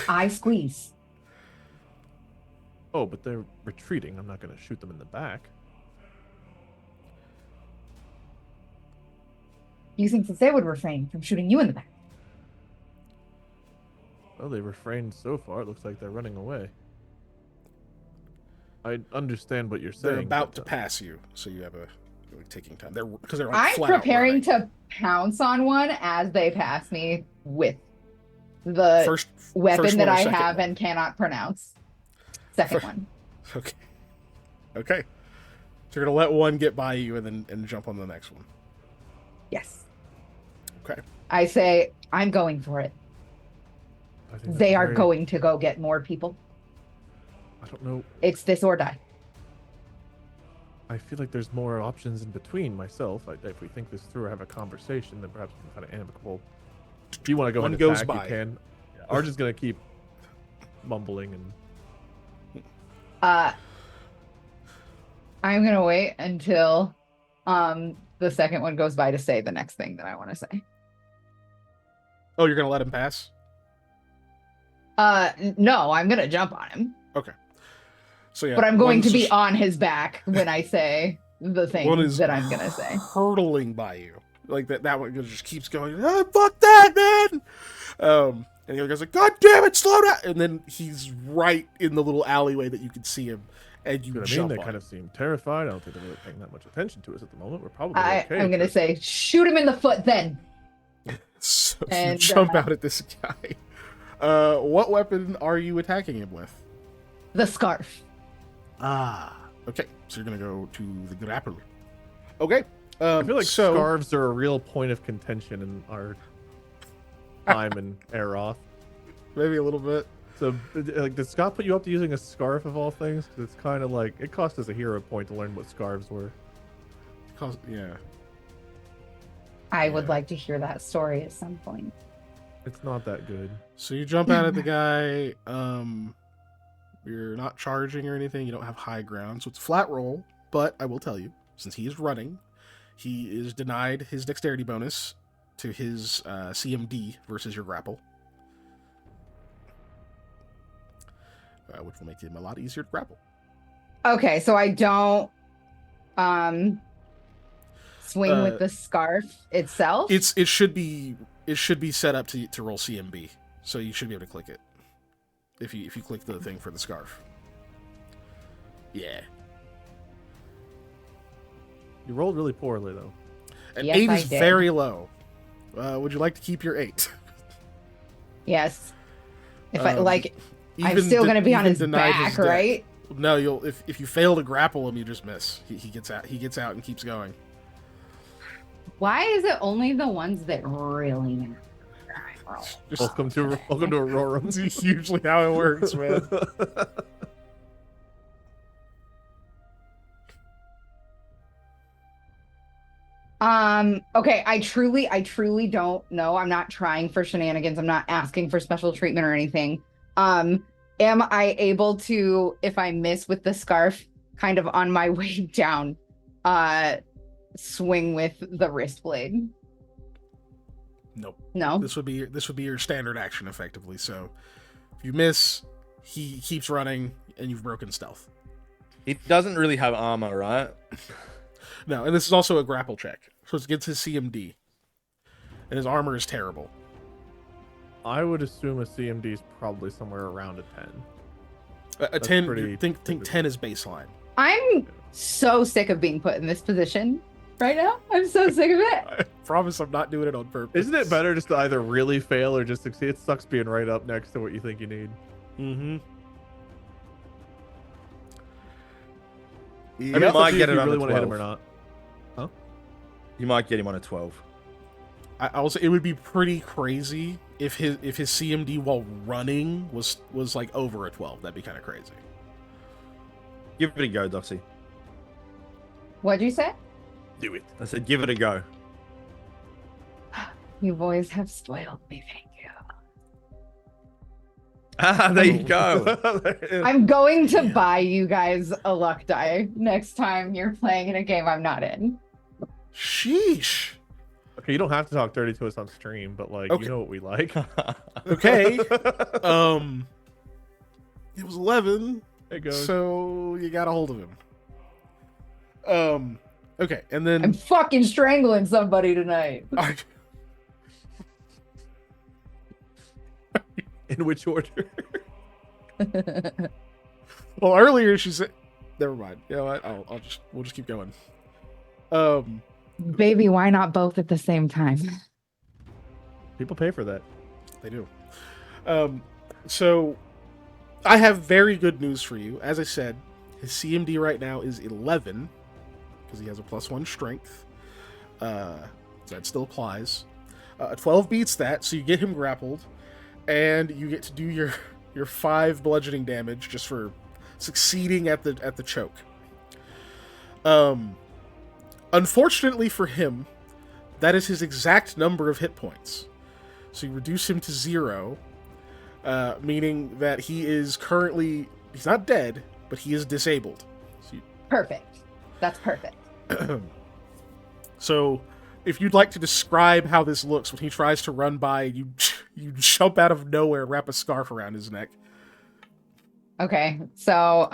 I squeeze. Oh, but they're retreating. I'm not going to shoot them in the back. You think that they would refrain from shooting you in the back? Well, they refrained so far. It looks like they're running away. I understand what you're saying. They're about to but, pass you, so you have a taking time. They're like I'm flat out preparing running. to pounce on one as they pass me with the first weapon first that one or I second have one? and cannot pronounce. Second Fir- one. Okay. So you're gonna let one get by you and jump on the next one. Yes. Okay. I say, I'm going for it. I think They that's are very- going to go get more people. I don't know. It's this or die. I feel like there's more options in between myself. If we think this through or have a conversation, then perhaps we can find an amicable. If you want to go One and goes attack, by. you can. Yeah, Arjun's gonna keep mumbling and. I'm gonna wait until the second one goes by to say the next thing that I want to say. Oh, you're gonna let him pass? No, I'm gonna jump on him, So yeah. but I'm going to one's be just on his back when I say the one thing is that I'm gonna say. hurtling by you. Like that one just keeps going, fuck that, man! And the other guy's like, God damn it, slow down! And then he's right in the little alleyway that you can see him, and you You know what I mean? jump They on kind him. of seem terrified. I don't think they're really paying that much attention to us at the moment. We're probably I'm okay. gonna for- say, shoot him in the foot then. So you And, jump out at this guy. What weapon are you attacking him with? The scarf. Okay, so you're gonna go to the grapple. Okay. I feel like so scarves are a real point of contention in our time in Aeroth. maybe a little bit. So, like, did Scott put you up to using a scarf of all things? 'Cause it's kind of like it cost us a hero point to learn what scarves were. Yeah. I would Yeah. like to hear that story at some point. It's not that good. So you jump out at the guy. You're not charging or anything. You don't have high ground, so it's a flat roll. But I will tell you, since he is running, he is denied his dexterity bonus to his CMD versus your grapple, which will make him a lot easier to grapple. Okay, so I don't swing with the scarf itself? It should be set up to roll CMB, so you should be able to click it if you click the thing for the scarf. Yeah. You rolled really poorly though. An Yes, 8 I is did. very low. Would you like to keep your 8? Yes. If I'm Even still going to be on even his denied back, his death. right? No, you'll if you fail to grapple him, you just miss. He gets out. He gets out and keeps going. Why is it only the ones that really matter? I roll? Just, Welcome to Aurora. it's usually how it works, man. Okay, I truly don't know. I'm not trying for shenanigans. I'm not asking for special treatment or anything. Am I able to, if I miss with the scarf, kind of on my way down, swing with the wrist blade? Nope. No. This would be your standard action effectively. So if you miss, he keeps running and you've broken stealth. He doesn't really have armor, right? No, and this is also a grapple check. So it gets his CMD. And his armor is terrible. I would assume a CMD is probably somewhere around a 10. A That's 10 pretty think typical. 10 is baseline. I'm so sick of being put in this position right now. I'm so sick of it. I promise I'm not doing it on purpose. Isn't it better just to either really fail or just succeed? It sucks being right up next to what you think you need. Mm-hmm. I mean, It's up to might you get if it you on really a want to hit him 12. or not. You might get him on a 12. I will say it would be pretty crazy if his CMD while running was like over a 12. That'd be kind of crazy. Give it a go, Doxy. What'd you say? Do it. I said, give it a go. You boys have spoiled me, thank you. Ah, there you go. I'm going to buy you guys a luck die next time you're playing in a game I'm not in. Sheesh. Okay, you don't have to talk dirty to us on stream, but like, Okay. you know what we like. Okay. It was 11. It goes. So you got a hold of him. Okay, and then I'm fucking strangling somebody tonight. In which order? well, earlier she said, "Never mind. You know what? We'll just keep going." Baby, why not both at the same time? People pay for that. They do. So I have very good news for you. As I said, his CMD right now is 11 because he has a +1 strength. So that still applies. 12 beats that, so you get him grappled, and you get to do your 5 bludgeoning damage just for succeeding at the choke. Unfortunately for him, that is his exact number of hit points. So you reduce him to 0, meaning that he's not dead, but he is disabled. Perfect. That's perfect. So if you'd like to describe how this looks when he tries to run by, you jump out of nowhere, wrap a scarf around his neck. Okay. So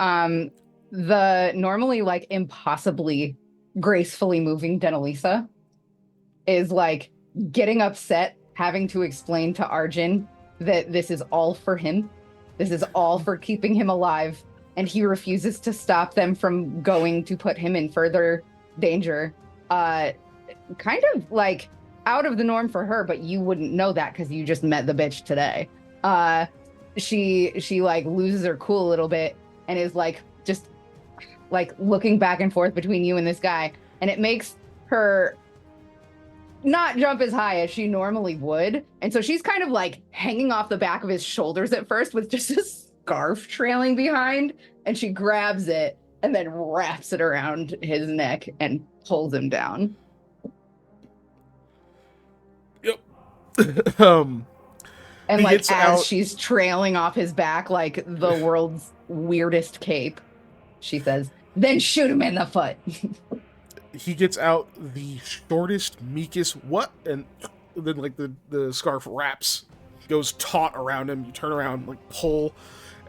the normally like impossibly gracefully moving Denalisa is like getting upset, having to explain to Arjun that this is all for him. This is all for keeping him alive, and he refuses to stop them from going to put him in further danger. Kind of like out of the norm for her, but you wouldn't know that because you just met the bitch today. She like loses her cool a little bit and is like just like looking back and forth between you and this guy, and it makes her not jump as high as she normally would. And so she's kind of like hanging off the back of his shoulders at first with just a scarf trailing behind, and she grabs it and then wraps it around his neck and pulls him down. Yep. And He like gets as out- she's trailing off his back like the world's weirdest cape, she says, "Then shoot him in the foot." He gets out the shortest, meekest what, and then like the scarf wraps goes taut around him. You turn around, like pull,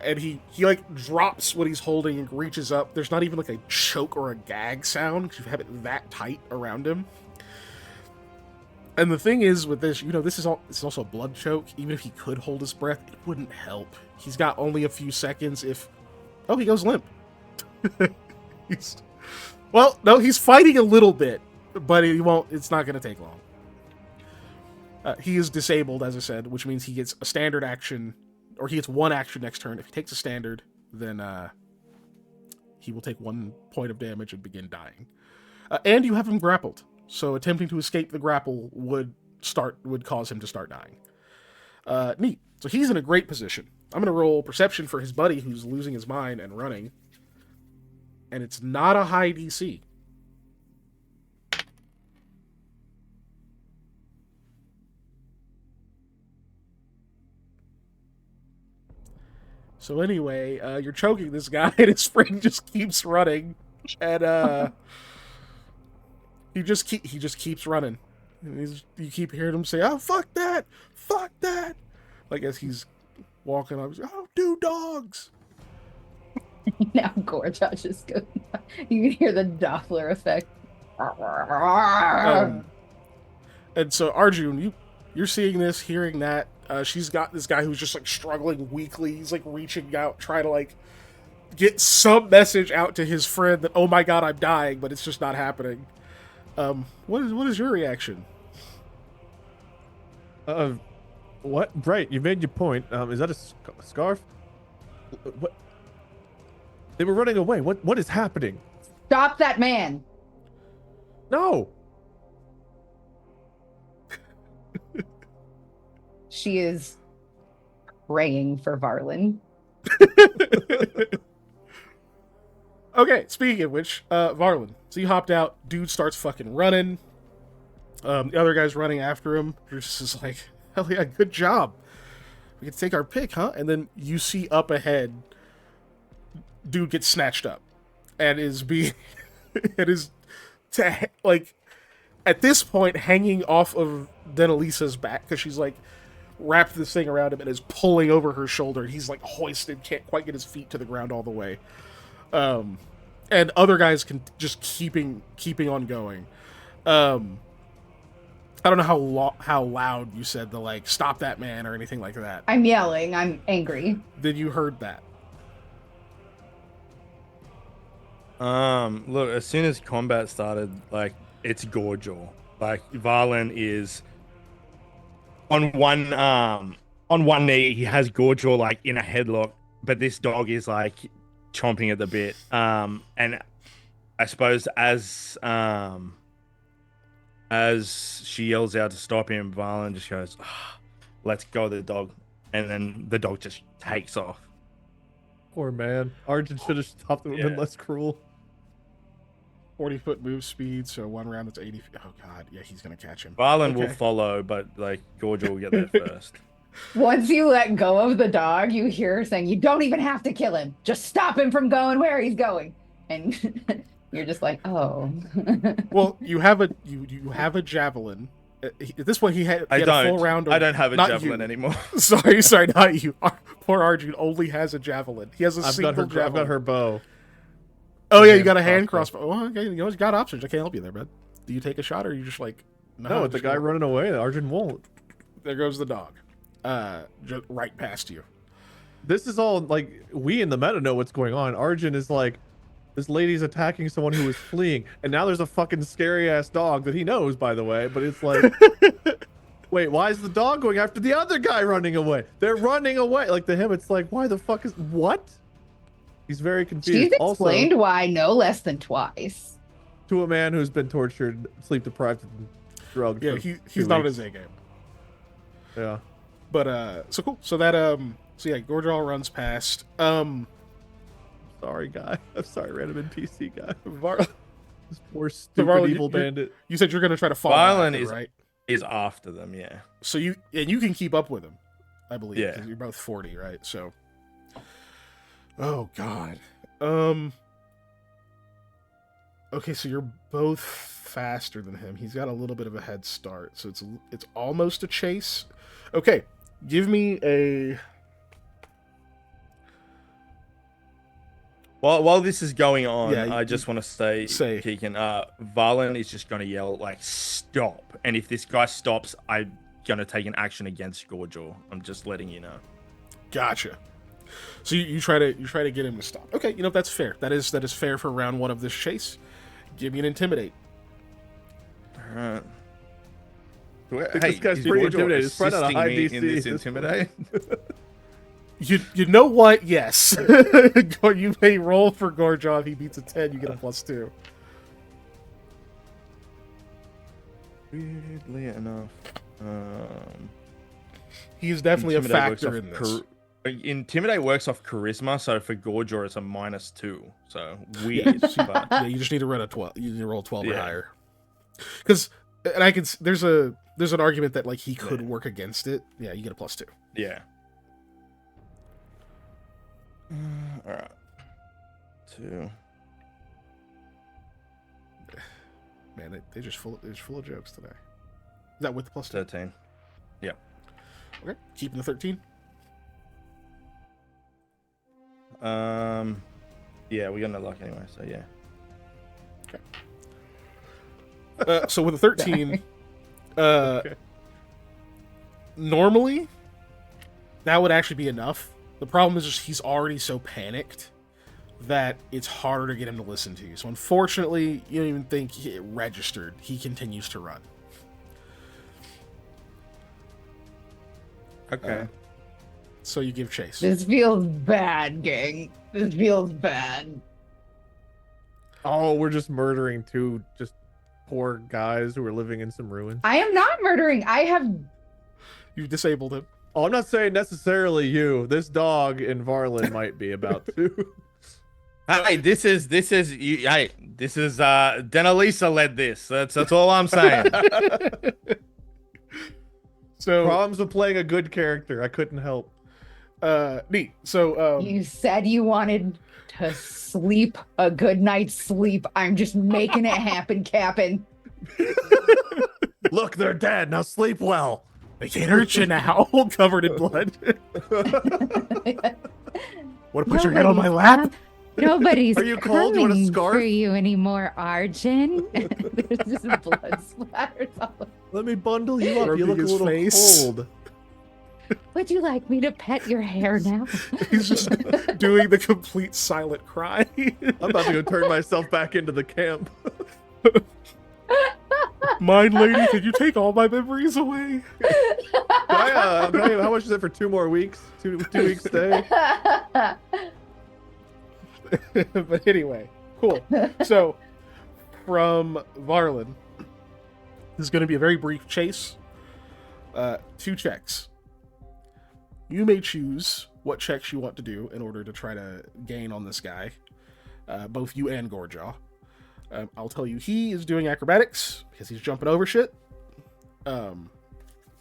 and he like drops what he's holding and reaches up. There's not even like a choke or a gag sound because you have it that tight around him. And the thing is with this, this is also a blood choke. Even if he could hold his breath, it wouldn't help. He's got only a few seconds he goes limp. He's fighting a little bit, but it's not going to take long. He is disabled, as I said, which means he gets a standard action, or he gets one action next turn. If he takes a standard, then he will take 1 point of damage and begin dying. And you have him grappled. So attempting to escape the grapple would cause him to start dying. Neat. So he's in a great position. I'm going to roll perception for his buddy who's losing his mind and running. And it's not a high DC. So anyway, you're choking this guy and his friend just keeps running. And he just keeps running. And you keep hearing him say, "Oh, fuck that! Fuck that!" Like as he's walking up, "Oh, do dogs!" Now Gorgeous just goes. You can hear the Doppler effect. And so Arjun, you're seeing this, hearing that. She's got this guy who's just like struggling weakly. He's like reaching out, trying to like get some message out to his friend that, "Oh my god, I'm dying," but it's just not happening. What is your reaction? What? Right, you made your point. Is that a scarf? What? They were running away. What is happening? Stop that man! No. She is praying for Varlin. Okay, speaking of which, Varlin. So you hopped out, dude starts fucking running. The other guy's running after him. You're just like, hell yeah, good job. We can take our pick, huh? And then you see up ahead, dude gets snatched up. And is like, at this point, hanging off of Denalisa's back, because she's like, wrapped this thing around him and is pulling over her shoulder. He's like hoisted, can't quite get his feet to the ground all the way. And other guys can just keeping on going. I don't know how loud you said the like "stop that man" or anything like that. I'm yelling. I'm angry. Then you heard that. Look, as soon as combat started, like it's Gorgel. Like Varlin is on one knee. He has Gorgel like in a headlock, but this dog is like chomping at the bit. And I suppose as she yells out to stop him, Varlin just goes, "Let's go, the dog," and then the dog just takes off. Poor man. Arjun should have stopped him and been less cruel. 40-foot move speed, so 1 round it's 80. Oh god, yeah, he's gonna catch him. Varlin will follow, but like Gorgel will get there first. Once you let go of the dog, you hear her saying, "You don't even have to kill him. Just stop him from going where he's going." And you're just like, "Oh." Well, you have a javelin. At this point, he had a full round. I don't have a javelin anymore. sorry, not you. Poor Arjun only has a javelin. He has a single javelin. I've got her bow. Oh yeah, you got a hand crossbow. Well, okay, you always got options. I can't help you there, bud. Do you take a shot or are you just like no? With the guy running away, Arjun won't. There goes the dog, just right past you. This is all like we in the meta know what's going on. Arjun is like, this lady's attacking someone who was fleeing, and now there's a fucking scary ass dog that he knows, by the way. But it's like, wait, why is the dog going after the other guy running away? They're running away. Like to him, it's like, why the fuck is what? He's very confused. She's explained why no less than twice. To a man who's been tortured, sleep deprived, and drugged. Yeah, he's not in his A game. Yeah. But so cool. So that so yeah, Gorgel runs past. Sorry, guy. I'm sorry, random NPC guy. This poor stupid Varlin, evil bandit. You said you're gonna try to follow Varlin after, right? Is after them, yeah. So you can keep up with him, I believe. Yeah. 'Cause you're both 40, right? So. Oh god. Okay, so you're both faster than him. He's got a little bit of a head start, so it's almost a chase. Okay, Give me a. While this is going on, Yeah, I just want to say, Keegan, Valen is just going to yell, like, stop. And if this guy stops, I'm going to take an action against Gorjaw. I'm just letting you know. Gotcha. So you try to get him to stop. Okay, that's fair. That is fair for round 1 of this chase. Give me an intimidate. Alright. This guy's pretty intimidated. It's right out of high DC. In this intimidate? You know what? Yes. You may roll for Gorjaw. If he beats a 10, you get a +2. Weirdly enough, he's definitely a factor in this. Intimidate works off charisma, so for Gorjaw it's a -2. So weird. But... Yeah, you just need to run a 12. You need to roll 12 or higher. Because, and I can. There's an argument that like he could work against it. Yeah, you get a +2. Yeah. All right. 2. Man, they're just full of jokes today. Is that with the +2? 13. Yeah. Okay, keeping the 13. Yeah, we got no luck anyway, so yeah. Okay. So with a 13, Okay. normally that would actually be enough. The problem is just he's already so panicked that it's harder to get him to listen to you. So unfortunately, you don't even think it registered. He continues to run. Okay. So you give chase. This feels bad, gang. This feels bad. Oh, we're just murdering 2 just poor guys who are living in some ruins. I am not murdering. I have. You've disabled him. Oh, I'm not saying necessarily you. This dog in Varlin might be about to. Hey, this is you. Hey, this is Denalisa led this. That's all I'm saying. So Problems with playing a good character. I couldn't help. Neat. So You said you wanted to sleep a good night's sleep. I'm just making it happen, Cap'n. Look, they're dead. Now sleep well. they can't hurt you now. Covered in blood. Want to put your head on my lap? Nobody's Are you cold? You want a coming scarf? for you anymore, Arjun. There's just blood splatters all over. Let me bundle you up. You Rubbing look a his little face. cold. Would you like me to pet your hair now? He's just doing the complete silent cry. I'm about to go turn myself back into the camp. Mind lady, can you take all my memories away? How much is it for 2 more weeks? 2 weeks stay? But anyway, cool. So, from Varlin, this is going to be a very brief chase. 2 checks. You may choose what checks you want to do in order to try to gain on this guy, both you and Gorjaw. I'll tell you, he is doing acrobatics because he's jumping over shit. I'm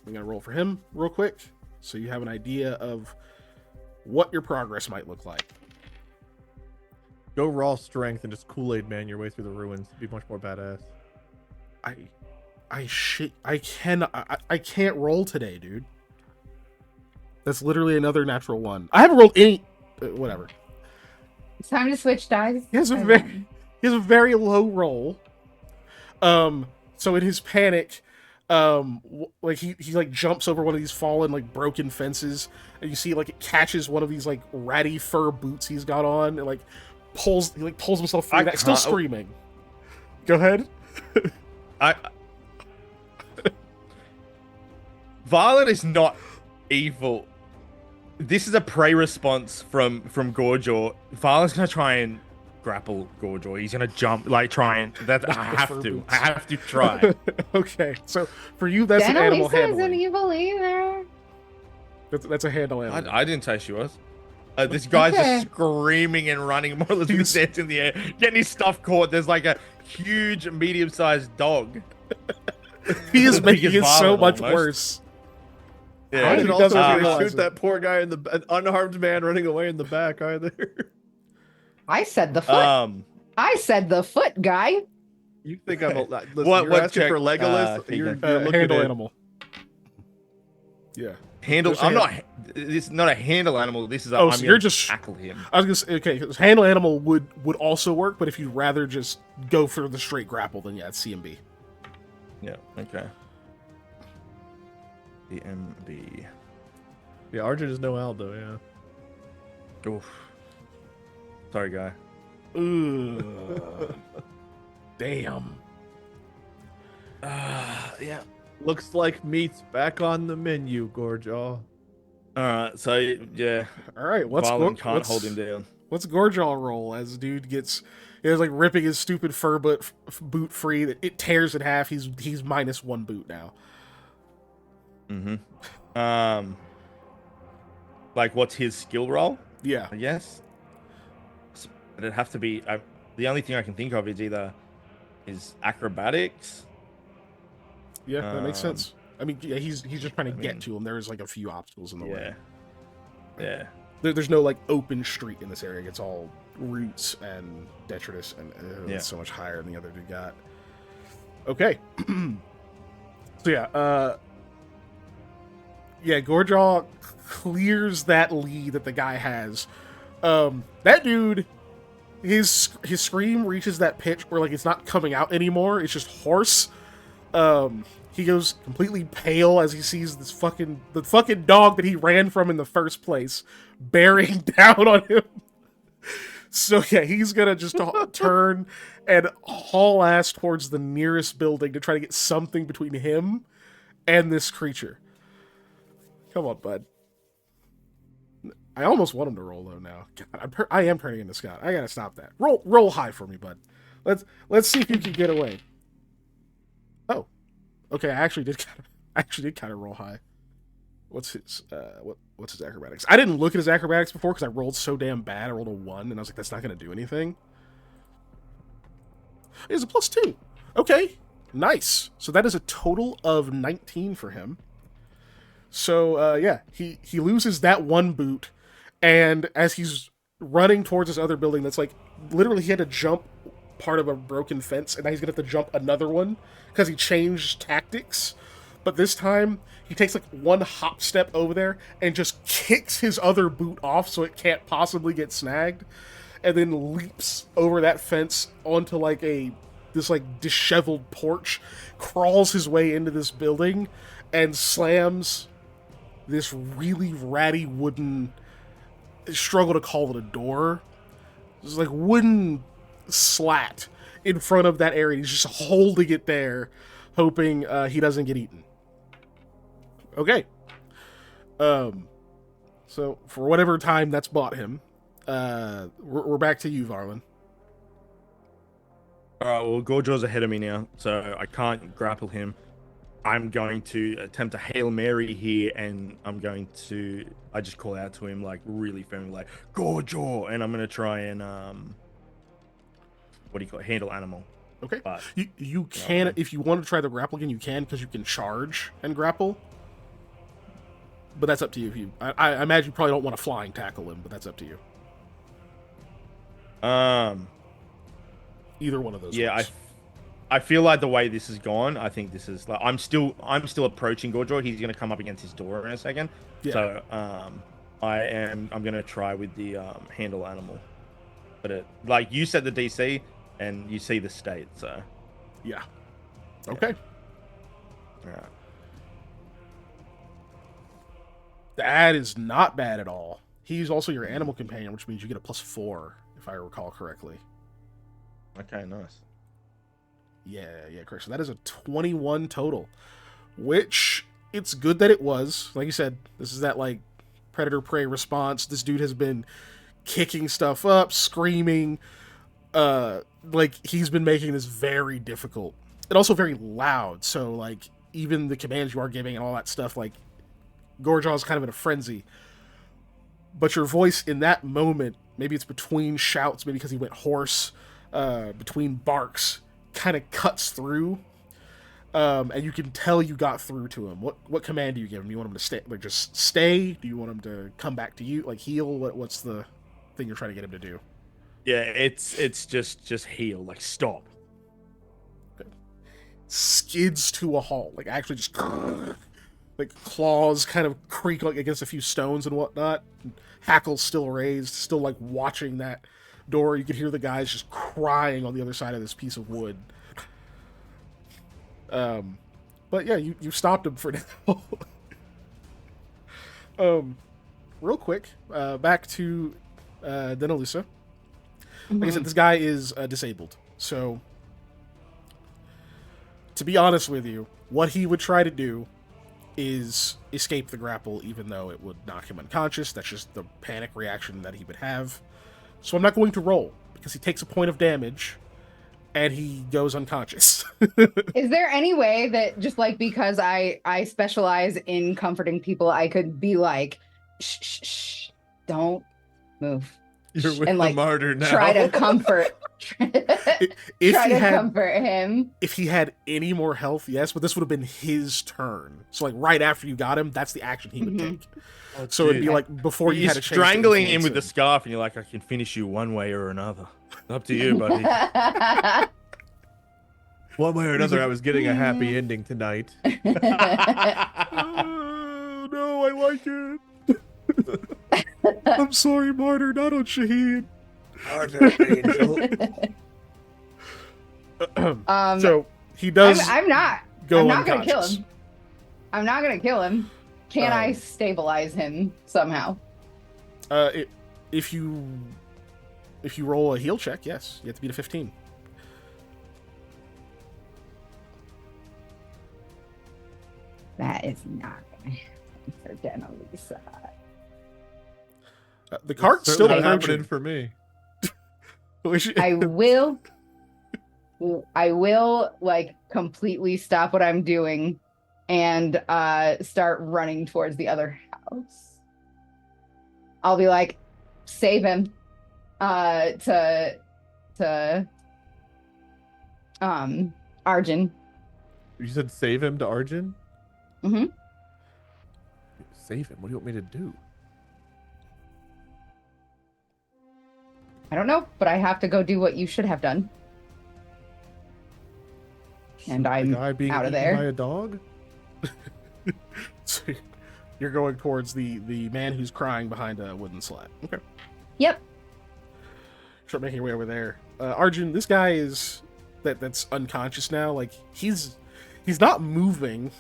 going to roll for him real quick so you have an idea of what your progress might look like. Go raw strength and just Kool-Aid man your way through the ruins. It'd be much more badass. I can't roll today, dude. That's literally another natural 1. I haven't rolled any. Whatever. It's time to switch dice. He has a very low roll. So in his panic, like he like jumps over one of these fallen like broken fences, and you see like it catches one of these like ratty fur boots he's got on, and like pulls himself free. That's still screaming. Go ahead. Violet is not evil. This is a prey response from Gorjaw. Violet's gonna try and grapple Gorjaw. He's gonna jump, like try and that. I have to try. Okay, so for you, that's an animal Denalisa isn't handling. evil either. That's a handle animal. I didn't say she was. This guy's Okay. just screaming and running more or less with his hands in the air, getting his stuff caught. There's like a huge, medium-sized dog. He is making Biggest it so Violet much almost. worse. Yeah, How I did should he also doesn't gonna realize shoot it? that poor guy an unarmed man running away in the back either. I said the foot. I said the foot, guy. You think I'm a listen, What you're asking check, for Legolas? Keegan? You're looking Handle at animal. Yeah. Handle. There's a I'm not. hand- This is not a handle animal. This is. Oh, I'm so you're gonna just- tackle him. I was gonna say, okay, 'cause handle animal would also work, but if you'd rather just go for the straight grapple, then yeah, it's CMB. Yeah. Okay. CMB. Yeah, Arjun is no Aldo. Yeah. Oof. Sorry, guy. Ugh. Damn. Yeah. Looks like meat's back on the menu, Gorjaw. So yeah, All right, what's Violent can't what's, hold him down. What's Gorjaw roll as dude gets? It's like ripping his stupid fur boot free. That it tears in half. He's -1 boot now. Mm-hmm. Like what's his skill roll? Yeah. I guess. It'd have to be. The only thing I can think of is either his acrobatics. Yeah, that makes Um, sense. I mean, yeah, he's just trying to I get mean- to him. There's like a few obstacles in the way. Yeah. There's no like open street in this area. It's all roots and detritus, and Yeah. it's so much higher than the other dude got. Okay. So yeah, Gorjaw clears that lead that the guy has. That dude, his scream reaches that pitch where like it's not coming out anymore. It's just hoarse. He goes completely pale as he sees the fucking dog that he ran from in the first place bearing down on him. So yeah, he's gonna just turn and haul ass towards the nearest building to try to get something between him and this creature. Come on, bud. I almost want him to roll though now. God, I am turning into Scott. I gotta stop that. Roll high for me, bud. Let's see if you can get away. Oh, okay. I actually did kind of roll high. What's his what's his acrobatics? I didn't look at his acrobatics before because I rolled so damn bad. I rolled a 1, and I was like, that's not gonna do anything. It's a +2. Okay, nice. So that is a total of 19 for him. So yeah, he loses that 1 boot, and as he's running towards this other building, that's like literally he had to jump part of a broken fence, and now he's gonna have to jump another one because he changed tactics. But this time he takes like 1 hop step over there and just kicks his other boot off so it can't possibly get snagged, and then leaps over that fence onto like this like disheveled porch, crawls his way into this building, and slams this really ratty wooden, struggle to call it a door, it's like wooden slat in front of that area. He's just holding it there, hoping he doesn't get eaten. Okay. So for whatever time that's bought him, we're back to you, Varlin. All right. Well, Gorjaw's ahead of me now, so I can't grapple him. I'm going to attempt a Hail Mary here, and I just call out to him like really firmly, like Gorjaw, and I'm gonna try and what do you call it? Handle animal. Okay. But You can, if you want to try the grapple again, you can, because you can charge and grapple. But that's up to you. If you, I imagine you probably don't want to flying tackle him, but that's up to you. Either one of those. Yeah, works. I feel like the way this has gone, I think this is like I'm still approaching Gorjaw. He's gonna come up against his door in a second. Yeah. So I'm gonna try with the handle animal. But like you said the DC and you see the state, so Yeah. Okay. all right. That is not bad at all. He's also your animal companion, which means you get a +4, if I recall correctly. Okay, nice. Yeah, correct. So that is a 21 total, which it's good that it was. Like you said, this is that like predator-prey response. This dude has been kicking stuff up, screaming. Like he's been making this very difficult and also very loud. So like even the commands you are giving and all that stuff, like Gorjaw is kind of in a frenzy. But your voice in that moment, maybe it's between shouts, maybe because he went hoarse, between barks, kind of cuts through, and you can tell you got through to him. What command do you give him? Do you want him to stay, like just stay? Do you want him to come back to you, like heal? What's the thing you're trying to get him to do? Yeah, it's just heal, like stop. Skids to a halt, like actually just like claws kind of creak like against a few stones and whatnot. Hackles still raised, still like watching that door. You could hear the guys just crying on the other side of this piece of wood. But yeah, you stopped him for now. Real quick, back to Denalisa. Like I said, this guy is disabled. So, to be honest with you, what he would try to do is escape the grapple, even though it would knock him unconscious. That's just the panic reaction that he would have. So I'm not going to roll, because he takes a point of damage, and he goes unconscious. Is there any way that just like because I specialize in comforting people, I could be like, shh, shh, shh, don't move. You're with And, the like, martyr now. Try to comfort. If try he to had, comfort him. if he had any more health, yes, but this would have been his turn. So like right after you got him, that's the action he would take. Oh, So it'd be dude. like before you You're had a chance to strangling him influence with the scarf, and you're like, I can finish you one way or another. Up to you, buddy. One way or another, I was getting a happy ending tonight. Oh, no, I like it. I'm sorry, Martyr, not on Shaheen. So he does I'm not go I'm not gonna kill unconscious. him. I'm not gonna kill him. Can I Um, stabilize him somehow? If you roll a heal check, yes, you have to beat a 15. That is not gonna happen for Denalisa. The cart's still Certainly not approaching. happening for me. I will like completely stop what I'm doing and start running towards the other house. I'll be like, save him. To Arjun. You said save him to Arjun? Mm-hmm. Save him? What do you want me to do? I don't know, but I have to go do what you should have done. And The I'm guy being out of eaten there. by a dog? So you're going towards the man who's crying behind a wooden slat. Okay. Yep. Start making your way over there. Arjun, this guy is that's unconscious now. Like he's not moving.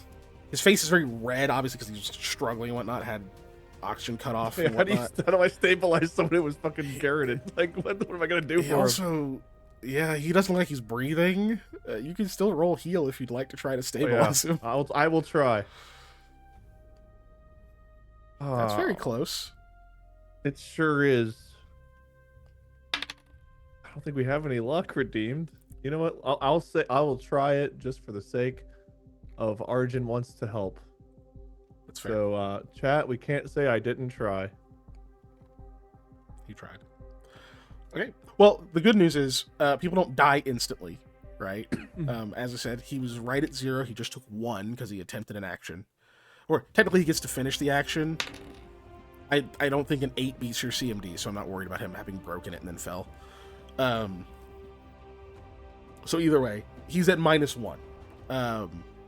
His face is very red, obviously, because he's struggling and whatnot. Had oxygen cut off and How do whatnot. I stabilize someone who was fucking garroted? Like, what am I gonna do He for him? also, yeah, he doesn't look like he's breathing. You can still roll heal if you'd like to try to Oh, stabilize him. I will try. That's very Oh, close. It sure is. I don't think we have any luck redeemed. You know what? I'll say I will try it just for the sake of Arjun wants to help. That's fair. So, chat, we can't say I didn't try. He tried. Okay. Well, the good news is people don't die instantly, right? As I said, he was right at 0. He just took 1 because he attempted an action. Or technically he gets to finish the action. I don't think an 8 beats your CMD, so I'm not worried about him having broken it and then fell. So either way, he's at -1.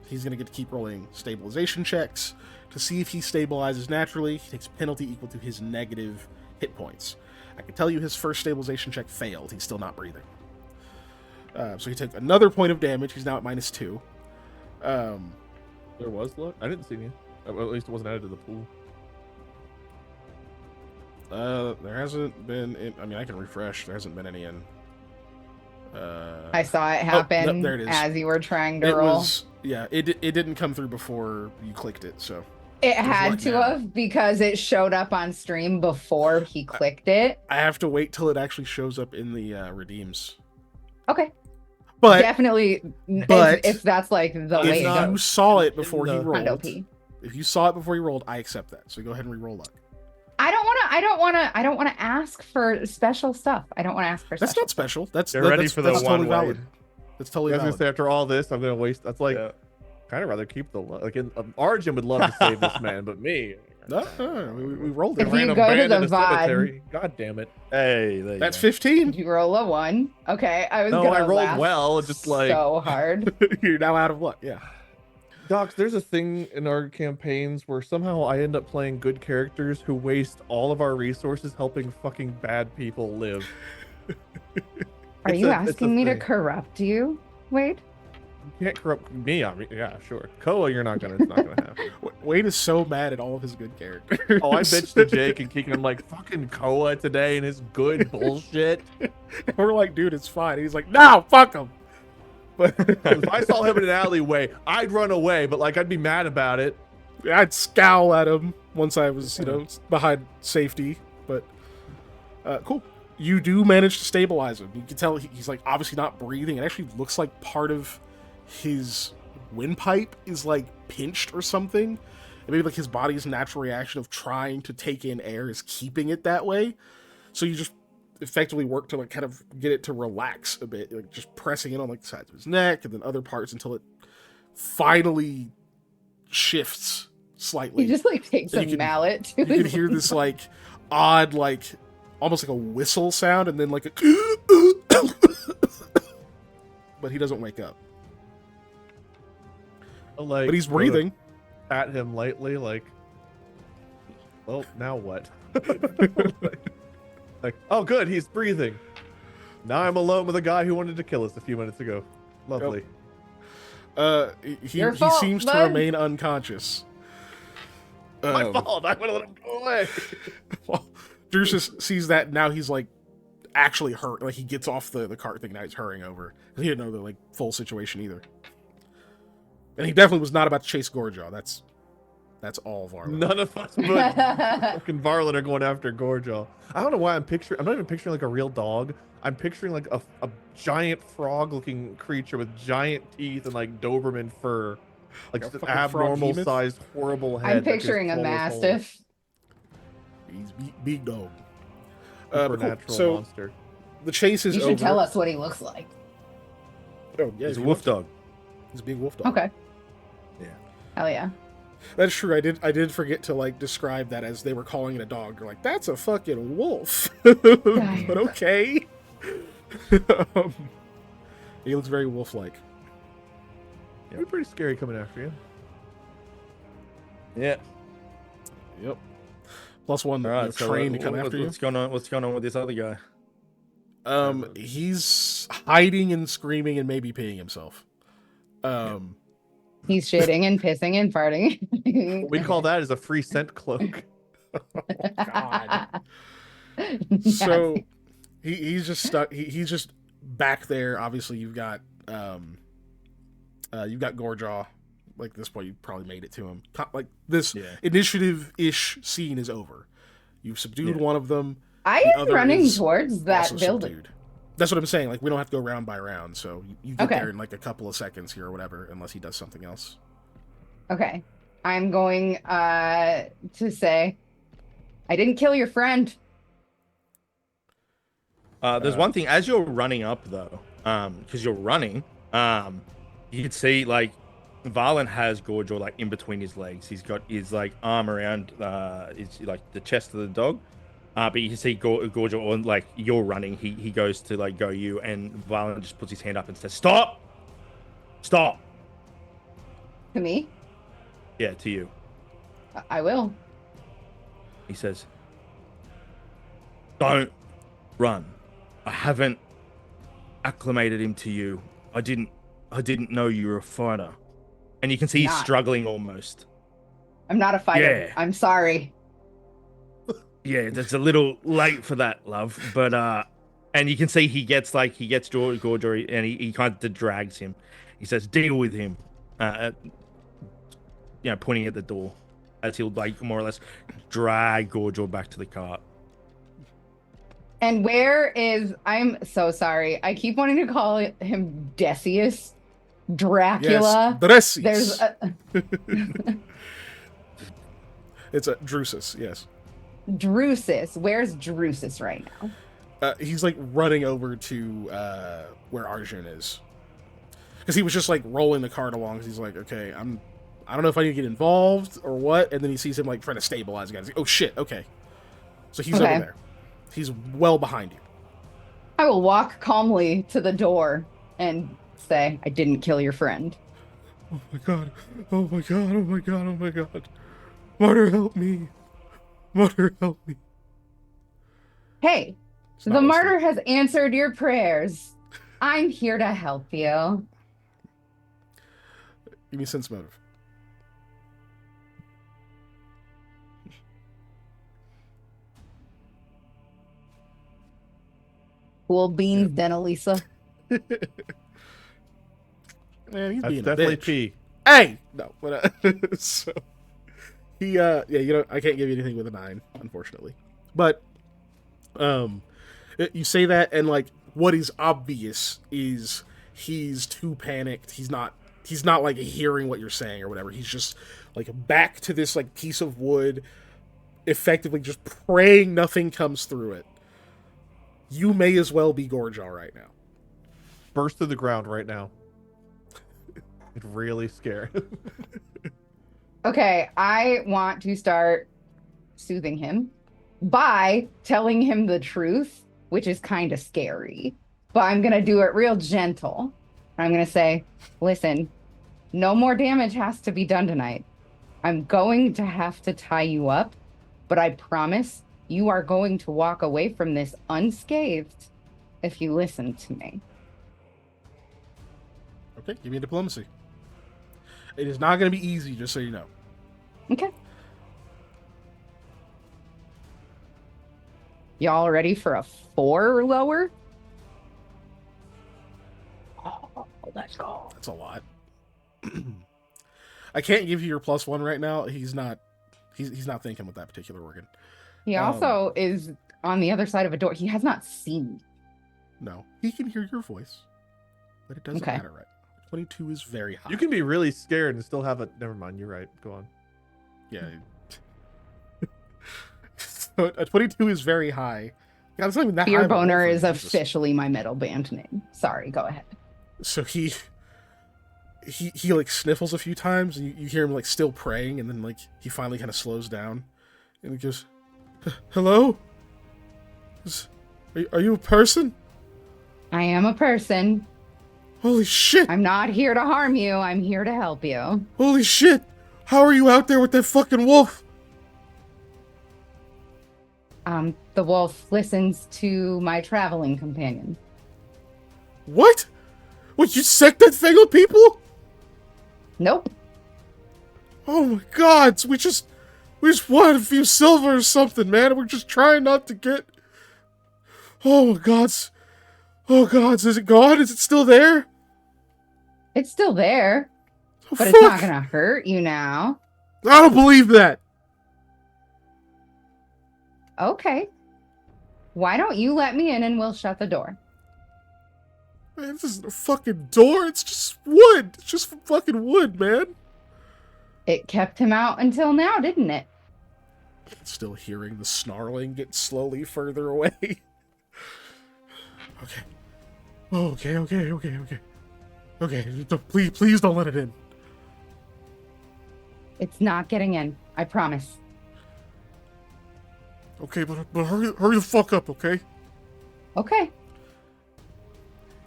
He's going to get to keep rolling stabilization checks to see if he stabilizes naturally. He takes a penalty equal to his negative hit points. I can tell you his first stabilization check failed. He's still not breathing. So he took another point of damage. He's now at -2. There was luck? I didn't see any. Well, at least it wasn't added to the pool. There hasn't been... I mean, I can refresh. There hasn't been any in... I saw it happen there it is. as you were trying to It roll. was... Yeah, it didn't come through before you clicked it, so... It There's had luck to now. have because it showed up on stream before he clicked it. I have to wait till it actually shows up in the redeems. Okay. But Definitely but if that's like the way if to go. you saw it before he the- rolled... Hundo P. If you saw it before he rolled, I accept that. So go ahead and re-roll luck. I don't wanna ask for special stuff. I don't want to ask for That's special. not special. That's Get ready that's, for the that's one totally way. valid. That's totally I was gonna valid. say after all this, I'm gonna waste. That's like Yeah. kind of rather keep the luck. Like Arjun would love to save this man, but me. No, we rolled If it. you Random go to band in the a VOD- cemetery. God damn it! Hey, there you That's go. 15. Did you roll a 1? Okay, I was No, gonna I rolled laugh well. Just like so hard. You're now out of luck. Yeah. Docs, there's a thing in our campaigns where somehow I end up playing good characters who waste all of our resources helping fucking bad people live. Are It's you a asking me to thing. corrupt you? Wade? You can't corrupt me. I mean, yeah, sure. Koa, you're not gonna. It's not gonna happen. Wade is so mad at all of his good characters. Oh, I bitched to Jaaek and Keegan. I'm like, fucking Koa today and his good bullshit. We're like, dude, it's fine. He's like, no, fuck him. But If I saw him in an alleyway, I'd run away, but like I'd be mad about it. I'd scowl at him once I was, behind safety. But cool. You do manage to stabilize him. You can tell he's like obviously not breathing. It actually looks like part of his windpipe is like pinched or something. And maybe like his body's natural reaction of trying to take in air is keeping it that way. So you just effectively work to like kind of get it to relax a bit, like just pressing in on like the sides of his neck and then other parts until it finally shifts slightly. He just like takes And a you can- mallet to You can his hear this like odd, like almost like a whistle sound, and then like a but he doesn't wake up. Like, But he's breathing. Pat him lightly, like, well, now what? like, oh, good, he's breathing. Now I'm alone with a guy who wanted to kill us a few minutes ago. Lovely. He Your fault, seems to bud. remain unconscious. My fault. I would have let him go away. Well, Drusus sees that and now he's like actually hurt. Like he gets off the cart thing, now he's hurrying over. He didn't know the like full situation either. And he definitely was not about to chase Gorjaw. That's all Varlin. None of us but fucking Varlin are going after Gorjaw. I don't know why I'm not even picturing like a real dog. I'm picturing like a giant frog-looking creature with giant teeth and like Doberman fur. Like A just an fucking frog abnormal behemoth? sized, horrible head. I'm that goes picturing a full as whole mastiff. He's big dog. But cool. Supernatural So monster. the chase is You over. should tell us what he looks like. Oh, yeah, He's a if you wolf want to. dog. He's a big wolf dog. Okay. Yeah. Hell yeah. That's true. I did forget to like describe that as they were calling it a dog. They're like, that's a fucking wolf. But okay. He looks very wolf-like. It'd be pretty scary coming after you. Yeah. Yep. Plus one All right. So trained to come after you. what's going on? What's going on with this other guy? He's hiding and screaming and maybe peeing himself. He's shitting and pissing and farting. What we call that is a free scent cloak. God. Yes. So he's just stuck. He's just back there. Obviously, you've got Gorjaw. Like at this point, you probably made it to him. Like this Yeah. initiative-ish scene is over. You've subdued one of them. I The am other running is towards that also building. subdued. That's what I'm saying. Like we don't have to go round by round. So you get Okay. there in like a couple of seconds here or whatever, unless he does something else. Okay. I'm going to say I didn't kill your friend. There's one thing as you're running up though, because you're running, you can see like Varlin has Gorjaw like in between his legs. He's got his like arm around his like the chest of the dog. But you can see Gorjaw on like you're running. He goes to like go you, and Varlin just puts his hand up and says, "Stop! Stop!" To me? Yeah, to you. I will. He says, "Don't run. I haven't acclimated him to you. I didn't know you were a fighter." And you can see he's Not. struggling almost. I'm not a fighter. Yeah. I'm sorry. Yeah, that's a little late for that, love. But and you can see he gets Gorjaw and he kind of drags him. He says, "Deal with him." Pointing at the door as he'll like more or less drag Gorjaw back to the cart. And where is I'm so sorry. I keep wanting to call him Decius. Dracula. Yes, Dresis. There's a It's a Drusus. Yes. Drusus. Where's Drusus right now? He's like running over to where Arjun is, because he was just like rolling the cart along. 'Cause he's like, okay, I don't know if I need to get involved or what. And then he sees him like trying to stabilize again. He's like, oh shit, okay. So he's Okay. over there. He's well behind you. I will walk calmly to the door and say, I didn't kill your friend. Oh my god. Oh my god. Oh my god. Oh my god. Martyr, help me. Martyr, help me. Hey, It's the not martyr listening. has answered your prayers. I'm here to help you. Give me sense motive. Cool beans, Denalisa. Man, he's That's being a definitely bitch. P. Hey! No. But, so, he, yeah, I can't give you anything with a 9, unfortunately. But, you say that, and, like, what is obvious is he's too panicked. He's not, like, hearing what you're saying or whatever. He's just, like, back to this, like, piece of wood, effectively just praying nothing comes through it. You may as well be Gorjaw right now. Burst to the ground right now. It really scared. Okay, I want to start soothing him by telling him the truth, which is kind of scary. But I'm going to do it real gentle. I'm going to say, listen, no more damage has to be done tonight. I'm going to have to tie you up, but I promise you are going to walk away from this unscathed if you listen to me. Okay, give me a diplomacy. It is not going to be easy, just so you know. Okay. Y'all ready for a 4 or lower? Oh, let's go. That's a lot. I can't give you your +1 right now. He's not thinking with that particular organ. He also is on the other side of a door. He has not seen me. No, he can hear your voice, but it doesn't Okay. matter, right? 22 is very high. You can be really scared and still have a. Never mind. You're right. Go on. Yeah. So a 22 is very high. God, it's not even that high Fear of a roll Boner for is you, Jesus. officially my metal band name. Sorry, go ahead. So he like sniffles a few times, and you hear him like still praying, and then like he finally kind of slows down, and he goes, "Hello? Are you a person? I am a person. Holy shit! I'm not here to harm you. I'm here to help you. Holy shit! How are you out there with that fucking wolf?" The wolf listens to my traveling companion. What? What, you set that thing on people? Nope. Oh my god, we just wanted a few silver or something, man. We're just trying not to get... Oh my gods. Oh gods, is it gone? Is it still there? It's still there, Oh, but fuck. it's not gonna hurt you now. I don't believe that. Okay. Why don't you let me in and we'll shut the door? Man, this isn't a fucking door. It's just wood. It's just fucking wood, man. It kept him out until now, didn't it? Still hearing the snarling get slowly further away. Okay. Okay. Okay, please don't let it in. It's not getting in. I promise. Okay, but hurry the fuck up, okay? Okay.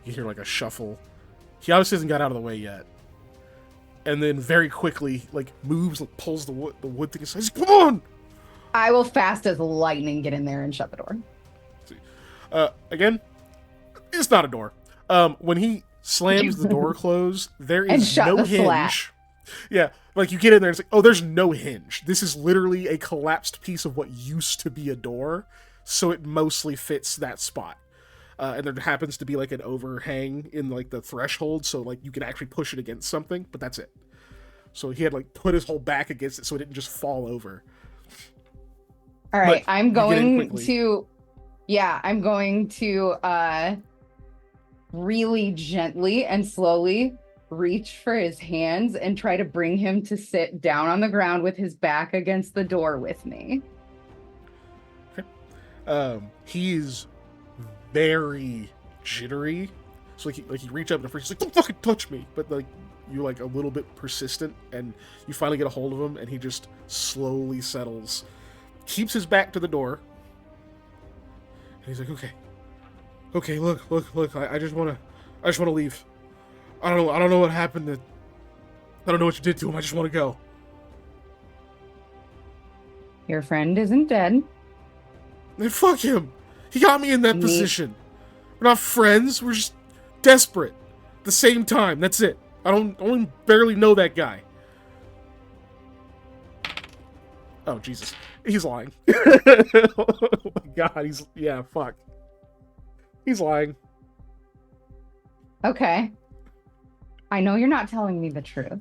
You hear like a shuffle. He obviously hasn't got out of the way yet. And then very quickly, like, moves, like, pulls the wood thing and says, "Come on!" I will fast as lightning get in there and shut the door. Again, it's not a door. When he slams the door closed, there And is shut no the hinge. slat. Yeah, like you get in there, it's like, oh, there's no hinge. This is literally a collapsed piece of what used to be a door, so it mostly fits that spot. And there happens to be like an overhang in like the threshold, so like you can actually push it against something, but that's it. So he had like put his whole back against it so it didn't just fall over. All right, But I'm you get in going quickly. to, I'm going to really gently and slowly reach for his hands and try to bring him to sit down on the ground with his back against the door with me. He is very jittery. So like you reach up and first he's like, "Don't fucking touch me," but like you're like a little bit persistent, and you finally get a hold of him, and he just slowly settles, keeps his back to the door, and he's like, okay, look, I just wanna leave. I don't know what happened. I don't know what you did to him. I just want to go. Your friend isn't dead. Then fuck him. He got me in that position. We're not friends. We're just desperate. At the same time. That's it. I only barely know that guy. Oh, Jesus. He's lying. Oh my God. Fuck. He's lying. Okay. I know you're not telling me the truth.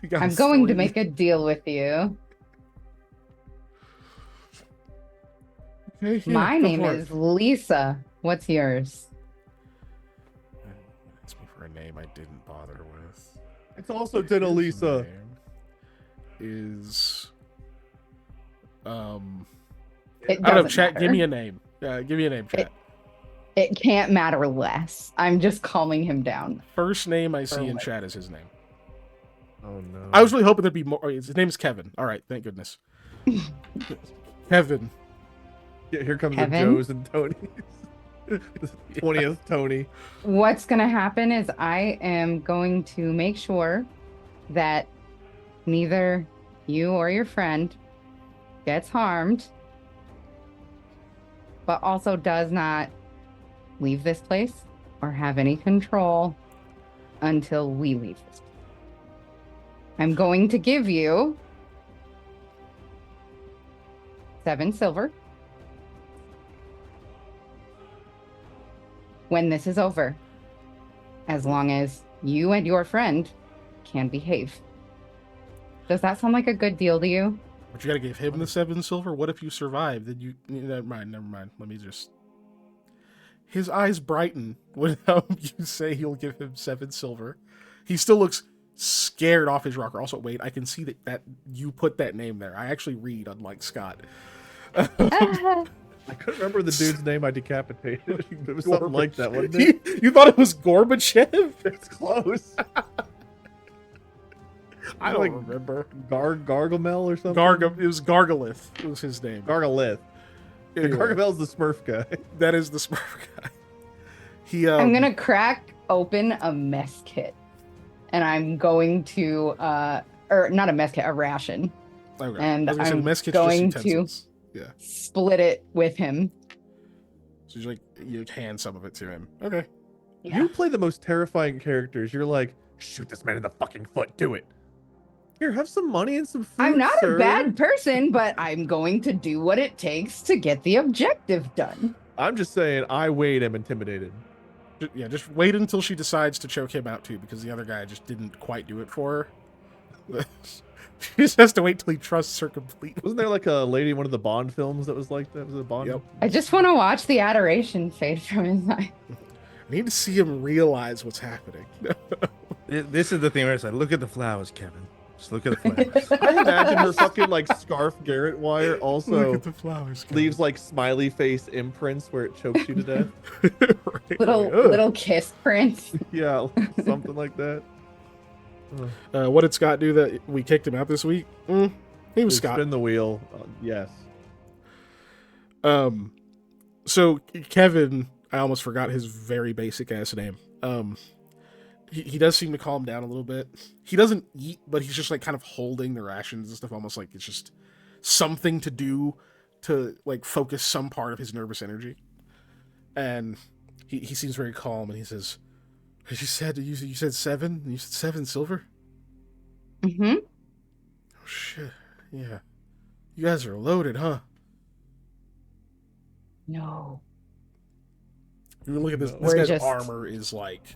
He got I'm his going to story. make a deal with you. Okay, yeah, My go name for it. is Lisa. What's yours? Ask me for a name I didn't bother with. It's also Dina Lisa. Name is It I don't know, doesn't chat. matter. Give me a name. Give me a name, chat. It can't matter less. I'm just calming him down. First name I see in what? chat is his name. Oh no. I was really hoping there'd be more. Oh, his name is Kevin. All right, thank goodness. Kevin. Yeah, here comes Kevin? the Joes and Tonys. The 20th Tony. What's going to happen is I am going to make sure that neither you or your friend gets harmed, but also does not leave this place or have any control until we leave this place. I'm going to give you 7 silver. When this is over, as long as you and your friend can behave. Does that sound like a good deal to you? But you gotta give him the 7 silver. What if you survive? Then you never mind. Let me just. His eyes brighten when you say you'll give him 7 silver. He still looks scared off his rocker. Also, wait, I can see that you put that name there. I actually read, unlike Scott. I couldn't remember the dude's name I decapitated. It was something like that, wasn't it? You thought it was Gorbachev? It's close. I don't remember. Gargamel or something? It was Gargalith. It was his name. Gargalith. Anyway, Gargamel's the Smurf guy. that is the Smurf guy. I'm gonna crack open a mess kit, and I'm going to, or not a mess kit, a ration, Okay. and I was gonna say, I'm the mess kit's going just to utensils. Yeah. split it with him. So you hand some of it to him. Okay. You play the most terrifying characters. You're like, shoot this man in the fucking foot. Do it. Here, have some money and some food. I'm not sir. a bad person, but I'm going to do what it takes to get the objective done. I'm just saying, I Wade am intimidated. Just wait until she decides to choke him out too, because the other guy just didn't quite do it for her. She just has to wait till he trusts her completely. Wasn't there like a lady in one of the Bond films that was like that? Was it a Bond? Yep. I just want to watch the adoration fade from his eye. I need to see him realize what's happening. This is the thing where it's like, look at the flowers, Kevin. Just look at the flowers. I imagine her fucking like scarf Garrett wire Look also at the flowers. Kevin. leaves like smiley face imprints where it chokes you to death. Right, Little like, ugh. little kiss prints. Yeah, something like that. What did Scott do that we kicked him out this week? He was Just Scott. Spin the wheel. Yes. So Kevin, I almost forgot his very basic ass name. He does seem to calm down a little bit. He doesn't eat, but he's just like kind of holding the rations and stuff, almost like it's just something to do to like focus some part of his nervous energy. And he seems very calm, and he says, "You said 7? You said 7 silver? Mm-hmm. Oh shit, yeah. You guys are loaded, huh? No. You look at this. This We're guy's just- armor is like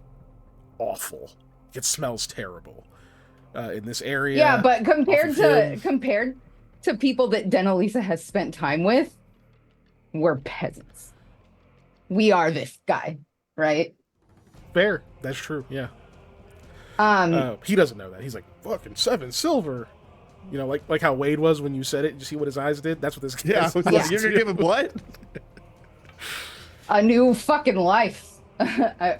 awful. It smells terrible in this area. Yeah, but compared off of him. to people that Denalisa has spent time with, we're peasants. We are this guy, right? Fair. That's true. Yeah. He doesn't know that. He's like, fucking 7 silver. You know, like how Wade was when you said it. Did you see what his eyes did? That's what this guy Yeah, I was like, Yeah. you're gonna give him what? a new fucking life,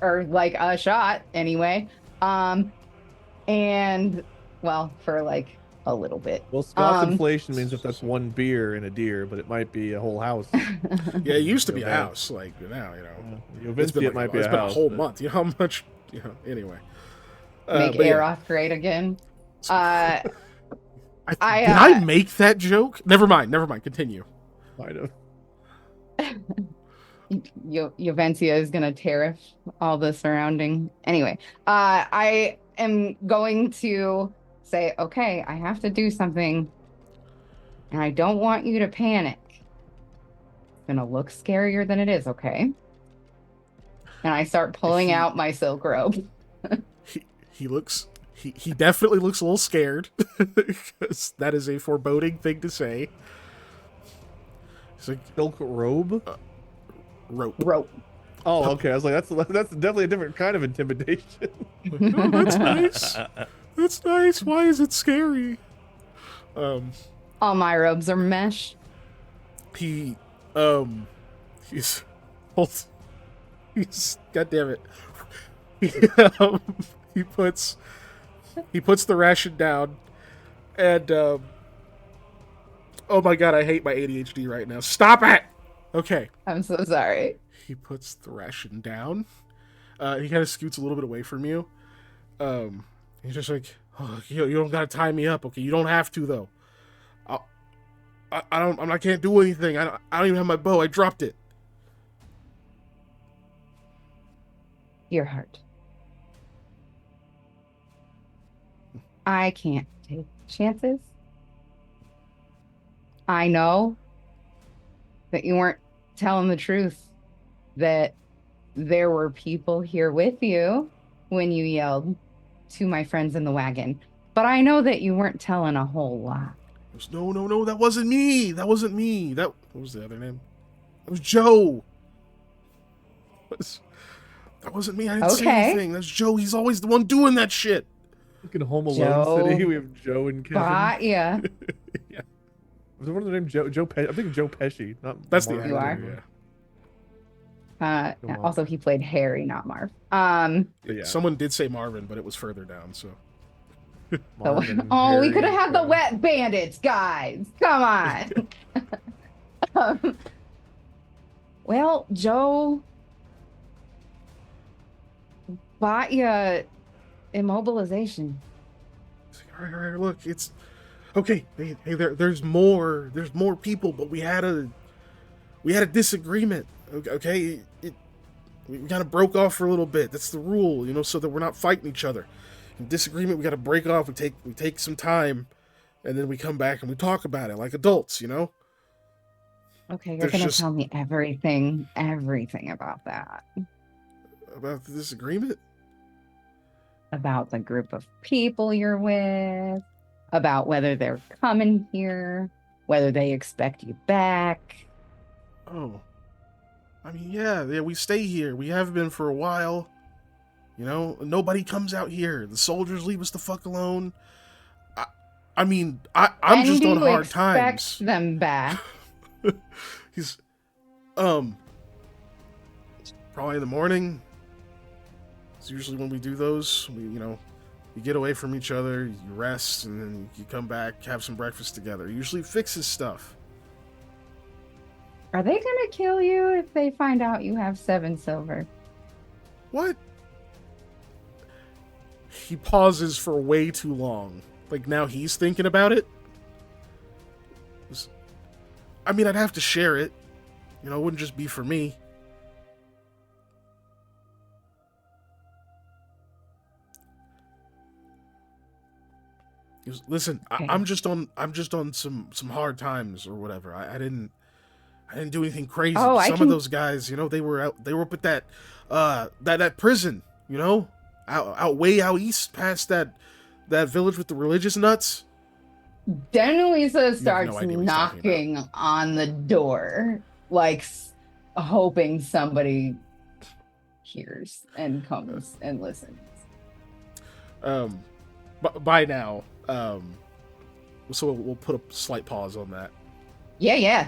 or like a shot anyway. And well, for like a little bit. Well, Scott's inflation means if that's one beer in a deer, but it might be a whole house. Yeah, it used to be a Okay. house. Like now, you know. You It's been, it like, might be it's a been house. a whole but- month. You know how much? You know. Anyway. make but yeah. Aeroth great again. Uh, Did I, I make that joke? Never mind. Continue. Might have. Juvencia is gonna tariff all the surrounding. Anyway, I am going to say, okay, I have to do something, and I don't want you to panic. It's gonna look scarier than it is, okay? And I start pulling out my silk robe. He definitely looks a little scared, because that is a foreboding thing to say. He's like, Silk robe. Rope. Oh, okay. I was like, that's definitely a different kind of intimidation. oh, that's nice. That's nice. Why is it scary? All my robes are mesh. He's God damn it. He puts the ration down, and oh my god, I hate my ADHD right now. Stop it. Okay. I'm so sorry. He puts the ration down. He kind of scoots a little bit away from you. He's just like, oh, you don't gotta tie me up, okay? You don't have to though. I can't do anything. I don't even have my bow. I dropped it. Your heart. I can't take chances. I know that you weren't telling the truth, that there were people here with you when you yelled to my friends in the wagon. But I know that you weren't telling a whole lot. No, that wasn't me. That wasn't me. What was the other name? That was Joe. That wasn't me. I didn't say anything. That's Joe. He's always the one doing that shit. Look at Home Alone Joe. City. We have Joe and Kevin. Got ya. Yeah. Was one of the name Joe Pesci? I'm thinking Joe Pesci. Not That's the Martin. You actor, are? yeah. Come on. Also, he played Harry, not Marv. Yeah. Someone did say Marvin, but it was further down, so. Marvin, Oh, we Harry, could have had the Joe. wet bandits, guys. Come on. Well, Joe bought you immobilization. All right, look, it's okay. Hey, there's more people, but we had a disagreement. Okay, we kind of broke off for a little bit. That's the rule, so that we're not fighting each other. In disagreement, we got to break off. We take some time, and then we come back and we talk about it like adults, Okay, you're There's gonna just- tell me everything about that. About the disagreement. About the group of people you're with, about whether they're coming here, whether they expect you back. Oh, I mean, yeah, we stay here. We have been for a while. Nobody comes out here. The soldiers leave us the fuck alone. I'm just on hard times. Expect them back. He's, probably in the morning. It's usually when we do those. We get away from each other, you rest, and then you come back, have some breakfast together. Usually fixes stuff. Are they gonna kill you if they find out you have 7 silver? What? He pauses for way too long. Like, now he's thinking about it. I'd have to share it. It wouldn't just be for me. He goes, listen, Okay. I'm just on some hard times or whatever. I didn't do anything crazy. Oh, Some of those guys, they were up at that prison, way out east past that village with the religious nuts. Then Luisa no starts idea what he's talking knocking on the door, like hoping somebody hears and comes and listens. By now, so we'll put a slight pause on that. Yeah.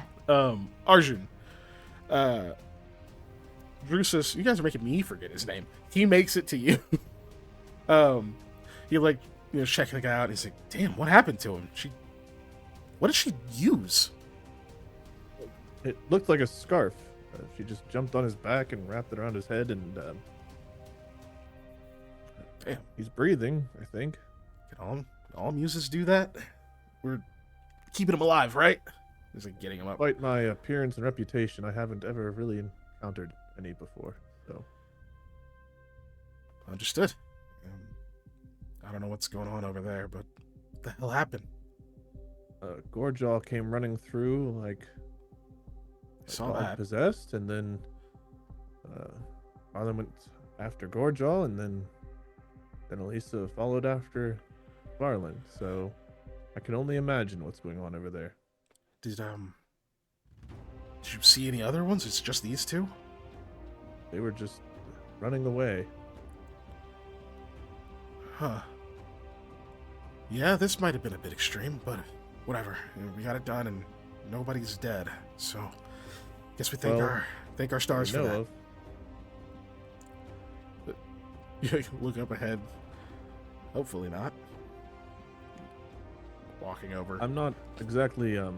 Arjun, Drusus, you guys are making me forget his name. He makes it to you. You're checking the guy out. And he's like, "Damn, what happened to him? What did she use?" It looked like a scarf. She just jumped on his back and wrapped it around his head and Damn, He's breathing, I think. can all muses do that? We're keeping him alive, right? Is it getting him up? Despite my appearance and reputation, I haven't ever really encountered any before. So Understood. I don't know what's going on over there, but what the hell happened? Gorjaw came running through like I saw dog that. possessed, and then Arlen went after Gorjaw, and then Elisa followed after Varlin. So I can only imagine what's going on over there. Did you see any other ones? It's just these two? They were just running away. Huh. Yeah, this might have been a bit extreme, but whatever. We got it done, and nobody's dead. So, guess we thank our stars for that. You look up ahead. Hopefully not. Walking over. I'm not exactly I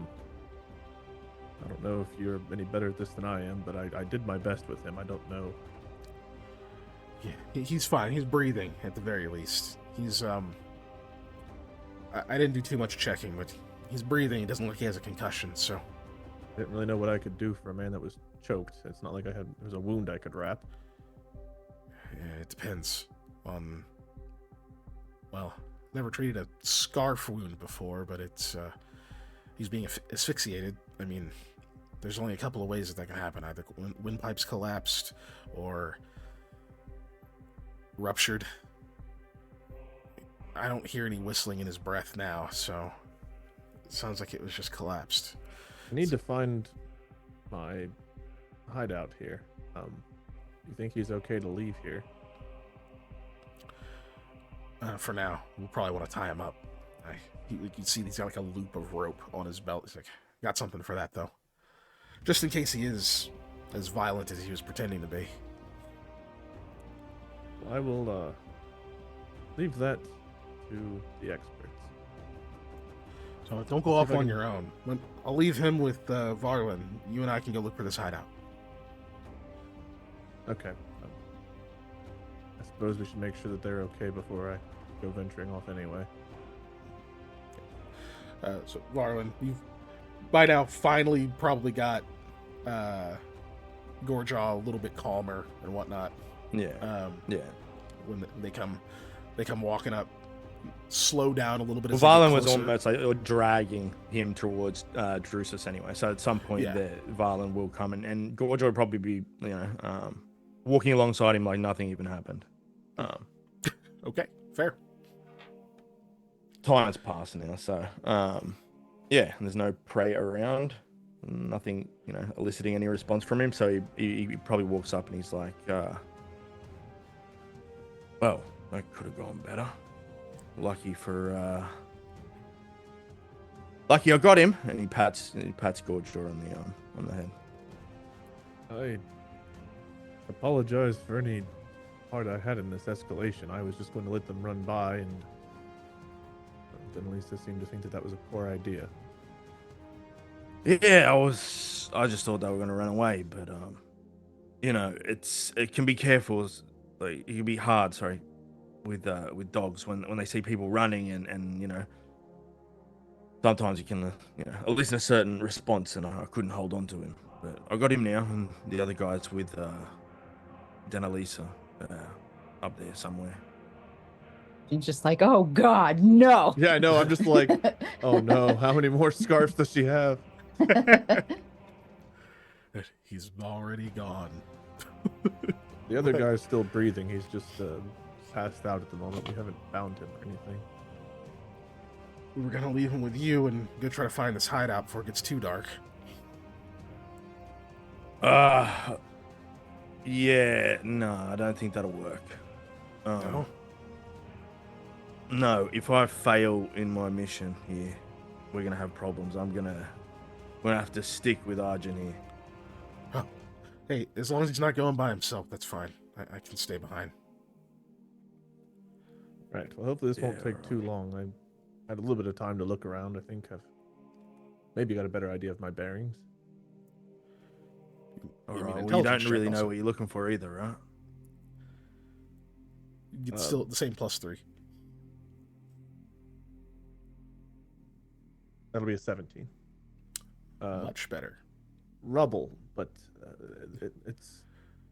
don't know if you're any better at this than I am, but I did my best with him. I don't know. Yeah, he's fine. He's breathing at the very least. He's I didn't do too much checking, but he's breathing. He doesn't look like he has a concussion, so I didn't really know what I could do for a man that was choked. It's not like there was a wound I could wrap. yeah, it depends on. Well, never treated a scarf wound before, but it's he's being asphyxiated. I mean, there's only a couple of ways that can happen. Either windpipes collapsed or ruptured. I don't hear any whistling in his breath now, so it sounds like it was just collapsed. I need to find my hideout here. You think he's okay to leave here? For now, we'll probably want to tie him up. You can see he's got like a loop of rope on his belt. He's like, got something for that though, just in case he is as violent as he was pretending to be. I will leave that to the experts. So don't go off on your own. I'll leave him with Varlin. You and I can go look for this hideout. Okay. I suppose we should make sure that they're okay before I go venturing off anyway. So Varlin, you've by now finally probably got Gorjaw a little bit calmer and whatnot. Yeah. Yeah. When they come walking up, slow down a little bit. Well, Varlin was almost like dragging him towards Drusus anyway. So at some point, Varlin will come and Gorjaw will probably be, walking alongside him like nothing even happened. Okay, fair. Time's passed now, so yeah, there's no prey around, nothing, eliciting any response from him. So he probably walks up and he's like, well, that could have gone better. Lucky I got him. And he pats Gorjaw on the head. I apologize for any part I had in this escalation. I was just going to let them run by, and then Lisa seemed to think that was a poor idea. Yeah, I just thought they were going to run away, but it can be careful. Like, it can be hard. Sorry. With dogs when they see people running and sometimes you can elicit a certain response, and I couldn't hold on to him, but I got him now, and the other guy's with Denalisa up there somewhere. She's just like, oh God, no. Yeah, I know. I'm just like, oh no, how many more scarves does she have? He's already gone. The other guy's still breathing. He's just passed out at the moment. We haven't found him or anything. We were gonna leave him with you and go try to find this hideout before it gets too dark. Yeah, no, I don't think that'll work. No? No, if I fail in my mission here, we're gonna have problems. We're gonna have to stick with Arjun here. Oh. Hey, as long as he's not going by himself, that's fine. I can stay behind. Right. Well, hopefully this won't take too long. I had a little bit of time to look around. I think I've maybe got a better idea of my bearings. All right. Well, you don't really know what you're looking for either, right? You get still the same +3. That'll be a 17. Much better. Rubble, but it's.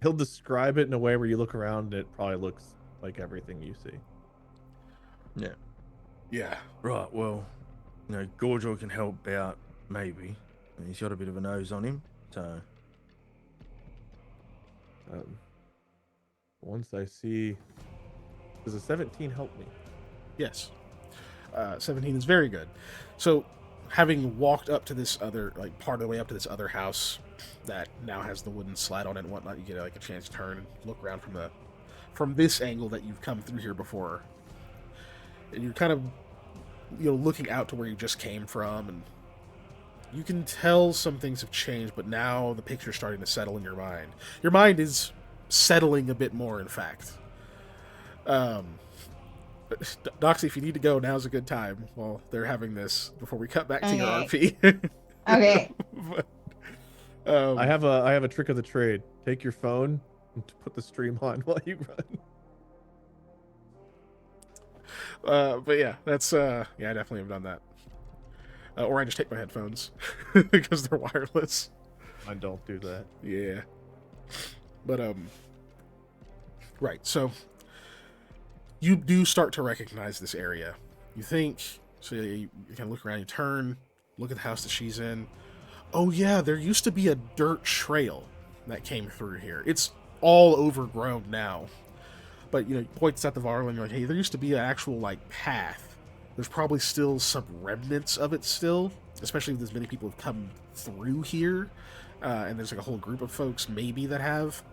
He'll describe it in a way where you look around and it probably looks like everything you see. Yeah. Yeah. Right. Well, Gorgor can help out, maybe. He's got a bit of a nose on him, so. Once I see, does a 17 help me? Yes. 17 is very good. So, having walked up to this other, like, part of the way up to this other house that now has the wooden slide on it and whatnot, you get, like, a chance to turn and look around from this angle that you've come through here before. And you're kind of, looking out to where you just came from, and you can tell some things have changed, but now the picture's starting to settle in your mind. Your mind is settling a bit more, in fact. Doxy, if you need to go, now's a good time while they're having this before we cut back to your RP. Okay. But, I have a trick of the trade. Take your phone and put the stream on while you run. but yeah, that's I definitely have done that. Or I just take my headphones because they're wireless. I don't do that. Yeah. But right, so you do start to recognize this area. You think, so you kind of look around, you turn, look at the house that she's in. Oh yeah, there used to be a dirt trail that came through here. It's all overgrown now. But, points at the Varlin, you're like, hey, there used to be an actual, like, path. There's probably still some remnants of it still, especially if as many people have come through here. And there's, like, a whole group of folks, maybe, that have.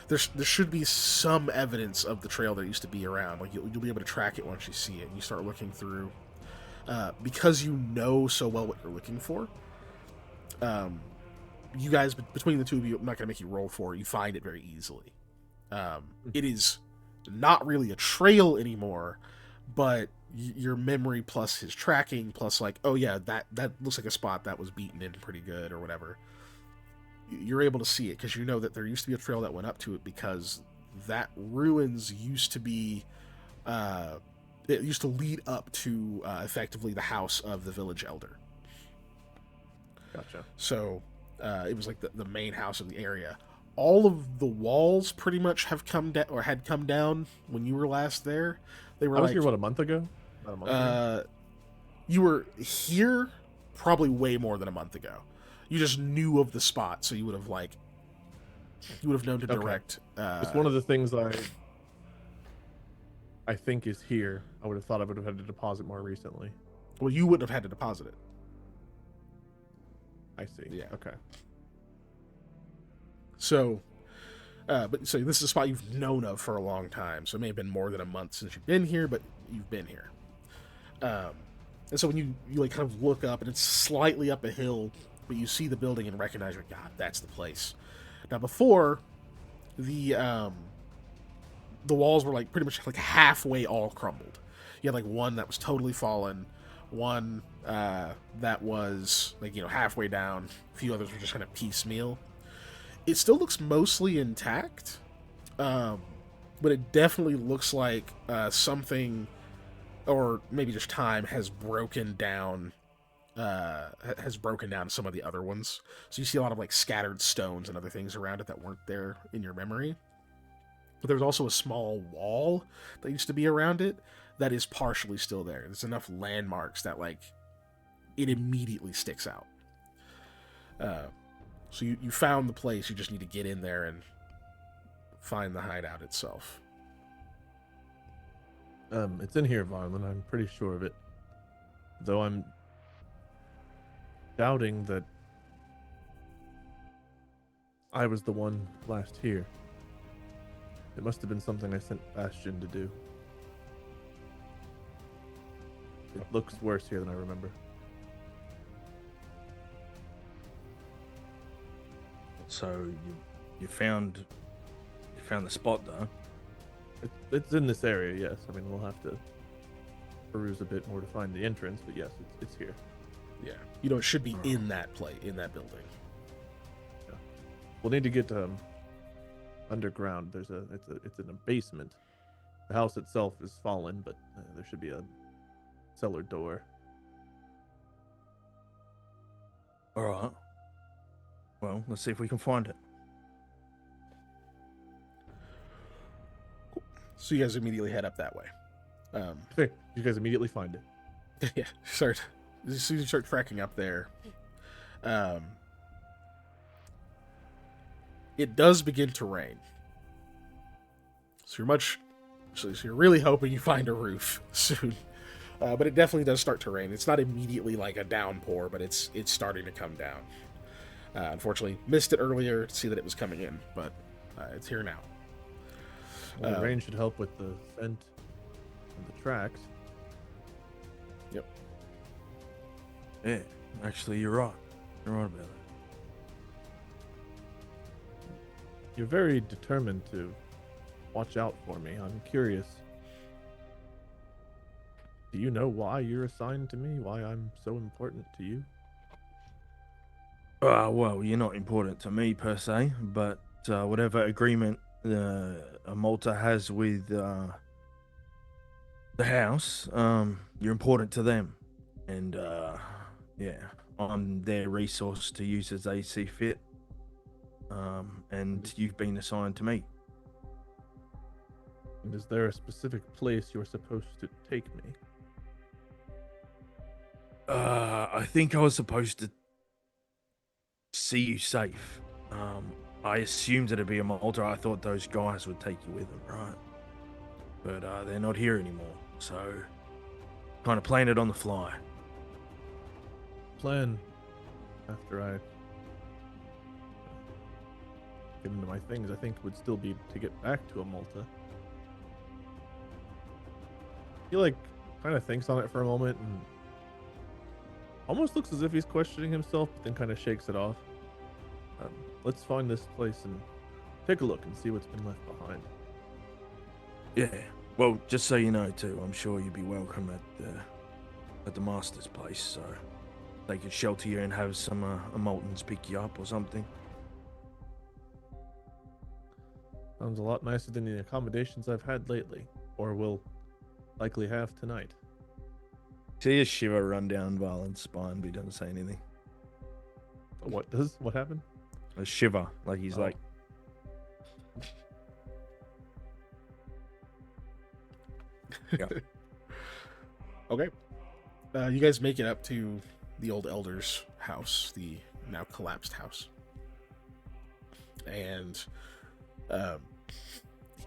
There should be some evidence of the trail that used to be around. Like, you'll be able to track it once you see it. And you start looking through. Because you know so well what you're looking for, you guys, between the two of you, I'm not going to make you roll for it. You find it very easily. It is not really a trail anymore, but your memory plus his tracking plus, like, oh yeah, that looks like a spot that was beaten in pretty good or whatever. You're able to see it because you know that there used to be a trail that went up to it, because that ruins used to be it used to lead up to effectively the house of the village elder. Gotcha. So it was like the main house of the area. All of the walls pretty much have come down, or had come down when you were last there. They were I was like, here, what, a month ago? About a month ago? You were here probably way more than a month ago. You just knew of the spot, so you would have known to direct. It's one of the things I think is here. I would have thought I would have had to deposit more recently. Well, you wouldn't have had to deposit it. I see. Yeah. Okay. So, but this is a spot you've known of for a long time. So it may have been more than a month since you've been here, but you've been here. And so when you like kind of look up, and it's slightly up a hill, but you see the building and recognize, God, that's the place. Now before, the walls were like pretty much like halfway all crumbled. You had like one that was totally fallen, one that was like halfway down. A few others were just kind of piecemeal. It still looks mostly intact, but it definitely looks like something, or maybe just time, has broken down some of the other ones. So you see a lot of like scattered stones and other things around it that weren't there in your memory. But there's also a small wall that used to be around it that is partially still there. There's enough landmarks that like it immediately sticks out. So you found the place. You just need to get in there and find the hideout itself. It's in here, Varlin. I'm pretty sure of it. Though I'm doubting that I was the one last here. It must have been something I sent Bastion to do. It looks worse here than I remember. So you found the spot though. It's in this area, yes. I mean, we'll have to peruse a bit more to find the entrance, but yes, it's here. Yeah, it should be in that building. Yeah. We'll need to get underground. It's in a basement The house itself is fallen, but there should be a cellar door. All right. Well, let's see if we can find it. So you guys immediately head up that way. Okay, you guys immediately find it. Yeah, as soon as you start tracking up there, it does begin to rain. So you're really hoping you find a roof soon. But it definitely does start to rain. It's not immediately like a downpour, but it's starting to come down. Unfortunately, missed it earlier to see that it was coming in, but it's here now. Well, the rain should help with the scent and the tracks. Yep. Yeah, actually, you're right. You're right about it. You're very determined to watch out for me. I'm curious. Do you know why you're assigned to me? Why I'm so important to you? Well, you're not important to me per se, but whatever agreement Malta has with the house, you're important to them, and yeah, I'm their resource to use as they see fit. And you've been assigned to me. And is there a specific place you're supposed to take me? I think I was supposed to see you safe. I assumed it'd be a Malta. I thought those guys would take you with them, right? But they're not here anymore, so kind of playing it on the fly. Plan after I get into my things, I think would still be to get back to a Malta. He kind of thinks on it for a moment and almost looks as if he's questioning himself, but then kind of shakes it off. Let's find this place and take a look and see what's been left behind. Yeah. Well, just so you know too, I'm sure you'd be welcome at the master's place, so they could shelter you and have some Moltons pick you up or something. Sounds a lot nicer than the accommodations I've had lately, or will likely have tonight. See a shiver run down Valen's spine, but he doesn't say anything. What happened? A shiver, like he's like. Yeah. Okay. You guys make it up to the old elder's house, the now collapsed house. And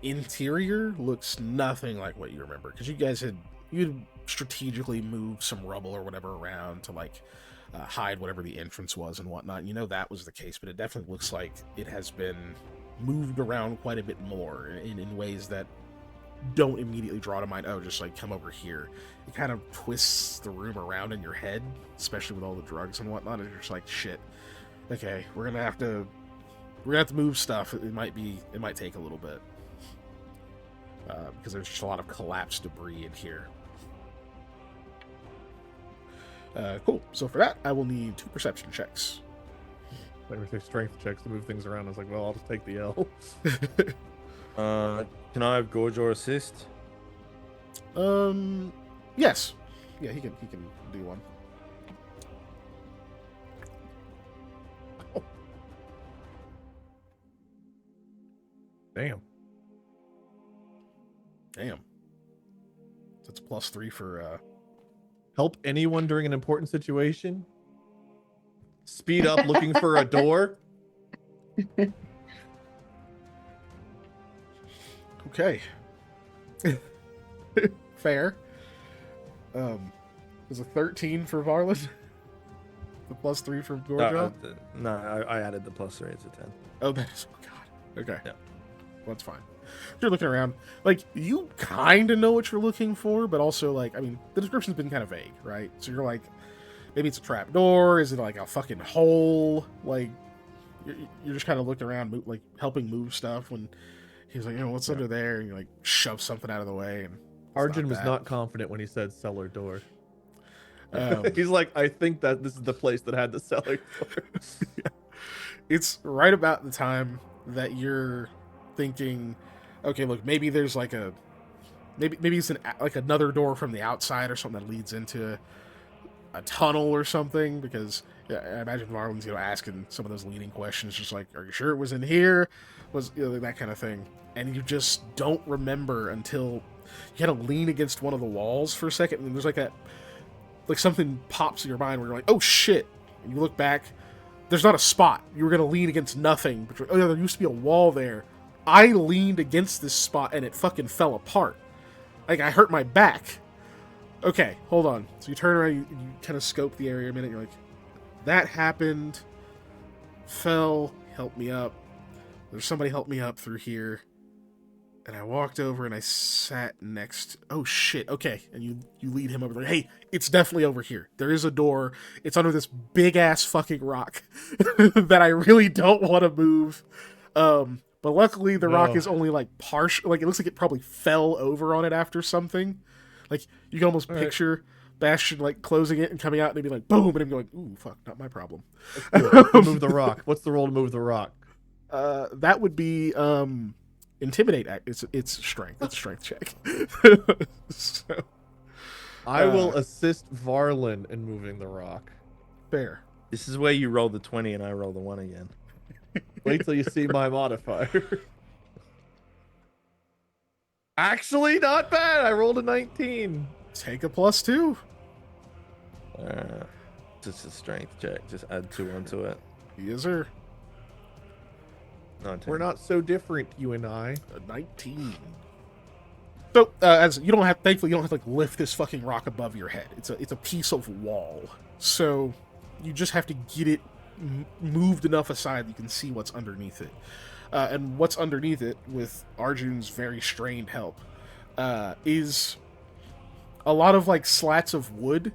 interior looks nothing like what you remember, because you'd strategically moved some rubble or whatever around to hide whatever the entrance was and whatnot. You know that was the case, but it definitely looks like it has been moved around quite a bit more in ways that don't immediately draw to mind, oh, just come over here. It kind of twists the room around in your head, especially with all the drugs and whatnot, and you're just like, shit, okay, we're gonna have to move stuff. It might take a little bit, because there's just a lot of collapsed debris in here. Cool. So for that, I will need 2 perception checks. Like we say strength checks to move things around. I was like, well, I'll just take the L. Can I have Gorge or assist? Yes. Yeah, he can do one. Damn. That's +3 for Help anyone during an important situation? Speed up looking for a door? Okay. Fair. Was a 13 for Varlin? The +3 for Gorja? No, I added the +3. It's a 10. Oh, that is... Oh, God. Okay. Yeah. Well, that's fine. You're looking around. You kind of know what you're looking for, but also, the description's been kind of vague, right? So you're like, maybe it's a trap door. Is it a fucking hole? You're just kind of looking around, helping move stuff when he's like, what's under there? And you shove something out of the way. And Arjun was not confident when he said cellar door. Um, He's like, I think that this is the place that had the cellar door. Yeah. It's right about the time that you're thinking, okay, look, maybe there's a maybe it's like another door from the outside or something that leads into a tunnel or something, because yeah, I imagine Marlon's asking some of those leading questions, just like, are you sure it was in here, was that kind of thing, and you just don't remember until you kind of lean against one of the walls for a second, and there's like something pops in your mind where you're like, oh shit, and you look back, there's not a spot, you were going to lean against nothing, but oh yeah, there used to be a wall there. I leaned against this spot and it fucking fell apart. Like, I hurt my back. Okay, hold on. So you turn around, you kind of scope the area a minute, you're like, that happened, fell, help me up. There's somebody helped me up through here. And I walked over and I sat next. Oh shit, okay. And you lead him over, like, hey, it's definitely over here. There is a door. It's under this big ass fucking rock that I really don't want to move. But luckily the rock is only like partial, like it looks like it probably fell over on it after something. Like you can almost picture Bastion like closing it and coming out and maybe like boom, and him going, ooh, fuck, not my problem. Move the rock. What's the roll to move the rock? That would be intimidate. It's strength. It's a strength check. So, I will assist Varlin in moving the rock. Fair. This is where you roll the 20 and I roll the 1 again. Wait till you see my modifier. Actually, not bad. I rolled a 19. Take a +2. Just a strength check. Just add 2 onto it. Yes, sir. 19. We're not so different, you and I. A 19. So, as you don't have, thankfully, you don't have to like lift this fucking rock above your head. It's a piece of wall. So, you just have to get it moved enough aside that you can see what's underneath it. And what's underneath it, with Arjun's very strained help, is a lot of like slats of wood.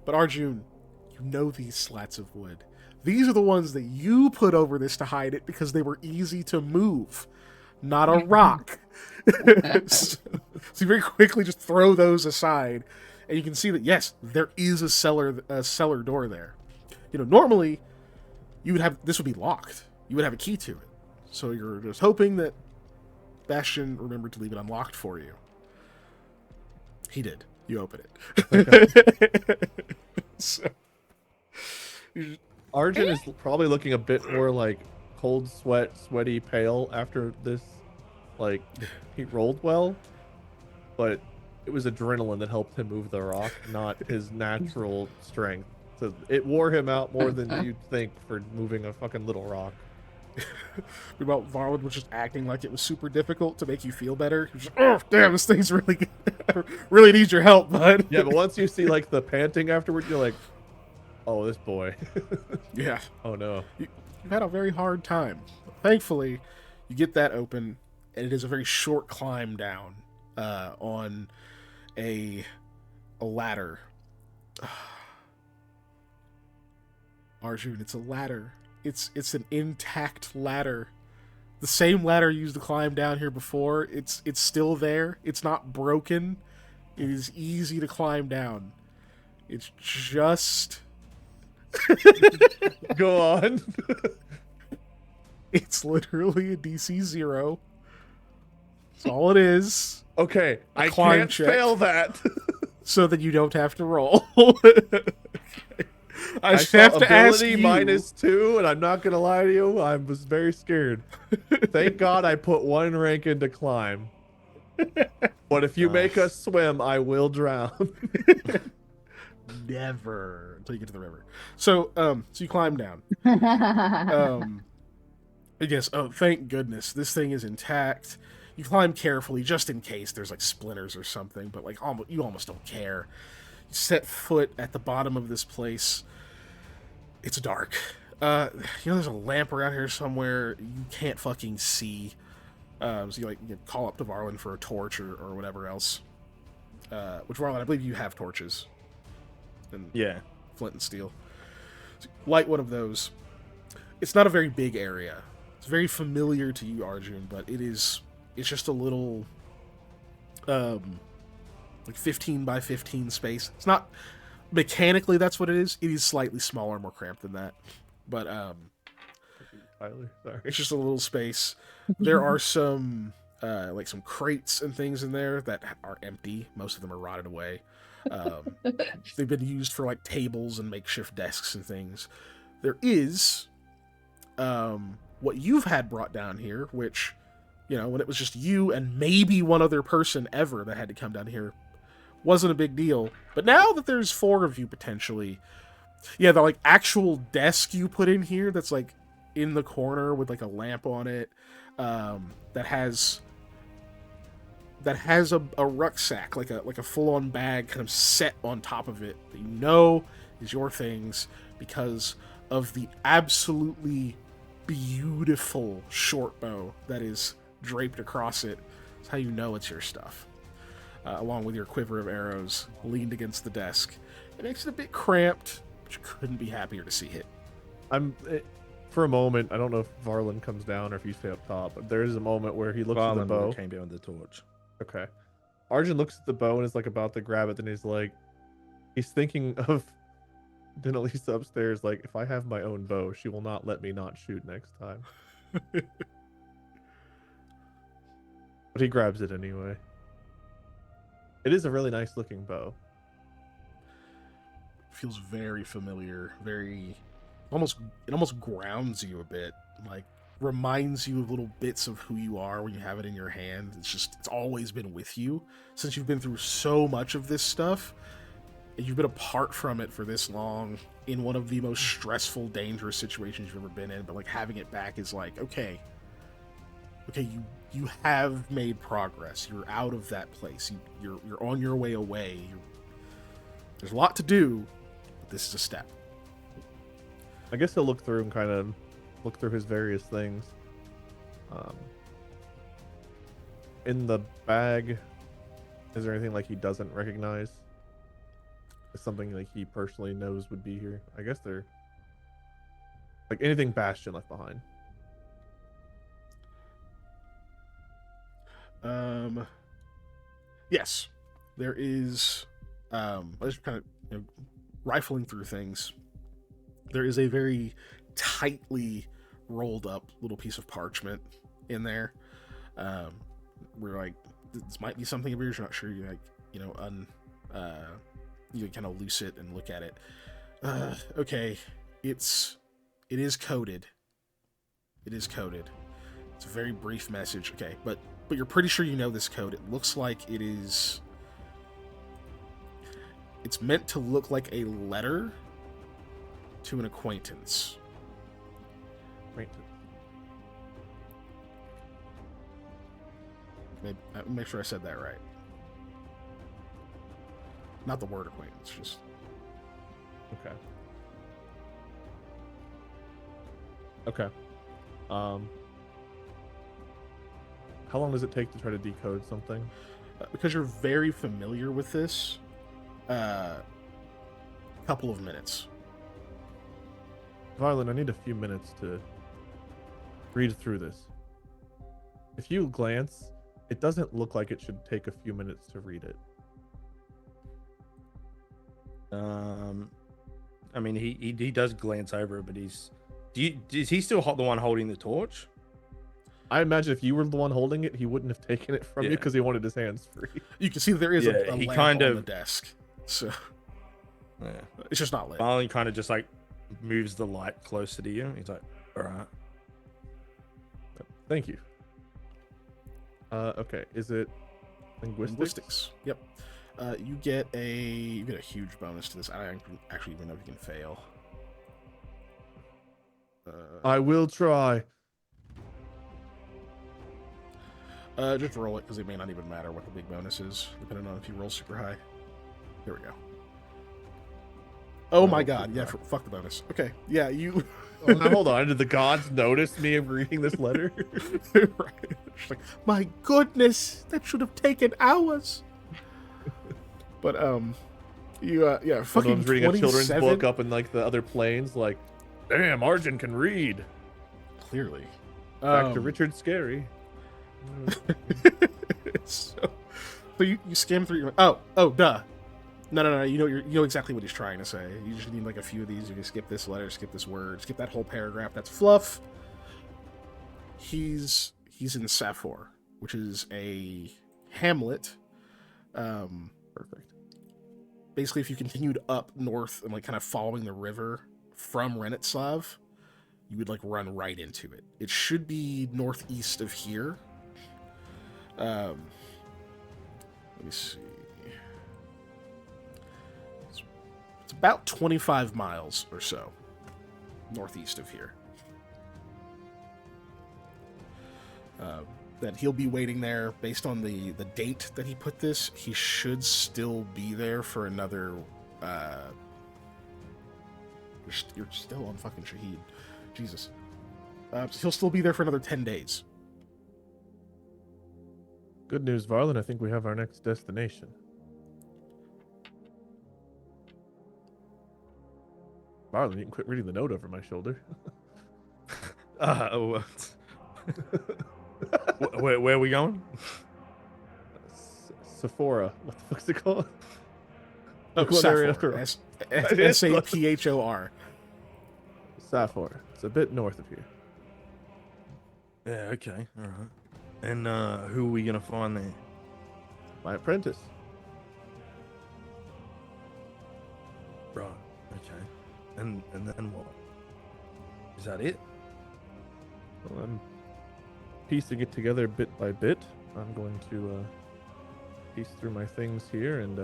But Arjun, you know these slats of wood. These are the ones that you put over this to hide it because they were easy to move, not a rock. So you very quickly just throw those aside, and you can see that yes, there is a cellar door there. Normally you would have this would be locked. You would have a key to it. So you're just hoping that Bastion remembered to leave it unlocked for you. He did. You open it. Okay. So, Arjun is probably looking a bit more like cold sweat, sweaty, pale after this. Like, he rolled well, but it was adrenaline that helped him move the rock, not his natural strength. So it wore him out more than you'd think for moving a fucking little rock. About Varlin was just acting like it was super difficult to make you feel better. He was just, oh damn, this thing's really good. Really needs your help, bud. Yeah, but once you see like the panting afterward, you're like, oh, this boy. Yeah. Oh no. You've had a very hard time. Thankfully, you get that open, and it is a very short climb down on a ladder. Arjun, it's a ladder. It's an intact ladder. The same ladder you used to climb down here before. It's still there. It's not broken. It is easy to climb down. It's just Go on. it's literally a DC 0. That's all it is. Okay, I climb can't check. fail that. So that you don't have to roll. I just saw have to ask ability you. -2, and I'm not gonna lie to you, I was very scared. Thank God I put 1 rank into climb. But if you make us swim, I will drown. Never until you get to the river. So you climb down. I guess. Oh, thank goodness, this thing is intact. You climb carefully just in case there's like splinters or something, but like you almost don't care. You set foot at the bottom of this place. It's dark. There's a lamp around here somewhere you can't fucking see. So you call up to Varlin for a torch or whatever else. Which Varlin, I believe you have torches. And Yeah. flint and steel. So light one of those. It's not a very big area. It's very familiar to you, Arjun, but it's just a little like 15 by 15 space. It's not mechanically that's what it is. It is slightly smaller, more cramped than that. But Tyler, sorry. it's just a little space. There are some like some crates and things in there that are empty. Most of them are rotted away. They've been used for like tables and makeshift desks and things. There is what you've had brought down here, which, you know, when it was just you and maybe one other person ever that had to come down here, wasn't a big deal. But now that there's 4 of you potentially, yeah, the like actual desk you put in here that's like in the corner with like a lamp on it, that has a rucksack, like a full-on bag kind of set on top of it that you know is your things because of the absolutely beautiful short bow that is draped across it. That's how you know it's your stuff. Along with your quiver of arrows leaned against the desk. It makes it a bit cramped, but you couldn't be happier to see it. For a moment, I don't know if Varlin comes down or if you stay up top, but there is a moment where he looks at the bow. Came behind the torch. Okay. Arjun looks at the bow and is like about to grab it, then he's thinking of Denalisa upstairs, like, if I have my own bow, she will not let me not shoot next time. But he grabs it anyway. It is a really nice looking bow. Feels very familiar, it almost grounds you a bit, like reminds you of little bits of who you are when you have it in your hand. It's always been with you since you've been through so much of this stuff, and you've been apart from it for this long in one of the most stressful, dangerous situations you've ever been in. But like having it back is like, okay, you have made progress. You're out of that place. You're on your way away. There's a lot to do, but this is a step. I guess he'll look through and kind of look through his various things. In the bag, is there anything like he doesn't recognize? Is something like he personally knows would be here? I guess they're like anything Bastion left behind. Yes, there is. I was kind of rifling through things. There is a very tightly rolled up little piece of parchment in there. We're like, this might be something of yours. You're not sure. You like, you kind of loose it and look at it. Okay, it is coded. It is coded. It's a very brief message. Okay, but you're pretty sure you know this code. It looks like it is. It's meant to look like a letter to an acquaintance. Make sure I said that right. Not the word acquaintance, just. Okay. Okay. How long does it take to try to decode something? Because you're very familiar with this, couple of minutes. Varlin, I need a few minutes to read through this. If you glance, it doesn't look like it should take a few minutes to read it. I mean, he does glance over it, but is he still the one holding the torch? I imagine if you were the one holding it, he wouldn't have taken it from you because he wanted his hands free. You can see there is a he lamp kind on of the desk, so yeah. It's just not lit. Marlon kind of just like moves the light closer to you. He's like, all right. Thank you. Okay, is it linguistics? Yep. You get a huge bonus to this. I don't actually even know if you can fail. I will try. Just roll it because it may not even matter what the big bonus is, depending on if you roll super high. There we go. Oh my god! Yeah, fuck the bonus. Okay, yeah, you. Oh, now hold on. Did the gods notice me reading this letter? Right. She's like, my goodness, that should have taken hours. But fucking Someone's reading a children's 27? book up in like the other planes. Like, damn, Arjun can read. Clearly. Back to Richard Scary. so you skim through. You're like, oh, duh. No. You know exactly what he's trying to say. You just need like a few of these. You can skip this letter, skip this word, skip that whole paragraph. That's fluff. He's in Safor. which is a hamlet. Perfect. Basically, if you continued up north and like kind of following the river from Renitslav, you would like run right into it. It should be northeast of here. Let me see. It's about 25 miles or so northeast of here. That he'll be waiting there based on the date that he put this. He should still be there for another. You're still on fucking Shahid. Jesus. He'll still be there for another 10 days. Good news, Varlin. I think we have our next destination. Varlin, you can quit reading the note over my shoulder. Where are we going? Sephora. What the fuck's it called? Oh, Look what area Saphor. after- Saphor. Saphor. It's a bit north of here. Yeah, okay, all right. And who are we gonna find there? My apprentice. Right, okay. And then what? Is that it? Well, I'm piecing it together bit by bit. I'm going to piece through my things here, and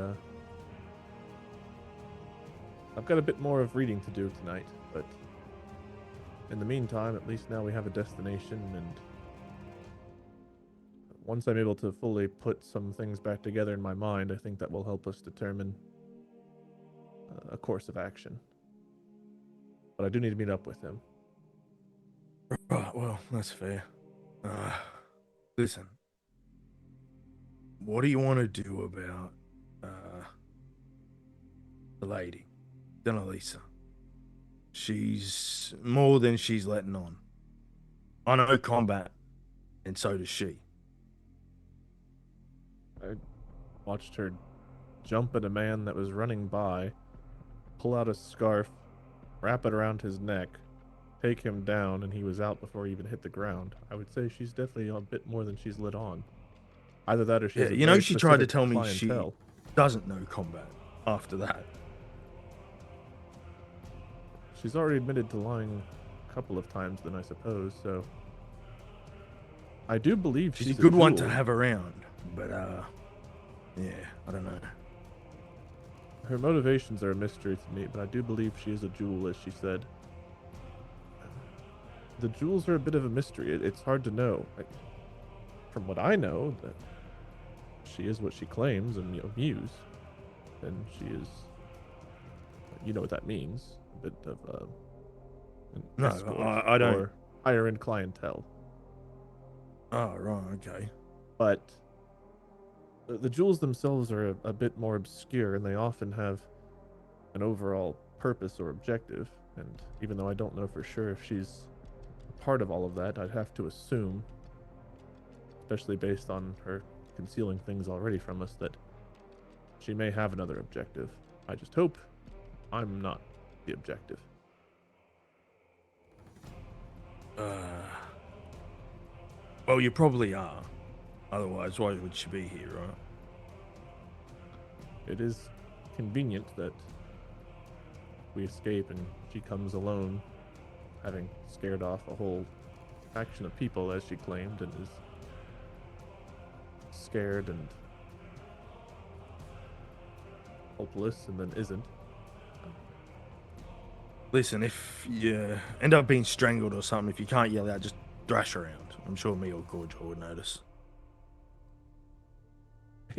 I've got a bit more of reading to do tonight, but in the meantime, at least now we have a destination, and once I'm able to fully put some things back together in my mind, I think that will help us determine a course of action. But I do need to meet up with him. Right, well, that's fair. Listen. What do you want to do about the lady, Denalisa? She's more than she's letting on. I know combat, and so does she. I watched her jump at a man that was running by, pull out a scarf, wrap it around his neck, take him down, and he was out before he even hit the ground. I would say she's definitely a bit more than she's lit on. Either that or she's Yeah, you know, she tried to tell me she doesn't know combat after that. She's already admitted to lying a couple of times then, I suppose, so I do believe She's a good one to jewel. have around, but yeah, I don't know. Her motivations are a mystery to me, but I do believe she is a jewel, as she said. The jewels are a bit of a mystery. It's hard to know. From what I know, that she is what she claims, and muse, and she is. You know what that means? A bit of an No, escort I don't. or higher end clientele. Oh, right, okay. But the jewels themselves are a bit more obscure, and they often have an overall purpose or objective. And even though I don't know for sure if she's part of all of that, I'd have to assume, especially based on her concealing things already from us, that she may have another objective. I just hope I'm not the objective. Well, you probably are. Otherwise, why would she be here, right? It is convenient that we escape and she comes alone, having scared off a whole faction of people, as she claimed, and is scared and hopeless, and then isn't. Listen, if you end up being strangled or something, if you can't yell out, just thrash around. I'm sure me or Gorjo would notice.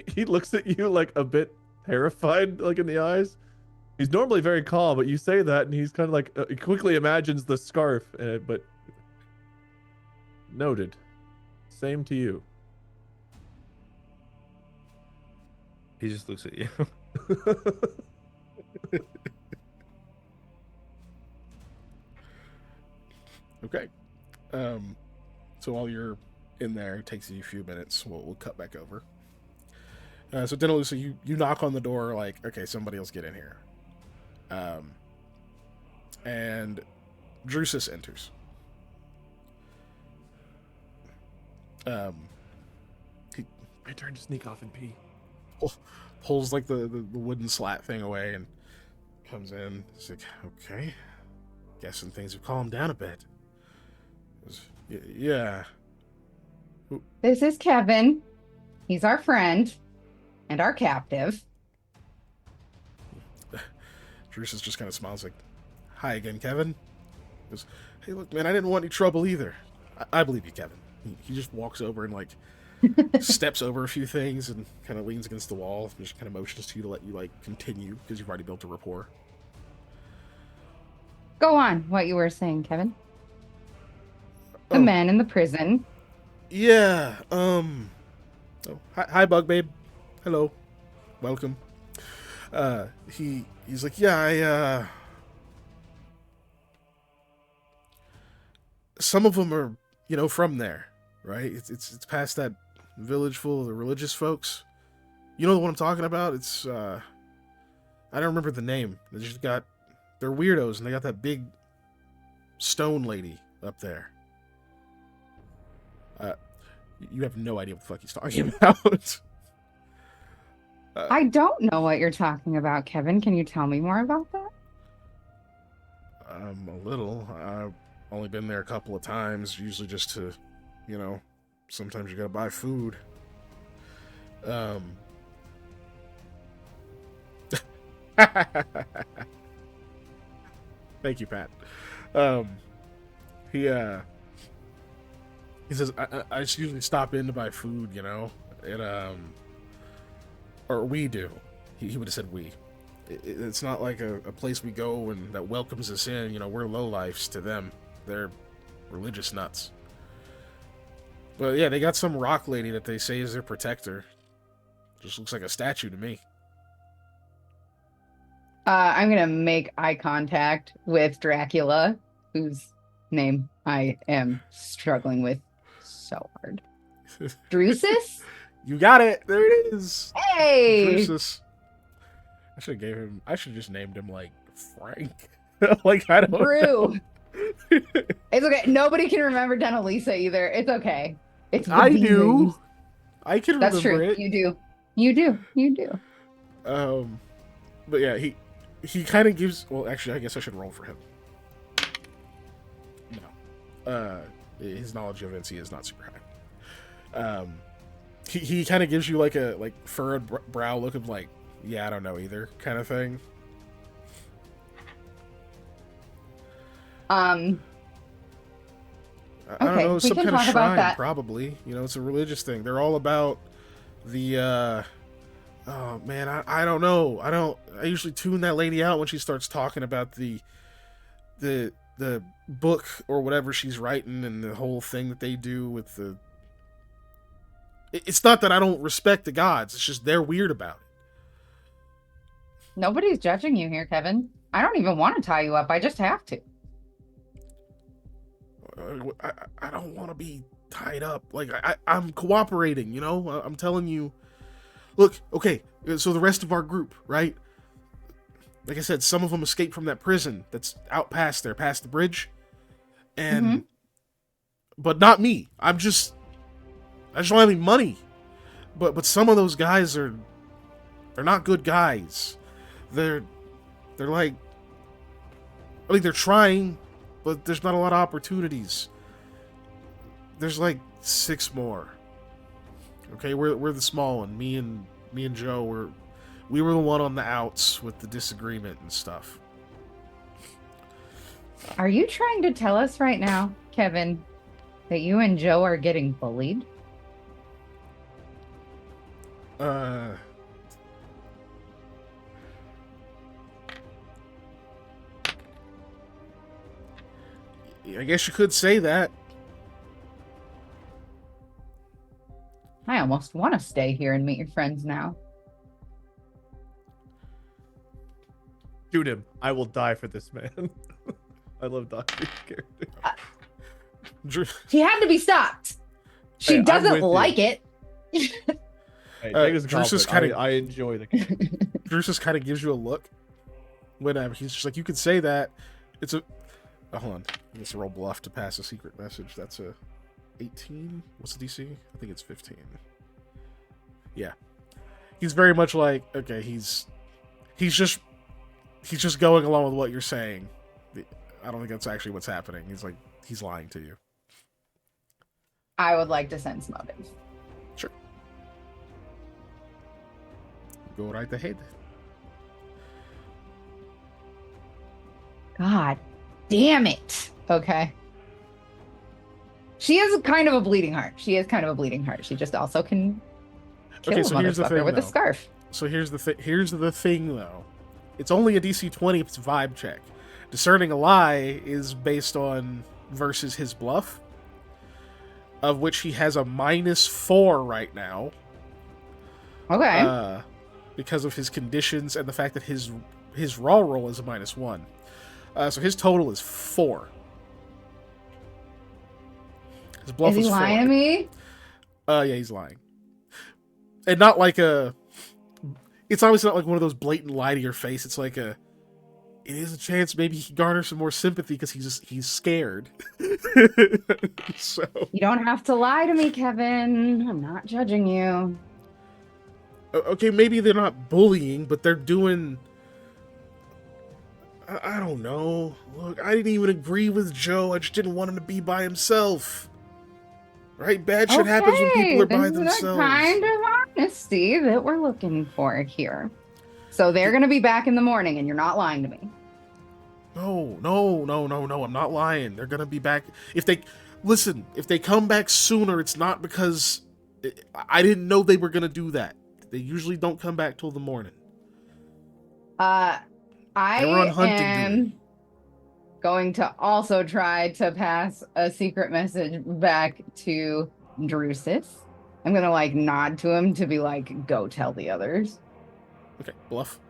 He looks at you like a bit terrified, like in the eyes. He's normally very calm, but you say that, and he's kind of like he quickly imagines the scarf. But noted. Same to you. He just looks at you. Okay. So while you're in there, it takes you a few minutes. We'll cut back over. So Denalisa, you knock on the door like, okay, somebody else get in here. And Drusus enters. My turn to sneak off and pee. Pulls like the wooden slat thing away and comes in. He's like, okay, guessing things have calmed down a bit. Yeah. This is Kevin. He's our friend and our captive. Drusus just kind of smiles like, hi again, Kevin. He goes, hey, look, man, I didn't want any trouble either. I believe you, Kevin. He just walks over and, like, steps over a few things and kind of leans against the wall and just kind of motions to you to let you, like, continue because you've already built a rapport. Go on, what you were saying, Kevin. The men in the prison. Yeah, oh, hi, Bug Babe. Hello. Welcome. He's like, yeah, some of them are, from there, right? It's past that village full of the religious folks. You know the one I'm talking about? It's, I don't remember the name. They're weirdos, and they got that big stone lady up there. You have no idea what the fuck he's talking about. I don't know what you're talking about, Kevin. Can you tell me more about that? A little. I've only been there a couple of times, usually just to, sometimes you gotta buy food. Thank you, Pat. He says, I just usually stop in to buy food, and, or we do. He would have said we. It's not like a place we go and that welcomes us in. We're lowlifes to them. They're religious nuts. But yeah, they got some rock lady that they say is their protector. Just looks like a statue to me. I'm going to make eye contact with Dracula, whose name I am struggling with so hard. Drusus? You got it. There it is. Hey! Drusus. I should have just named him like Frank. Like, I don't Brew. know. It's okay. Nobody can remember Denalisa either. It's okay. It's the I demons. do. I can That's remember true. it. You do. You do. You do. But yeah, he kind of gives. Well, actually, I guess I should roll for him. No, his knowledge of NC is not super high. He kind of gives you like a furrowed brow look of like, yeah, I don't know either kind of thing. Okay, I don't know, we some can kind of talk about shrine, that. probably. It's a religious thing. They're all about the. Oh man, I don't know. I usually tune that lady out when she starts talking about the book or whatever she's writing and the whole thing that they do with the. It's not that I don't respect the gods. It's just they're weird about it. Nobody's judging you here, Kevin. I don't even want to tie you up. I just have to. I don't want to be tied up. Like, I'm cooperating, I'm telling you. Look, okay, so the rest of our group, right? Like I said, some of them escaped from that prison that's out past the bridge. And, but not me. I just don't have any money. But some of those guys they're not good guys. They're like, they're trying, but there's not a lot of opportunities. There's like 6 more. Okay, we're the small one. Me and Joe we were the one on the outs with the disagreement and stuff. Are you trying to tell us right now, Kevin, that you and Joe are getting bullied? I guess you could say that. I almost want to stay here and meet your friends now. Shoot him. I will die for this man. I love Doctor's character. She had to be stopped. She Hey, I'm doesn't with you. like it. Hey, take it as a Drusus compliment. kinda- I enjoy the character. Drusus kind of gives you a look. Whenever he's just like, you could say that. It's a. Oh, hold on. I guess roll bluff to pass a secret message. That's a 18. What's the DC? I think it's 15. Yeah, he's very much like, okay, he's just going along with what you're saying. I don't think that's actually what's happening. He's like, he's lying to you. I would like to sense motive. Sure. Go right ahead. God damn it. Okay. She is kind of a bleeding heart. She just also can kill a motherfucker with a scarf. So here's the thing, though. It's only a DC 20 if it's vibe check. Discerning a lie is based on versus his bluff, of which he has a -4 right now. Okay. Because of his conditions and the fact that his raw roll is a -1. So his total is 4. His bluff is he lying to me? Yeah, he's lying. And not like it's obviously not like one of those blatant lie to your face. It's like it is a chance maybe he garners some more sympathy because he's scared. So You don't have to lie to me, Kevin. I'm not judging you. okay, maybe they're not bullying, but they're doing. I don't know. Look, I didn't even agree with Joe. I just didn't want him to be by himself. Right? Bad shit happens when people are by themselves. This is the kind of honesty that we're looking for here. So they're going to be back in the morning, and you're not lying to me. No. I'm not lying. They're going to be back. If they come back sooner, it's not because I didn't know they were going to do that. They usually don't come back till the morning. I am going to also try to pass a secret message back to Drusus. I'm going to nod to him to be like, go tell the others. Okay, bluff.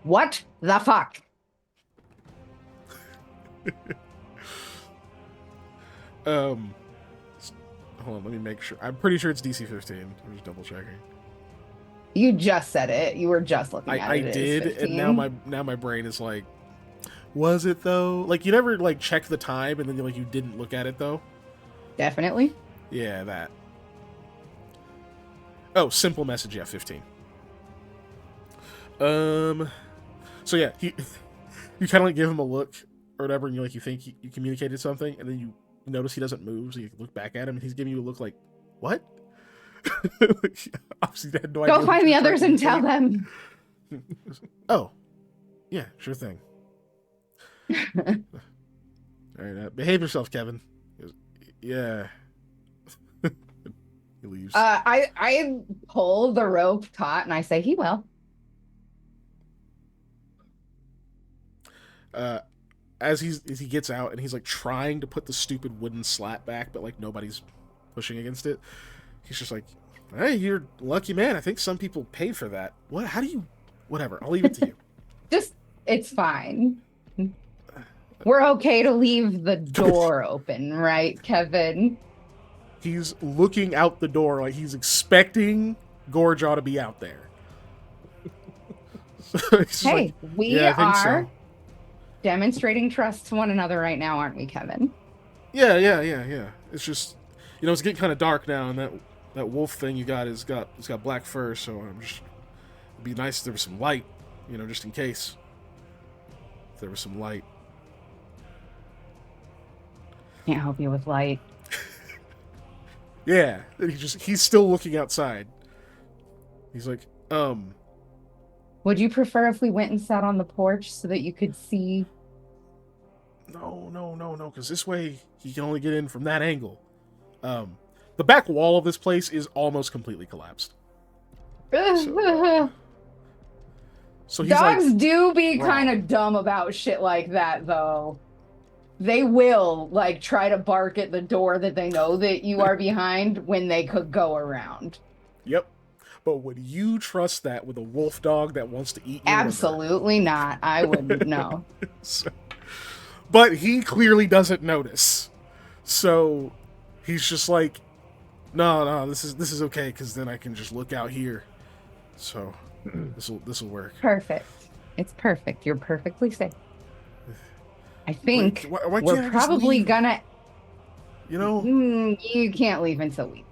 What the fuck? Hold on, let me make sure. I'm pretty sure it's DC 15. I'm just double checking. You just said it. You were just looking at it. I did, and now my brain is like, was it though? Like you never check the time, and then you didn't look at it though. Definitely. Yeah, that. Oh, simple message. Yeah, 15. So yeah, you kind of give him a look or whatever, and you think you communicated something, and then you notice he doesn't move, so you look back at him, and he's giving you a look like, what? Obviously, they had no idea. Go find the others and tell them. Oh, yeah, sure thing. All right, behave yourself, Kevin. Yeah. He leaves. I pull the rope taut and I say, he will. As he gets out and he's trying to put the stupid wooden slat back, but nobody's pushing against it. He's just like, hey, you're a lucky man. I think some people pay for that. What? How do you? Whatever. I'll leave it to you. It's fine. We're okay to leave the door open, right, Kevin? He's looking out the door like he's expecting Gorjaw to be out there. Hey, we are demonstrating trust to one another right now, aren't we, Kevin? Yeah. It's just, it's getting kind of dark now, and that wolf thing you got it's got black fur, so it'd be nice if there was some light, just in case. If there was some light. Can't help you with light. Yeah, and he's still looking outside. He's like, Would you prefer if we went and sat on the porch so that you could see? No, because this way he can only get in from that angle. The back wall of this place is almost completely collapsed. So he's Dogs do be kind of dumb about shit like that, though. They will try to bark at the door that they know that you are behind when they could go around. Yep. But would you trust that with a wolf dog that wants to eat your Absolutely not. I wouldn't know. But he clearly doesn't notice. So he's just like, no, this is okay, because then I can just look out here. So this will work. Perfect. It's perfect. You're perfectly safe. I think Why can't I we're just probably leave? gonna. You know, You can't leave until we.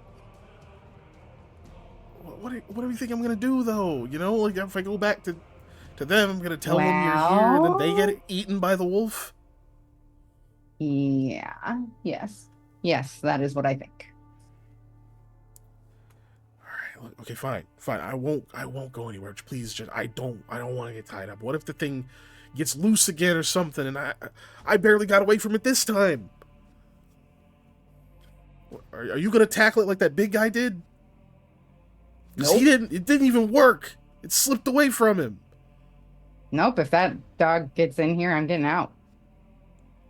what do you think I'm gonna do though? You know, like if I go back to them, I'm gonna tell them you're here, and then they Well- get eaten by the wolf. Yeah. Yes, that is what I think. All right, look, okay, fine. I won't go anywhere. Please, just I don't want to get tied up. What if the thing gets loose again or something, and I barely got away from it this time? Are you gonna tackle it like that big guy did? Because Nope. he didn't. It didn't even work. It slipped away from him. Nope. If that dog gets in here, I'm getting out.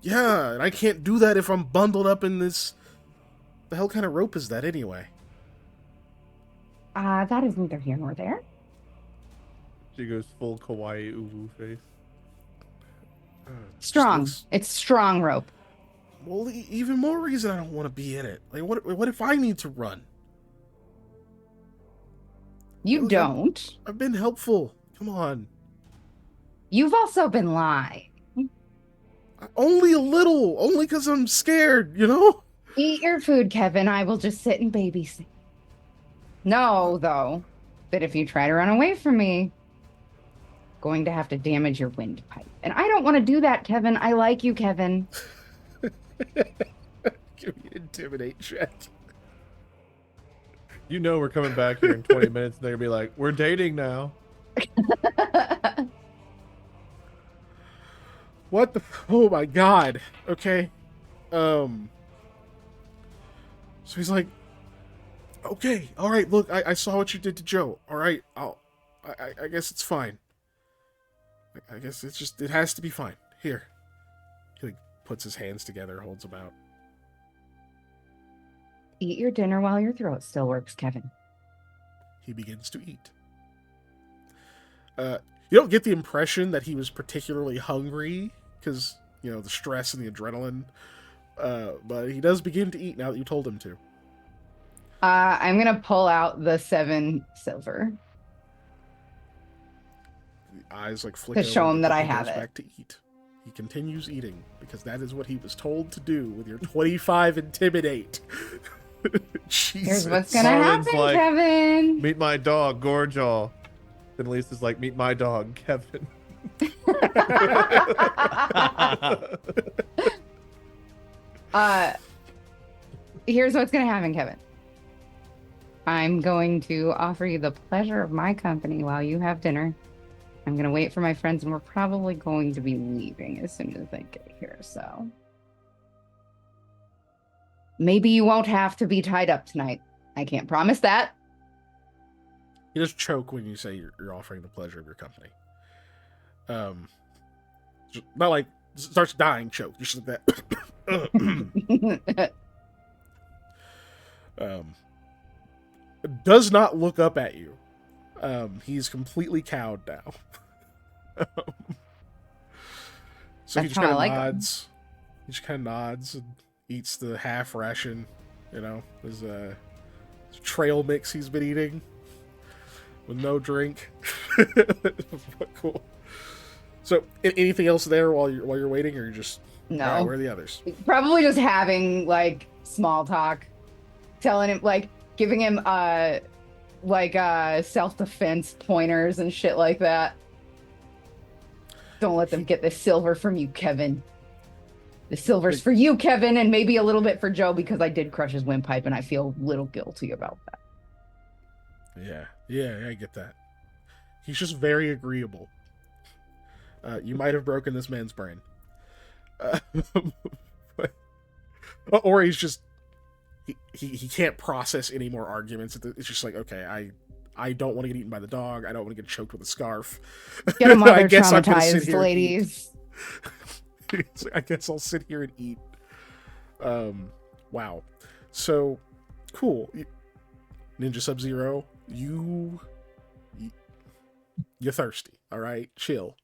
Yeah, and I can't do that if I'm bundled up in this. The hell kind of rope is that anyway? That is neither here nor there. She goes full kawaii uwu face. Strong. Looks- It's strong rope. Well, even more reason I don't want to be in it. Like, what if I need to run? You Look, don't. I've been helpful. Come on. You've also been lying. Only a little. Only because I'm scared, you know? Eat your food, Kevin. I will just sit and babysit. No, though, that if you try to run away from me, going to have to damage your windpipe. And I don't want to do that, Kevin. I like you, Kevin. Give me an intimidate check. You know we're coming back here in 20 minutes and they're gonna be like, we're dating now. What the? Oh my god. Okay. So he's like, okay, all right. Look, I saw what you did to Joe. All right, I guess it's fine. I guess it has to be fine. Here. He like puts his hands together, holds them out. Eat your dinner while your throat still works, Kevin. He begins to eat. You don't get the impression that he was particularly hungry because, you know, the stress and the adrenaline. But he does begin to eat now that you told him to. I'm going to pull out the 7 silver. The eyes like flicker. To show over, him that but I he have goes it. back to eat. He continues eating because that is what he was told to do with your 25 intimidate. Jesus. Here's what's going to Marlin's happen, like- Kevin. Meet my dog, Gorjaw. Then Lisa's like, meet my dog, Kevin. Here's what's going to happen, Kevin. I'm going to offer you the pleasure of my company while you have dinner. I'm going to wait for my friends, and we're probably going to be leaving as soon as they get here, so. Maybe you won't have to be tied up tonight. I can't promise that. You just choke when you say you're offering the pleasure of your company. Not like starts dying choke, just like that. Does not look up at you. He's completely cowed now. So he That's just how I kind of like 'em. nods. He just kind of nods and eats the half ration. You know, his trail mix he's been eating with no drink. Cool. So, anything else there while you're waiting, or you're just No. all right, where are the others? Probably just having like small talk, telling him like giving him self-defense pointers and shit like that. Don't let them get the silver from you, Kevin. The silver's for you, Kevin, and maybe a little bit for Joe because I did crush his windpipe and I feel a little guilty about that. Yeah, I get that. He's just very agreeable. You might have broken this man's brain. Or he's just he can't process any more arguments. It's just like, okay, I don't want to get eaten by the dog. I don't want to get choked with a scarf. Get them I other guess I'm gonna sit traumatized, here and eat. ladies. It's like, I guess I'll sit here and eat. Wow. So, cool. Ninja Sub-Zero, you're thirsty, all right? Chill.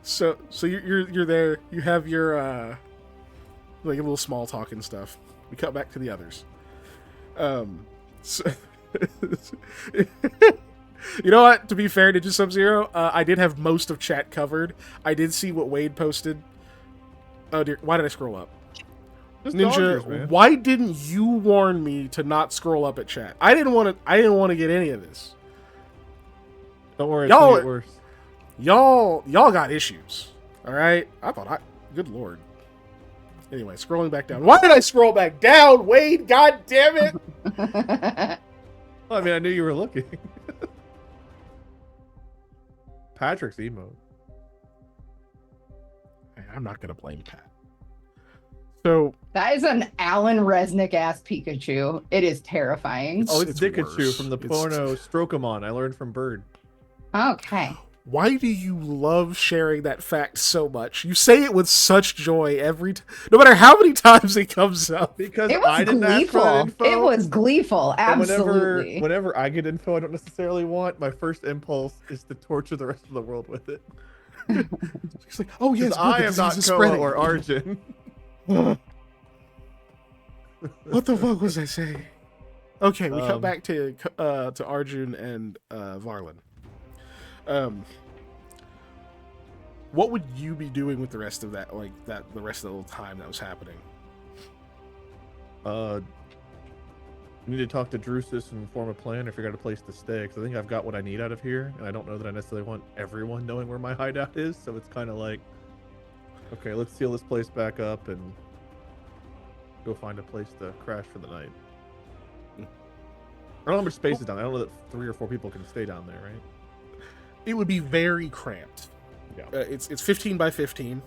So you're there. You have your like a little small talk and stuff. We cut back to the others. So You know what? To be fair, Ninja Sub-Zero, I did have most of chat covered. I did see what Wade posted. Oh dear, why did I scroll up? Just Ninja, dodgers, man. why didn't you warn me to not scroll up at chat? I didn't want to get any of this. Don't worry, it's Y'all- gonna get worse. Y'all got issues. All right? Good lord. Anyway, scrolling back down. Why did I scroll back down, Wade? God damn it! Well, I mean, I knew you were looking. Patrick's emote. I'm not gonna blame Pat. So That is an Alan Resnick ass Pikachu. It is terrifying. Oh, it's It's Pikachu worse. from the It's- porno Strokomon I learned from Bird. Okay. why do you love sharing that fact so much? You say it with such joy every time, no matter how many times it comes up. Because It was I didn't ask for that gleeful. info. It was gleeful. And Absolutely. whenever I get info I don't necessarily want, my first impulse is to torture the rest of the world with it. It's like, oh yes, Because I am not Koa or Arjun. What the fuck was I saying? Okay, we cut Um, back to Arjun and Varlin. What would you be doing with the rest of that, the rest of the little time that was happening? We need to talk to Drusus and form a plan or figure out a place to stay. Because I think I've got what I need out of here, and I don't know that I necessarily want everyone knowing where my hideout is. So it's kind of like, okay, let's seal this place back up and go find a place to crash for the night. I don't know how much space is down there. I don't know that 3 or 4 people can stay down there, right? It would be very cramped. Yeah. It's 15 by 15,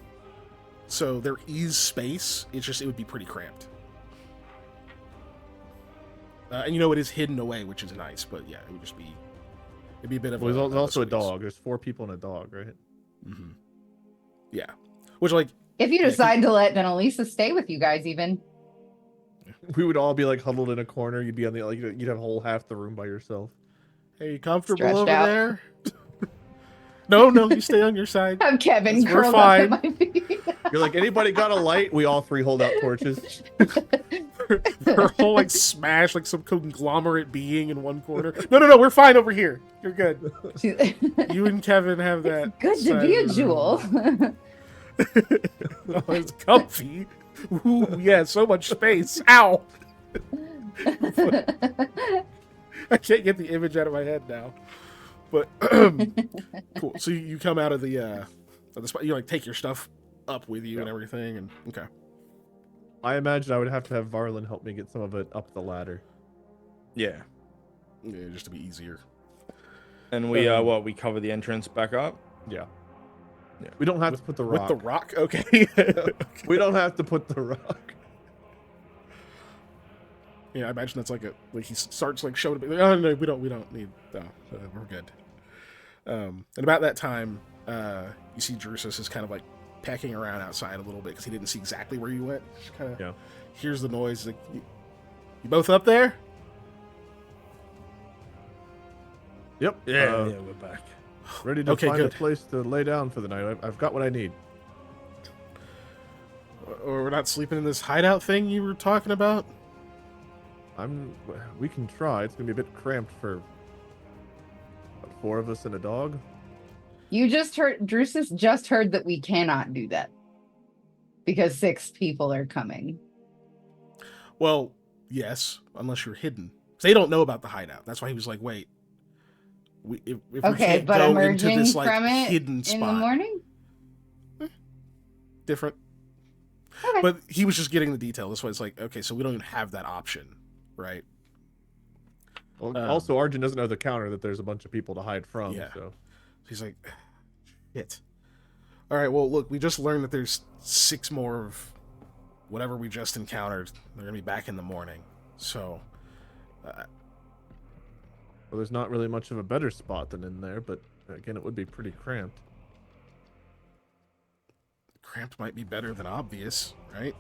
so there is space. It would be pretty cramped. And it is hidden away, which is nice. But yeah, it'd be a bit of. Well, there's also a space. dog. There's 4 people and a dog, right? Mm-hmm. Yeah, which if you decide to let Annalisa stay with you guys, even. We would all be like huddled in a corner. You'd be on the you'd have whole half the room by yourself. hey, you comfortable Stretched over out. there? No, you stay on your side. Have Kevin We're curled up at fine. my feet. You're like, anybody got a light? We all 3 hold out torches. They're all smashed like some conglomerate being in one corner. No, we're fine over here. You're good. You and Kevin have that. Good to side be a of the jewel. room. Oh, it's comfy. Ooh, yeah, so much space. Ow! I can't get the image out of my head now. But cool. So you come out of the spot. You take your stuff up with you and everything, and okay. I imagine I would have to have Varlin help me get some of it up the ladder. Yeah. Yeah, just to be easier. And we we cover the entrance back up. Yeah. Yeah. We don't have to put the rock. With the rock, okay. We don't have to put the rock. Yeah, I imagine that's he starts showing up. Oh no, we don't need. No, we're good. And about that time, you see Drusus is kind of pecking around outside a little bit because he didn't see exactly where you went. Just kind of hears the noise. You both up there? Yep. Yeah, we're back. Ready to Okay, find good. a place to lay down for the night. I've got what I need. Or we're not sleeping in this hideout thing you were talking about? We can try. It's gonna be a bit cramped for 4 of us and a dog. You just heard, Drusus just heard that we cannot do that because 6 people are coming. Well, yes, unless you're hidden. They don't know about the hideout. That's why he was like, wait. If we Okay, can't but go into emerging this from it hidden spot. in the morning? Different. Okay. But he was just getting the detail. That's why it's okay, so we don't even have that option, right? Well, also, Arjun doesn't know the counter that there's a bunch of people to hide from. Yeah. So He's like, shit. All right, well, look, we just learned that there's 6 more of whatever we just encountered. They're going to be back in the morning. So, well, there's not really much of a better spot than in there, but again, it would be pretty cramped. cramped might be better than obvious, right?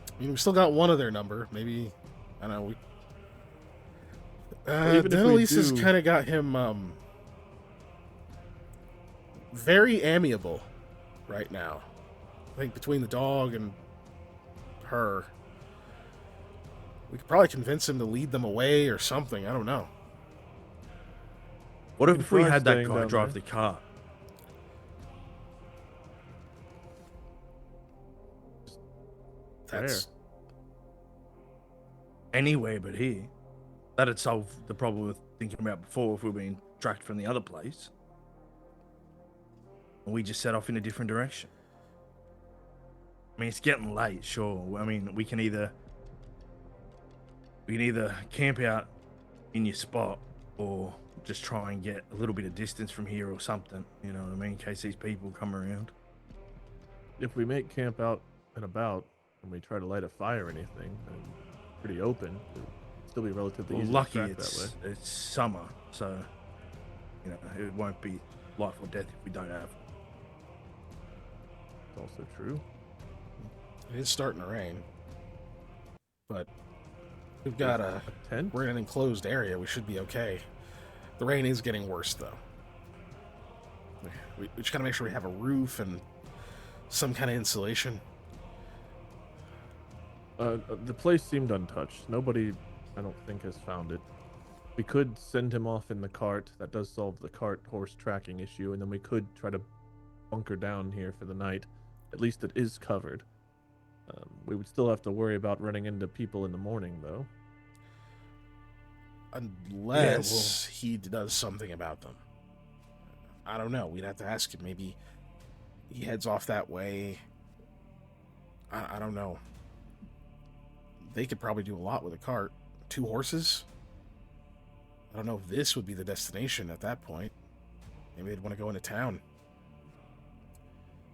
I mean, we still got one of their number. Maybe, I don't know. Even if we Annalisa's do- kind of got him very amiable right now. I think between the dog and her, We could probably convince him to lead them away or something. I don't know. What can if we try had that staying guy down drive there. the car? That's Anywhere but here. That'd solve the problem we were thinking about before if we were being tracked from the other place. And we just set off in a different direction. I mean, it's getting late, sure. I mean, we can either camp out in your spot or just try and get a little bit of distance from here or something, you know what I mean, in case these people come around. If we make camp out and about and we try to light a fire or anything, then pretty open, it'll still be relatively Well, easy lucky to track that way. it's summer, so you know it won't be life or death if we don't have. It's also true. it is starting to rain, but we've got a Tent? we're in an enclosed area. We should be okay. The rain is getting worse though. We just gotta make sure we have a roof and some kind of insulation. The place seemed untouched. Nobody, I don't think, has found it. We could send him off in the cart. That does solve the cart horse tracking issue, and then we could try to bunker down here for the night. At least it is covered. We would still have to worry about running into people in the morning, though. Unless he does something about them. I don't know. We'd have to ask him. Maybe he heads off that way. I don't know. They could probably do a lot with a cart. 2 horses? I don't know if this would be the destination at that point. Maybe they'd want to go into town.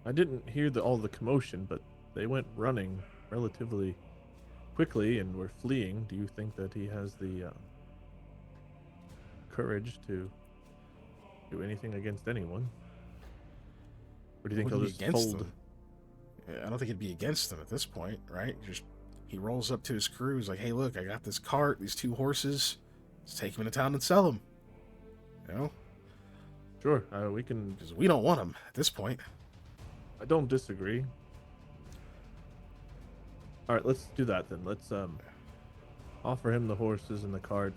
I didn't hear all the commotion, but they went running relatively quickly and were fleeing. Do you think that he has the courage to do anything against anyone? Or do you think he'll Wouldn't just be against fold? them. I don't think it'd be against them at this point, right? He rolls up to his crew. He's like, "Hey, look, I got this cart, these 2 horses. Let's take them into town and sell them." You know, Sure, we can. because we don't want them at this point. I don't disagree. All right, let's do that then. Let's offer him the horses and the cart.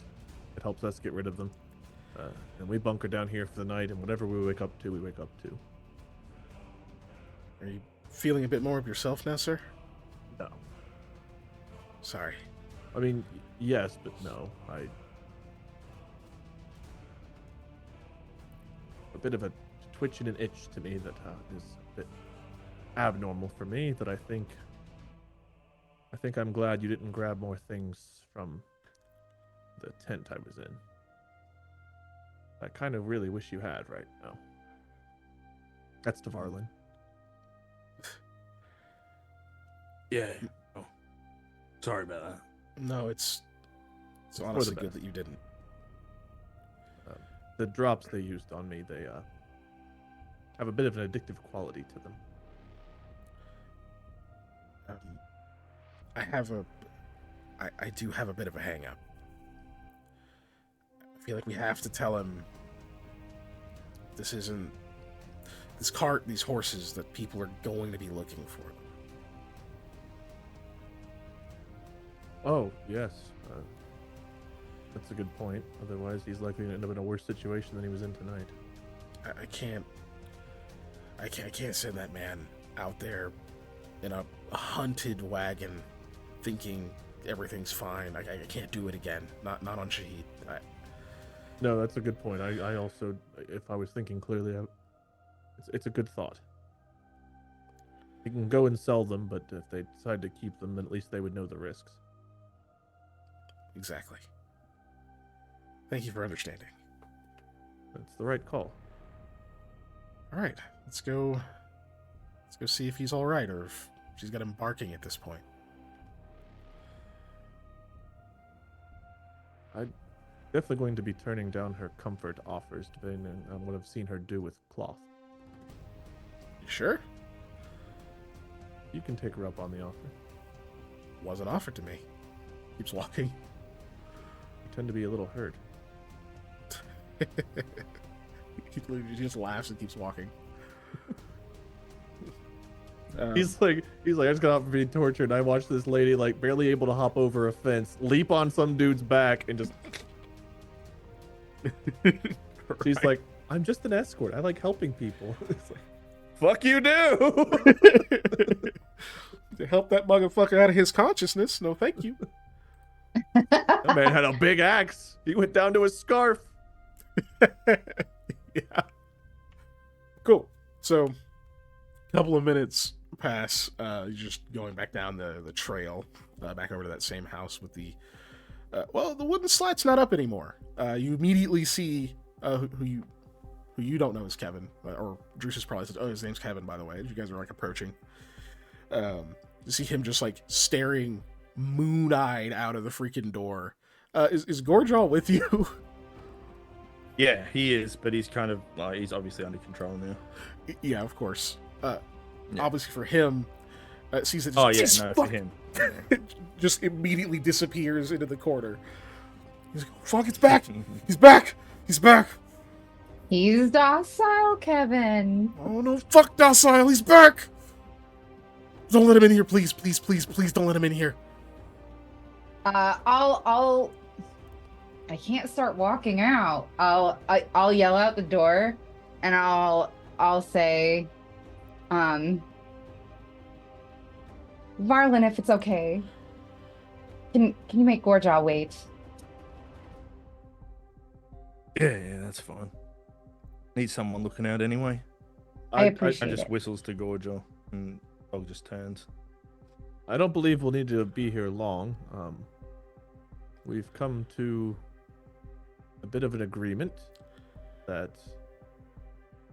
It helps us get rid of them. And we bunker down here for the night, and whatever we wake up to, we wake up to. Are you feeling a bit more of yourself now, sir? No. Sorry. I mean, yes, but no. A bit of a twitch and an itch to me that is a bit abnormal for me. That I think I'm glad you didn't grab more things from the tent I was in. I kind of really wish you had right now. That's Tavarlin. Yeah. Oh, sorry about that. No, it's For the honestly good best. that you didn't. The drops they used on me, they have a bit of an addictive quality to them. I do have a bit of a hang up. I feel like we have to tell him this isn't this cart, these horses, that people are going to be looking for them. Oh, yes. That's a good point. Otherwise, he's likely to end up in a worse situation than he was in tonight. I can't send that man out there in a hunted wagon thinking everything's fine. I can't do it again. Not on Shahid. No, that's a good point. I also, if I was thinking clearly, it's a good thought. You can go and sell them, but if they decide to keep them, then at least they would know the risks. Exactly. Thank you for understanding. That's the right call. All right, let's go see if he's all right or if she's got him barking at this point. I'm definitely going to be turning down her comfort offers, depending on what I've seen her do with cloth. You sure? You can take her up on the offer. Wasn't offered to me. Keeps walking. I tend to be a little hurt. He just laughs and keeps walking. He's like, I just got off of being tortured. And I watched this lady like barely able to hop over a fence, leap on some dude's back, and just. She's like, I'm just an escort. I like helping people. It's like, Fuck you do. To help that motherfucker out of his consciousness. No, thank you. that man had a big axe. He went down to his scarf. Yeah. Cool. So, a couple of minutes pass. You're just going back down the trail, back over to that same house with the. The wooden slat's not up anymore. You immediately see who you don't know is Kevin, or Druce is probably says, "Oh, his name's Kevin." By the way, as you guys are like approaching, you see him just like staring moon-eyed out of the freaking door. Is Gorjal with you? Yeah, he is, but he's kind of he's obviously under control now. Yeah, of course. Yeah. Obviously for him, sees it. Oh yeah, "Just no, fuck," for him. just immediately disappears into the corner. He's like, "Fuck! It's back! He's back! He's back! He's docile, Kevin. Oh no! Fuck docile! He's back! Don't let him in here, please! Please! Please! Please! Don't let him in here!" I can't start walking out. I'll yell out the door, and I'll say, Varlin, if it's okay, can you make Gorjal wait? Yeah, that's fine. Need someone looking out anyway. I I appreciate just it. whistles to Gorjo, and dog just turns. I don't believe we'll need to be here long. We've come to a bit of an agreement that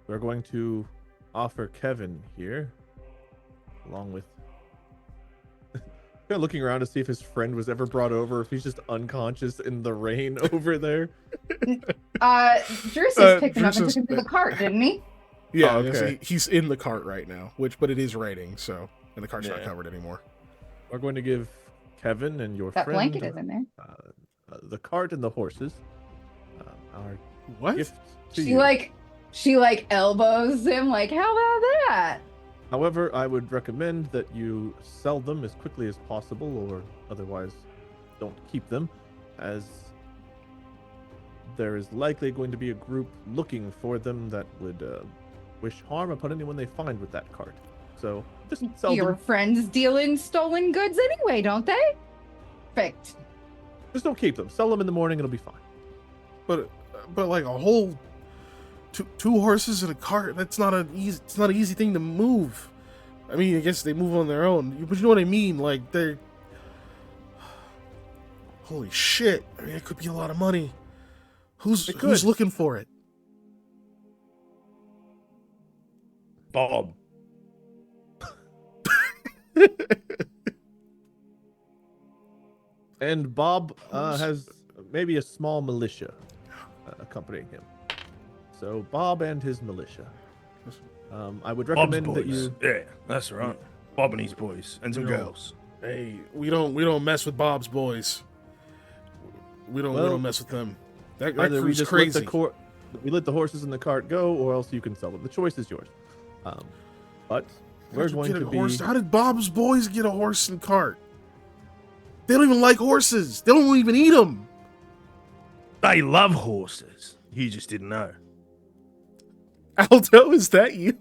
we're going to offer Kevin here, along with kind of looking around to see if his friend was ever brought over, if he's just unconscious in the rain over there. Druce picked him up and Druce took him to the cart, didn't he? Yeah, Oh, okay. okay. He's in the cart right now, but it is raining, so and the cart's not Yeah. covered anymore. We're going to give Kevin and your That friend blanket is in there. the cart and the horses. Our What? gift to She you. like elbows him. Like, how about that? However, I would recommend that you sell them as quickly as possible, or otherwise don't keep them, as there is likely going to be a group looking for them that would wish harm upon anyone they find with that cart. So just sell Your them. friends deal in stolen goods anyway, don't they? Perfect. Just don't keep them. Sell them in the morning. It'll be fine. But like a whole two horses and a cart. It's not an easy thing to move. I mean, I guess they move on their own, but you know what I mean. Like they're holy shit. I mean, it could be a lot of money. Who's It who's could. looking for it? Bob. And Bob has maybe a small militia accompanying him. So Bob and his militia. I would recommend that you. Yeah, that's right. Bob and his boys and some You know, girls. Hey, we don't mess with Bob's boys. We Well, don't mess with them. That Either we crew's just crazy. let the horses in the cart go, or else you can sell them. The choice is yours. But we're How'd you going get to a be. horse? How did Bob's boys get a horse and cart? They don't even like horses. They don't even eat them. They love horses. You just didn't know. Aldo, is that you?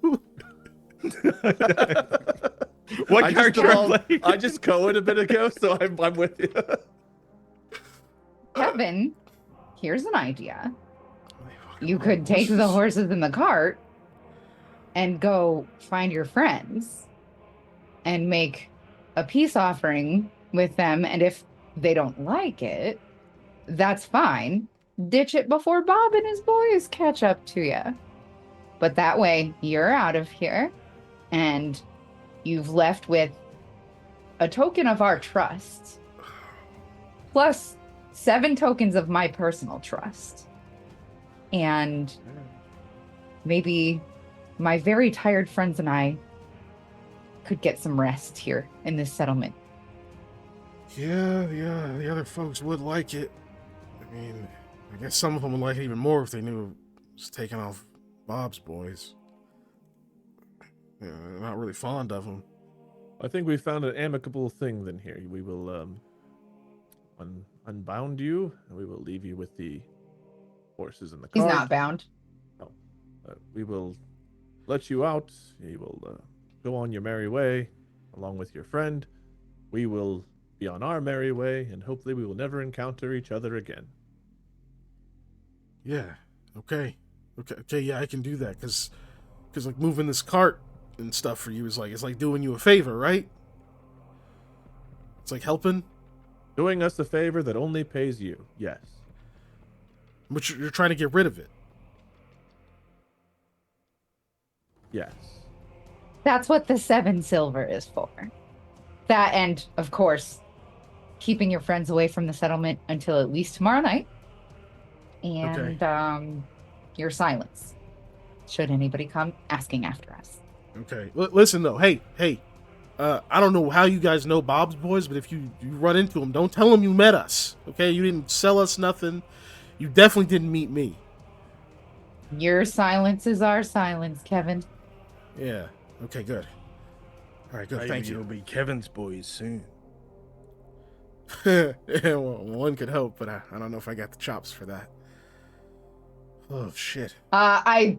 What I just character devolved- played? I just co-ed a bit ago, so I'm with you. Kevin, here's an idea. You could take the horses in the cart and go find your friends and make a peace offering with them. And if they don't like it, that's fine. Ditch it before Bob and his boys catch up to you. But that way, you're out of here and you've left with a token of our trust, plus 7 tokens of my personal trust. And maybe my very tired friends and I could get some rest here in this settlement. Yeah, the other folks would like it. I mean, I guess some of them would like it even more if they knew it was taking off Bob's boys. Yeah, they're not really fond of him. I think we found an amicable thing then here. We will unbound you, and we will leave you with the horses in the He's cart. not bound. We will let you out. You will go on your merry way, along with your friend. We will be on our merry way, and hopefully we will never encounter each other again. Yeah. Okay. Yeah, I can do that because like moving this cart and stuff for you is like it's like doing you a favor, right? It's like helping, Doing us a favor that only pays you. Yes. but you're trying to get rid of it. Yes. That's what the 7 silver is for. That and, of course, keeping your friends away from the settlement until at least tomorrow night. And your silence. Should anybody come asking after us. Okay. Listen though. Hey. I don't know how you guys know Bob's boys, but if you run into them, don't tell them you met us. Okay? You didn't sell us nothing. You definitely didn't meet me. Your silence is our silence, Kevin. Yeah. Okay. Good. All right. Good. Maybe Thank you'll you. be Kevin's boys soon. Yeah, well, one could hope, but I don't know if I got the chops for that. Oh shit. I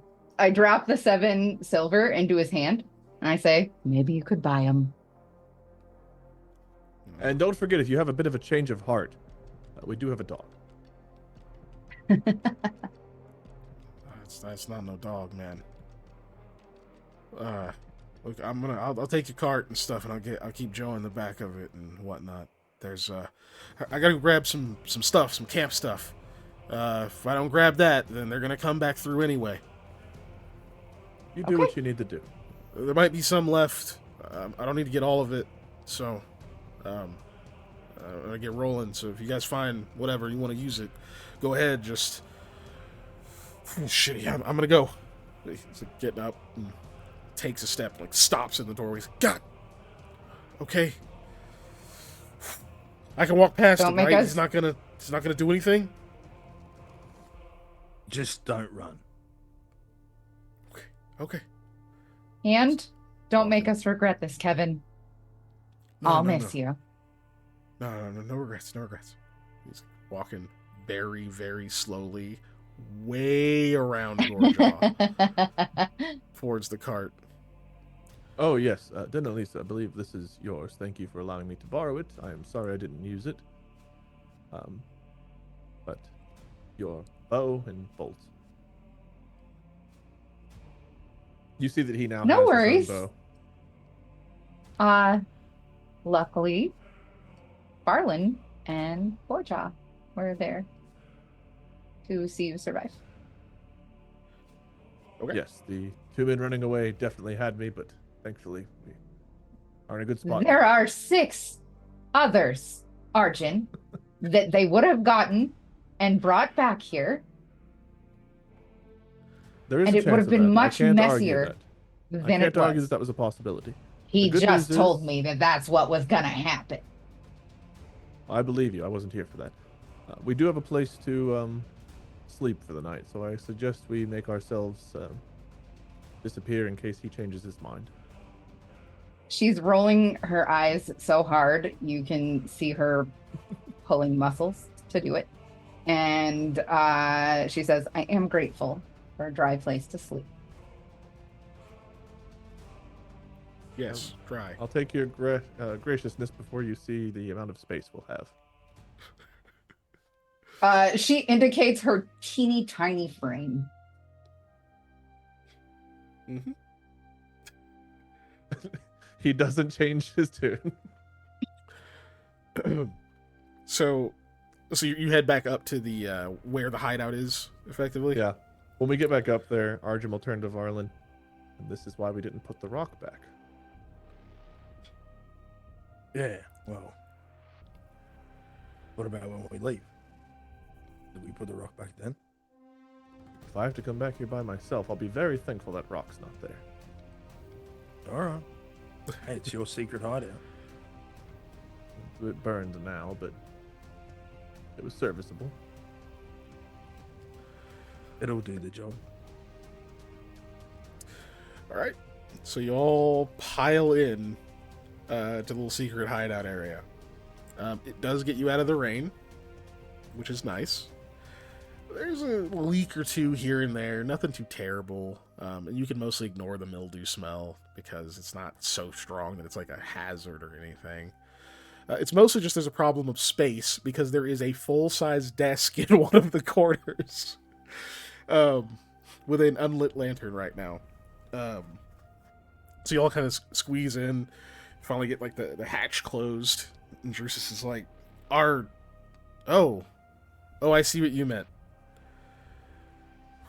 drop the 7 silver into his hand, and I say, Maybe you could buy them. And don't forget, if you have a bit of a change of heart, we do have a dog. That's not no dog, man. Look, I'll take your cart and stuff, and I'll keep Joe in the back of it and whatnot. There's I gotta grab some stuff, some camp stuff. If I don't grab that, then they're gonna come back through anyway. You do what you need to do. There might be some left. I don't need to get all of it, so I get rolling. So if you guys find whatever you want to use it, go ahead. Just shit. Yeah, I'm gonna go. He's like getting up and takes a step, like stops in the doorway. He's like, God. Okay. I can walk past Don't him, make right? us- He's not gonna do anything. Just don't run. Okay. and don't make us regret this, Kevin. I'll miss you. No regrets. He's walking very, very slowly, way around Gorjaw towards the cart. Oh, yes. Denelise, I believe this is yours. Thank you for allowing me to borrow it. I am sorry I didn't use it. But your bow and bolt. You see that he now No has worries. his own bow. Luckily, Barlin and Porjaw were there to see you survive. Okay. Yes, the 2 men running away definitely had me, but thankfully we are in a good spot. There are 6 others, Arjun, that they would have gotten and brought back here, There is and a it would chance have of been that. I much can't argue messier that. I than it can't argue was. that was a possibility. He The good just news told is- me that that's what was gonna happen. I believe you. I wasn't here for that. We do have a place to sleep for the night, so I suggest we make ourselves disappear in case he changes his mind. She's rolling her eyes so hard you can see her pulling muscles to do it. And she says, I am grateful for a dry place to sleep. Yes, dry. I'll take your graciousness before you see the amount of space we'll have. She indicates her teeny tiny frame. Mm-hmm. He doesn't change his tune. So you head back up to the where the hideout is, effectively. Yeah. When we get back up there, Arjun will turn to Varlin, and this is why we didn't put the rock back. Yeah, well. What about when we leave? Do we put the rock back then? If I have to come back here by myself, I'll be very thankful that rock's not there. Alright. Hey, it's your secret hideout. It's a bit burned now, but it was serviceable. It'll do the job. All right. So you all pile in to the little secret hideout area. It does get you out of the rain, which is nice. There's a leak or two here and there, nothing too terrible. And you can mostly ignore the mildew smell because it's not so strong that it's like a hazard or anything. It's mostly just there's a problem of space because there is a full-size desk in one of the corners with an unlit lantern right now. So you all kind of squeeze in, finally get like the hatch closed, and Drusus is like, oh, I see what you meant.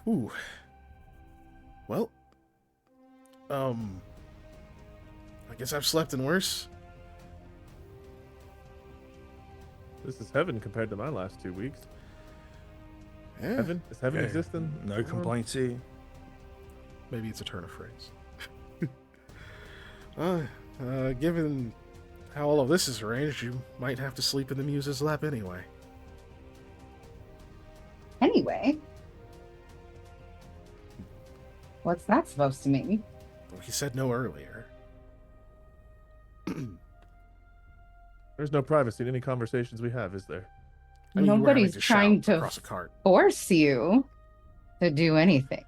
Ooh. Well, I guess I've slept in worse. This is heaven compared to my last 2 weeks. Yeah, Heaven? Does heaven Yeah, exist in? No complaints here. maybe it's a turn of phrase. Given how all of this is arranged, you might have to sleep in the Muse's lap anyway. Anyway. What's that supposed to mean? Well, he said no earlier. There's no privacy in any conversations we have, is there? I mean, you were having Nobody's to trying shout to across a cart. force you to do anything.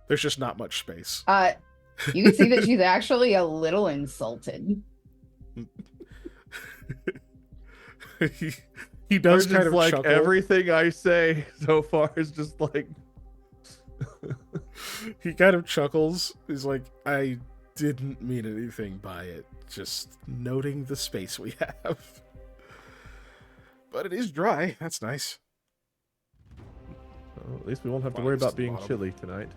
There's just not much space. You can see that she's actually a little insulted. he does Or kind just of like chuckle. everything I say so far is just like He kind of chuckles. He's like, I didn't mean anything by it. Just noting the space we have. But it is dry. That's nice. well, at least we won't have to Fine, worry it's about the being bottom. chilly tonight.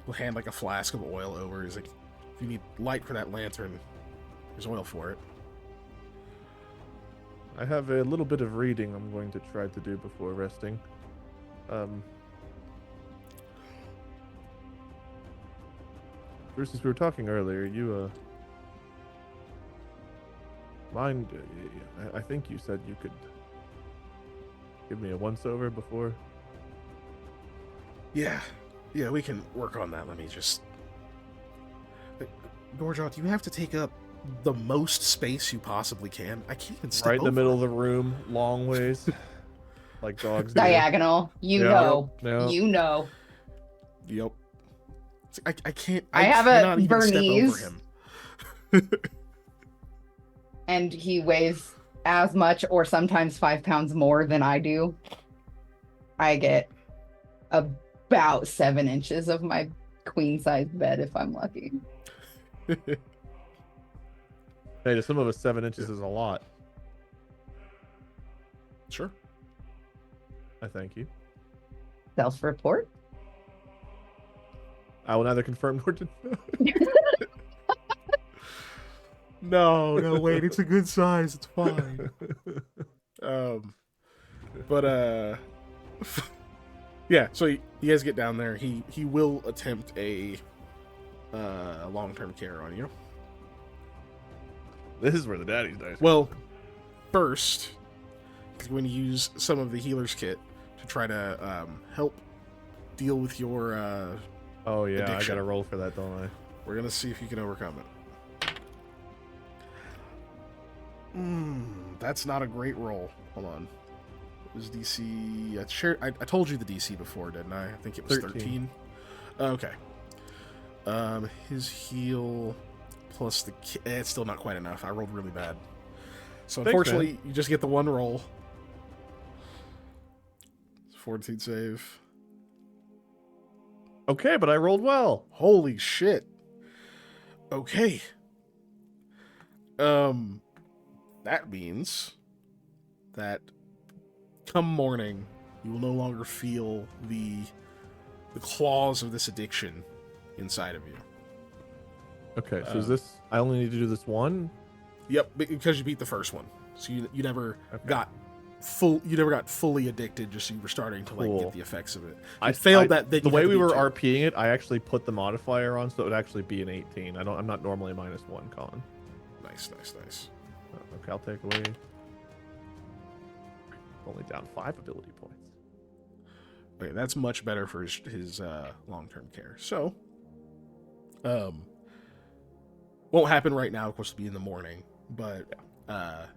We'll hand like a flask of oil over. He's like, if you need light for that lantern, there's oil for it. I have a little bit of reading I'm going to try to do before resting. Bruce, as we were talking earlier, you mind? I think you said you could give me a once-over before. Yeah, we can work on that. Let me just... Gorjot, do you have to take up the most space you possibly can? I can't even step Right in the over middle it. of the room, long ways, like dogs do. Diagonal. You Yeah. know. Yeah. You know. Yep. I can't. I have a cannot even step over Bernese. him. And he weighs as much or sometimes 5 pounds more than I do. I get about 7 inches of my queen size bed if I'm lucky. Hey, to some of us, 7 inches is a lot. Sure. I thank you. Self-report. I will neither confirm nor deny. No, wait, it's a good size. It's fine. But yeah. So you guys get down there. He will attempt a long-term care on you. This is where the daddy's dice. Well, first, he's going to use some of the healer's kit to try to help deal with your. Oh yeah, addiction. I gotta roll for that, don't I? We're gonna see if you can overcome it. That's not a great roll. Hold on. It was DC. I told you the DC before, didn't I? I think it was 13. Okay. His heal plus the it's still not quite enough. I rolled really bad. So Thanks, unfortunately, you just get the one roll. Fortitude save. Okay, but I rolled well. Holy shit. Okay. That means that come morning, you will no longer feel the claws of this addiction inside of you. Okay, so is this? I only need to do this one. Yep, because you beat the first one, so you never Okay. got fully addicted. Just you were starting to like Cool. get the effects of it. I failed that. Then the you way had to we do were two. RPing it, I actually put the modifier on, so it would actually be an 18. I'm not normally -1 con. Nice. Okay, I'll take away. Only down 5 ability points. Okay, that's much better for his long-term care. So, Won't happen right now. Of course, it'll be in the morning, but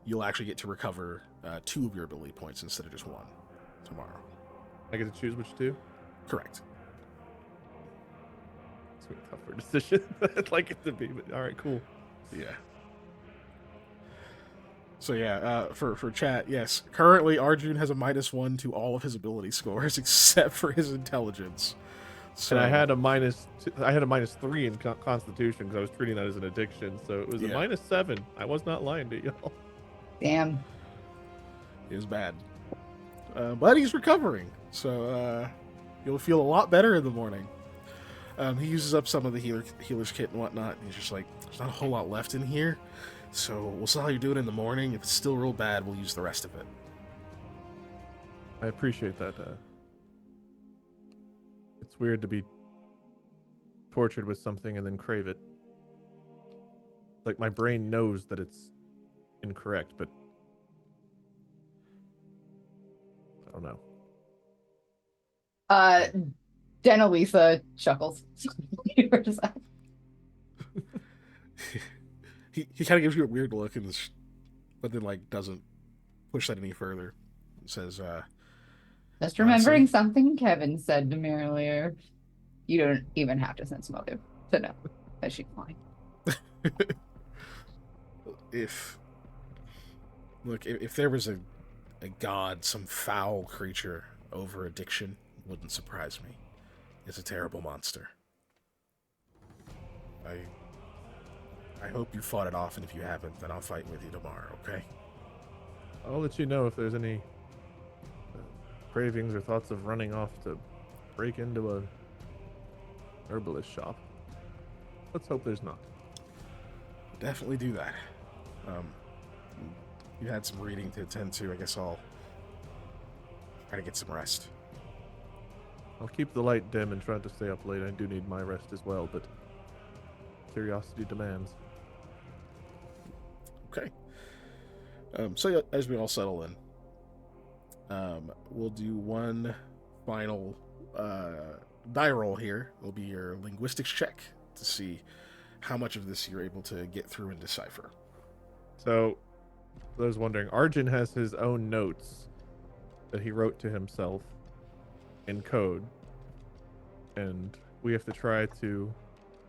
you'll actually get to recover 2 of your ability points instead of just 1 tomorrow. I get to choose which two? Correct. It's gonna be a tougher decision than I'd like it to be, but all right, cool. Yeah. So yeah, for chat, yes. Currently, Arjun has a -1 to all of his ability scores except for his intelligence. So And I had a -3 in Constitution because I was treating that as an addiction. So it was a -7. I was not lying to y'all. Damn. it was bad, but he's recovering, so you'll feel a lot better in the morning. He uses up some of the healer's kit and whatnot. And he's just like, there's not a whole lot left in here, so we'll see how you do it in the morning. If it's still real bad, we'll use the rest of it. I appreciate that. It's weird to be tortured with something and then crave it. Like my brain knows that it's incorrect, but I don't know. Denalisa chuckles. he kind of gives you a weird look, but then like doesn't push that any further. It says, Just remembering something Kevin said to me earlier. You don't even have to sense motive to know that she's fine. if there was a god, some foul creature over addiction, wouldn't surprise me. It's a terrible monster. I hope you fought it off, and if you haven't, then I'll fight with you tomorrow, okay? I'll let you know if there's any cravings or thoughts of running off to break into a herbalist shop. Let's hope there's not. Definitely do that. You had some reading to attend to. I guess I'll try to get some rest. I'll keep the light dim and try to stay up late. I do need my rest as well, but curiosity demands. Okay. So as we all settle in, we'll do one final die roll here. It'll be your linguistics check to see how much of this you're able to get through and decipher. So, for those wondering, Arjun has his own notes that he wrote to himself in code, and we have to try to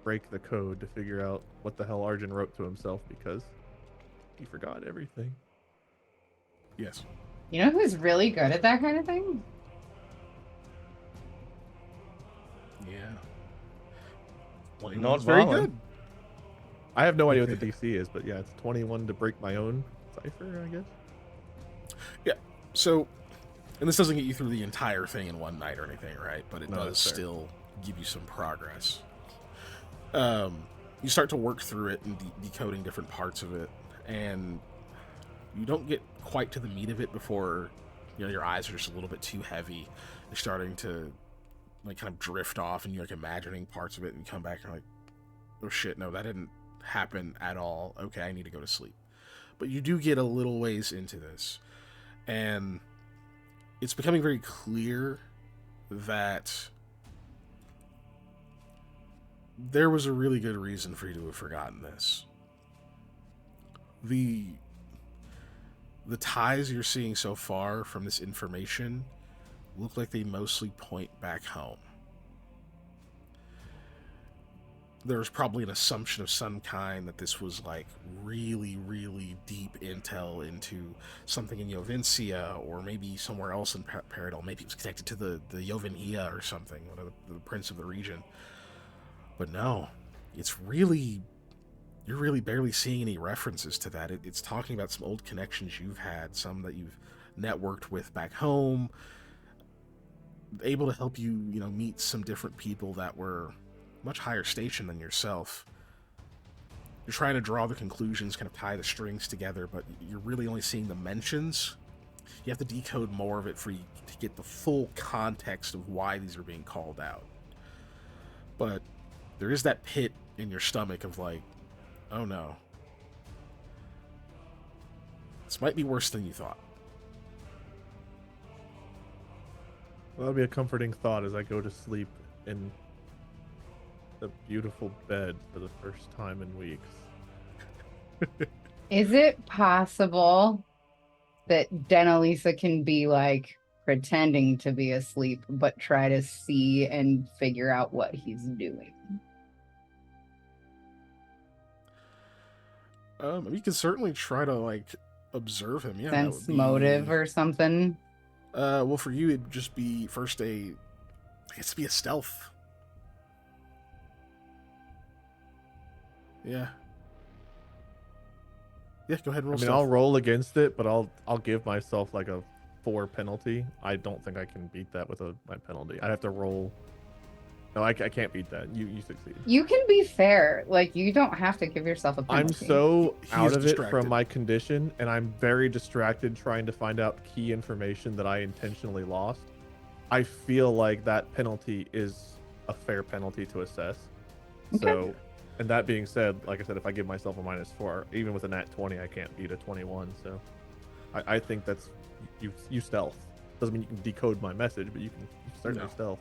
break the code to figure out what the hell Arjun wrote to himself because he forgot everything. Yes. You know who's really good at that kind of thing? Yeah. Not very Valen. good. I have no idea what the DC is, but yeah, it's 21 to break my own cipher, I guess. Yeah. So, and this doesn't get you through the entire thing in one night or anything, right? But it No, does that's fair. still give you some progress. You start to work through it and decoding different parts of it, and you don't get quite to the meat of it before your eyes are just a little bit too heavy. You're starting to like kind of drift off, and you're like imagining parts of it, and you come back and you're like, oh shit, no, that didn't happen at all. Okay, I need to go to sleep. But you do get a little ways into this, and it's becoming very clear that there was a really good reason for you to have forgotten this. The ties you're seeing so far from this information look like they mostly point back home. There's probably an assumption of some kind that this was like really, really deep intel into something in Jovincia or maybe somewhere else in Paradol. Maybe it was connected to the Jovinia or something, one of the prince of the region. But no, you're really barely seeing any references to that. It's talking about some old connections you've had, some that you've networked with back home, able to help you, meet some different people that were much higher station than yourself. You're trying to draw the conclusions, kind of tie the strings together, but you're really only seeing the mentions. You have to decode more of it for you to get the full context of why these are being called out. But there is that pit in your stomach of like, oh no, this might be worse than you thought. Well, that'll be a comforting thought as I go to sleep in the beautiful bed for the first time in weeks. Is it possible that Denalisa can be like pretending to be asleep, but try to see and figure out what he's doing? You can certainly try to like observe him. Yeah, that Sense would be motive or something? well, for you, it'd just be first I guess it'd be a stealth. Yeah. Yeah, go ahead and roll I mean, stealth. I'll roll against it, but I'll give myself like a 4 penalty. I don't think I can beat that with my penalty. I have to roll. No, I can't beat that. You succeed. You can be fair. Like, you don't have to give yourself a penalty. I'm so He out is of it distracted. from my condition, and I'm very distracted trying to find out key information that I intentionally lost. I feel like that penalty is a fair penalty to assess. Okay. So, and that being said, like I said, if I give myself a -4, even with a nat 20, I can't beat a 21. So, I think that's you stealth. Doesn't mean you can decode my message, but you can certainly No. stealth.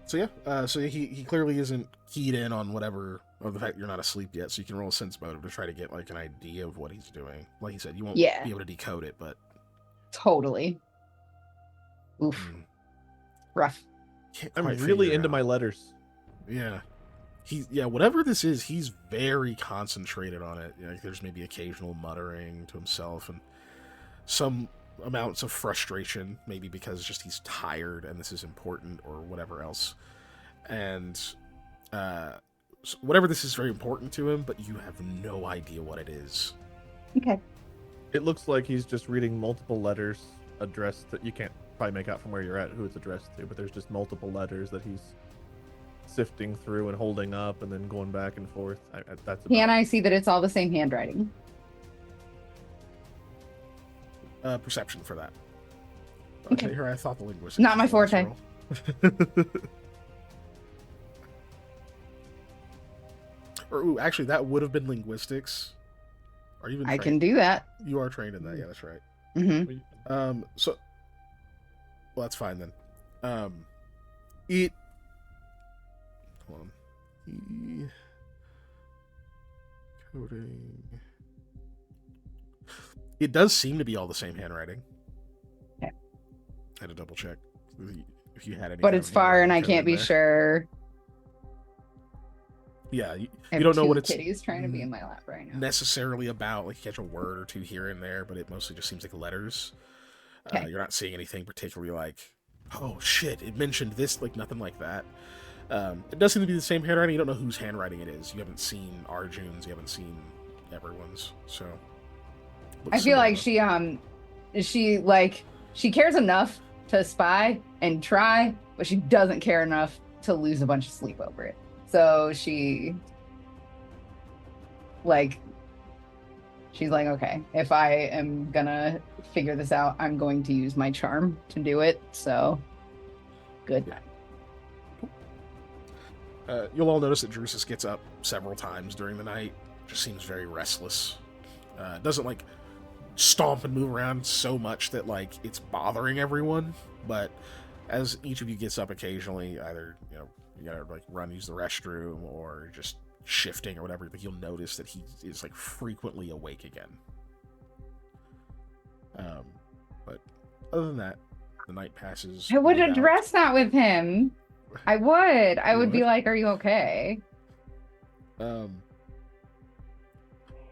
So yeah, so he clearly isn't keyed in on whatever, or the fact you're not asleep yet. So you can roll a sense motive to try to get like an idea of what he's doing. Like you said, you won't Yeah. be able to decode it, but Totally. Oof. Rough. can't I'm quite really figure into out. my letters. Yeah. Whatever this is, he's very concentrated on it. Like there's maybe occasional muttering to himself and some amounts of frustration, maybe because just he's tired and this is important or whatever else. And so whatever this is very important to him, but you have no idea what it is. Okay. It looks like he's just reading multiple letters addressed that you can't probably make out from where you're at who it's addressed to, but there's just multiple letters that he's sifting through and holding up and then going back and forth. That's about Can I see that it's all the same handwriting? Perception for that. Okay. Here, I thought the linguistics. Not my was forte. roll. Or ooh, actually, that would have been linguistics. Are you even? I trained? can do that. You are trained in that. Yeah, that's right. Mm-hmm. So, well, that's fine then. It. Hold on. Coding. It does seem to be all the same handwriting. Okay. I had to double check if you had any. But it's far and I can't be sure. Yeah, you I have don't know two what it's kitties trying to be in my lap right now. necessarily about. Like you catch a word or two here and there, but it mostly just seems like letters. Okay. You're not seeing anything particularly like, oh shit, it mentioned this, like nothing like that. It does seem to be the same handwriting. You don't know whose handwriting it is. You haven't seen Arjun's. You haven't seen everyone's. So I looks feel like similar. she cares enough to spy and try, but she doesn't care enough to lose a bunch of sleep over it. So she's like, okay, if I am gonna figure this out, I'm going to use my charm to do it. So good night. You'll all notice that Drusus gets up several times during the night. Just seems very restless. Doesn't like stomp and move around so much that like it's bothering everyone. But as each of you gets up occasionally, either you gotta like run, use the restroom, or just shifting or whatever, but you'll notice that he is like frequently awake again. But other than that, the night passes. I would without- address that with him. I would. I You would be would? like, "Are you okay?" Well,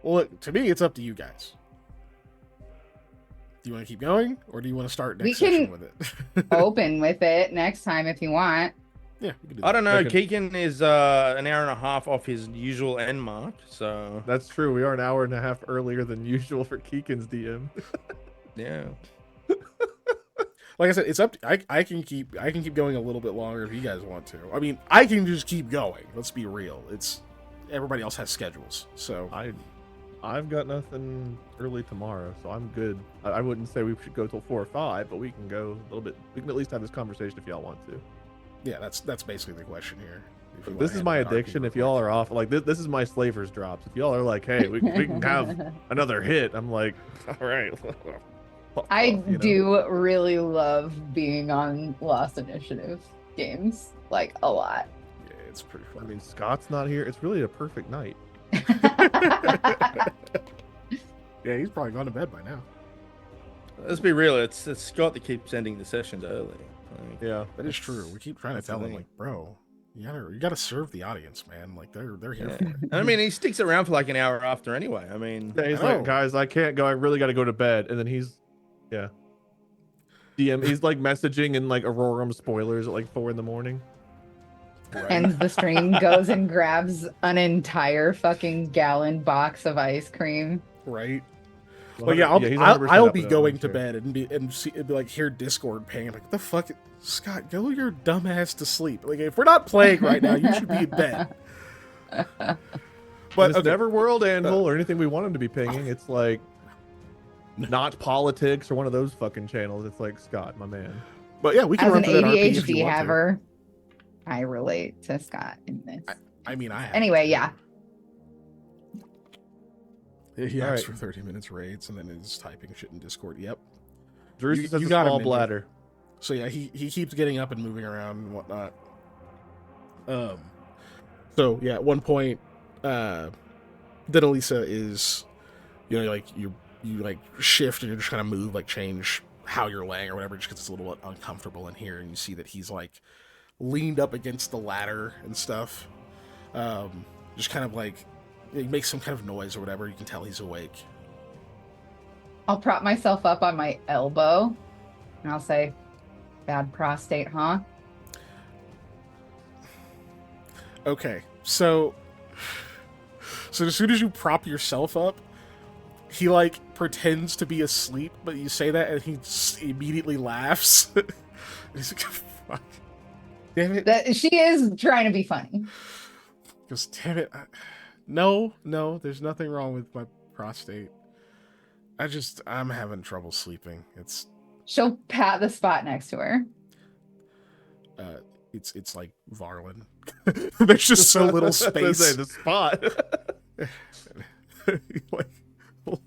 look, to me, it's up to you guys. Do you want to keep going, or do you want to start We next session can- with it? Open with it next time if you want. Yeah, we can do I that. don't know. Okay. Keegan is an hour and a half off his usual end mark, so That's true. We are an hour and a half earlier than usual for Keegan's DM. yeah. Like I said, it's up. I can keep going a little bit longer if you guys want to. I mean, I can just keep going. Let's be real. It's everybody else has schedules, so I've got nothing early tomorrow, so I'm good. I wouldn't say we should go till 4 or 5, but we can go a little bit. We can at least have this conversation if y'all want to. yeah, that's basically the question here. If you This wanna is my handle it addiction. RP If y'all are off, like this is my slavers drops. If y'all are like, hey, we can have another hit, I'm like, all right. Fuck I off, you know? do really love being on Lost Initiative games, like a lot. yeah, it's pretty I fun. mean, Scott's not here. It's really a perfect night. Yeah, he's probably gone to bed by now. Let's be real. It's Scott that keeps ending the sessions early. Like, Yeah. That is true. We keep trying to that's the tell him, thing. like, bro, you gotta serve the audience, man. Like they're here yeah. for it. I mean, he sticks around for like an hour after anyway. I mean, Yeah, he's I know. like, guys, I can't go. I really got to go to bed. And then he's he's like messaging in like Aurorum spoilers at like 4 a.m. Ends the stream, goes and grabs an entire fucking gallon box of ice cream. Right. Well, yeah, he's I'll 100% I'll up be and going down, to sure. bed and be like hear Discord paying like the fuck, Scott, go your dumb ass to sleep. Like if we're not playing right now, you should be in bed. But But it's okay, never World Anvil or anything we want him to be pinging. It's like not politics or one of those fucking channels. It's like Scott, my man. but yeah, we can As run an through that RP if you ADHD want to. haver, I relate to Scott in this. I mean, I have. Anyway, yeah. He All asked right. for 30 minutes raids and then is typing shit in Discord. Yep. Drusus has you a got him, small Ninja. bladder. So yeah, he keeps getting up and moving around and whatnot. So yeah, at one point, then Elisa is, you know, like you like shift and you're just kind of move, like change how you're laying or whatever, just because it's a little uncomfortable in here, and you see that he's like leaned up against the ladder and stuff. Just kind of like he makes some kind of noise or whatever. You can tell he's awake. I'll prop myself up on my elbow and I'll say, bad prostate, huh? Okay, so as soon as you prop yourself up, he like pretends to be asleep, but you say that and he just immediately laughs. He's like, fuck. Damn it. That she is trying to be funny. He goes, damn it. No, there's nothing wrong with my prostate. I'm having trouble sleeping. She'll pat the spot next to her. It's like Varlin. There's just so little I was gonna space. say, the spot.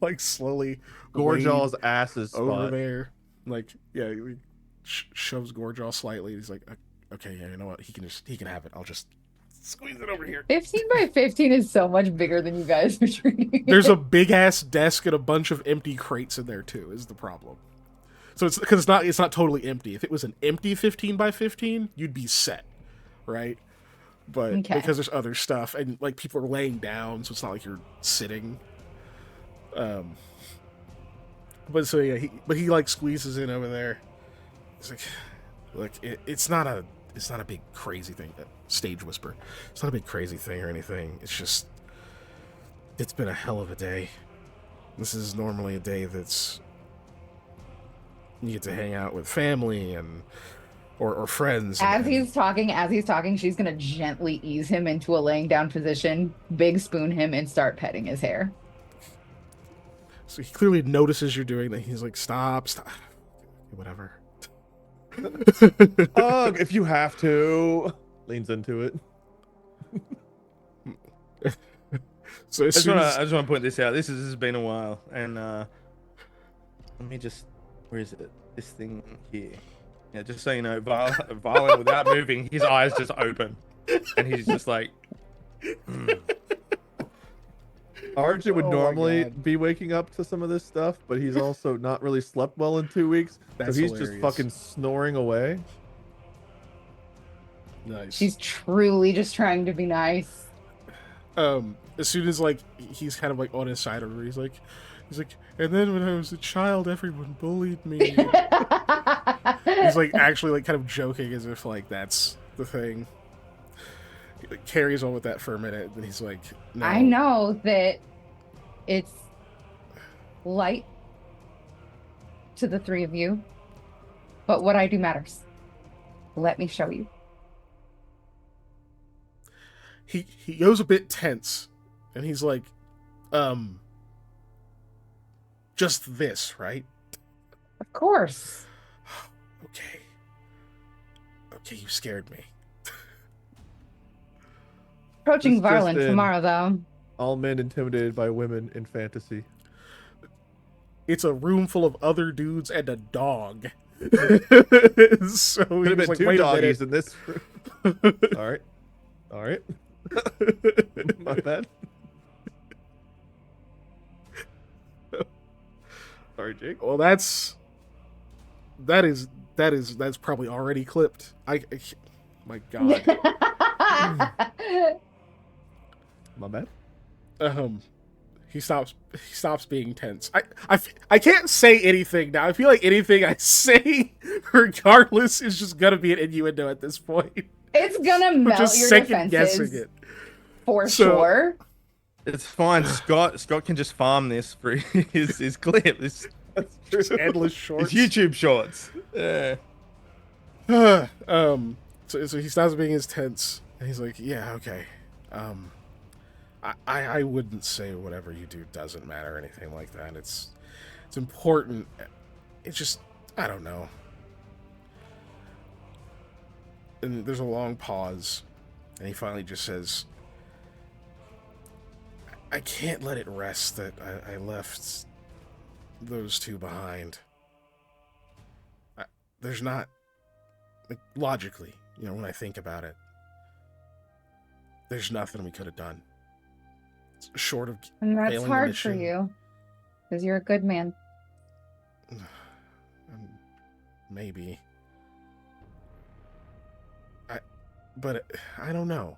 like slowly Gorjaw's ass's over spot. there. Like, yeah, he shoves Gorjaw slightly. He's like, okay, yeah, you know what? He can have it. I'll just squeeze it over here. 15 by 15 is so much bigger than you guys are treating. There's a big ass desk and a bunch of empty crates in there too. Is the problem? So it's because it's not totally empty. If it was an empty 15 by 15, you'd be set, right? But Okay. because there's other stuff and like people are laying down, so it's not like you're sitting. But so yeah, he like squeezes in over there. It's like it's not a big crazy thing. Stage whisper. It's not a big crazy thing or anything. It's been a hell of a day. This is normally a day that's you get to hang out with family and or friends. As he's talking, she's gonna gently ease him into a laying down position, big spoon him, and start petting his hair. So he clearly notices you're doing that. He's like, stop. Whatever. Ugh, if you have to. Leans into it. So I as just soon want as, to point this out. This has been a while, and let me just, where is it? This thing here. Yeah, just so you know, Violet without moving, his eyes just open, and he's just like. Arjun would Oh my normally God. be waking up to some of this stuff, but he's also not really slept well in 2 weeks. That's so he's hilarious. just fucking snoring away. nice. She's truly just trying to be nice. As soon as like he's kind of like on his side over, he's like, and then when I was a child, everyone bullied me. He's like actually like kind of joking as if like that's the thing. He like, carries on with that for a minute, and he's like, no. I know that it's light to the three of you, but what I do matters. Let me show you. He goes a bit tense, and he's like, just this, right? Of course. Okay, you scared me. Approaching This just Varlin in. tomorrow, though. All men intimidated by women in fantasy. It's a room full of other dudes and a dog. So Could he's have been like, two wait a doggies minute. in this. All right. My bad. Oh Sorry, Jake. Well, that's probably already clipped. My God. My bad. He stops being tense. I can't say anything now. I feel like anything I say, regardless, is just gonna be an innuendo at this point. It's gonna I'm melt just your second guessing defenses it. for So- sure. It's fine. Scott can just farm this for his clip. His Just endless shorts. YouTube shorts. Yeah. So he stops being as tense, and he's like, "Yeah, okay. I wouldn't say whatever you do doesn't matter or anything like that. It's important. It's just I don't know." And there's a long pause, and he finally just says, "I can't let it rest that I left those two behind. There's not, like, logically, when I think about it, there's nothing we could have done. Short of And that's failing the hard for mission." you. Because you're a good man. Maybe. But I don't know.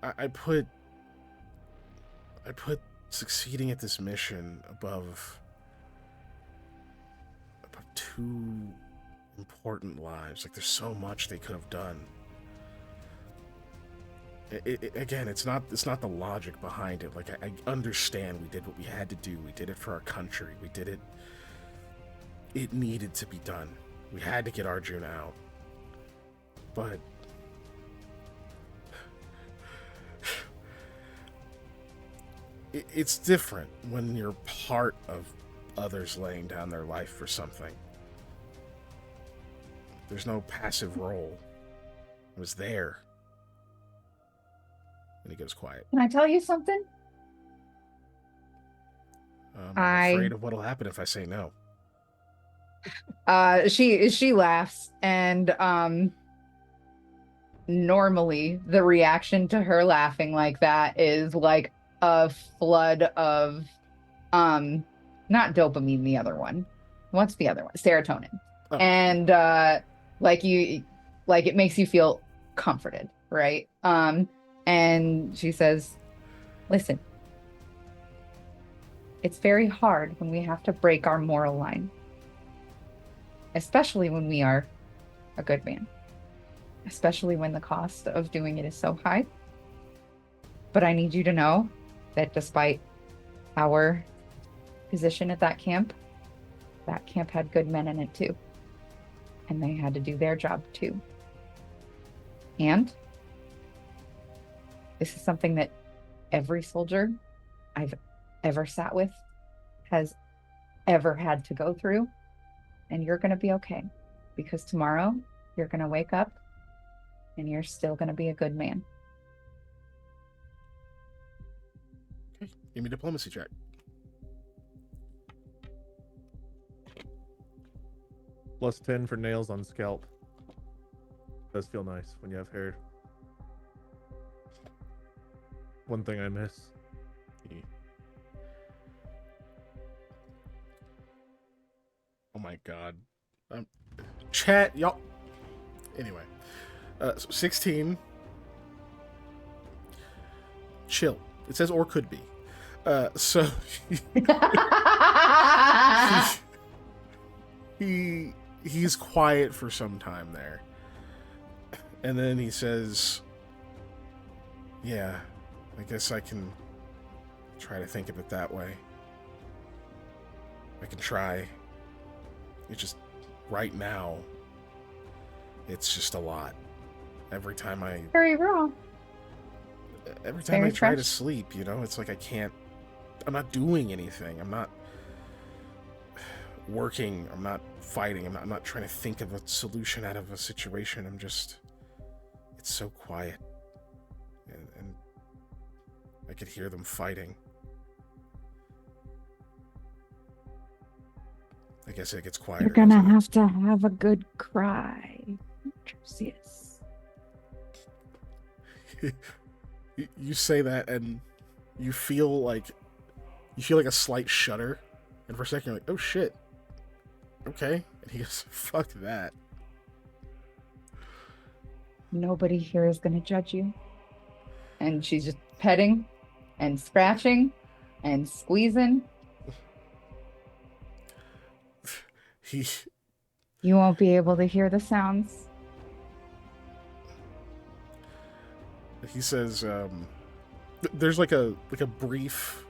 I put succeeding at this mission above two important lives. Like, there's so much they could have done. Again, it's not the logic behind it. Like, I understand we did what we had to do. We did it for our country. We did it. It needed to be done. We had to get Arjuna out. But it's different when you're part of others laying down their life for something. There's no passive role. It was there. And he goes quiet. Can I tell you something? I'm afraid of what'll happen if I say no. She laughs, and normally the reaction to her laughing like that is like a flood of not dopamine, the other one. What's the other one? Serotonin. Oh. And like it makes you feel comforted, right? And she says, "Listen, it's very hard when we have to break our moral line, especially when we are a good man, especially when the cost of doing it is so high. But I need you to know that despite our position at that camp had good men in it too. And they had to do their job too. And this is something that every soldier I've ever sat with has ever had to go through. And you're going to be okay, because tomorrow you're going to wake up and you're still going to be a good man." Okay. Give me diplomacy check. +10 for nails on scalp. Does feel nice when you have hair. One thing I miss. Oh my god. Chat, y'all. Anyway. So 16. Chill. It says or could be. So he's quiet for some time there. And then he says, "Yeah, I guess I can try to think of it that way. I can try. It's just right now, it's just a lot. Every time I Very wrong. Very try to fresh. sleep, it's like I'm not doing anything. I'm not working. I'm not fighting. I'm not trying to think of a solution out of a situation. It's so quiet. And I could hear them fighting. I guess it gets quieter. You're gonna doesn't it? have to have a good cry, Trucius. You say that, and you feel like you feel like a slight shudder, and for a second you're like, oh shit. Okay. And he goes, fuck that. Nobody here is going to judge you. And she's just petting and scratching and squeezing. He You won't be able to hear the sounds. says, there's like a brief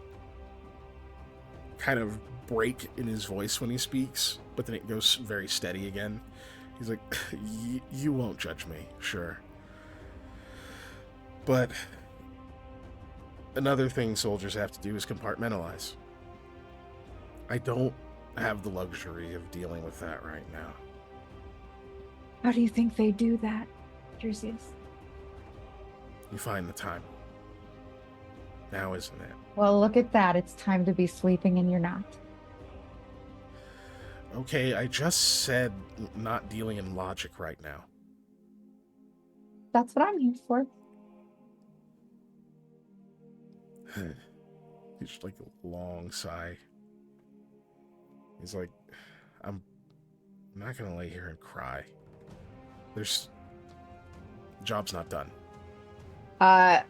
kind of break in his voice when he speaks, but then it goes very steady again. He's like, you won't judge me, sure. But another thing soldiers have to do is compartmentalize. I don't have the luxury of dealing with that right now. How do you think they do that, Drusius? You find the time. Now, isn't it? Well, look at that. It's time to be sleeping and you're not. Okay, I just said not dealing in logic right now. That's what I'm here for. He's like a long sigh. He's like, I'm not gonna lay here and cry. Job's not done.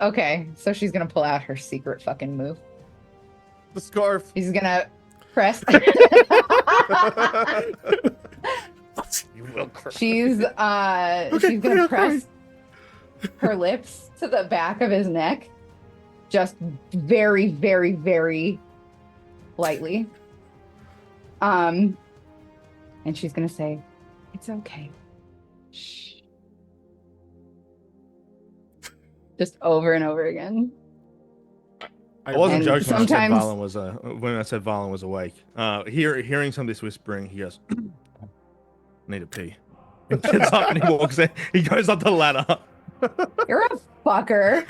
Okay, so she's gonna pull out her secret fucking move. The scarf. She's gonna press. You will cry. She's gonna press her lips to the back of his neck, just very, very, very lightly. And she's gonna say, It's okay. "Shh," just over and over again. I wasn't And joking when I said sometimes- Valen was awake. Hearing some of this whispering, he goes, "Need a pee." He gets up and he walks in. He goes up the ladder. You're a fucker.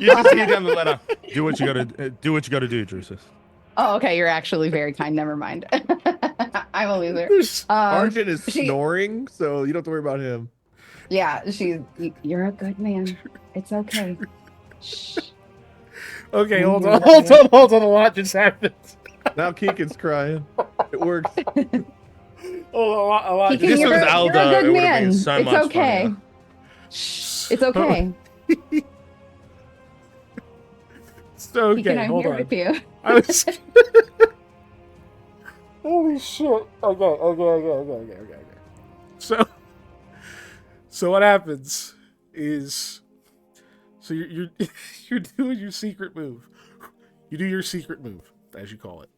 You just hear down the ladder. Do what you got to do, Drusus. Oh, okay. You're actually very kind. Never mind. I'm a loser. Arjun is she- snoring, so you don't have to worry about him. Yeah, You're a good man. It's okay. Shh. Okay, hold on. A lot just happened. Now Keegan's crying. It works. Oh, a lot. Keegan, This you're, was you're Aldo, a good it would've man. been so It's much okay. funnier. Shh. It's okay. It's okay, Keegan, I'm hold here on. with you. I was... Holy shit. Okay. So what happens is, so you're you're doing your secret move. You do your secret move, as you call it.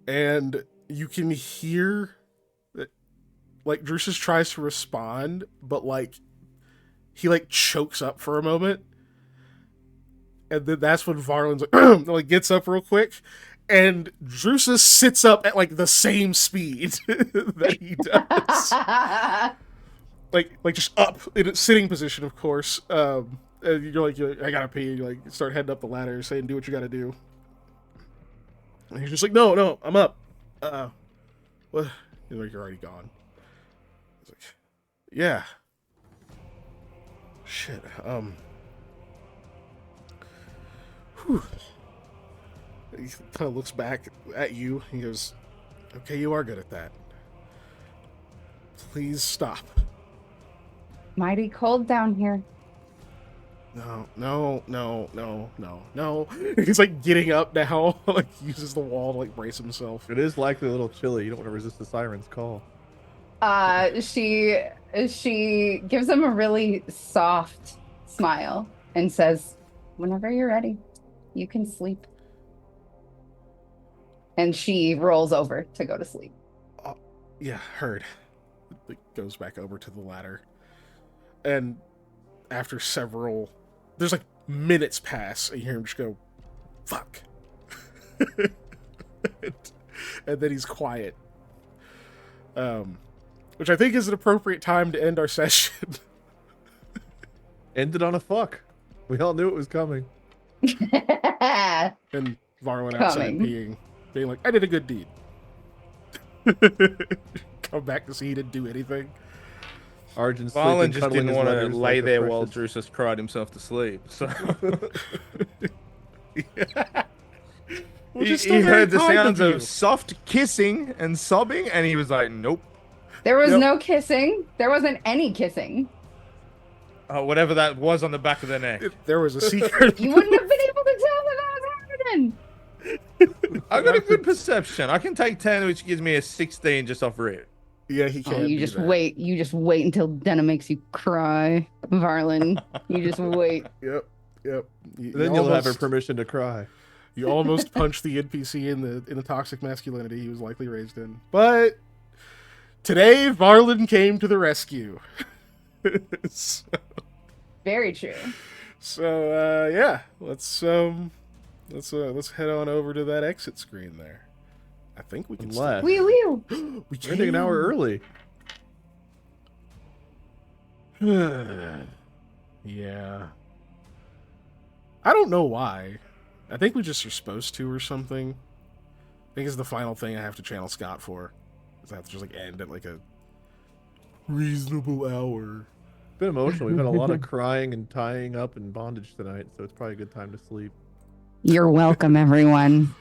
And you can hear that, like, Drusus tries to respond, but like he like chokes up for a moment. And then that's when Varlin's like, like gets up real quick, and Drusus sits up at like the same speed that he does, like just up in a sitting position, of course. And you're like, I gotta pee. And you like start heading up the ladder, saying, "Do what you gotta do." And he's just like, "No, I'm up." What? You're like, "You're already gone." He's like, "Yeah." Shit. Whew. He kind of looks back at you. He goes, "Okay, you are good at that. Please stop." Mighty cold down here. No. He's like getting up now, like uses the wall to like brace himself. It is likely a little chilly. You don't want to resist the siren's call. She gives him a really soft smile and says, "Whenever you're ready, you can sleep." And she rolls over to go to sleep. Yeah, heard. It goes back over to the ladder. And after several, there's like minutes pass, and you hear him just go, "Fuck." And then he's quiet. Which I think is an appropriate time to end our session. Ended on a fuck. We all knew it was coming. And Varlin outside being like, "I did a good deed." Come back to see he didn't do anything. Arjun Varlin sleeping, just cuddling didn't his want to letters lay like a there while precious- Drusus cried himself to sleep. So Well, he, just he still very heard the kind sounds you. of soft kissing and sobbing, and he was like, "Nope." There was Yep. no kissing. There wasn't any kissing. Whatever that was on the back of the neck. There was a secret. You wouldn't have been able to tell that that was happening. I got a good perception. I can take 10, which gives me a 16 just off rip. Yeah, he can't. Oh, you do just that. wait. You just wait until Denna makes you cry, Varlin. You just wait. Yep. You, Then you you'll have her almost- permission to cry. You almost punched the NPC in the toxic masculinity he was likely raised in. But today, Varlin came to the rescue. Very true. So yeah, let's head on over to that exit screen there. I think we can. Unless Wee wee. We we're ending an hour early. Yeah. I don't know why. I think we just are supposed to or something. I think it's the final thing I have to channel Scott for. Is I have to just like end at like a reasonable hour. It's been emotional. We've had a lot of crying and tying up and bondage tonight, so it's probably a good time to sleep. You're welcome, everyone.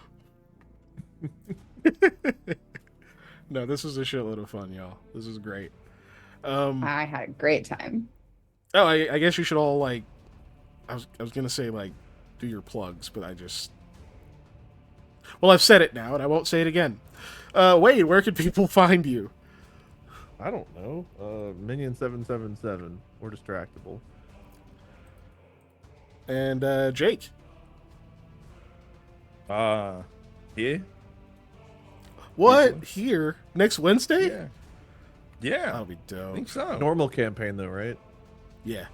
No, this was a shitload of fun, y'all. This is great. I had a great time. Oh, I guess you should all like. I was gonna say like, do your plugs, but I just. Well, I've said it now, and I won't say it again. Wade, where can people find you? I don't know. Minion777 or Distractable. And Jake. Here? What? Here? Next Wednesday? Yeah. Yeah. That'll be I dope. think so. Normal campaign though, right? Yeah.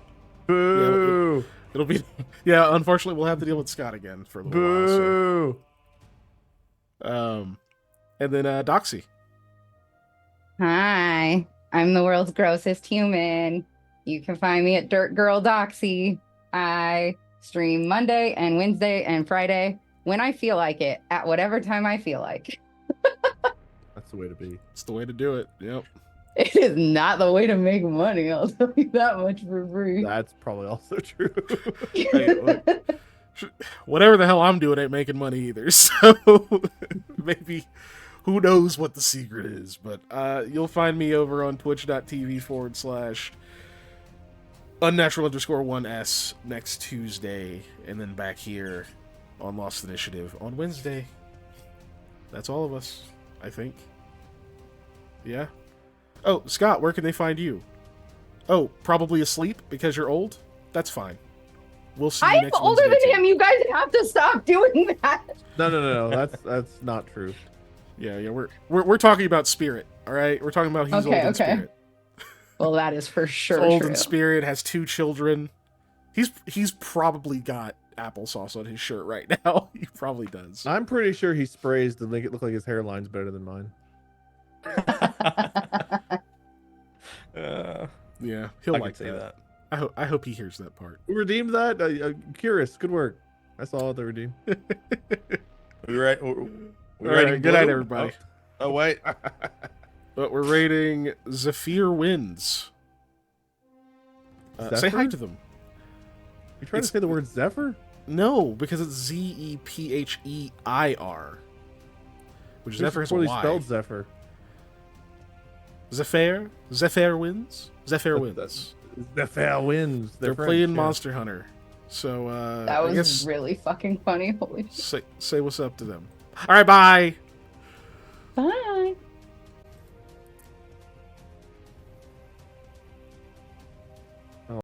Boo! It'll be. Yeah, unfortunately, we'll have to deal with Scott again for a little while. Boo! So. And then Doxy. Hi, I'm the world's grossest human. You can find me at Dirt Girl Doxy. I stream Monday and Wednesday and Friday when I feel like it, at whatever time I feel like. That's the way to be. It's the way to do it. Yep. It is not the way to make money, I'll tell you that much for free. That's probably also true. Hey, look, whatever the hell I'm doing ain't making money either. So maybe who knows what the secret is. But you'll find me over on twitch.tv/unnatural_1s next Tuesday. And then back here on Lost Initiative on Wednesday. That's all of us, I think. Yeah. Oh, Scott, where can they find you? Oh, probably asleep because you're old? That's fine. We'll see you I'm next older Wednesday, than too. him. You guys have to stop doing that. No. That's not true. Yeah, we're talking about spirit, all right? We're talking about he's Okay, old in okay. spirit. Well, that is for sure He's old true. in spirit, has 2 children. He's probably got applesauce on his shirt right now. He probably does. I'm pretty sure he sprays to make it look like his hairline's better than mine. Yeah, he'll I like can see that. I hope he hears that part. Who redeemed that? Curious. Good work. I saw the redeem. We right. All right, good night, everybody. Oh wait. But we're rating Zephyr Wins. Say hi Zephyr? to them. You trying to It's- say the word Zephyr? No, because it's Zepheir, which Zephyr has a poorly Y. spelled Zephyr. Zephyr Wins. Zephyr Wins. Zephyr wins. They're French, playing yeah. Monster Hunter. So That I was guess really fucking funny. Holy shit. say what's up to them. All right, bye. Bye.